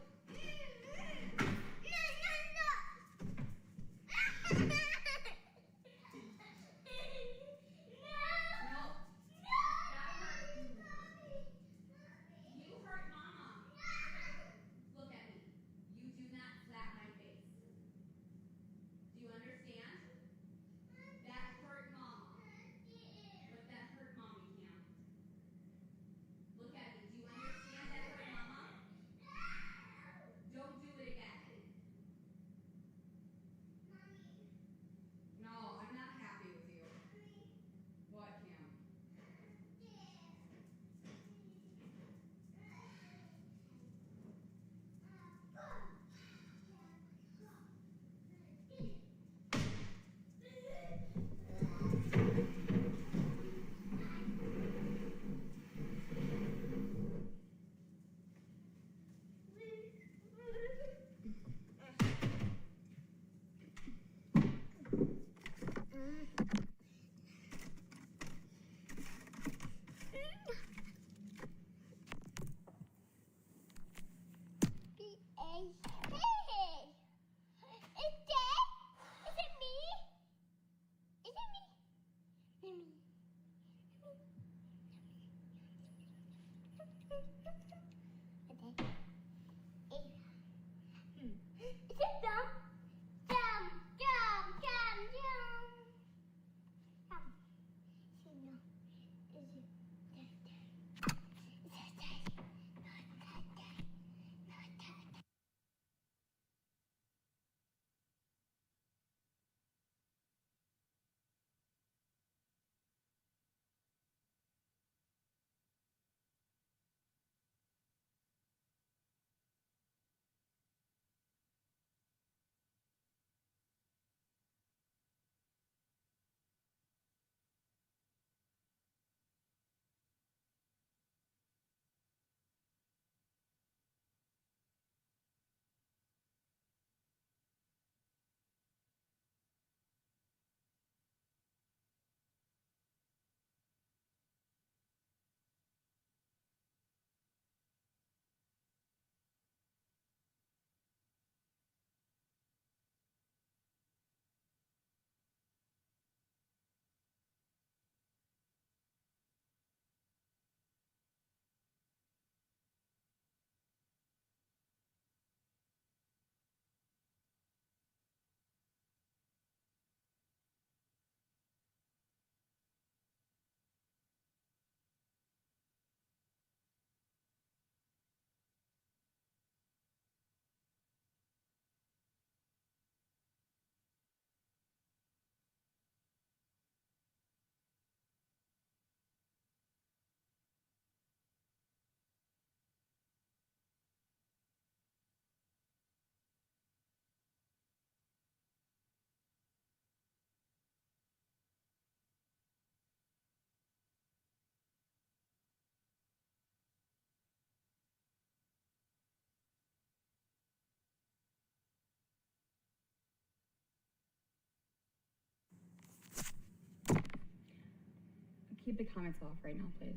keep the comments off right now, please.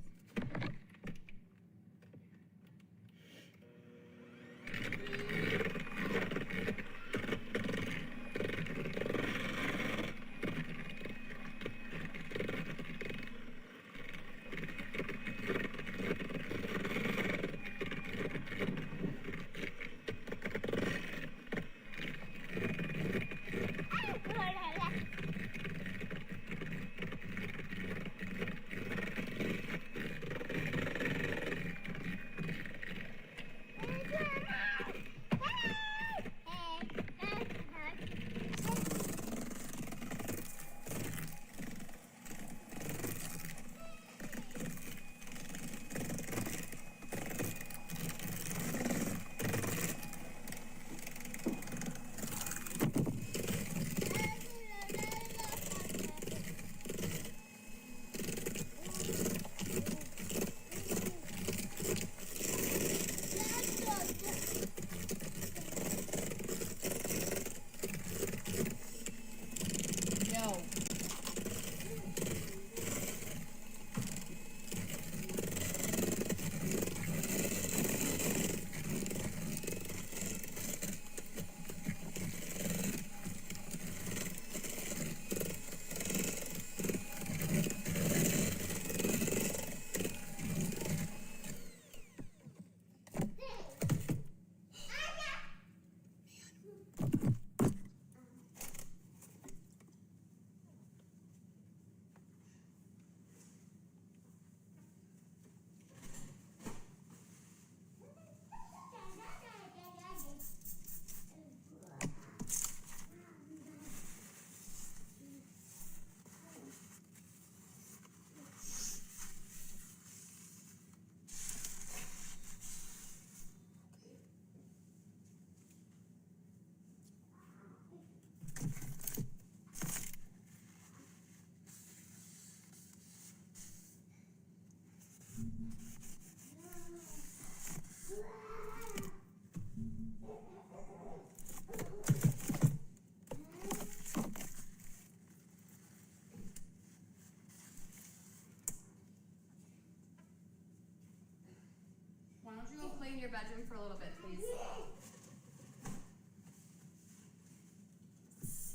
Why don't you go play in your bedroom for a little bit, please?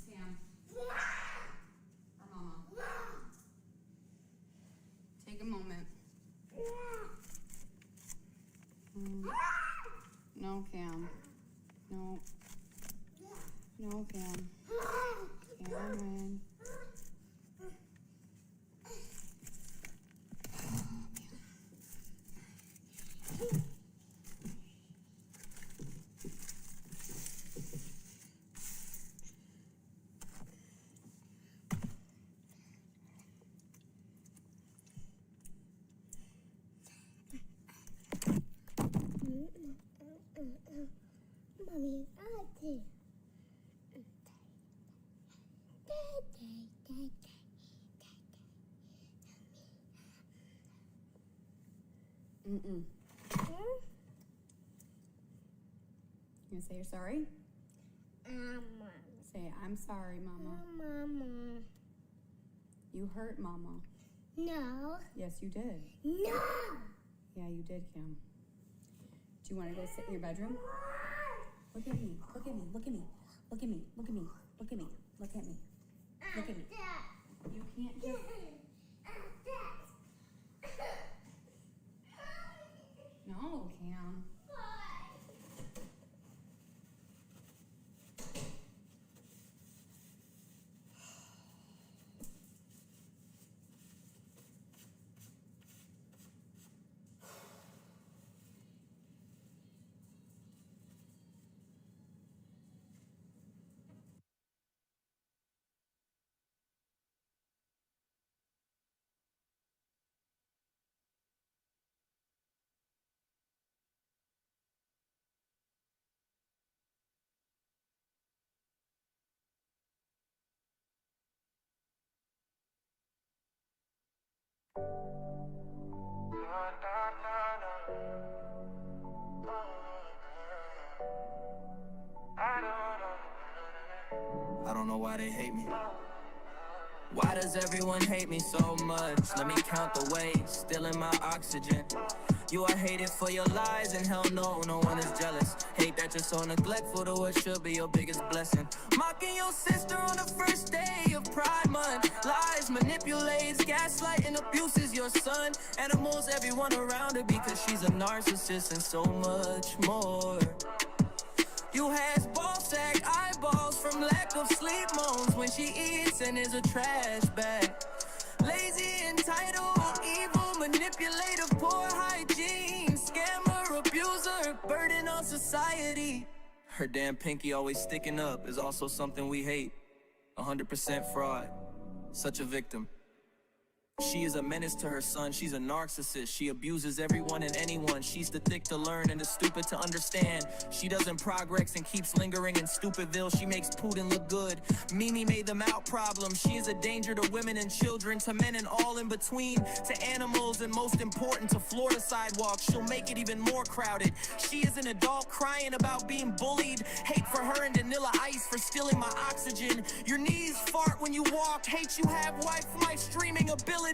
Cam. Or Mama. Take a moment. No, Cam. No. No, Cam. Cameron. Mommy, Auntie. Mm-mm. You gonna say you're sorry? Say, I'm sorry, Mama. Mama. You hurt Mama. No. Yes, you did. No. Yeah, you did, Cam. Do you want to go sit in your bedroom? Look at me. Look at me. Look at me. Look at me. Look at me. Look at me. Look at me. Look at me. You can't just... No, Cam. I don't know why they hate me. Why does everyone hate me so much? Let me count the ways, stealing my oxygen. You are hated for your lies, and hell no, no one is jealous. Hate that you're so neglectful to what should be your biggest blessing. Mocking your sister on the first day of Pride Month. Lies, manipulates, gaslight, and abuses your son. Animals, everyone around her because she's a narcissist and so much more. You has ball sack eyeballs from lack of sleep moans when she eats and is a trash bag. Lazy, entitled, evil, manipulative, poor hygiene, scammer, abuser, burden on society. Her damn pinky always sticking up is also something we hate. 100% fraud. Such a victim. She is a menace to her son. She's a narcissist. She abuses everyone and anyone. She's too thick to learn and too stupid to understand. She doesn't progress and keeps lingering in Stupidville. She makes Putin look good. Mimi made them out problems. She is a danger to women and children, to men and all in between, to animals, and most important, to Florida sidewalks. She'll make it even more crowded. She is an adult crying about being bullied. Hate for her and Vanilla Ice for stealing my oxygen. Your knees fart when you walk. Hate you have Wi-Fi streaming ability.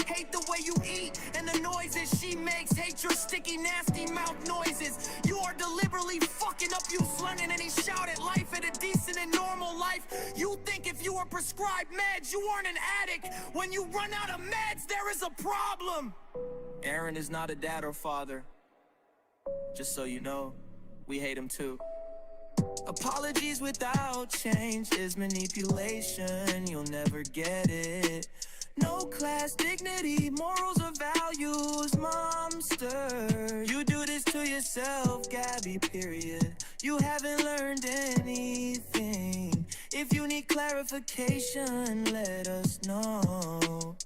Hate the way you eat and the noises she makes. Hate your sticky, nasty mouth noises. You are deliberately fucking up you slurring any shout at life at a decent and normal life. You think if you are prescribed meds, you aren't an addict. When you run out of meds, there is a problem. Aaron is not a dad or father. Just so you know, we hate him too. Apologies without change is manipulation. You'll never get it. No class, dignity, morals or values, monster. You do this to yourself, Gabi, period. You haven't learned anything. If you need clarification, let us know.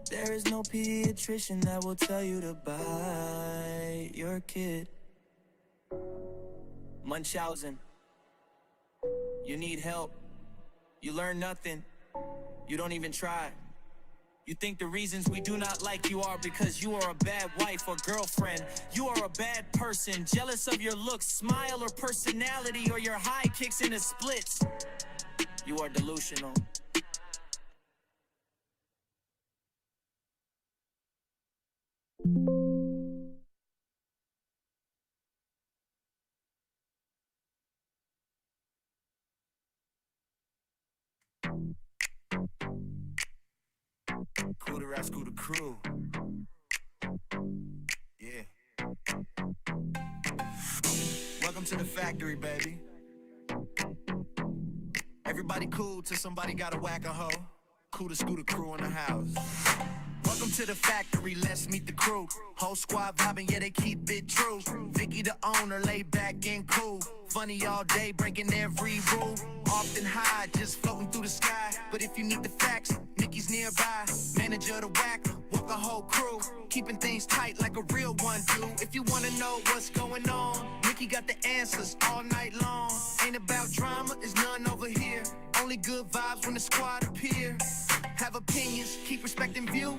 There is no pediatrician that will tell you to bite your kid. Munchausen. You need help. You learn nothing. You don't even try. You think the reasons we do not like you are because you are a bad wife or girlfriend. You are a bad person, jealous of your looks, smile, or personality, or your high kicks in the splits. You are delusional. Cool to rescue the crew. Yeah. Welcome to the factory, baby. Everybody cool till somebody gotta whack a hoe. Cool to scooter crew in the house. Welcome to the factory, let's meet the crew. Whole squad vibing, yeah, they keep it true. Vicky the owner, laid back and cool. Funny all day, breaking every rule. Often high, just floating through the sky. But if you need the facts, Nikki's nearby. Manager the whack, walk a whole crew. Keeping things tight like a real one do. If you wanna know what's going on, Nikki got the answers all night long. Ain't about drama, there's none over here. Only good vibes when the squad appear. Have opinions, keep respecting view.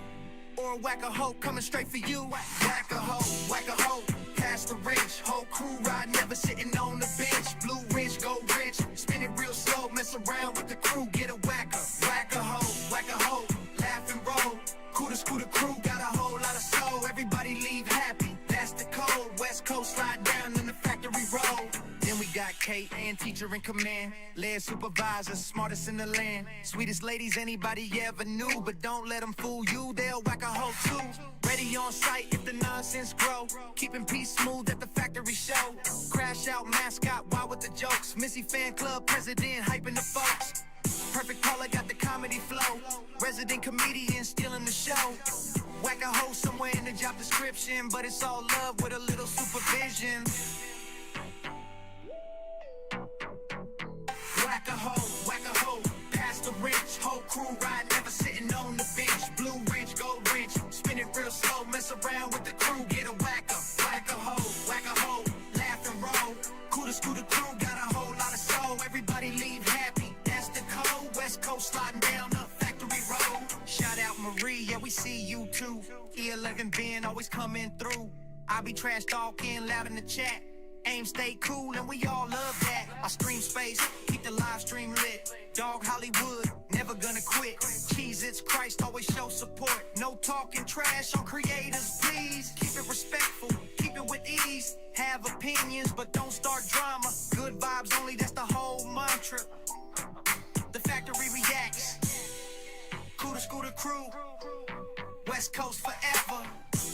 Or whack a hoe coming straight for you. Whack a hoe, pass the wrench. Whole crew ride, never sitting on the bench. Blue ridge, gold ridge, spin it real slow. Mess around with the crew, get a whacker. Whack a hoe, laugh and roll. Cool to scooter crew, got a whole lot of soul. Everybody leave happy, that's the code. West Coast slide down in the factory road. Then we got Kate and teacher in command. Lead supervisor, smartest in the land. Sweetest ladies anybody ever knew. But don't let them fool you, they'll whack a hoe too. Ready on site if the nonsense grow. Keeping peace smooth at the factory show. Crash out mascot, wild with the jokes. Missy fan club president hyping the folks. Perfect Paula got the comedy flow. Resident comedian stealing the show. Whack a hoe somewhere in the job description. But it's all love with a little supervision. Whack a hoe, pass the wrench. Whole crew ride, never sitting on the bench. Blue ridge, gold ridge, spin it real slow. Mess around with the crew, get a whacker. Whack a hoe, laugh and roll. Cool to scooter crew, got a whole lot of soul. Everybody leave happy, that's the code. West Coast sliding down the factory road. Shout out Marie, yeah, we see you too. E11 Ben always coming through. I be trash talking loud in the chat. Aim stay cool and we all love that. I stream space, keep the live stream lit. Dog Hollywood, never gonna to quit. Cheez-Its, Christ, always show support. No talking trash on creators, please. Keep it respectful, keep it with ease. Have opinions, but don't start drama. Good vibes only, that's the whole mantra. The factory reacts. Cooter Scooter Crew, West Coast forever.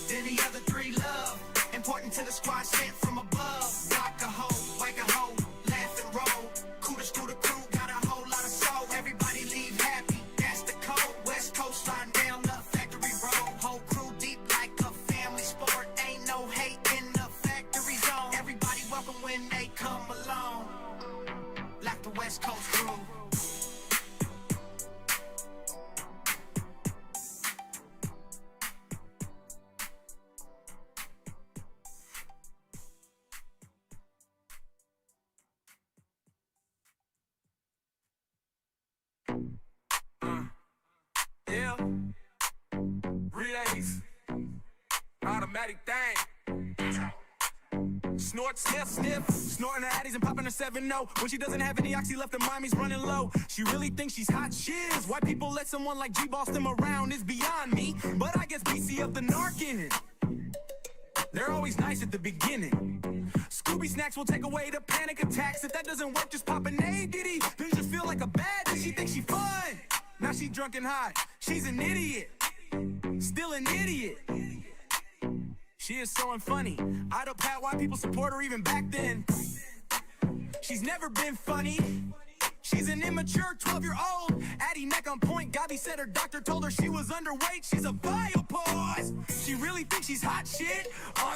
Then the other three love. Important to the squad sent from above. Rock a hoe, whack a hoe, laugh and roll. Cooter Scooter Crew got a whole lot of soul. Everybody leave happy, that's the code. West Coast sliding down the factory road. Whole crew deep like a family sport. Ain't no hate in the factory zone. Everybody welcome when they come along. Like the West Coast crew. Yeah, relays, automatic thing. Snort, sniff, sniff, snorting her addies and popping her 7-0. When she doesn't have any oxy left, the mommy's running low. She really thinks she's hot shiz. Why people let someone like G boss them around is beyond me. But I guess BC up the narc in it. They're always nice at the beginning. Scooby snacks will take away the panic attacks. If that doesn't work, just pop an A, diddy. Then you just feel like a bad, she thinks she fun. Now she drunk and high, she's an idiot. Still an idiot. She is so unfunny. I don't pat why people support her even back then. She's never been funny. She's an immature 12-year-old. Addie neck on point. Gabi said her doctor told her she was underweight. She's a vile pause. She really thinks she's hot shit.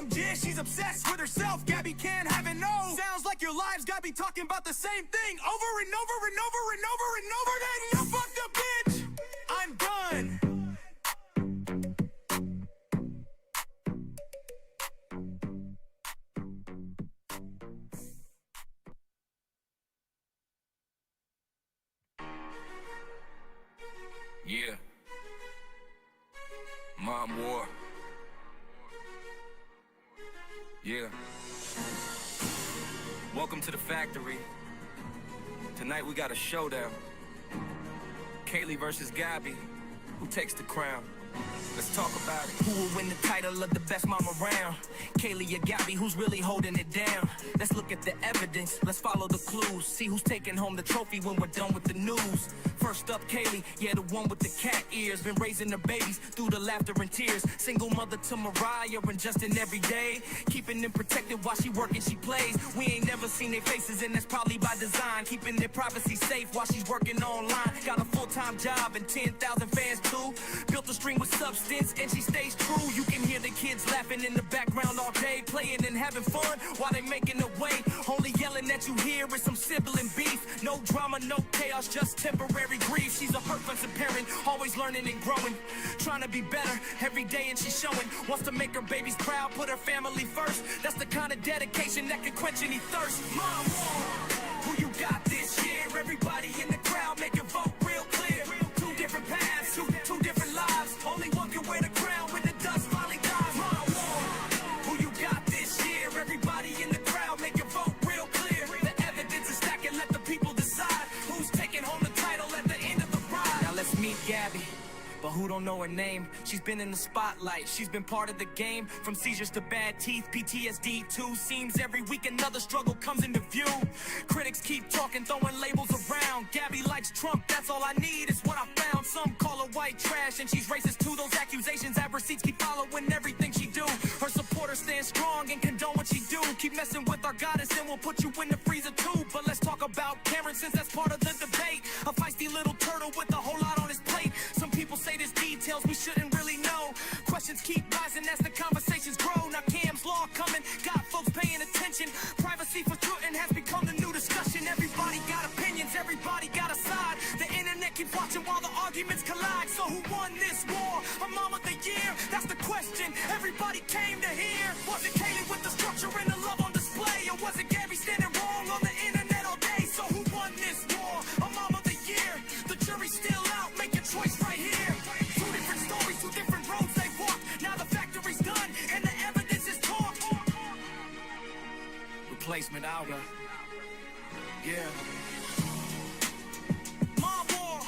Just she's obsessed with herself. Gabi can't have it, no. Sounds like your lives got be talking about the same thing over and over and over and over and over. Then you fucked up, bitch. I'm done. Yeah. Mom War. Yeah. Welcome to the factory. Tonight we got a showdown. Kaylee versus Gabi. Who takes the crown? Let's talk about it. Who will win the title of the best mom around? Kaylee or Gabi, who's really holding it down? Let's look at the evidence, let's follow the clues. See who's taking home the trophy when we're done with the news. First up, Kaylee, yeah, the one with the cat ears. Been raising her babies through the laughter and tears. Single mother to Mariah and Justin every day. Keeping them protected while she working, she plays. We ain't never seen their faces and that's probably by design. Keeping their privacy safe while she's working online. Got a full-time job and 10,000 fans too. Built a stream with substance and she stays true. You can hear the kids laughing in the background all day, playing and having fun while they making their way. Only yelling that you hear is some sibling beef. No drama, no chaos, just temporary grief. She's a hurt-felt parent, always learning and growing. Trying to be better every day and she's showing. Wants to make her babies proud, put her family first. That's the kind of dedication that can quench any thirst. Mom, who you got this year? Everybody in the crowd make your vote real clear. Two different paths, two different lives. Only one can wear the crown when the dust finally dies. Mom, who you got this year? Everybody in the crowd make your vote real clear. The evidence is stacking, let the people decide who's taking home the title at the end of the ride. Now let's meet Gabi. But who don't know her name? She's been in the spotlight. She's been part of the game. From seizures to bad teeth, PTSD too. Seems every week another struggle comes into view. Critics keep talking, throwing labels around. Gabi likes Trump, that's all I need, is what I found. Some call her white trash and she's racist too. Those accusations have receipts, keep following everything she do. Her supporters stand strong and condone what she do. Keep messing with our goddess and we'll put you in the freezer too. But let's talk about Karen since that's part of the debate. A feisty little turtle with a whole lot on his plate. Some people say there's details we shouldn't really know. Questions keep rising as the conversations grow. Now Cam's law coming, got folks paying attention. Privacy for Putin has become the new discussion. Everybody got opinions, everybody got a side. The internet keeps watching while the arguments collide. So who won this war? A mom of the year? That's the question everybody came to hear. Was it Kaylee with the structure and the love on display? Or was it Gabi standing wrong on the internet all day? So who won this war? A mom of the year? The jury's still out, make your choice right here. Two different stories, two different roads they walk. Now the factory's done and the evidence is talk. Replacement hour. Yeah. Mom war.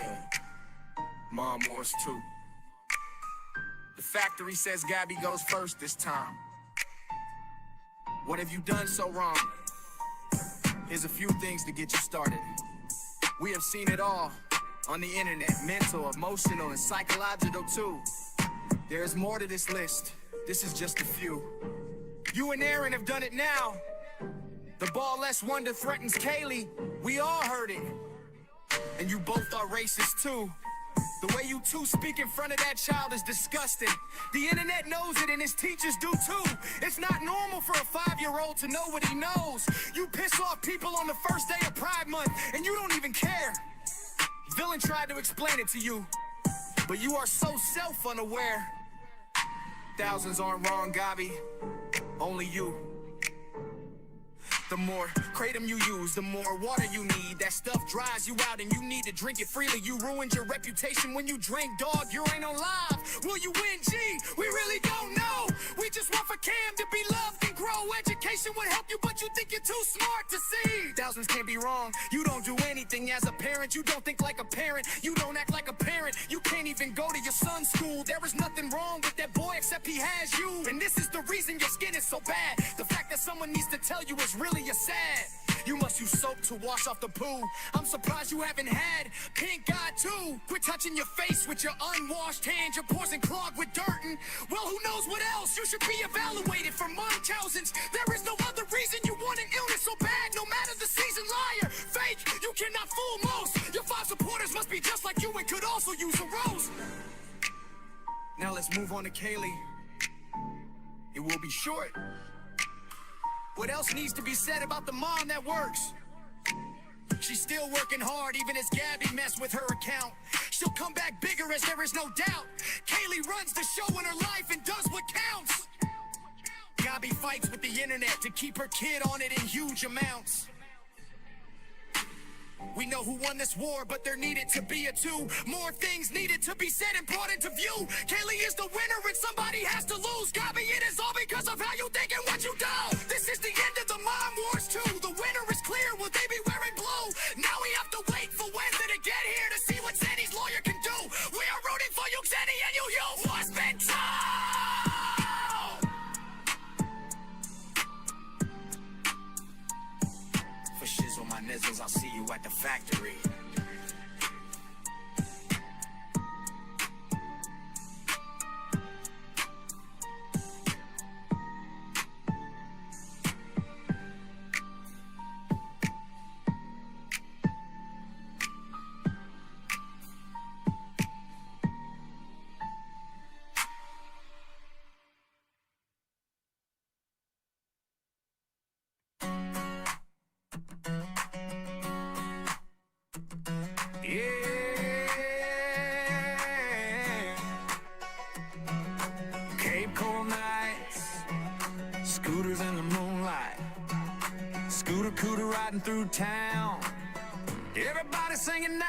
Yeah. Mom Wars 2. The factory says Gabby goes first this time. What have you done so wrong? Here's a few things to get you started. We have seen it all on the internet, mental, emotional, and psychological too. There is more to this list. This is just a few. You and Aaron have done it now. The ball less wonder threatens Kaylee. We all heard it. And you both are racist too. The way you two speak in front of that child is disgusting. The internet knows it and his teachers do too. It's not normal for a 5-year-old to know what he knows. You piss off people on the first day of Pride Month and you don't even care. Villain tried to explain it to you, but you are so self-unaware. Thousands aren't wrong, Gabi. Only you. The more kratom you use, the more water you need. That stuff dries you out and you need to drink it freely. You ruined your reputation when you drink, dog. You ain't on live. Will you win? Gee, we really don't know. We just want for Cam to be loved and grow. Education would help you, but you think you're too smart to see. Thousands can't be wrong. You don't do anything as a parent. You don't think like a parent. You don't act like a parent. You can't even go to your son's school. There is nothing wrong with that boy except he has you. And this is the reason your skin is so bad. The fact that someone needs to tell you is really you're sad. You must use soap to wash off the poo. I'm surprised you haven't had pink eye too. Quit touching your face with your unwashed hands. Your pores and clogged with dirt and, well, who knows what else. You should be evaluated for Munchausen's. There is no other reason you want an illness so bad. No matter the season, liar, fake, you cannot fool most. Your 5 supporters must be just like you and could also use a rose. Now let's move on to Kaylee. It will be short. What else needs to be said about the mom that works? She's still working hard even as Gabi messed with her account. She'll come back bigger as there is no doubt. Kaylee runs the show in her life and does what counts. Gabi fights with the internet to keep her kid on it in huge amounts. We know who won this war, but there needed to be a 2. More things needed to be said and brought into view. Kaylee is the winner and somebody has to lose. Gabi, it is all because of how you think and what you do. This is the end of the Mom Wars 2. The winner is clear. Will they be wearing blue? Now we have to wait for Wednesday to get here to see what Sandy's lawyer can do. We are rooting for you, Sandy, and you what's been told. For shizzle my nizzles, I'll see you at the factory. Through town, everybody singing now.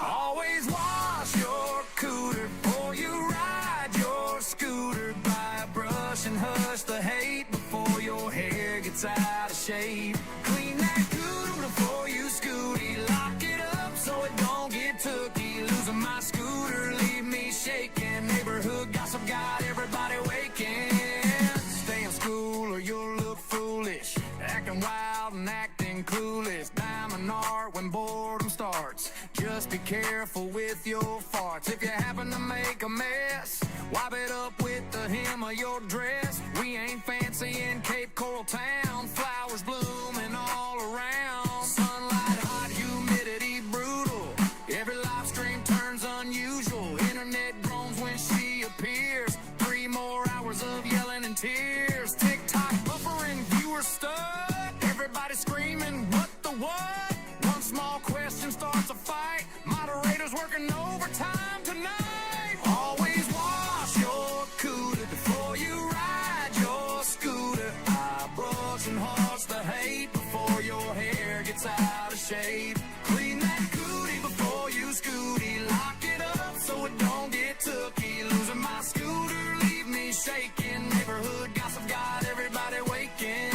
Always wash your cooter before you ride your scooter. Buy a brush and hush the hate before your hair gets out of shape. Clean that cooter before you scooty. Lock it up so it don't get tooky. Losing my scooter, leave me shaking. Neighborhood gossip got everybody waking. Stay in school or you'll look foolish. Acting wild and acting clueless. Diamond art when boredom starts. Just be careful with your farts. If you happen to make a mess, wipe it up with the hem of your dress. We ain't fancy in Cape Coral Town. Flowers blooming all around. Sunlight hot, humidity brutal. Every live stream turns unusual. Internet groans when she appears. 3 more hours of yelling and tears. TikTok buffering, viewers stuck. Everybody screaming, what the what? One small question starts a fight. Moderators working overtime tonight. Always wash your cooter before you ride your scooter. I brush and hush the hate before your hair gets out of shape. Clean that cootie before you scooty. Lock it up so it don't get tooky. Losing my scooter, leave me shaking. Neighborhood gossip got everybody waking.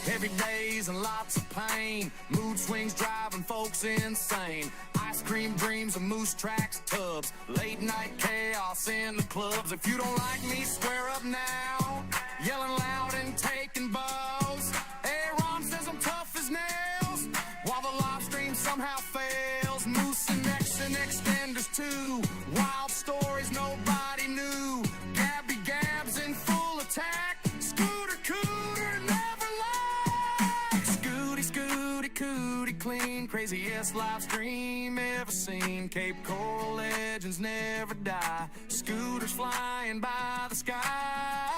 Heavy days and lots of pain. Mood swings driving folks insane. Ice cream dreams of moose tracks, tubs, late night chaos in the clubs. If you don't like me, square up now. Yelling loud and taking bows. Aaron says I'm tough as nails, while the live stream somehow fails. Moose and X and extenders too. Wild stories nobody knew. Gabi Gabs in full attack. Scooter Cooter never lied. Scooty, Scooty, Cootie clean. Craziest live stream ever seen. Cape Coral legends never die. Scooters flying by the sky.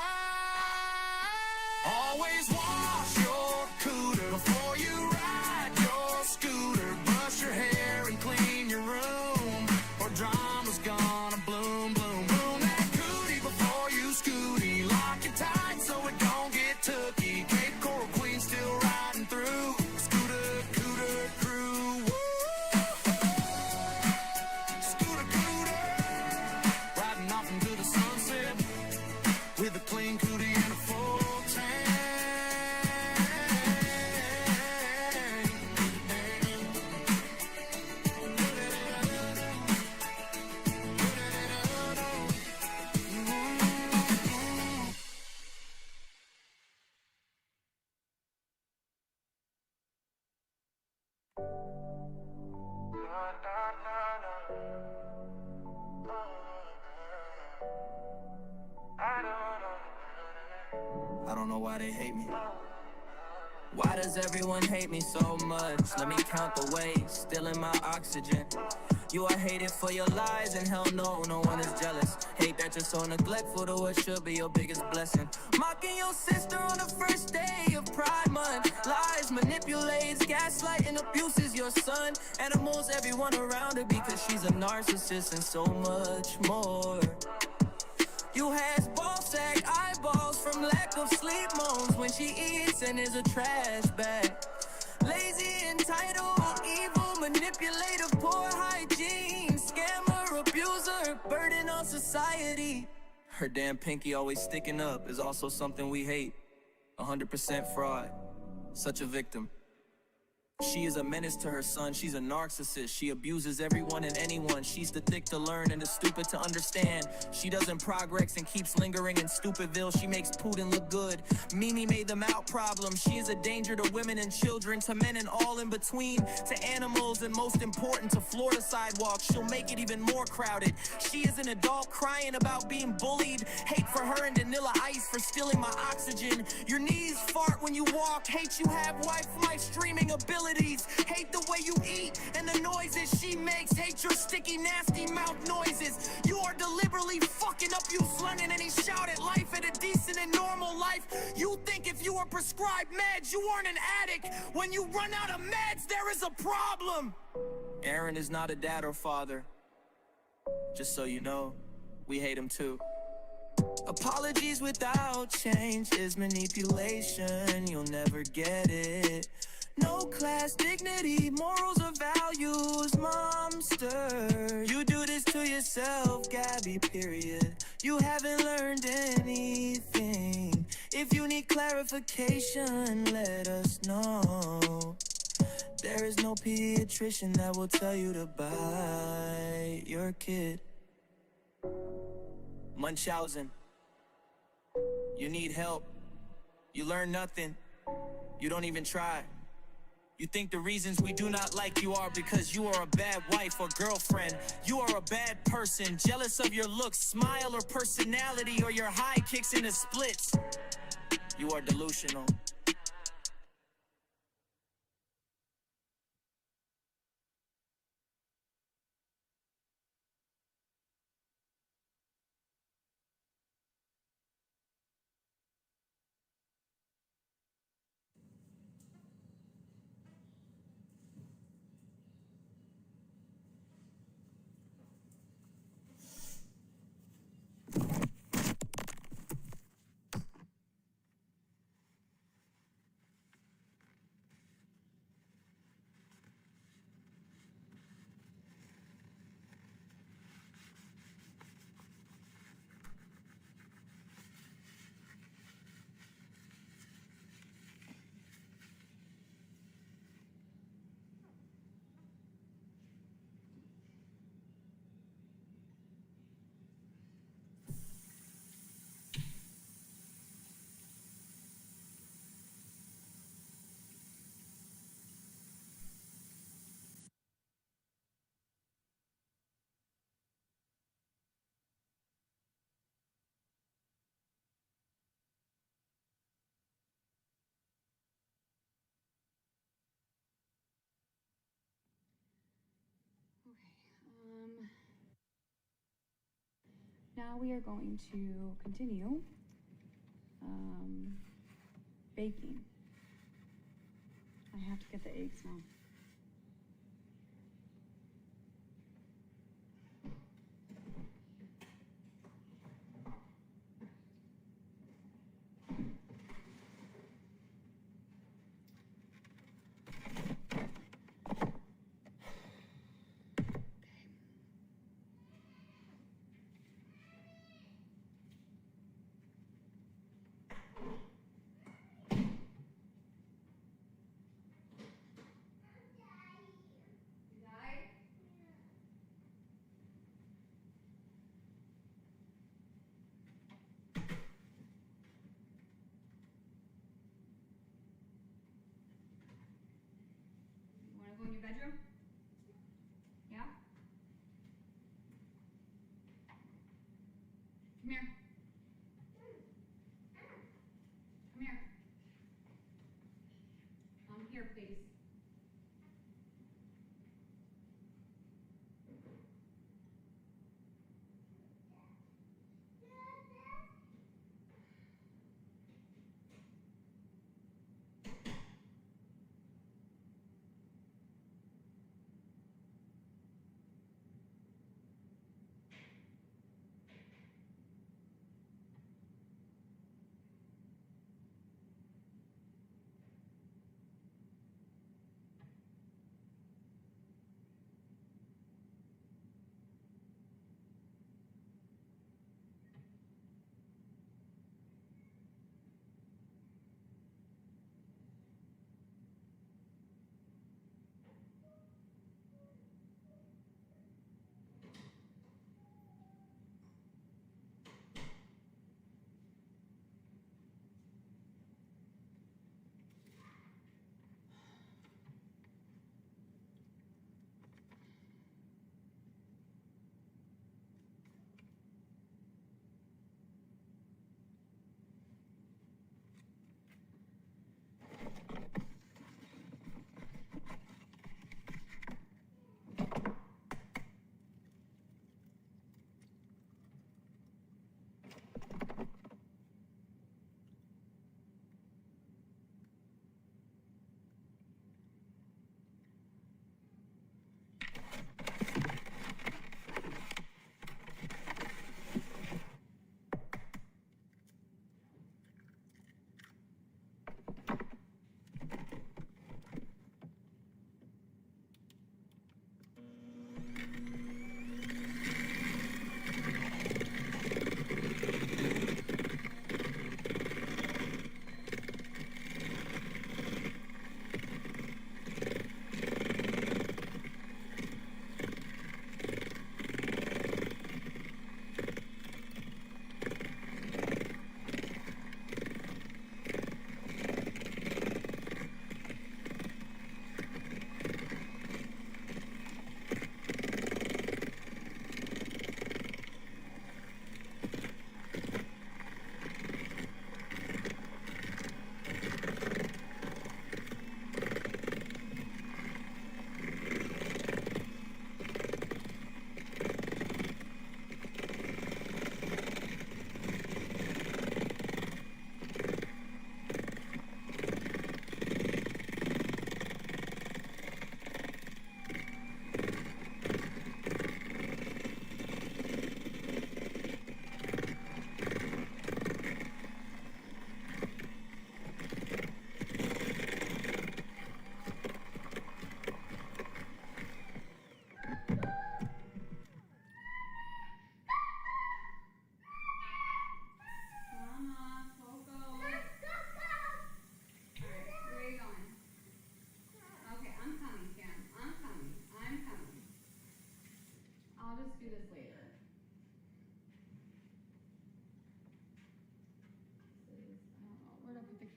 Always wash your cooter before you ride your scooter. Brush your hair and clean your room, or drama's gonna bloom, bloom, bloom. That cootie before you scooty. Lock it tight so it don't get tooky. Cape Coral Queen still riding through. Scooter, cooter crew. Woo! Scooter, cooter. Riding off into the sunset with a clean cootie and a full tank. I don't know why they hate me. Why does everyone hate me so much? Let me count the ways, stealing my oxygen. You are hated for your lies, and hell no, no one is jealous. Hate that you're so neglectful to what should be your biggest blessing. Mocking your sister on the first day of Pride Month. Lies, manipulates, gaslight, and abuses your son. Animals, everyone around her because she's a narcissist and so much more. You has ball sack eyeballs from lack of sleep moans when she eats and is a trash bag. Lazy, entitled, evil, manipulative, poor hygiene, scammer, abuser, burden on society. Her damn pinky always sticking up is also something we hate. 100% fraud. Such a victim. She is a menace to her son. She's a narcissist. She abuses everyone and anyone. She's the thick to learn and the stupid to understand. She doesn't progress and keeps lingering in Stupidville. She makes Putin look good. Mimi made them out problem. She is a danger to women and children, to men and all in between, to animals, and most important, to Florida sidewalks. She'll make it even more crowded. She is an adult crying about being bullied. Hate for her and Vanilla Ice for stealing my oxygen. Your knees fart when you walk. Hate you have Wi-Fi streaming ability. Hate the way you eat and the noises she makes. Hate your sticky, nasty mouth noises. You are deliberately fucking up you Lennon, and he shouted life at a decent and normal life. You think if you are prescribed meds, you aren't an addict. When you run out of meds, there is a problem. Aaron is not a dad or father. Just so you know, we hate him too. Apologies without change is manipulation. You'll never get it. No class, dignity, morals or values, momster. You do this to yourself, Gabi, period. You haven't learned anything. If you need clarification, let us know. There is no pediatrician that will tell you to bite your kid. Munchausen. You need help. You learn nothing. You don't even try. You think the reasons we do not like you are because you are a bad wife or girlfriend. You are a bad person, jealous of your looks, smile or personality, or your high kicks in the splits. You are delusional. now we are going to continue baking. I have to get the eggs now. Go in your bedroom? Yeah? Come here. Come here. Come here, please.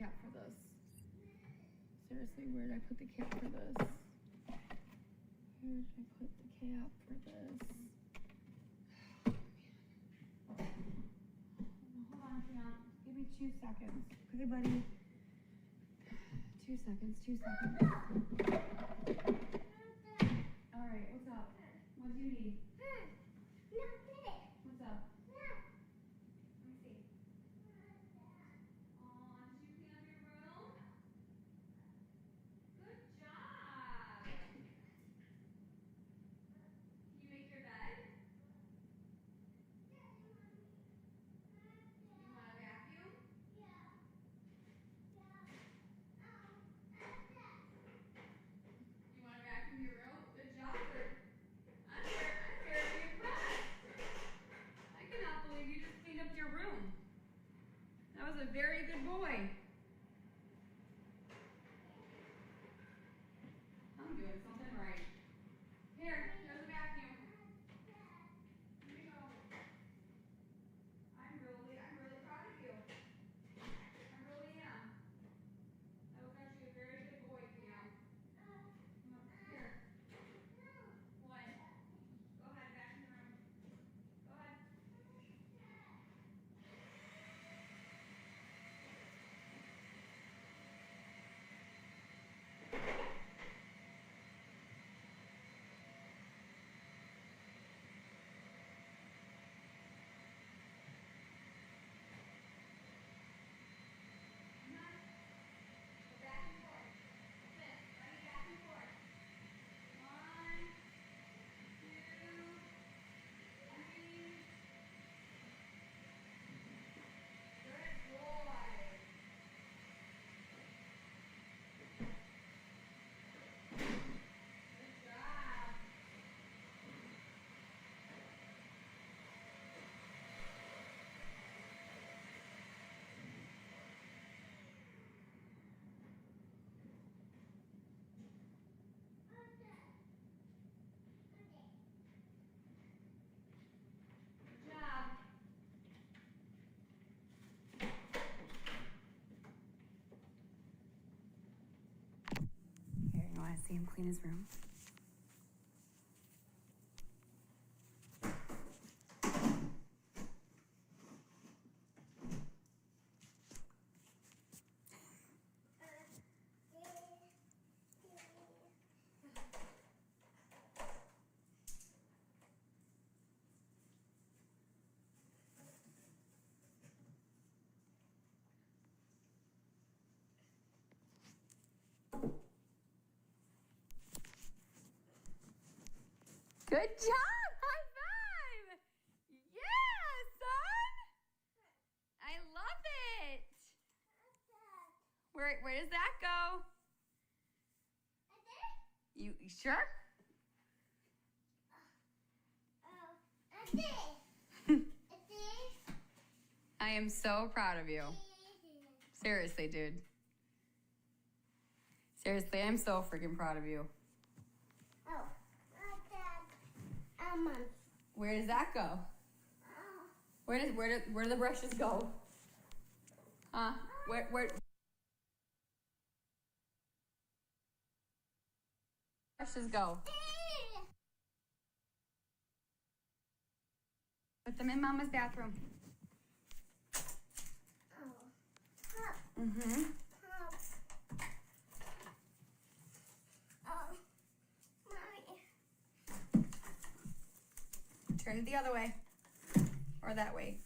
cap for this? Seriously, where did I put the cap for this? Where did I put the cap for this? Hold on, Fiona. Give me 2 seconds. Okay, buddy. 2 seconds, 2 seconds. All right, what's up? What do you need? What's up? want to see him clean his room? Good job! High five! Yeah, son! I love it! Where does that go? You sure? I am so proud of you. Seriously, dude. Seriously, I'm so freaking proud of you. Where does that go? Where do the brushes go? Where brushes go? Put them in Mama's bathroom. Mm-hmm. Turn it the other way. Or that way.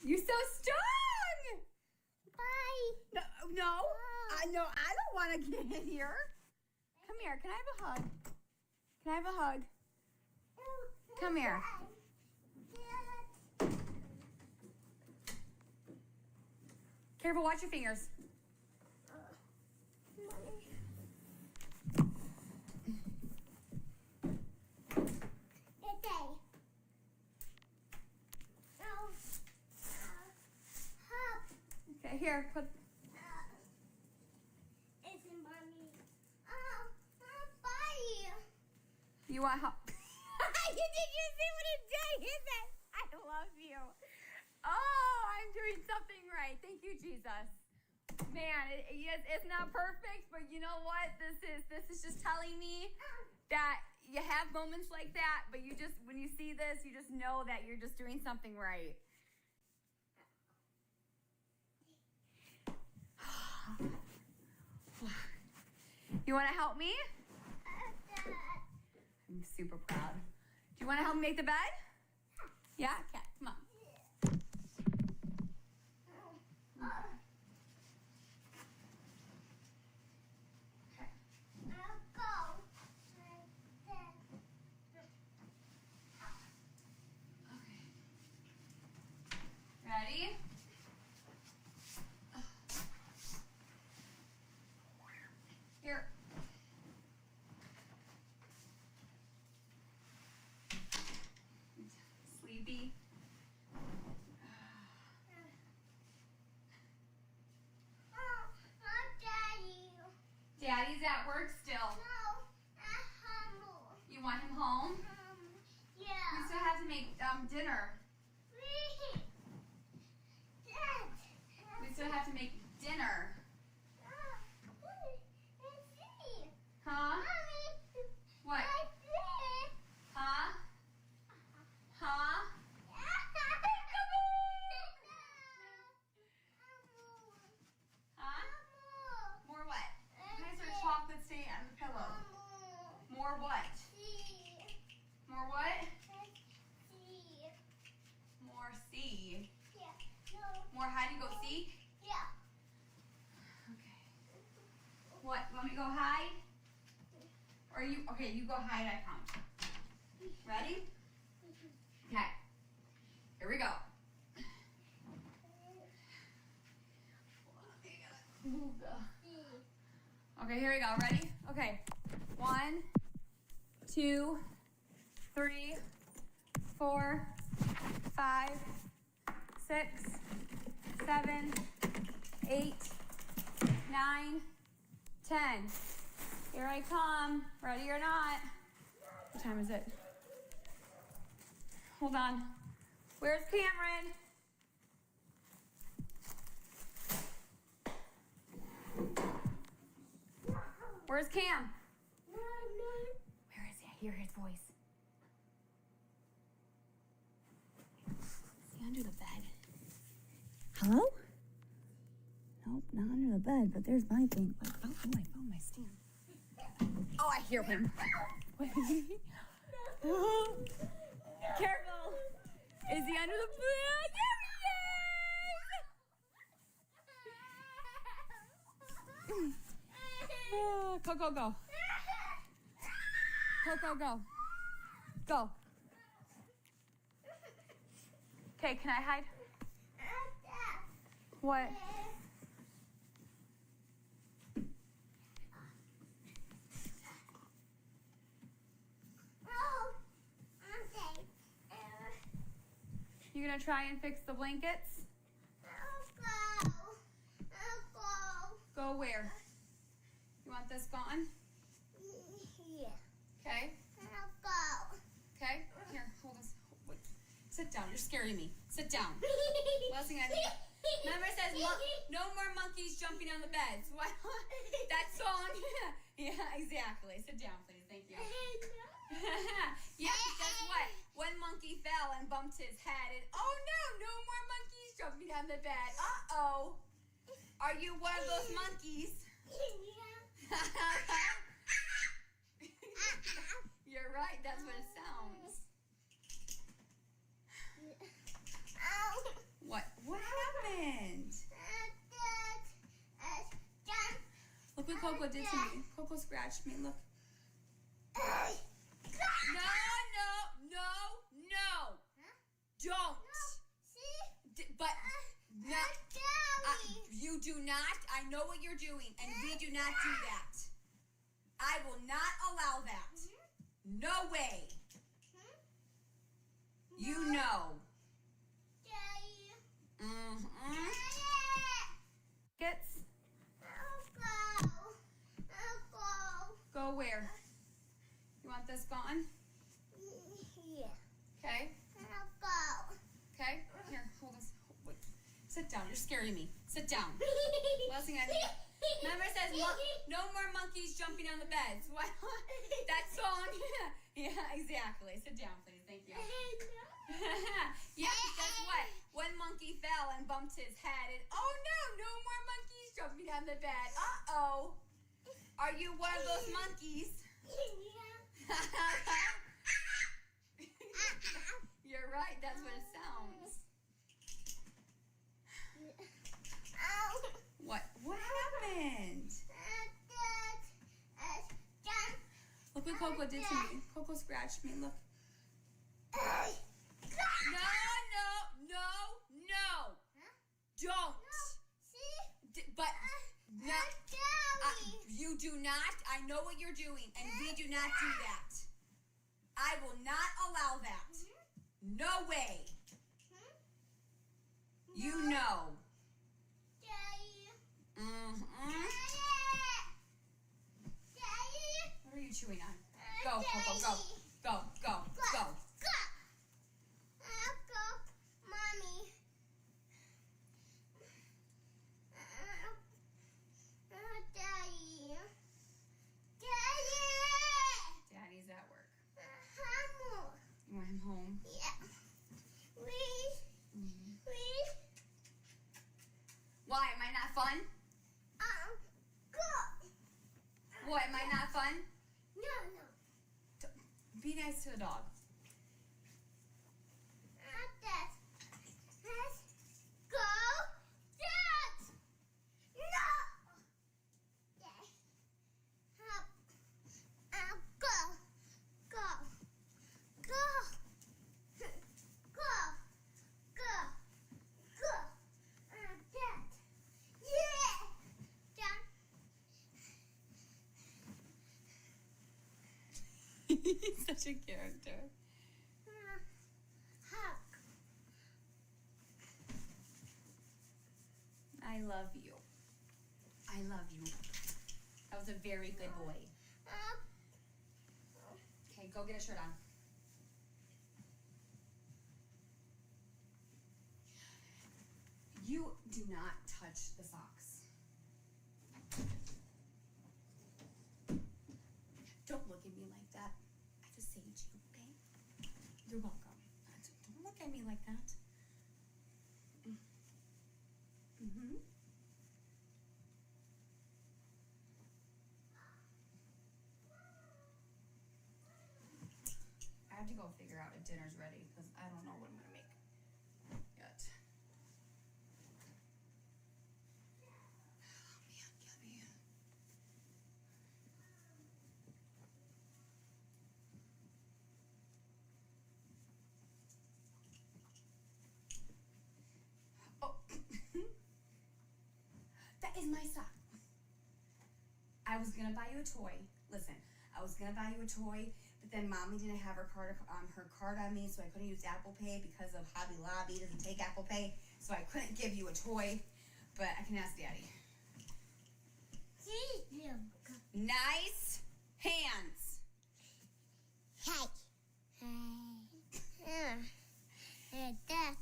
You're so strong! Bye! No, I don't want to get in here. Come here, can I have a hug? Can I have a hug? Come here. Careful, watch your fingers. Okay, here, put. You want help? Did you see what he did? He said, I love you. Oh, I'm doing something right. Thank you, Jesus. Man, it's not perfect, but you know what? This is just telling me that you have moments like that, but you just, when you see this, you just know that you're just doing something right. You want to help me? I'm super proud. Do you want to help me make the bed? Yeah? Okay, come on. Ready? Here. Sleepy. Daddy's at work still. No, at home. You want him home? Yeah. We still have to make dinner. We still have to make dinner. Huh? What? Huh? Huh? Huh? More what? Why is there chocolate stain on the pillow? More what? More what? More C. More hide and go seek? Yeah. Okay. What? Want me to go hide? Or you? Okay, you go hide. I count. Ready? Okay. Here we go. Okay, here we go. Ready? Okay. 1, 2, 3, 4, 5, 6, 7, 8, 9, 10. Here I come. Ready or not? What time is it? Hold on. Where's Cameron? Where's Cam? Where is he? I hear his voice. Is he under the bed? Hello? Nope, not under the bed, but there's my thing. Oh, I found my stand. Oh, I hear him. Careful. Is he under the bed? There he is! Coco, go. Coco, go. Go. Okay, can I hide? What? You gonna try and fix the blankets? Go where? You want this gone? Yeah. Okay. I'll go. Okay. Here, hold this. Wait. Sit down. You're scaring me. Sit down. Last thing I need. Remember it says no more monkeys jumping on the beds. What? That song? Yeah, exactly. Sit down, please. Thank you. Yeah, guess what? One monkey fell and bumped his head, and oh no more monkeys jumping on the bed. Uh-oh. Are you one of those monkeys? You're right, that's what it sounds. What happened? Look what Coco did to me. Coco scratched me, look. No. Don't. But you do not. I know what you're doing, and we do not do that. I will not allow that. No way. You know. Gets. Go where? You want this gone? Yeah. Okay. I'll go. Okay. Here, hold this. Wait. Sit down. You're scaring me. Sit down. Last thing I need. Remember it says no more monkeys jumping on the beds. What? That song? Yeah, exactly. Sit down, please. Thank you. Yeah, guess what? One monkey fell and bumped his head, and oh no more monkeys jumping on the bed. Uh-oh. Are you one of those monkeys? You're right, that's what it sounds. What happened? Look what Coco did to me. Coco scratched me, look. No. Don't. But you do not. I know what you're doing, and we do not do that. I will not allow that. No way. You know. What are you chewing on? Go, Coco, go. Go. Mommy. Daddy's at work. You want him home? Yeah. Please. Please. Why? Am I not fun? Go. What? Am I not fun? No. Be nice to the dog. Let's go. Dad. No. He's such a character. I love you. That was a very good boy. Okay, go get a shirt on. You do not touch the socks. me like that. I just saved you, okay? You're welcome. Don't look at me like that. Mm-hmm. I have to go figure out if dinner's ready because I don't know what I'm gonna make yet. Oh man, Gabi. Oh, that is my sock. I was gonna buy you a toy. Listen, I was gonna buy you a toy, but then Mommy didn't have her card on me, so I couldn't use Apple Pay because of Hobby Lobby doesn't take Apple Pay, so I couldn't give you a toy. But I can ask Daddy. Nice hands.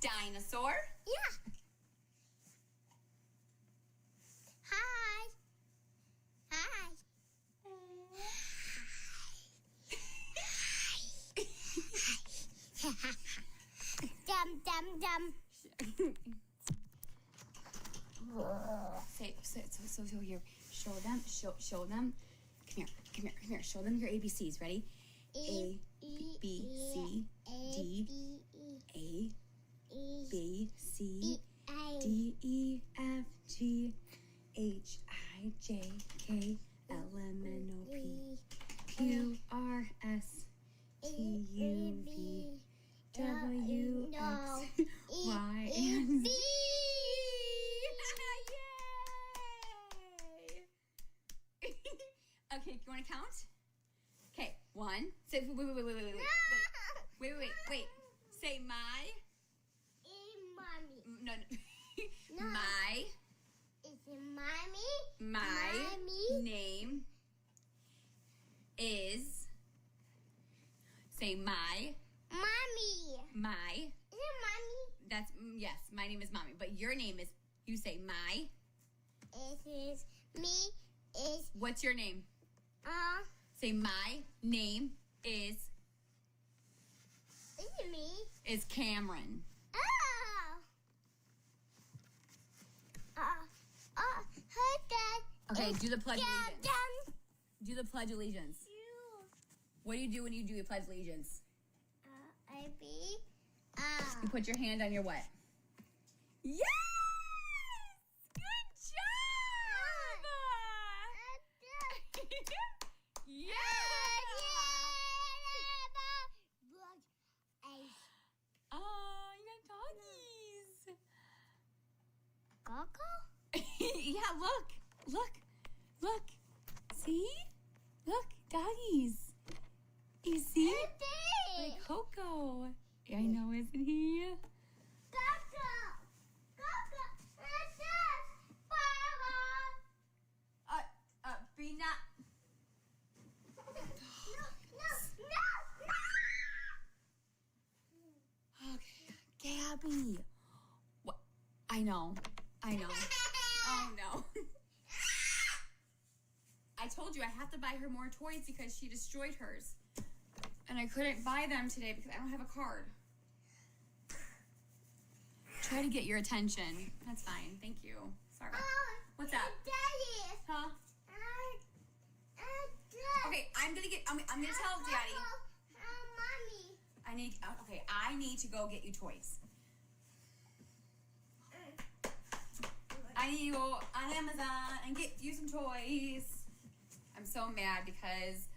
Dinosaur. Yeah. Hi. Hi. Dum. So here. Show them. Come here. Show them your ABCs. Ready? A, B, C, D, A, B, C, D, E, F, G, H, I, J, K, L, M, N, O, P, Q, R, S, T, U, V, W, X, Y, and Z. Yay! Okay, you want to count? Okay, 1. Say wait. Say my. Mommy. No. No. My. It's mommy. My Mommy. name is. Say my. Mommy. My. Is it mommy? That's yes. My name is Mommy, but your name is. You say my. It is me. Is What's your name? Say my name is. Is it me? Is Cameron. Hey, Dad. Okay, do the pledge allegiance. Do the pledge allegiance. What do you do when you do your pledge allegiance? You put your hand on your what? Yes! Good job! Yeah! Oh, you got doggies. Coco? Yeah, look. See? Look, doggies. You see? Like Coco. I know, isn't he? Be not. Okay, Gabi. What? I know. Oh no. I told you I have to buy her more toys because she destroyed hers. And I couldn't buy them today because I don't have a card. Try to get your attention. That's fine. Thank you. Sorry. What's up? Daddy. Huh? Okay, I'm gonna tell Daddy. Mommy. I need to go get you toys. I need to go on Amazon and get you some toys. I'm so mad because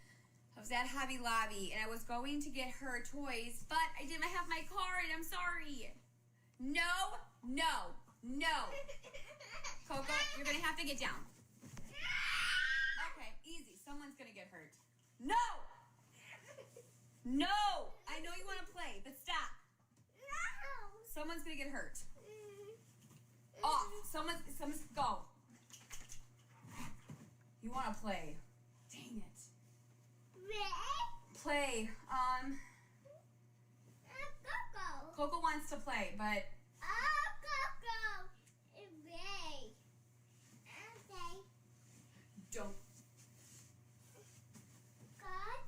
I was at Hobby Lobby and I was going to get her toys, but I didn't have my card. I'm sorry. No. Coco, you're gonna have to get down. Okay, easy. Someone's gonna get hurt. No! I know you want to play, but stop. No. Someone's gonna get hurt. Off. Someone's go. You want to play? Dang it. Play. Coco wants to play, but. Coco. Okay. Don't. God.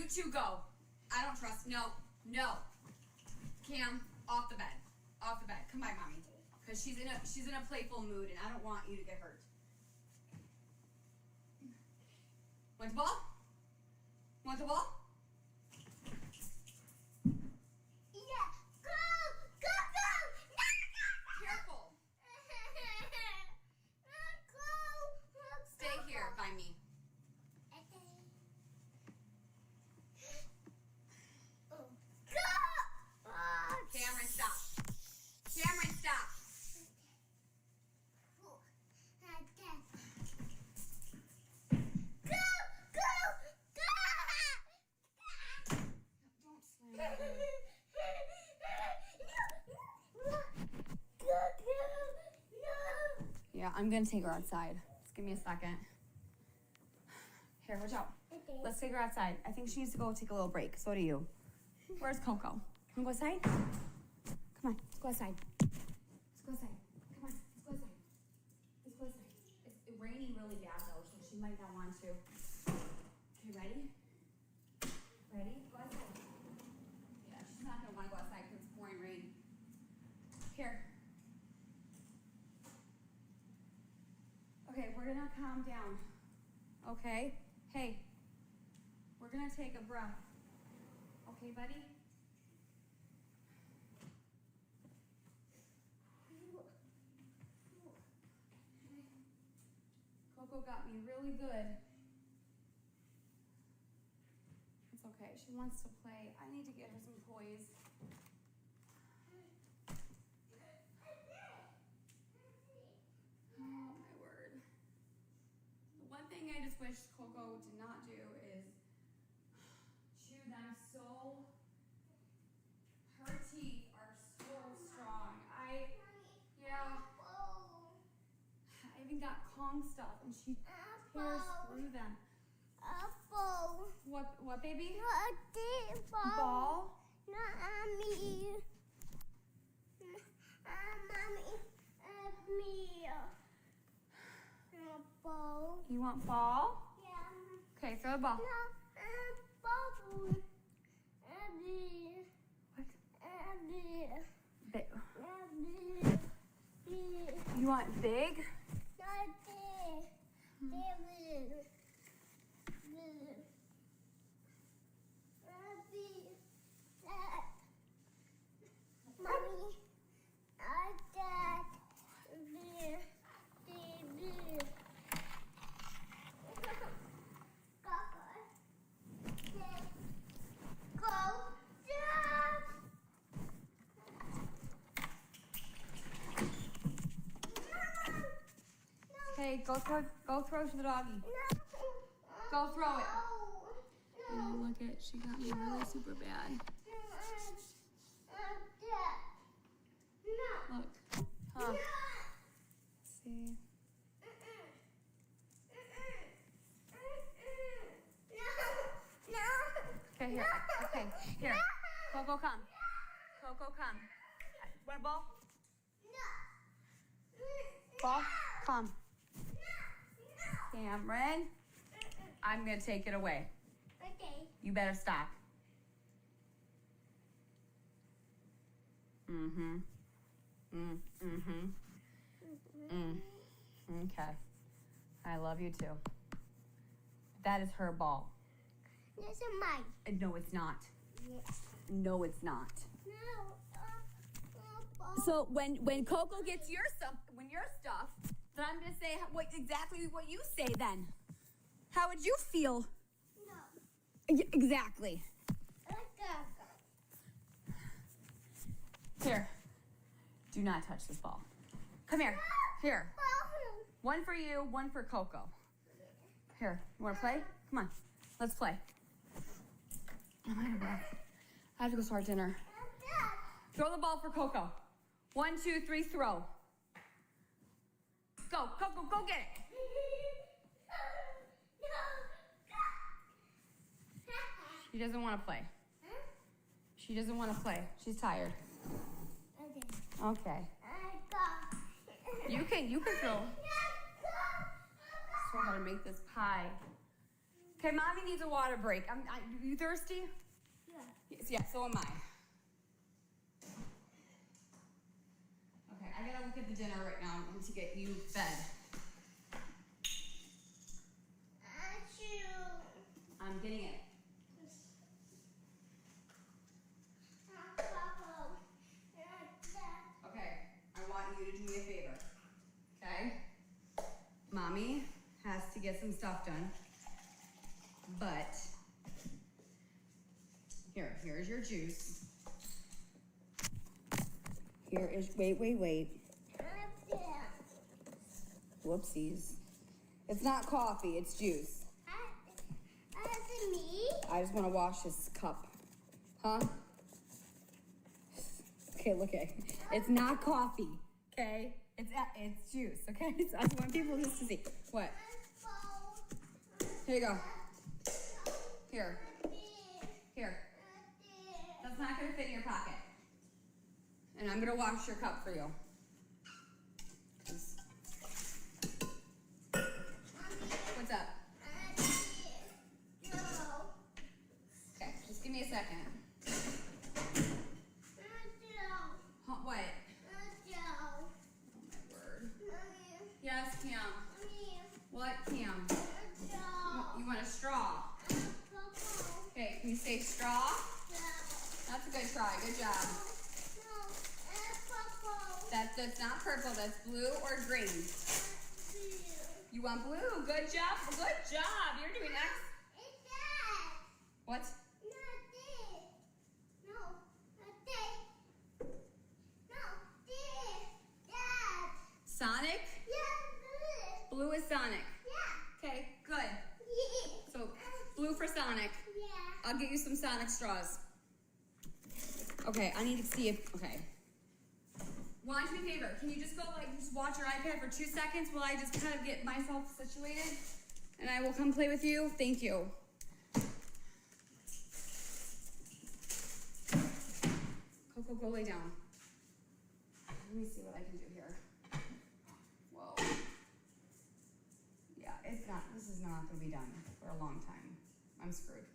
You two go. I don't trust. No. Cam, off the bed. Off the bed. Come by, mommy. Because she's in a playful mood, and I don't want you to get hurt. Want the ball? Want the ball? Yeah. Go. Careful. Stay here by me. Cameron, stop. Cameron, stop. Don't slam the door. Yeah, I'm gonna take her outside. Just give me a second. Here, watch out. Let's take her outside. I think she needs to go take a little break. So do you. Where's Coco? Can we go outside? Come on, let's go outside. Let's go outside. Come on, let's go outside. Let's go outside. It's raining really bad though, so she might not want to. Okay, ready? Ready? Go outside. Yeah, she's not gonna want to go outside because it's pouring rain. Here. Okay, we're gonna calm down. Okay? Hey, we're gonna take a breath. Okay, buddy? Coco got me really good. It's okay, she wants to play. I need to get her some toys. Oh my word. The one thing I just wish Coco did not do is chew them so. Her teeth are so strong. I even got Kong stuff and she tears through them. Apple. What baby? Ball. Ball? Mommy. Me. Ball. You want ball? Yeah. Okay, throw the ball. Bubble. What? You want big? Mommy, Dad, Okay, go throw to the doggy. Go throw it. Oh, look it, she got me really super bad. Look. Huh. Let's see. Okay, here. Okay, here. Coco, come. Coco, come. Want a ball? Ball? Come. Cameron, I'm gonna take it away. Okay. You better stop. Okay. I love you too. That is her ball. This is mine. No, it's not. Yes. No, it's not. No. So when Coco gets your stuff, then I'm gonna say exactly what you say then. How would you feel? No. Exactly. Here. Do not touch this ball. Come here. Here. One for you, one for Coco. Here. You wanna play? Come on. Let's play. I'm out of breath. I have to go start dinner. Throw the ball for Coco. 1, 2, 3, throw. Go, Coco, go get it. She doesn't want to play. She doesn't want to play. She's tired. Okay. You can throw. Show how to make this pie. Okay, mommy needs a water break. You thirsty? Yeah. Yeah, so am I. Okay, I gotta look at the dinner right now to get you fed. I'm getting it. Okay, I want you to do me a favor. Okay? Mommy has to get some stuff done. But here's your juice. Here is wait. Whoopsies. It's not coffee, it's juice. Me? I just want to wash this cup. Huh? Okay, look at it. It's not coffee, okay? It's juice, okay? So I just want people just to see. What? Here you go. Here. That's not gonna fit in your pocket. And I'm gonna wash your cup for you. What's up? Okay, just give me a second. Huh, what? Oh my word. Yes, Cam. What, Cam? You want a straw? Okay, can you say straw? That's a good try. Good job. That's not purple. That's blue or green. You want blue? Good job. Good job. You're doing What? Sonic? Yeah. Blue is Sonic. Yeah. Okay, good. Yeah. So, blue for Sonic. Yeah. I'll get you some Sonic straws. Okay, I need to see if, okay. Want to do me a favor? Can you just go, just watch your iPad for 2 seconds while I just kind of get myself situated? And I will come play with you. Thank you. Coco, go lay down. Let me see what I can do here. Whoa. Yeah, this is not gonna be done for a long time. I'm screwed.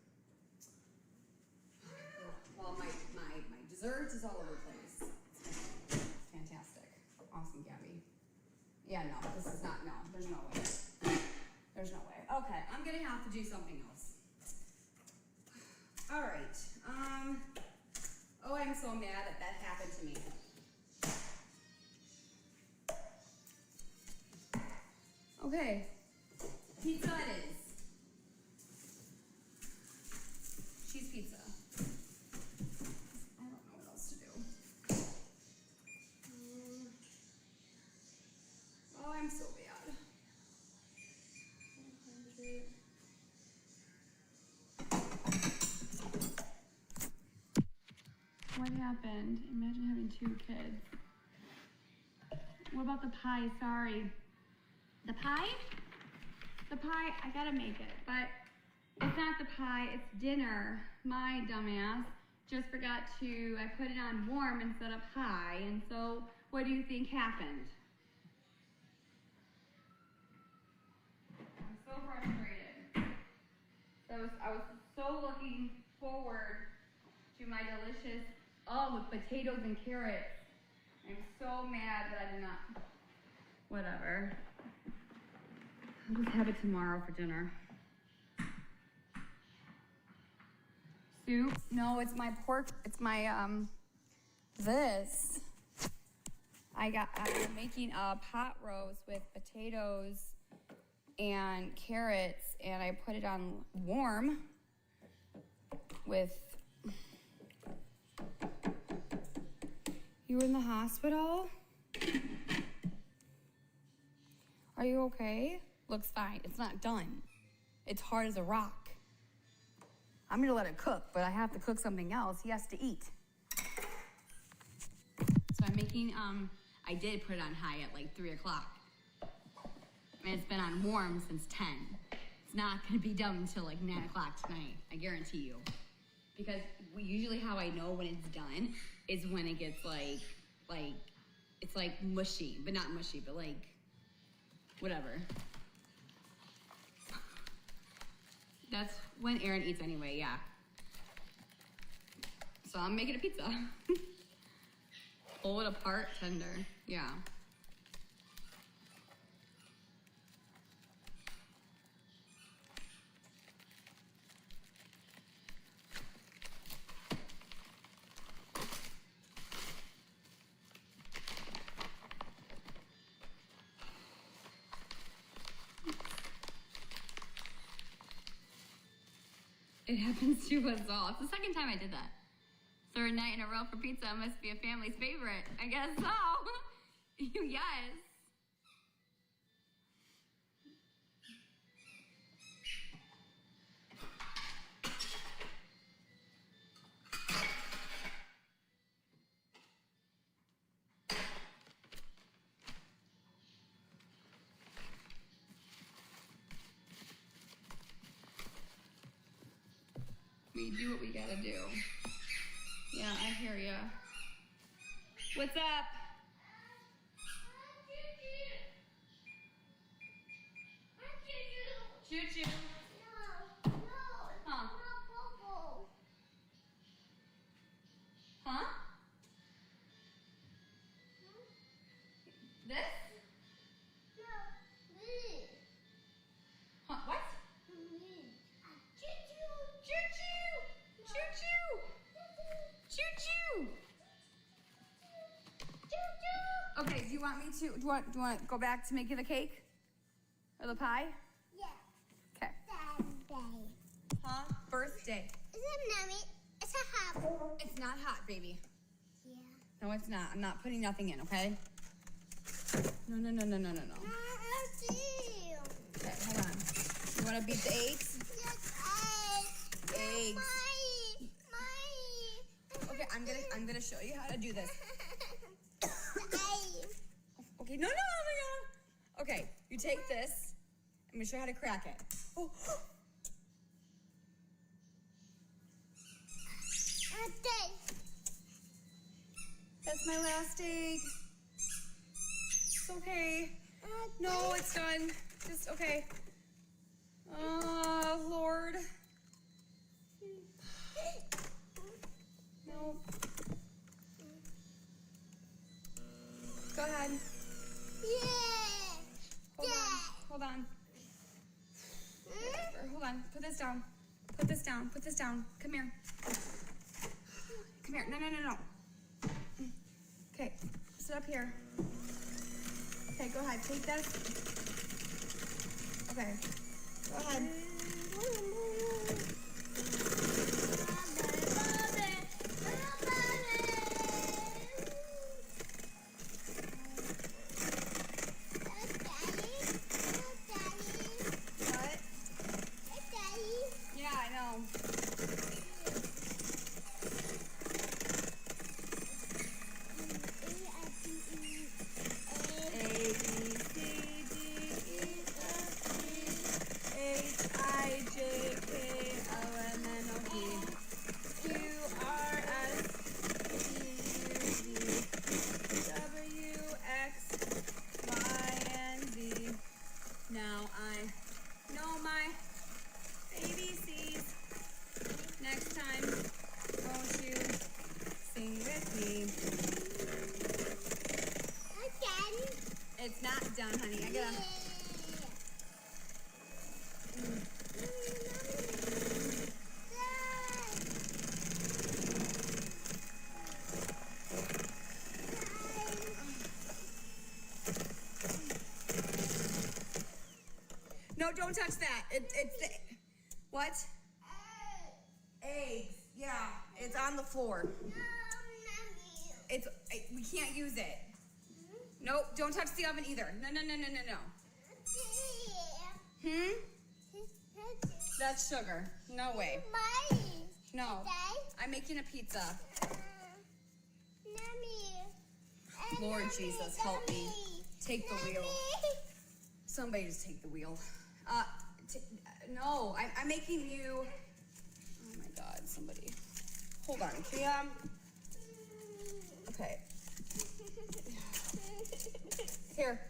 Well, my dessert is all over the place. Fantastic. Awesome, Gabi. Yeah, no, this is not, no, there's no way. There's no way. Okay, I'm gonna have to do something else. All right, oh, I'm so mad that happened to me. Okay, pizza it is. Cheese pizza. I don't know what else to do. Oh, I'm so bad. 100. What happened? Imagine having 2 kids. What about the pie? Sorry. The pie? The pie, I gotta make it, but it's not the pie, it's dinner. My dumbass just forgot to, I put it on warm instead of high, and so what do you think happened? I'm so frustrated. I was so looking forward to my delicious, with potatoes and carrots. I'm so mad that I did not, whatever. I'll just have it tomorrow for dinner. Soup? No, it's my pork, it's my, this. I'm making a pot roast with potatoes and carrots, and I put it on warm with, you were in the hospital? Are you okay? Looks fine. It's not done. It's hard as a rock. I'm gonna let it cook, but I have to cook something else. He has to eat. So I'm making, I did put it on high at like 3 o'clock. And it's been on warm since 10. It's not gonna be done until like 9 o'clock tonight, I guarantee you. Because usually how I know when it's done is when it gets it's like mushy, but not mushy, but like, whatever. That's when Aaron eats anyway, yeah. So I'm making a pizza. Pull it apart, tender, yeah. It happens to us all. It's the second time I did that. Third night in a row for pizza must be a family's favorite. I guess so. Yes. We do what we gotta do. Yeah, I hear ya. What's up? Choo-choo. Huh? Huh? This? Huh, what? Choo-choo! Okay, do you want me to, do you want to go back to making the cake? Or the pie? Yeah. Okay. Birthday. Huh? Birthday. Is it nummy? It's a hot. It's not hot, baby. Yeah. No, it's not. I'm not putting nothing in, okay? No. Okay, hold on. You want to beat the eggs? Eggs. Okay, I'm gonna show you how to do this. Okay, no. Okay, you take this. I'm gonna show you how to crack it. Oh. That's my last egg. It's okay. No, it's done. Just okay. Oh, Lord. No. Go ahead. Hold on. Hold on. Put this down. Put this down. Come here. Come here. No. Okay. Sit up here. Okay, go ahead. Take this. Okay. Go ahead. It's not done, honey. I gotta. No, don't touch that. It's the. What? Eggs. Yeah, it's on the floor. We can't use it. Nope, don't touch the oven either. No. That's sugar. No way. No. I'm making a pizza. Lord Jesus, help me. Take the wheel. Somebody just take the wheel. No, I'm making you. Oh my God, somebody. Hold on, Cam. Okay. Here.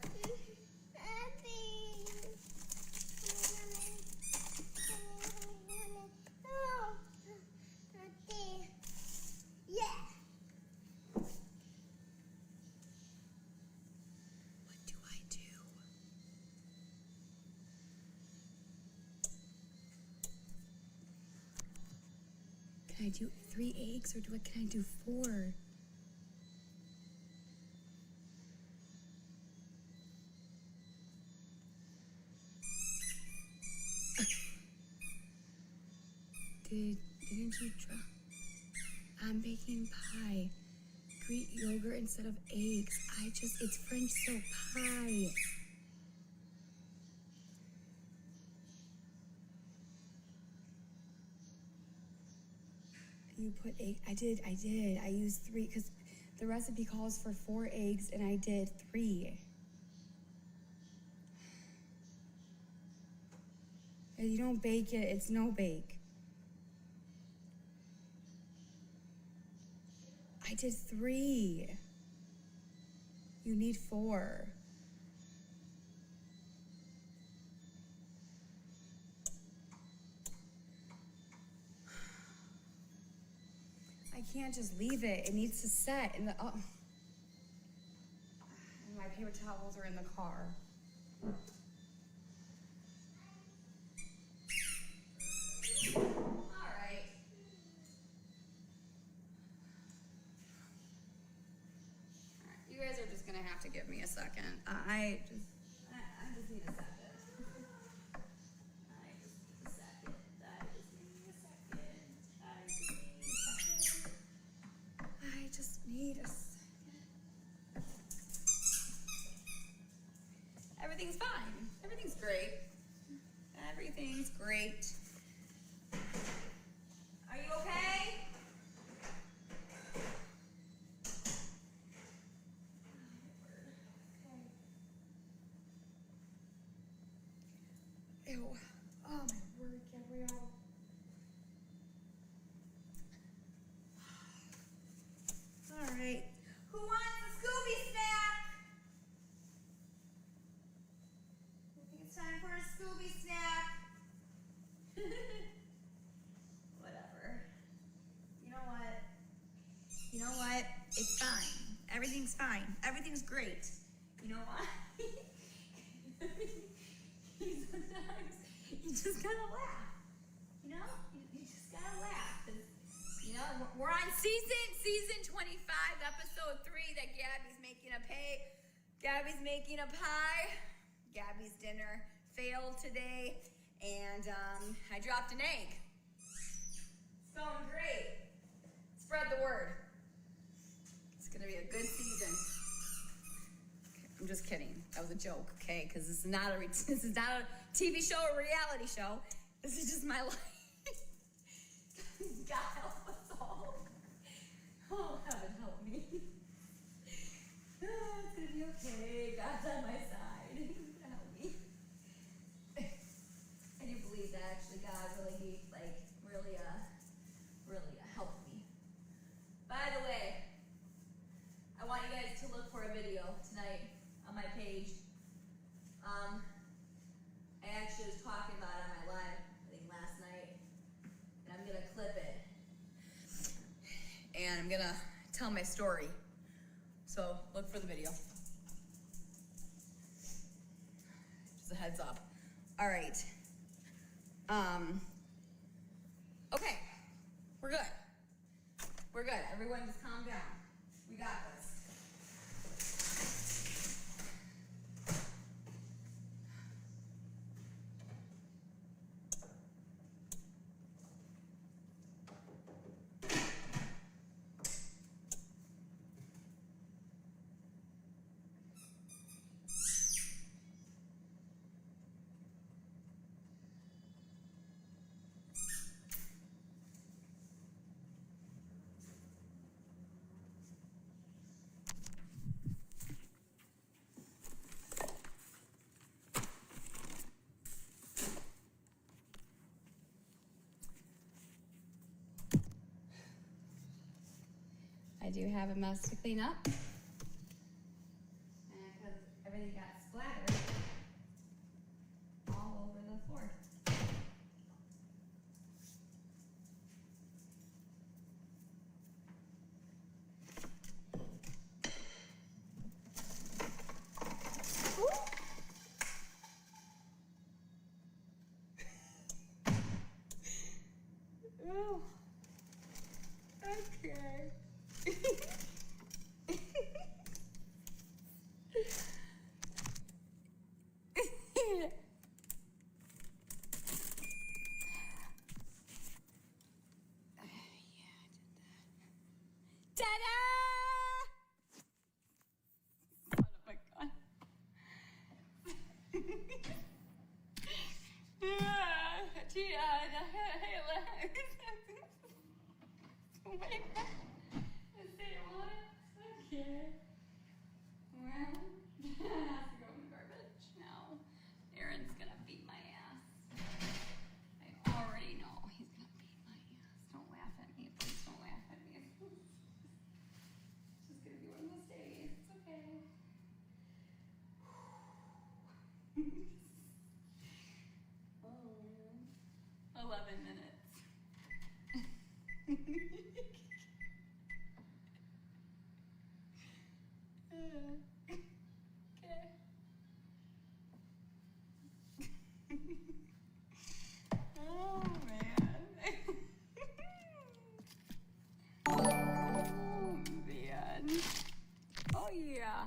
Can I do 3 eggs or can I do 4? Didn't you try? I'm baking pie. Greek yogurt instead of eggs. It's French silk pie. You put egg, I did. I used 3 because the recipe calls for 4 eggs and I did 3. If you don't bake it, it's no bake. I did 3. You need 4. I can't just leave it. It needs to set in the, oh. And my paper towels are in the car. All right. You guys are just gonna have to give me a second. I just need a second. I just need a second. Everything's fine. Everything's great. Everything's great. Are you okay? Ew. Oh my word, Gabrielle. All right. Who wants a Scooby snack? I think it's time for a Scooby snack. Whatever. You know what? You know what? It's fine. Everything's fine. Everything's great. You know what? Sometimes you just gotta laugh. You know? You just gotta laugh. You know, we're on season 25, episode 3 that Gabby's making a pie. Gabby's dinner failed today, and I dropped an egg. It's going great. Spread the word. It's gonna be a good season. Okay, I'm just kidding. That was a joke, okay? Because this is not a TV show or reality show. This is just my life. God help us all. Oh, heaven help me. Oh, it's gonna be okay. God's on my side. He's gonna help me. I do believe that actually God really helped me. By the way, I want you guys to look for a video tonight on my page. I actually was talking about it on my live, I think last night, and I'm gonna clip it, and I'm gonna tell my story. So look for the video. Just a heads up. All right. Okay, we're good. We're good. Everyone just calm down. We got this. I do have a mess to clean up. And because everything got splattered all over the floor. Say what? Okay. Well, I have to go in the garbage now. Aaron's gonna beat my ass. I already know he's gonna beat my ass. Don't laugh at me. Please don't laugh at me. It's just gonna be one of those days. It's okay. Oh man. 11 minutes. Okay. Oh man. Oh man. Oh yeah.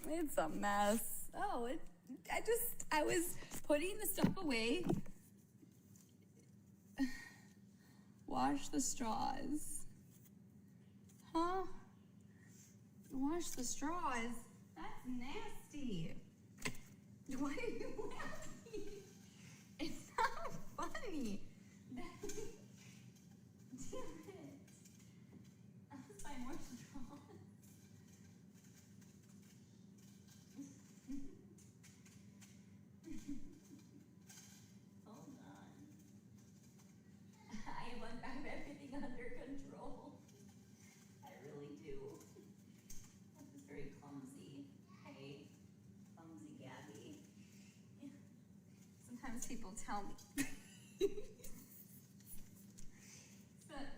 It's a mess. Oh, I was putting the stuff away. Wash the straws. Huh? Wash the straws? That's nasty. Why are you laughing? It's not funny. Damn it. I'll find more straws. Hold on. I have everything under control. I really do. That was very clumsy. Hey, clumsy Gabi. Sometimes people tell me.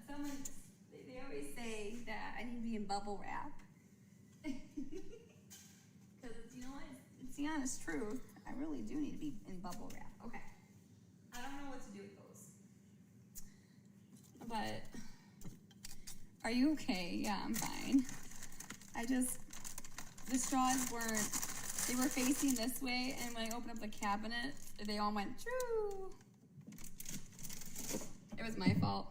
Someone, they always say that I need to be in bubble wrap. Because you know what? It's the honest truth. I really do need to be in bubble wrap. Okay. I don't know what to do with those. But are you okay? Yeah, I'm fine. The straws they were facing this way, and when I opened up the cabinet, they all went true. It was my fault.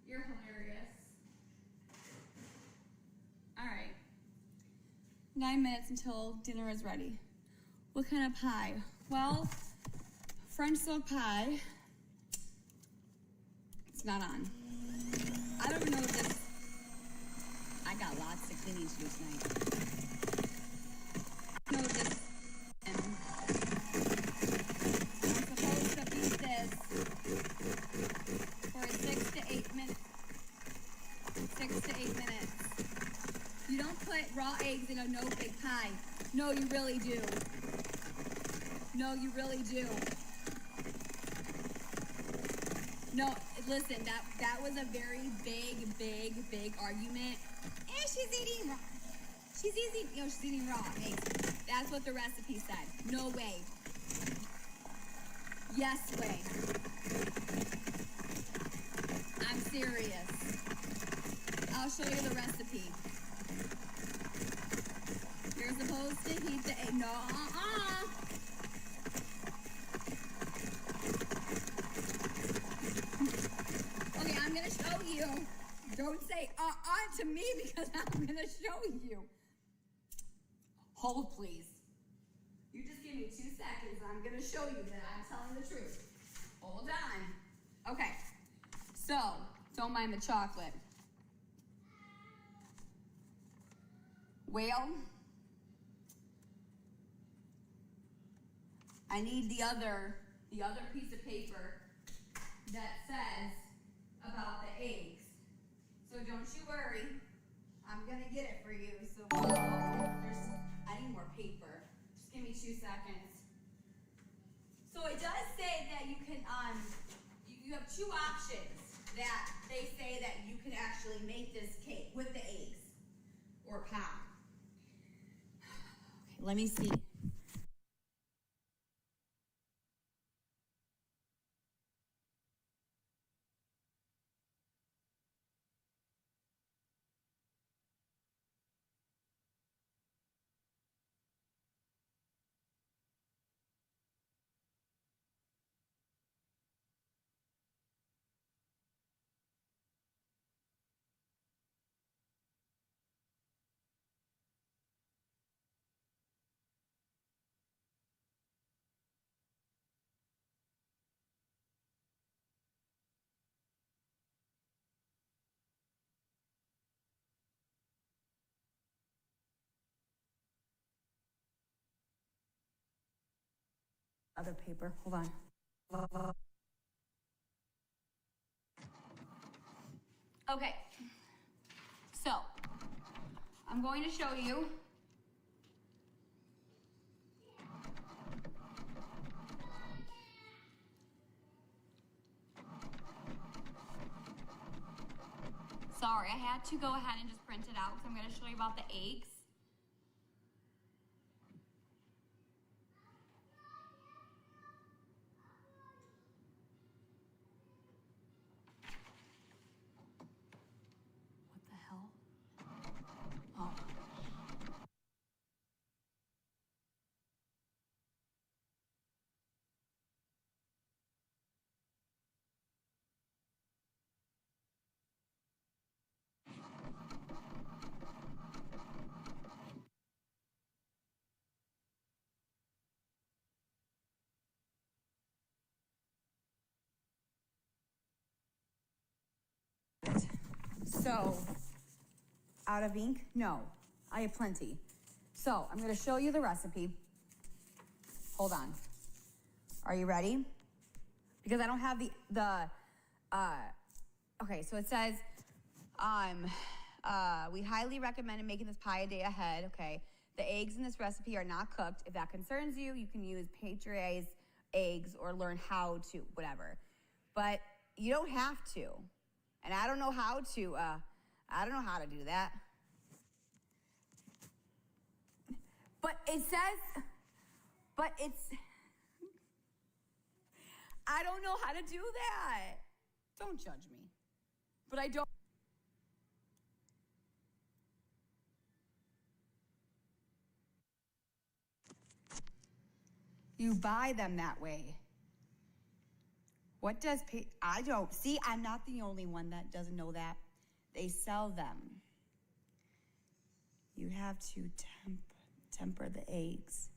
You're hilarious. All right. 9 minutes until dinner is ready. What kind of pie? Well, French silk pie. It's not on. I don't know if this. I got lots of cleaning to do tonight. I don't know if this. I'm supposed to beat this for 6 to 8 minutes. 6 to 8 minutes. You don't put raw eggs in a no-bake pie. No, you really do. No, you really do. No, listen, that was a very big argument. She's eating raw. She's eating raw eggs. That's what the recipe said. No way. Yes way. I'm serious. I'll show you the recipe. You're supposed to heat the egg. No, Okay, I'm gonna show you. Don't say to me because I'm gonna show you. Hold, please. You just give me 2 seconds. I'm gonna show you that I'm telling the truth. Hold on. Okay. So, don't mind the chocolate. Well, I need the other piece of paper that says about the eggs. So don't you worry. I'm gonna get it for you. So I need more paper. Just give me 2 seconds. So it does say that you can you have 2 options that they say that you can actually make this cake with the eggs or pie. Okay, let me see. Other paper, hold on. Okay, so I'm going to show you sorry, I had to go ahead and just print it out because I'm going to show you about the eggs. What the hell? Oh. So, out of ink? No, I have plenty. So, I'm gonna show you the recipe. Hold on. Are you ready? Because I don't have okay, so it says, we highly recommend making this pie a day ahead, okay? The eggs in this recipe are not cooked. If that concerns you, you can use pasteurized eggs or learn how to, whatever. But you don't have to. And I don't know how to, do that. But I don't know how to do that. Don't judge me. But I don't. You buy them that way. What does I don't. See, I'm not the only one that doesn't know that. They sell them. You have to temper the eggs.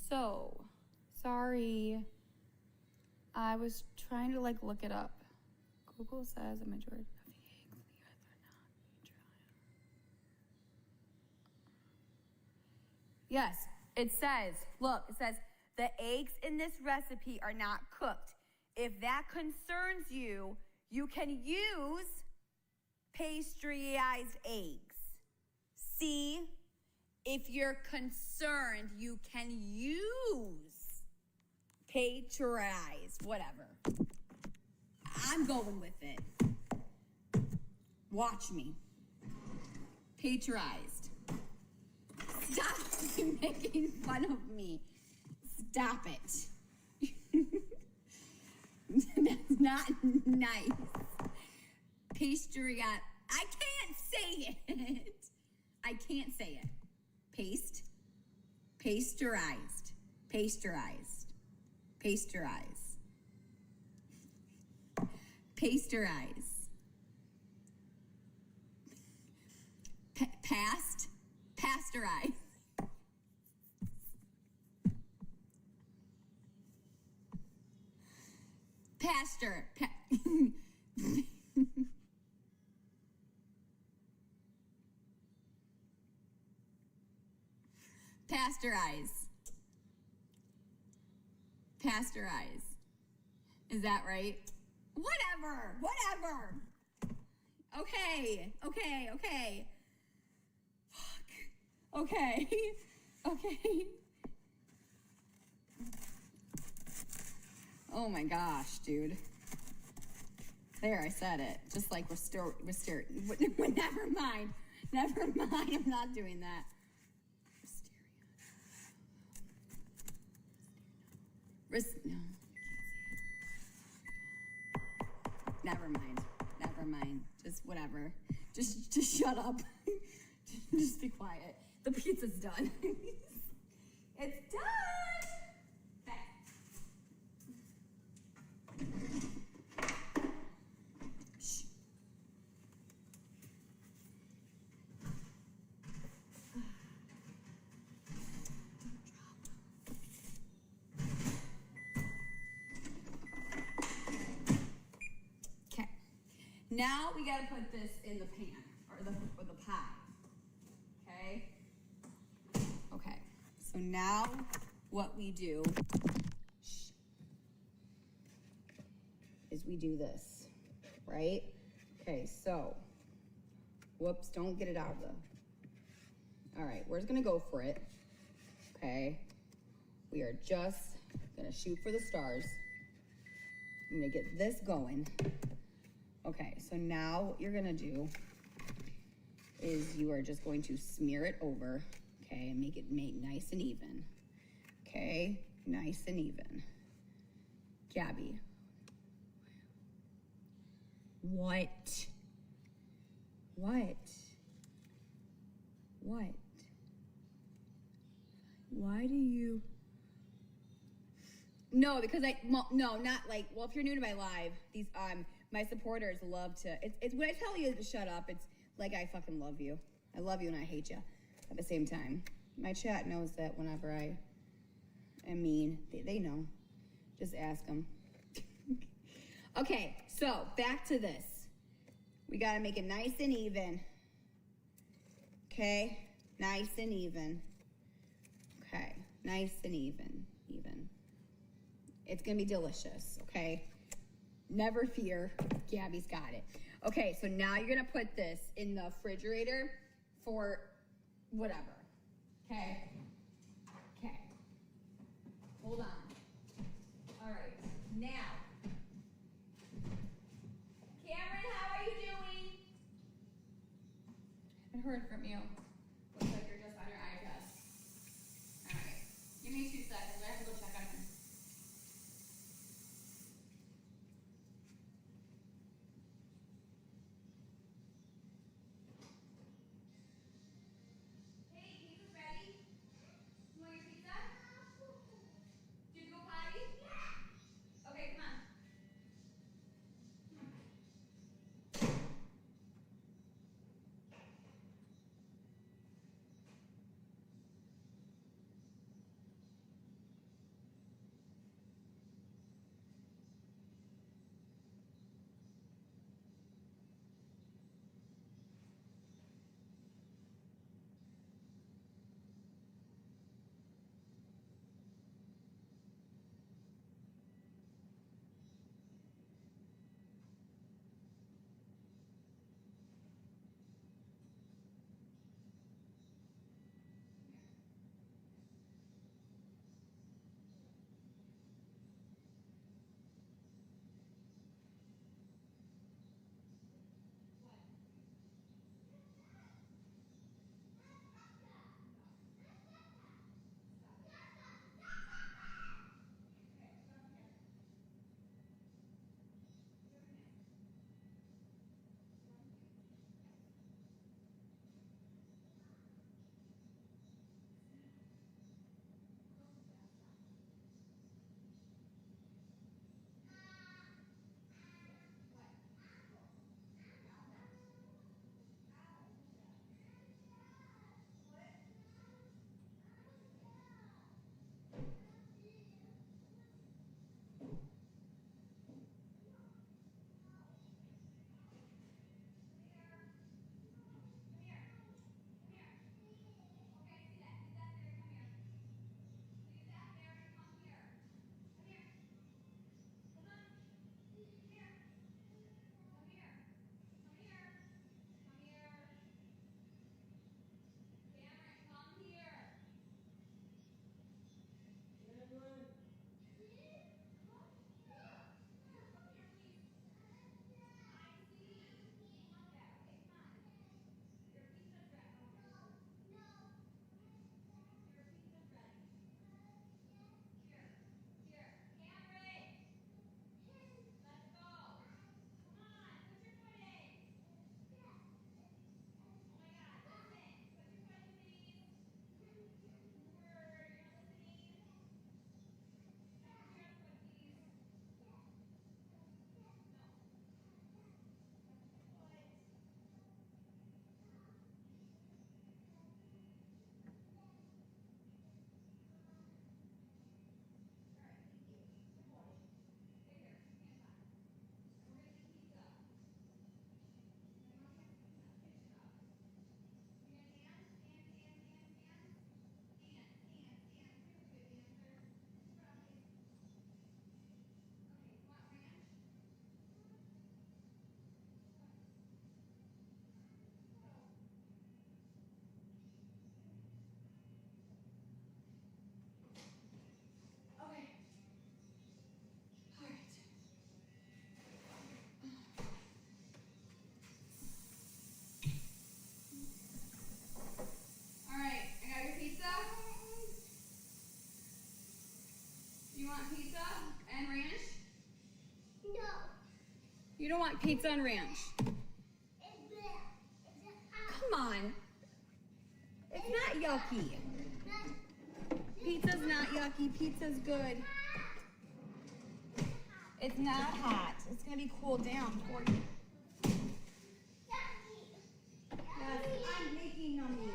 So, sorry. I was trying to look it up. Google says a majority of the eggs in the US are not dry. Yes, it says, look, it says the eggs in this recipe are not cooked. If that concerns you, you can use pasteurized eggs. See? If you're concerned, you can use pasteurized, whatever. I'm going with it. Watch me. Pasteurized. Stop making fun of me. Stop it. That's not nice. Pasteurized. I can't say it. I can't say it. Pasteurized, pasteurized, pasteurized, pasteurize, pasteurize, pasteurize, pasteurize. Is that right? Whatever. Okay. Fuck. Okay. Oh my gosh, dude. There, I said it. Just like restore. Never mind. I'm not doing that. No. Never mind. Just whatever. Just shut up. Just be quiet. The pizza's done. It's done. Shh. Okay. Now we gotta put this in the pan or the pie. Okay. Okay. So now what we do is we do this, right? Okay, so, whoops, don't get it out of the, all right, we're just gonna go for it, okay? We are just gonna shoot for the stars. I'm gonna get this going. Okay, so now what you're gonna do is you are just going to smear it over, okay, and make it nice and even. Okay, nice and even. Gabi. What? Why do you? No, because no, not like, well, if you're new to my live, these, my supporters love to, it's when I tell you to shut up, it's like I fucking love you. I love you and I hate you at the same time. My chat knows that whenever I am mean, they know. Just ask them. Okay, so back to this. We gotta make it nice and even. Okay, nice and even. Okay, nice and even. It's gonna be delicious, okay? Never fear, Gabi's got it. Okay, so now you're gonna put this in the refrigerator for whatever, okay? Okay, hold on. All right, now, Cameron, how are you doing? I haven't heard from you. Looks like you're just on your iPad. All right, give me 2 seconds. I have to go check on him. Hey, pizza's ready. You want pizza and ranch? No. You don't want pizza and ranch? Come on. It's not yucky. Pizza's not yucky. Pizza's good. It's not hot. It's gonna be cooled down for you. Yes, I'm making nummies.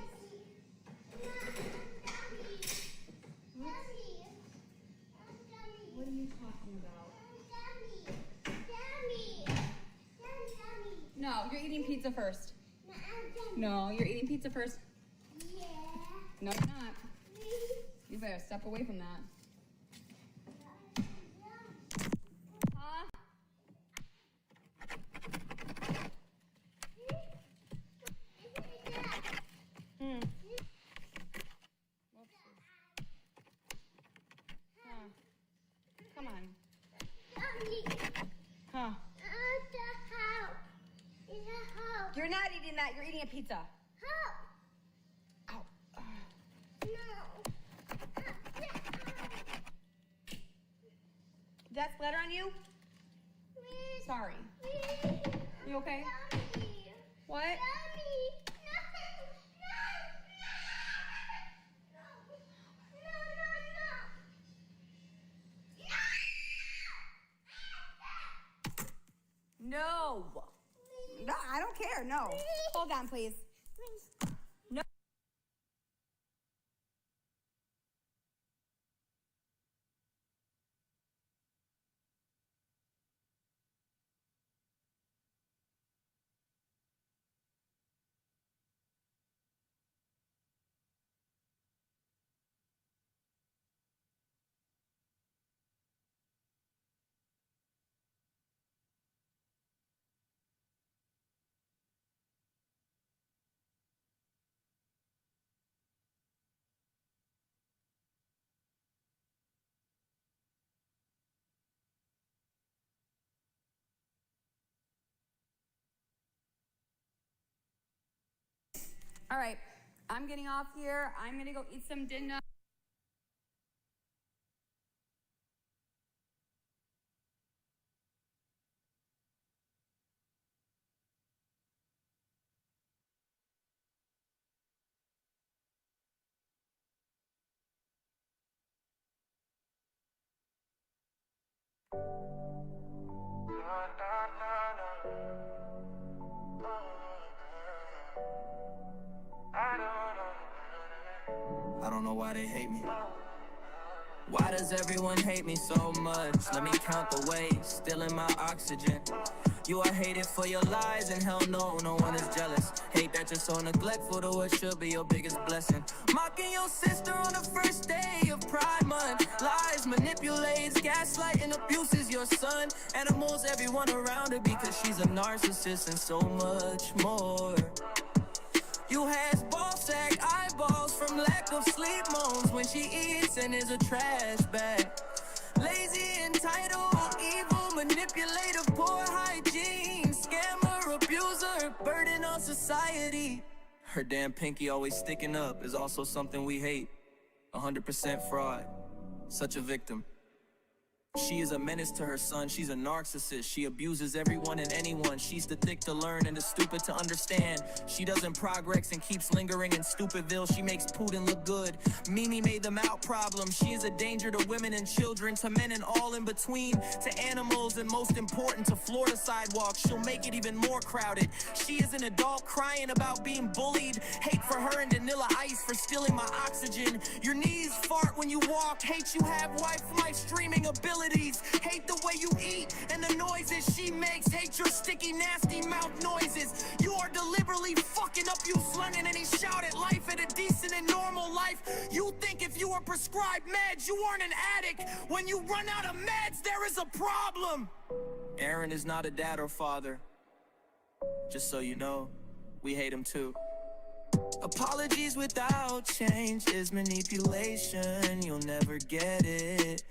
What are you talking about? No, you're eating pizza first. No, you're eating pizza first. Yeah. No, you're not. You better step away from that. Huh? Hmm. Huh. Come on. Huh. You're not eating that. You're eating a pizza. Ow. Did that splatter on you? Sorry. You okay? What? No. No, I don't care. No. Hold on, please. No. All right, I'm getting off here. I'm gonna go eat some dinner. I don't know why they hate me. Why does everyone hate me so much? Let me count the ways, stealing my oxygen. You are hated for your lies, and hell no, no one is jealous. Hate that you're so neglectful to what should be your biggest blessing. Mocking your sister on the first day of Pride Month. Lies, manipulates, gaslight, and abuses your son. Animals, everyone around her because she's a narcissist and so much more. You has ball sack eyeballs from lack of sleep moans when she eats and is a trash bag. Lazy, entitled, evil, manipulative, poor hygiene, scammer, abuser, burden on society. Her damn pinky always sticking up is also something we hate. 100% fraud. Such a victim. She is a menace to her son. She's a narcissist. She abuses everyone and anyone. She's too thick to learn and too stupid to understand. She doesn't progress and keeps lingering in Stupidville. She makes Putin look good. Mimi made them out problems. She is a danger to women and children, to men and all in between, to animals, and most important, to Florida sidewalks. She'll make it even more crowded. She is an adult crying about being bullied. Hate for her and Vanilla Ice for stealing my oxygen. Your knees fart when you walk. Hate you have life streaming ability. Hate the way you eat and the noises she makes. Hate your sticky, nasty mouth noises. You are deliberately fucking up you Lennon, and he shout at life at a decent and normal life. You think if you are prescribed meds, you aren't an addict. When you run out of meds, there is a problem. Aaron is not a dad or father. Just so you know, we hate him too. Apologies without change is manipulation. You'll never get it.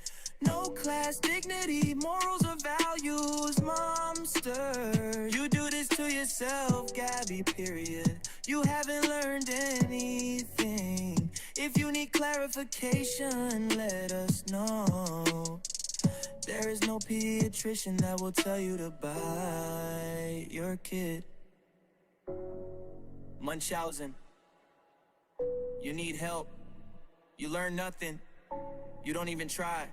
No class, dignity, morals or values, monster. You do this to yourself, Gabi, period. You haven't learned anything. If you need clarification, let us know. There is no pediatrician that will tell you to bite your kid. Munchausen. You need help. You learn nothing. You don't even try.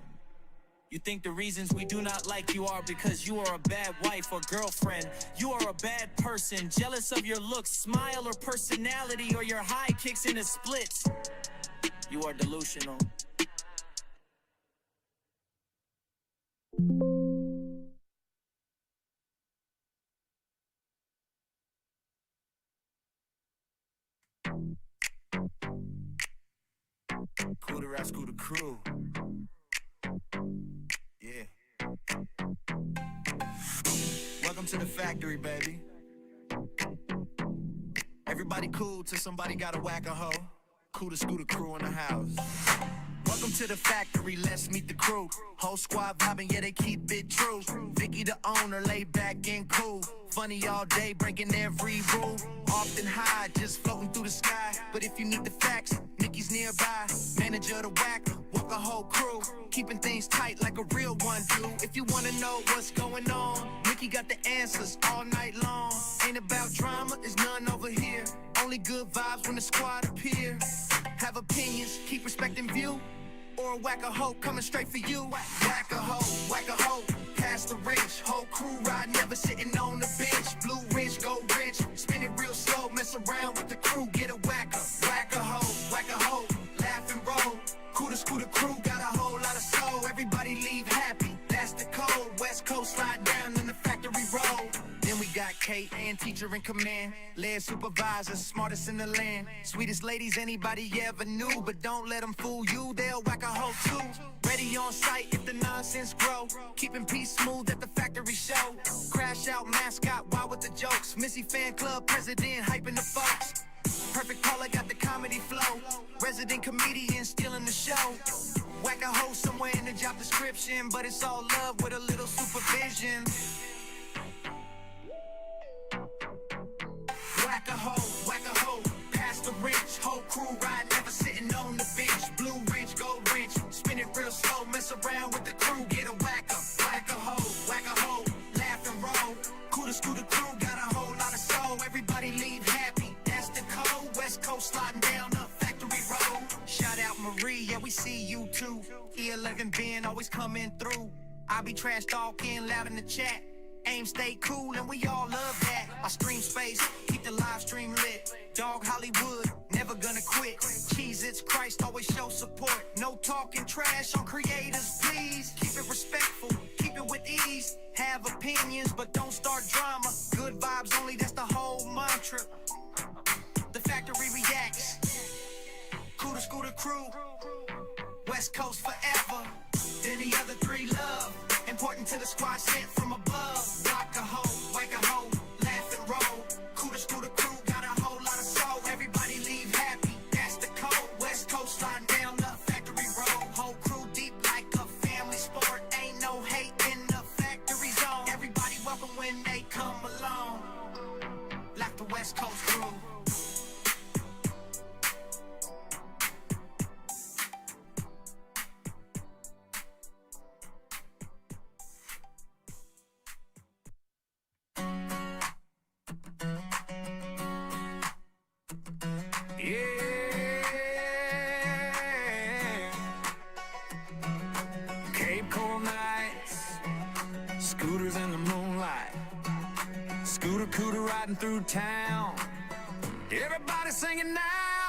You think the reasons we do not like you are because you are a bad wife or girlfriend. You are a bad person, jealous of your looks, smile, or personality, or your high kicks in the splits. You are delusional. Scooter crew. Yeah. Welcome to the factory, baby. Everybody cool till somebody gotta whack a hoe. Scooter crew in the house. Welcome to the factory, let's meet the crew. Whole squad vibing, yeah, they keep it true. Vicky the owner, laid back and cool. Funny all day, breaking every rule. Often high, just floating through the sky. But if you need the facts, Nikki's nearby. Manager of the whack, walk a whole crew. Keeping things tight like a real one do. If you wanna know what's going on, Nikki got the answers all night long. Ain't about drama, there's none over here. Only good vibes when the squad appear. Have opinions, keep respecting view. Or whack a hoe coming straight for you. Whack a hoe, pass the wrench. Whole crew ride, never sitting on the bench. Blue wrench, gold wrench, spin it real slow. Mess around with the crew, get a whacker. Whack a hoe, laugh and roll. Scooter crew, got a whole lot of soul. Everybody leave happy, that's the code. West Coast slide down in the factory road. Then we got Kate and teacher in command. Lead supervisor, smartest in the land. Sweetest ladies anybody ever knew. But don't let them fool you, they'll whack a hoe too. Ready on site if the nonsense grow. Keeping peace smooth at the factory show. Crash out mascot, wild with the jokes. Missy fan club president hyping the folks. Perfect Paula got the comedy flow. Resident comedian stealing the show. Whack a hoe somewhere in the job description. But it's all love with a little supervision. Whack a hoe, pass the wrench. Whole crew ride, never sitting on the bench. Blue wrench, gold wrench, spin it real slow. Mess around with the crew, get a whacker. Whack a hoe, laugh and roll. Scooter crew, got a whole lot of soul. Everybody leave happy, that's the code. West Coast sliding down the factory road. Shout out Marie, yeah, we see you too. E11 Ben always coming through. I be trash talking loud in the chat. Aim stay cool and we all love that. I stream space, keep the live stream lit. Dog Hollywood, never gonna quit. Cheez-Its Christ, always show support. No talking trash on creators, please. Keep it respectful, keep it with ease. Have opinions, but don't start drama. Good vibes only, that's the whole mantra. The factory reacts. Scooter crew, West Coast forever. Then the other three love. Important to the squad sent from above. Whack a hoe, laugh and roll. Scooter crew, got a whole lot of soul. Everybody leave happy, that's the code. West Coast sliding down the factory road. Whole crew deep like a family sport. Ain't no hate in the factory zone. Everybody welcome when they come along. Like the West Coast crew. Through town, everybody singing now.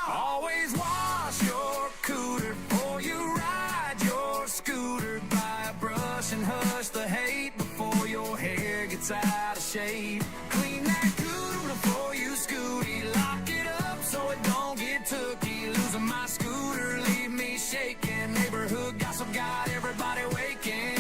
Always wash your cooter before you ride your scooter. Buy a brush and hush the hate before your hair gets out of shape. Clean that cooter before you scooty. Lock it up so it don't get tooky. Losing my scooter, leave me shaking. Neighborhood gossip got everybody waking.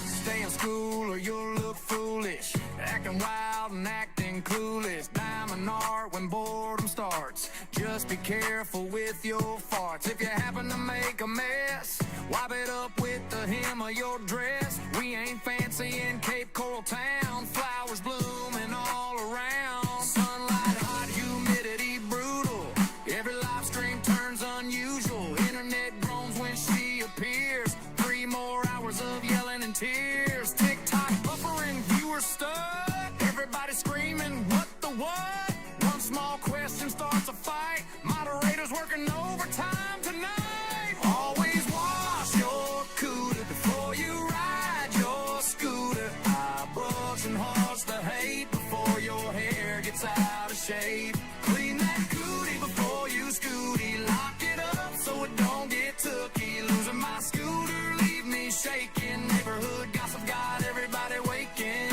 Stay in school or you'll look foolish. Acting wild and acting clueless. Diamond art when boredom starts. Just be careful with your farts. If you happen to make a mess, wipe it up with the hem of your dress. We ain't fancy in Cape Coral Town. Flowers blooming all around. Sunlight hot, humidity brutal. Every live stream turns unusual. tears. TikTok buffering, viewers stuck. Everybody screaming, what the what? One small question starts a fight. Moderators working overtime tonight. Always wash your cooter before you ride your scooter. Eye bugs and hearts to hate before your hair gets out of shape. Clean that cootie before you scooty. Lock it up so it don't get tooky. Losing my scooter, leave me shaking. Neighborhood gossip got everybody waking.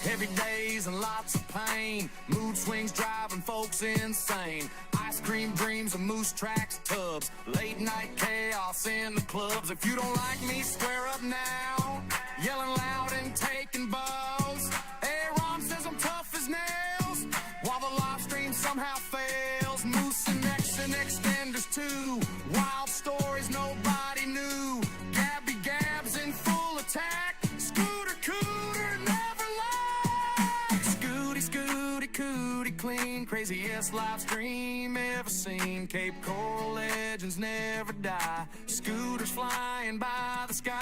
Heavy days and lots of pain. Mood swings driving folks insane. Ice cream dreams of moose tracks, tubs. Late night chaos in the clubs. If you don't like me, square up now. Yelling loud and taking bows. Aaron says I'm tough as nails, while the live stream somehow fails. Moose and X and extenders too. Wild stories nobody knew. Gabby Gab's in full attack. Scooter Cooter never lied. Scooty, Scooty, Cootie clean. Craziest live stream ever seen. Cape Coral legends never die. Scooters flying by the sky.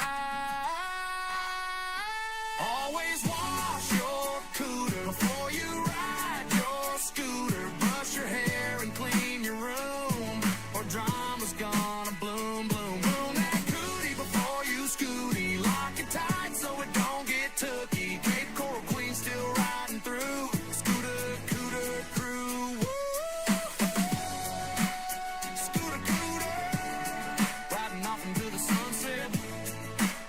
Always wash your cooter before you ride your scooter. Brush your hair and clean your room, or drama's gonna bloom, bloom, bloom. That cootie before you scooty. Lock it tight so it don't get tooky. Cape Coral Queen still riding through. Scooter Cooter crew. Woo! Scooter Cooter. Riding off into the sunset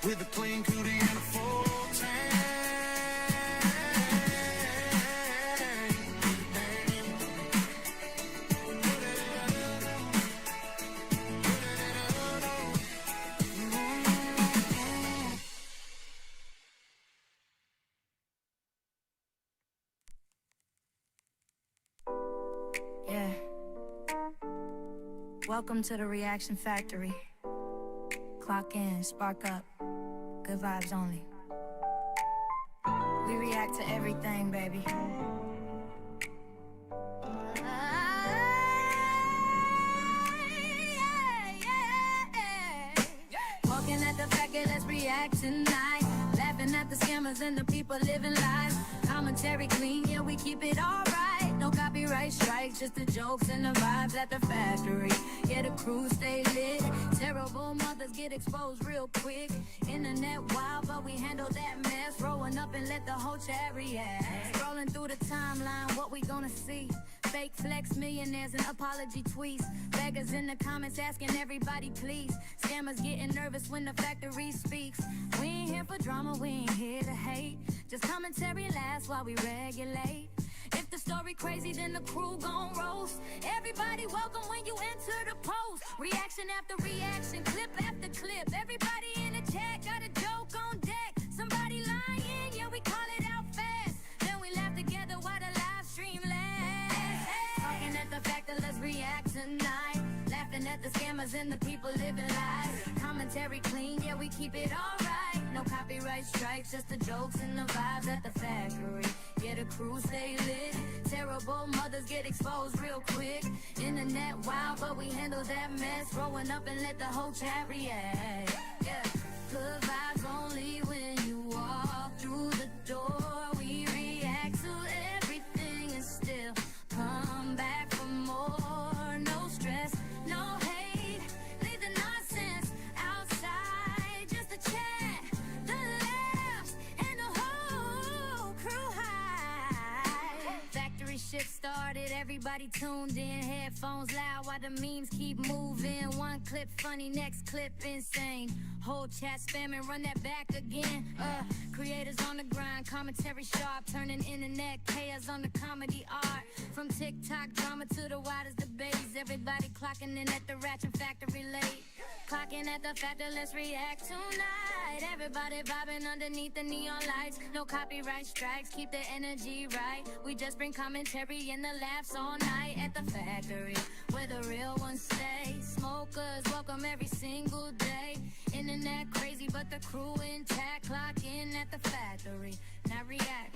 with a clean cootie and a full tank. Yeah. Welcome to the Reaction Factory. Clock in, spark up. Good vibes only. We react to everything, baby. Walking at the factory, let's react tonight. Laughing at the scammers and the people living lies. Commentary clean, yeah, we keep it alright. No copyright strikes, just the jokes and the vibes at the factory. Yeah, the crew stay lit. Terrible mothers get exposed real quick. Internet wild, but we handle that mess. Rolling up and let the whole chat react. Scrolling through the timeline, what we gonna see? Fake flex millionaires and apology tweets. Beggars in the comments asking everybody please. Scammers getting nervous when the factory speaks. We ain't here for drama, we ain't here to hate. Just commentary lasts while we regulate. If the story crazy, then the crew gon' roast. Everybody welcome when you enter the post. Reaction after reaction, clip after clip. Everybody in the chat got a joke on deck. Somebody lying, yeah, we call it out fast. Then we laugh together while the live stream lasts. Talking at the fact that let's react tonight. Laughing at the scammers and the people living lies. Commentary clean, yeah, we keep it alright. No copyright strikes, just the jokes and the vibes at the factory. Yeah, the crew stay lit. Terrible mothers get exposed real quick. Internet wild, but we handle that mess. Growing up and let the whole chat react. Yeah, good vibes only when you walk through the door. We react to everything and still come back for more. No stress, no hate. Leave the nonsense outside. Just the chat, the laughs, and the whole crew high. Factory shift started, everybody tuned in. Headphones loud while the memes keep moving. One clip funny, next clip insane. Whole chat spamming, run that back again. Creators on the grind, commentary sharp, turning internet chaos on the comedy art. From TikTok drama to the widest debates, everybody clocking in at the Ratchet Factory late. Clocking at the factor, let's react tonight. Everybody vibing underneath the neon lights. No copyright strikes, keep the energy right. We just bring commentary and the laughs all night at the factory, where the real ones stay. Smokers welcome every single day. Internet crazy, but the crew intact. Clock in at the factory, now react.